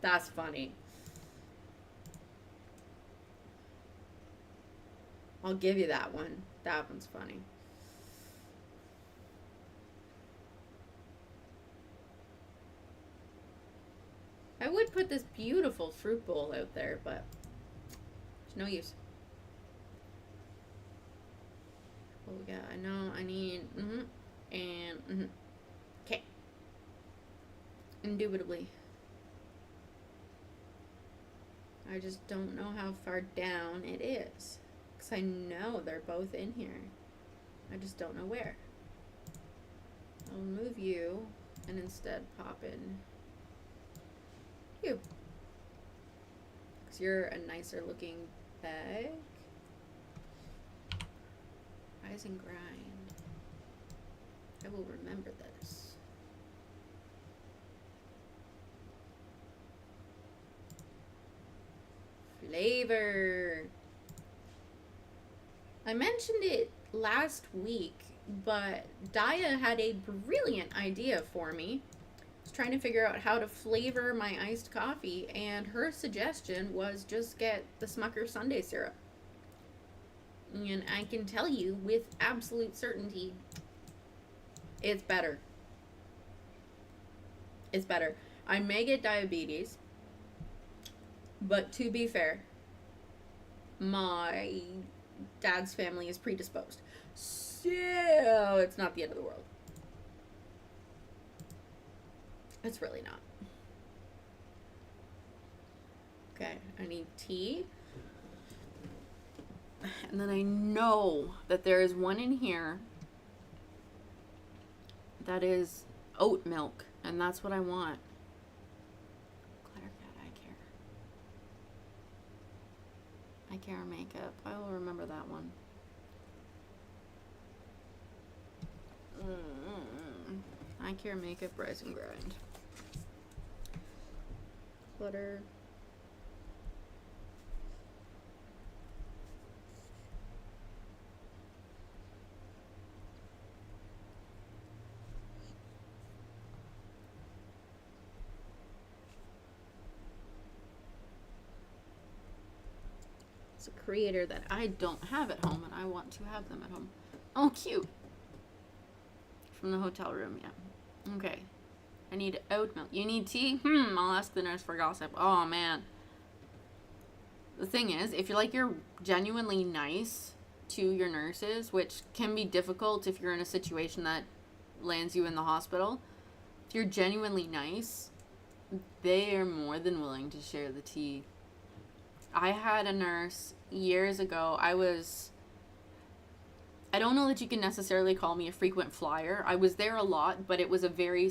That's funny. I'll give you that one. That one's funny. I would put this beautiful fruit bowl out there, but it's no use. Oh yeah, I know. I need and okay. Indubitably. I just don't know how far down it is, because I know they're both in here. I just don't know where. I'll move you and instead pop in you, because you're a nicer looking bag. Rise and grind. I will remember this. Flavor. I mentioned it last week, but Daya had a brilliant idea for me. I was trying to figure out how to flavor my iced coffee, and her suggestion was just get the Smucker Sundae syrup. And I can tell you with absolute certainty, it's better. It's better. I may get diabetes, but to be fair, my dad's family is predisposed. So it's not the end of the world. It's really not. Okay, I need tea. And then I know that there is one in here that is oat milk, and that's what I want. Cluttercat, I care. care makeup. I will remember that one. Eye care makeup, rise and grind. Clutter. It's a creator that I don't have at home, and I want to have them at home. Oh, cute. From the hotel room, yeah. Okay. I need oat milk. You need tea? I'll ask the nurse for gossip. Oh, man. The thing is, if you're genuinely nice to your nurses, which can be difficult if you're in a situation that lands you in the hospital, if you're genuinely nice, they are more than willing to share the tea. I had a nurse years ago. I don't know that you can necessarily call me a frequent flyer. I was there a lot, but it was a very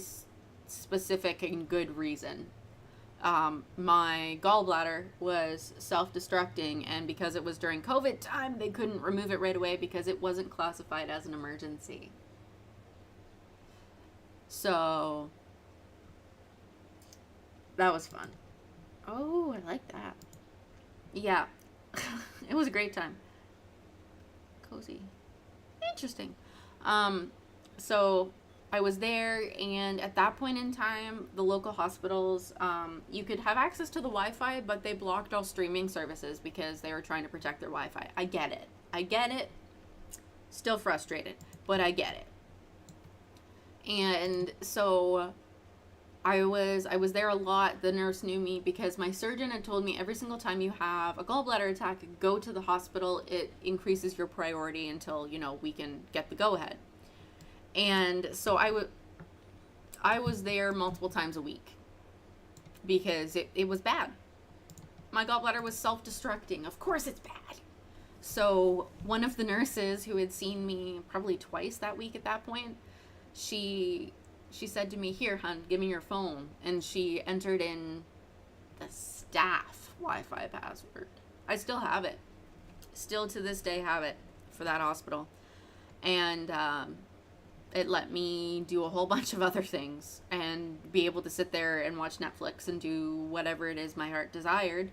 specific and good reason. My gallbladder was self-destructing, and because it was during COVID time, they couldn't remove it right away because it wasn't classified as an emergency. So that was fun. Oh, I like that. Yeah. It was a great time. Cozy. Interesting. So I was there, and at that point in time, the local hospitals, you could have access to the Wi-Fi, but they blocked all streaming services because they were trying to protect their Wi-Fi. I get it. Still frustrated, but I get it. And so I was there a lot. The nurse knew me because my surgeon had told me every single time you have a gallbladder attack, go to the hospital. It increases your priority until, we can get the go-ahead. And so I was there multiple times a week because it was bad. My gallbladder was self-destructing. Of course it's bad. So one of the nurses who had seen me probably twice that week at that point, she said to me, "Here, hon, give me your phone." And she entered in the staff Wi-Fi password. I still have it. Still to this day have it for that hospital. And it let me do a whole bunch of other things and be able to sit there and watch Netflix and do whatever it is my heart desired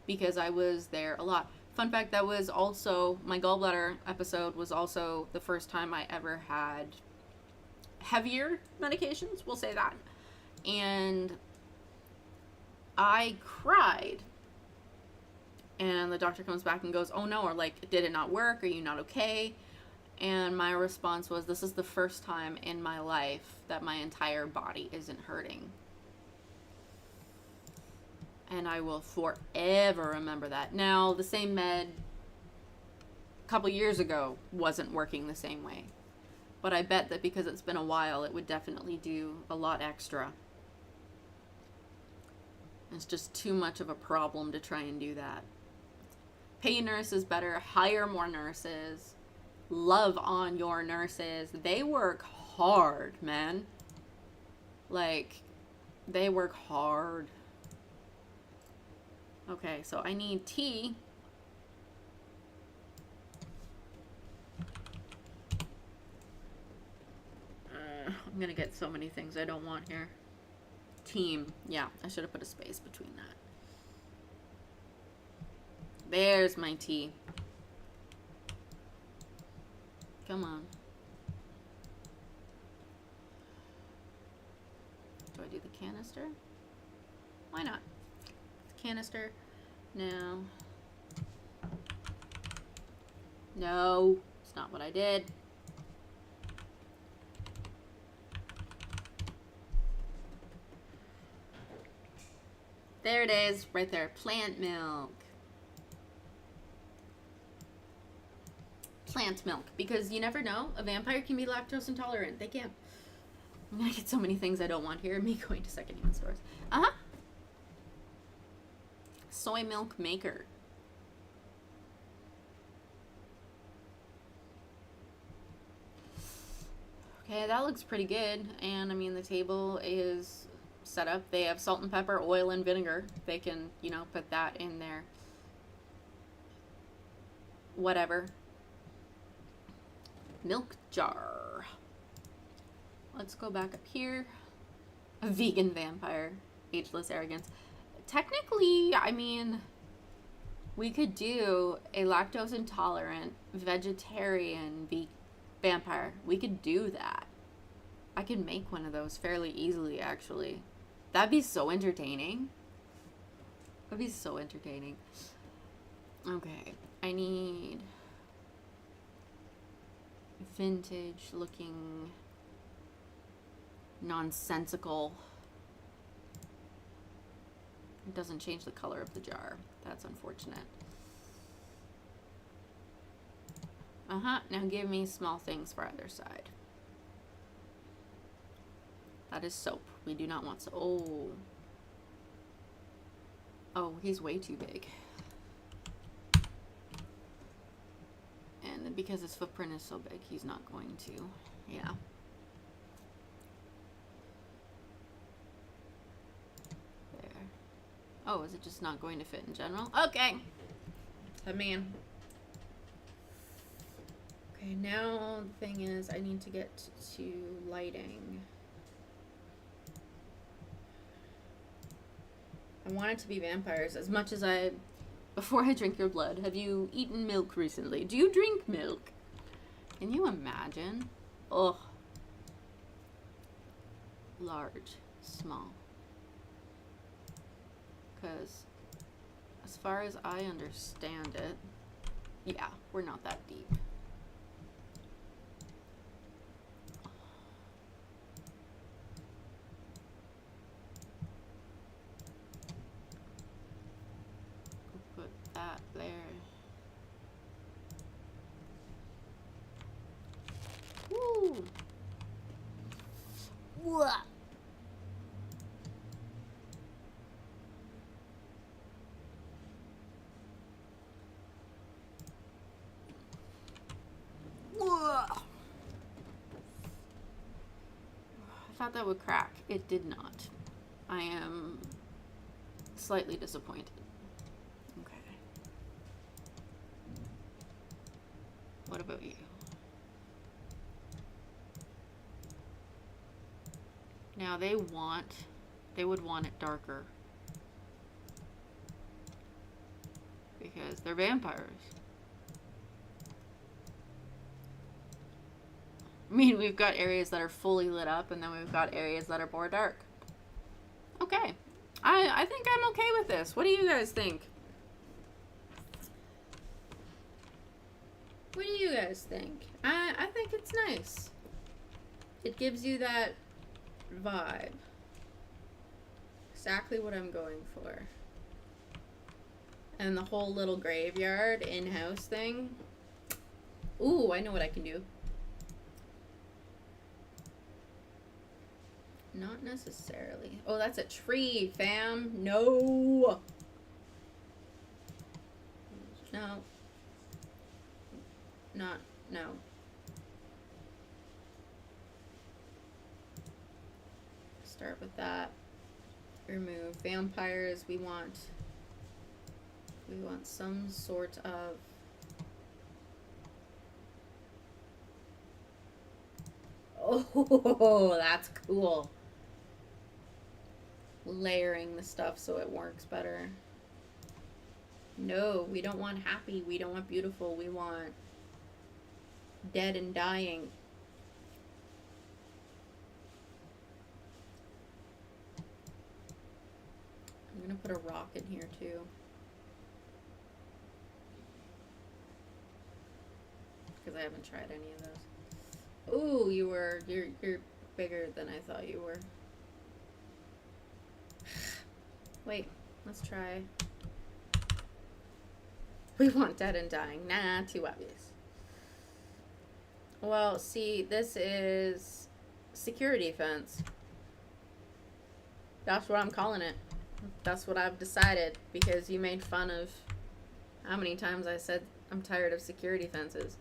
because I was there a lot. Fun fact, that was also, my gallbladder episode was also the first time I ever had heavier medications, we'll say that. And I cried. And the doctor comes back and goes, "Oh no," or like, "Did it not work? Are you not okay?" And my response was, "This is the first time in my life that my entire body isn't hurting." And I will forever remember that. Now, the same med a couple years ago wasn't working the same way. But I bet that because it's been a while, it would definitely do a lot extra. It's just too much of a problem to try and do that. Pay your nurses better. Hire more nurses. Love on your nurses. They work hard, man. Like, they work hard. Okay, so I need tea. I'm gonna get so many things I don't want here. Team. Yeah, I should have put a space between that. There's my tea. Come on. Do I do the canister? Why not? The canister. No. No, it's not what I did. There it is, right there. Plant milk. Plant milk. Because you never know, a vampire can be lactose intolerant. They can. I'm gonna get so many things I don't want here. Me going to secondhand stores. Uh-huh. Soy milk maker. Okay, that looks pretty good. And I mean, the table is set up. They have salt and pepper, oil, and vinegar. They can, put that in there. whatever. Milk jar. Let's go back up here. A vegan vampire. Ageless arrogance. Technically, I mean, we could do a lactose intolerant vegetarian vampire. We could do that. I could make one of those fairly easily, actually. That'd be so entertaining. That'd be so entertaining. Okay, I need vintage looking nonsensical. It doesn't change the color of the jar. That's unfortunate. Now give me small things for either side. That is soap. We do not want soap. Oh, he's way too big. And because his footprint is so big, he's not going to. Yeah. There. Oh, is it just not going to fit in general? Okay. I mean. Okay, now the thing is, I need to get to lighting. I want it to be vampires as much as I... Before I drink your blood, have you eaten milk recently? Do you drink milk? Can you imagine? Ugh. Large, small. Because as far as I understand it, yeah, we're not that deep. That there. Woo! What? I thought that would crack. It did not. I am slightly disappointed. Okay. What about you? Now they would want it darker. Because they're vampires. I mean, we've got areas that are fully lit up, and then we've got areas that are more dark. Okay. I think I'm okay with this. What do you guys think? What do you guys think? I think it's nice. It gives you that vibe. Exactly what I'm going for. And the whole little graveyard in-house thing. Ooh, I know what I can do. Not necessarily. Oh, that's a tree, fam. No. No. No. Start with that. Remove vampires. We want some sort of oh, that's cool. Layering the stuff so it works better. No, we don't want happy. We don't want beautiful. We want dead and dying. I'm gonna put a rock in here too. Because I haven't tried any of those. Ooh, you're bigger than I thought you were. Wait, let's try. We want dead and dying. Nah, too obvious. Well, see, this is security fence. That's what I'm calling it. That's what I've decided because you made fun of how many times I said I'm tired of security fences.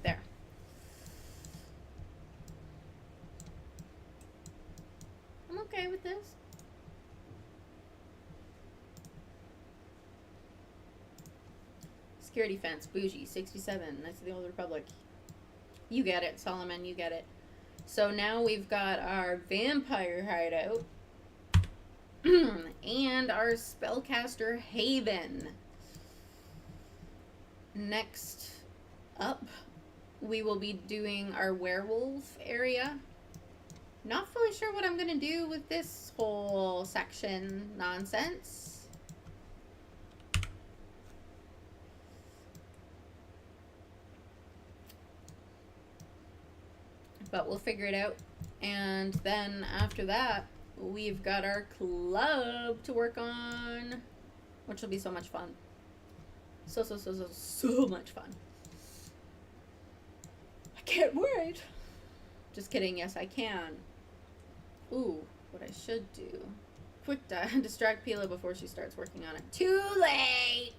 There. Security fence, bougie, 67. Knights of the Old Republic. You get it, Solomon, you get it. So now we've got our vampire hideout and our spellcaster haven. Next up, we will be doing our werewolf area. Not fully sure what I'm gonna do with this whole section nonsense. But we'll figure it out. And then after that, we've got our club to work on, which will be so much fun. So much fun. I can't wait. Just kidding. Yes, I can. Ooh, what I should do. Quick distract Pila before she starts working on it. Too late!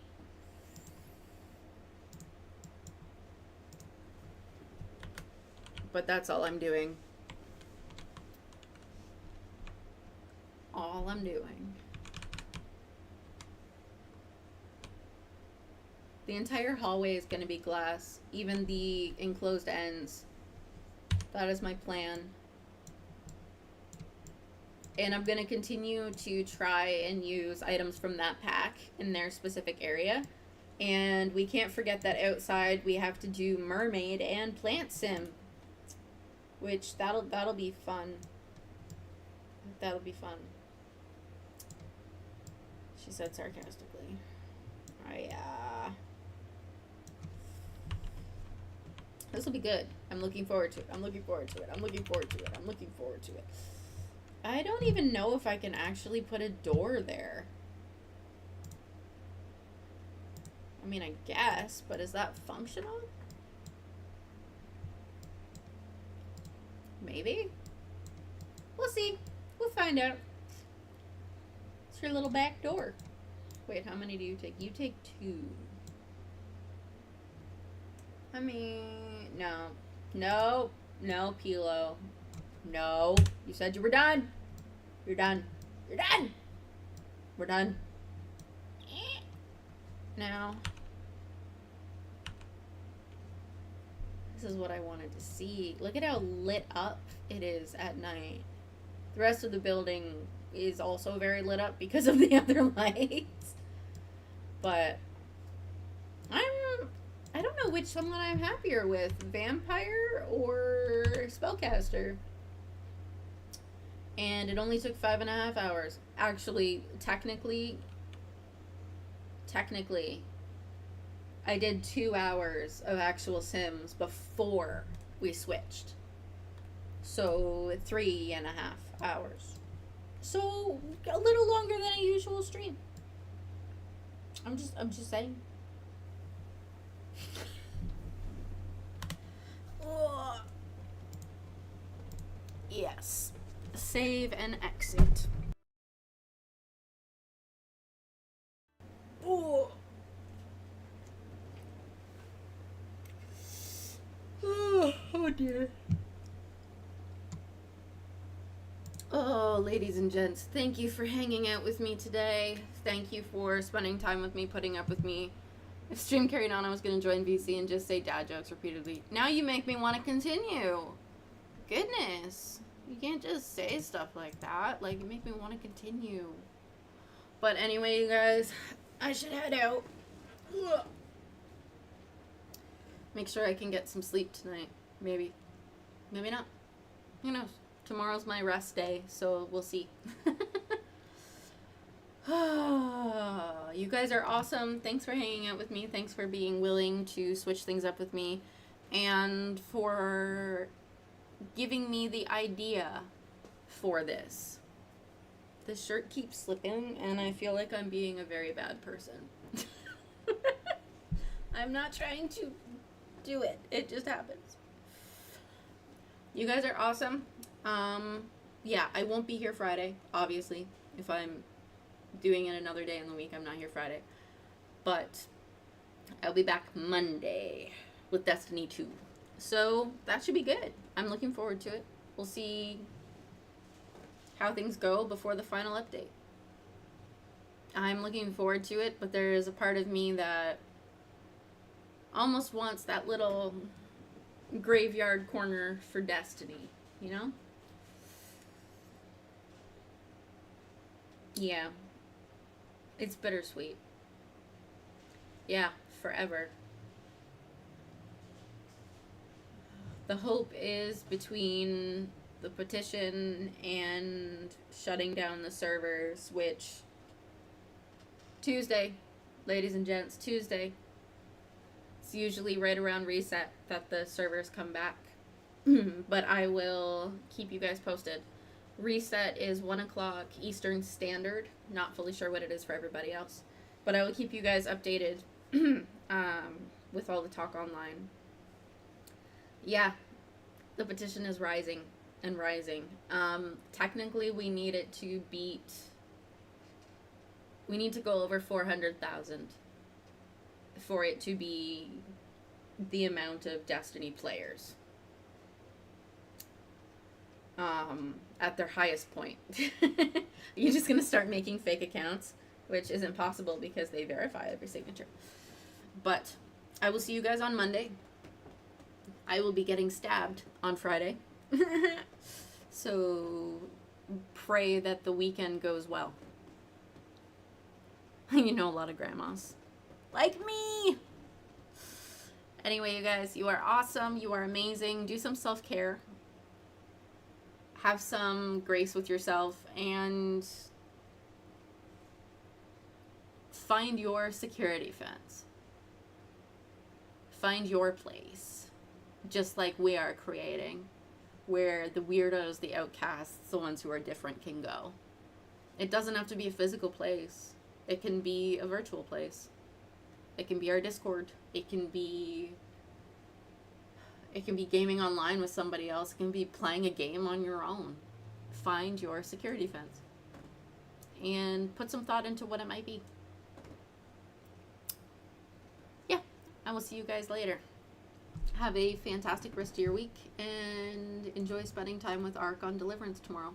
But that's all I'm doing. All I'm doing. The entire hallway is going to be glass, even the enclosed ends. That is my plan. And I'm going to continue to try and use items from that pack in their specific area. And we can't forget that outside we have to do mermaid and plant sim, which that'll be fun. That'll be fun. She said sarcastically. This will be good. I'm looking forward to it. I'm looking forward to it. I'm looking forward to it. I'm looking forward to it. I don't even know if I can actually put a door there. I mean, I guess, but is that functional? Maybe? We'll see. We'll find out. It's your little back door. Wait, how many do you take? You take 2. I mean, no. No. No, Pilo. No. You said you were done. You're done. You're done. We're done. Now. This is what I wanted to see. Look at how lit up it is at night. The rest of the building is also very lit up because of the other lights. But I don't know which one I'm happier with, vampire or spellcaster. And it only took 5.5 hours. Actually, technically, I did 2 hours of actual sims before we switched. So 3.5 hours. So a little longer than a usual stream. I'm just saying. Yes. Save and exit. Oh. Oh dear. Oh, ladies and gents, thank you for hanging out with me today. Thank you for spending time with me, putting up with me. If stream carried on, I was going to join VC and just say dad jokes repeatedly. Now you make me want to continue. Goodness. You can't just say stuff like that. Like, you make me want to continue. But anyway, you guys, I should head out. Make sure I can get some sleep tonight. Maybe. Maybe not. Who knows? Tomorrow's my rest day, so we'll see. You guys are awesome. Thanks for hanging out with me. Thanks for being willing to switch things up with me. And for giving me the idea for this. This shirt keeps slipping, and I feel like I'm being a very bad person. I'm not trying to do it. It just happens. You guys are awesome. Yeah, I won't be here Friday, obviously. If I'm doing it another day in the week, I'm not here Friday. But I'll be back Monday with Destiny 2. So that should be good. I'm looking forward to it. We'll see how things go before the final update. I'm looking forward to it, but there is a part of me that almost wants that little graveyard corner for Destiny, you know? Yeah, it's bittersweet. Yeah, forever. The hope is between the petition and shutting down the servers, which Tuesday, ladies and gents, Tuesday. It's usually right around reset that the servers come back. But I will keep you guys posted. Reset is 1 o'clock Eastern Standard. Not fully sure what it is for everybody else. But I will keep you guys updated with all the talk online. Yeah, the petition is rising and rising. Technically, we need it to beat. We need to go over 400,000 for it to be the amount of Destiny players at their highest point. You're just gonna start making fake accounts, which isn't possible because they verify every signature. But I will see you guys on Monday. I will be getting stabbed on Friday. So pray that the weekend goes well. You know, a lot of grandmas. Like me! Anyway, you guys, you are awesome. You are amazing. Do some self-care. Have some grace with yourself and find your security fence. Find your place. Just like we are creating, where the weirdos, the outcasts, the ones who are different can go. It doesn't have to be a physical place. It can be a virtual place. It can be our Discord. It can be gaming online with somebody else. It can be playing a game on your own. Find your security fence. And put some thought into what it might be. Yeah, I will see you guys later. Have a fantastic rest of your week and enjoy spending time with Ark on Deliverance tomorrow.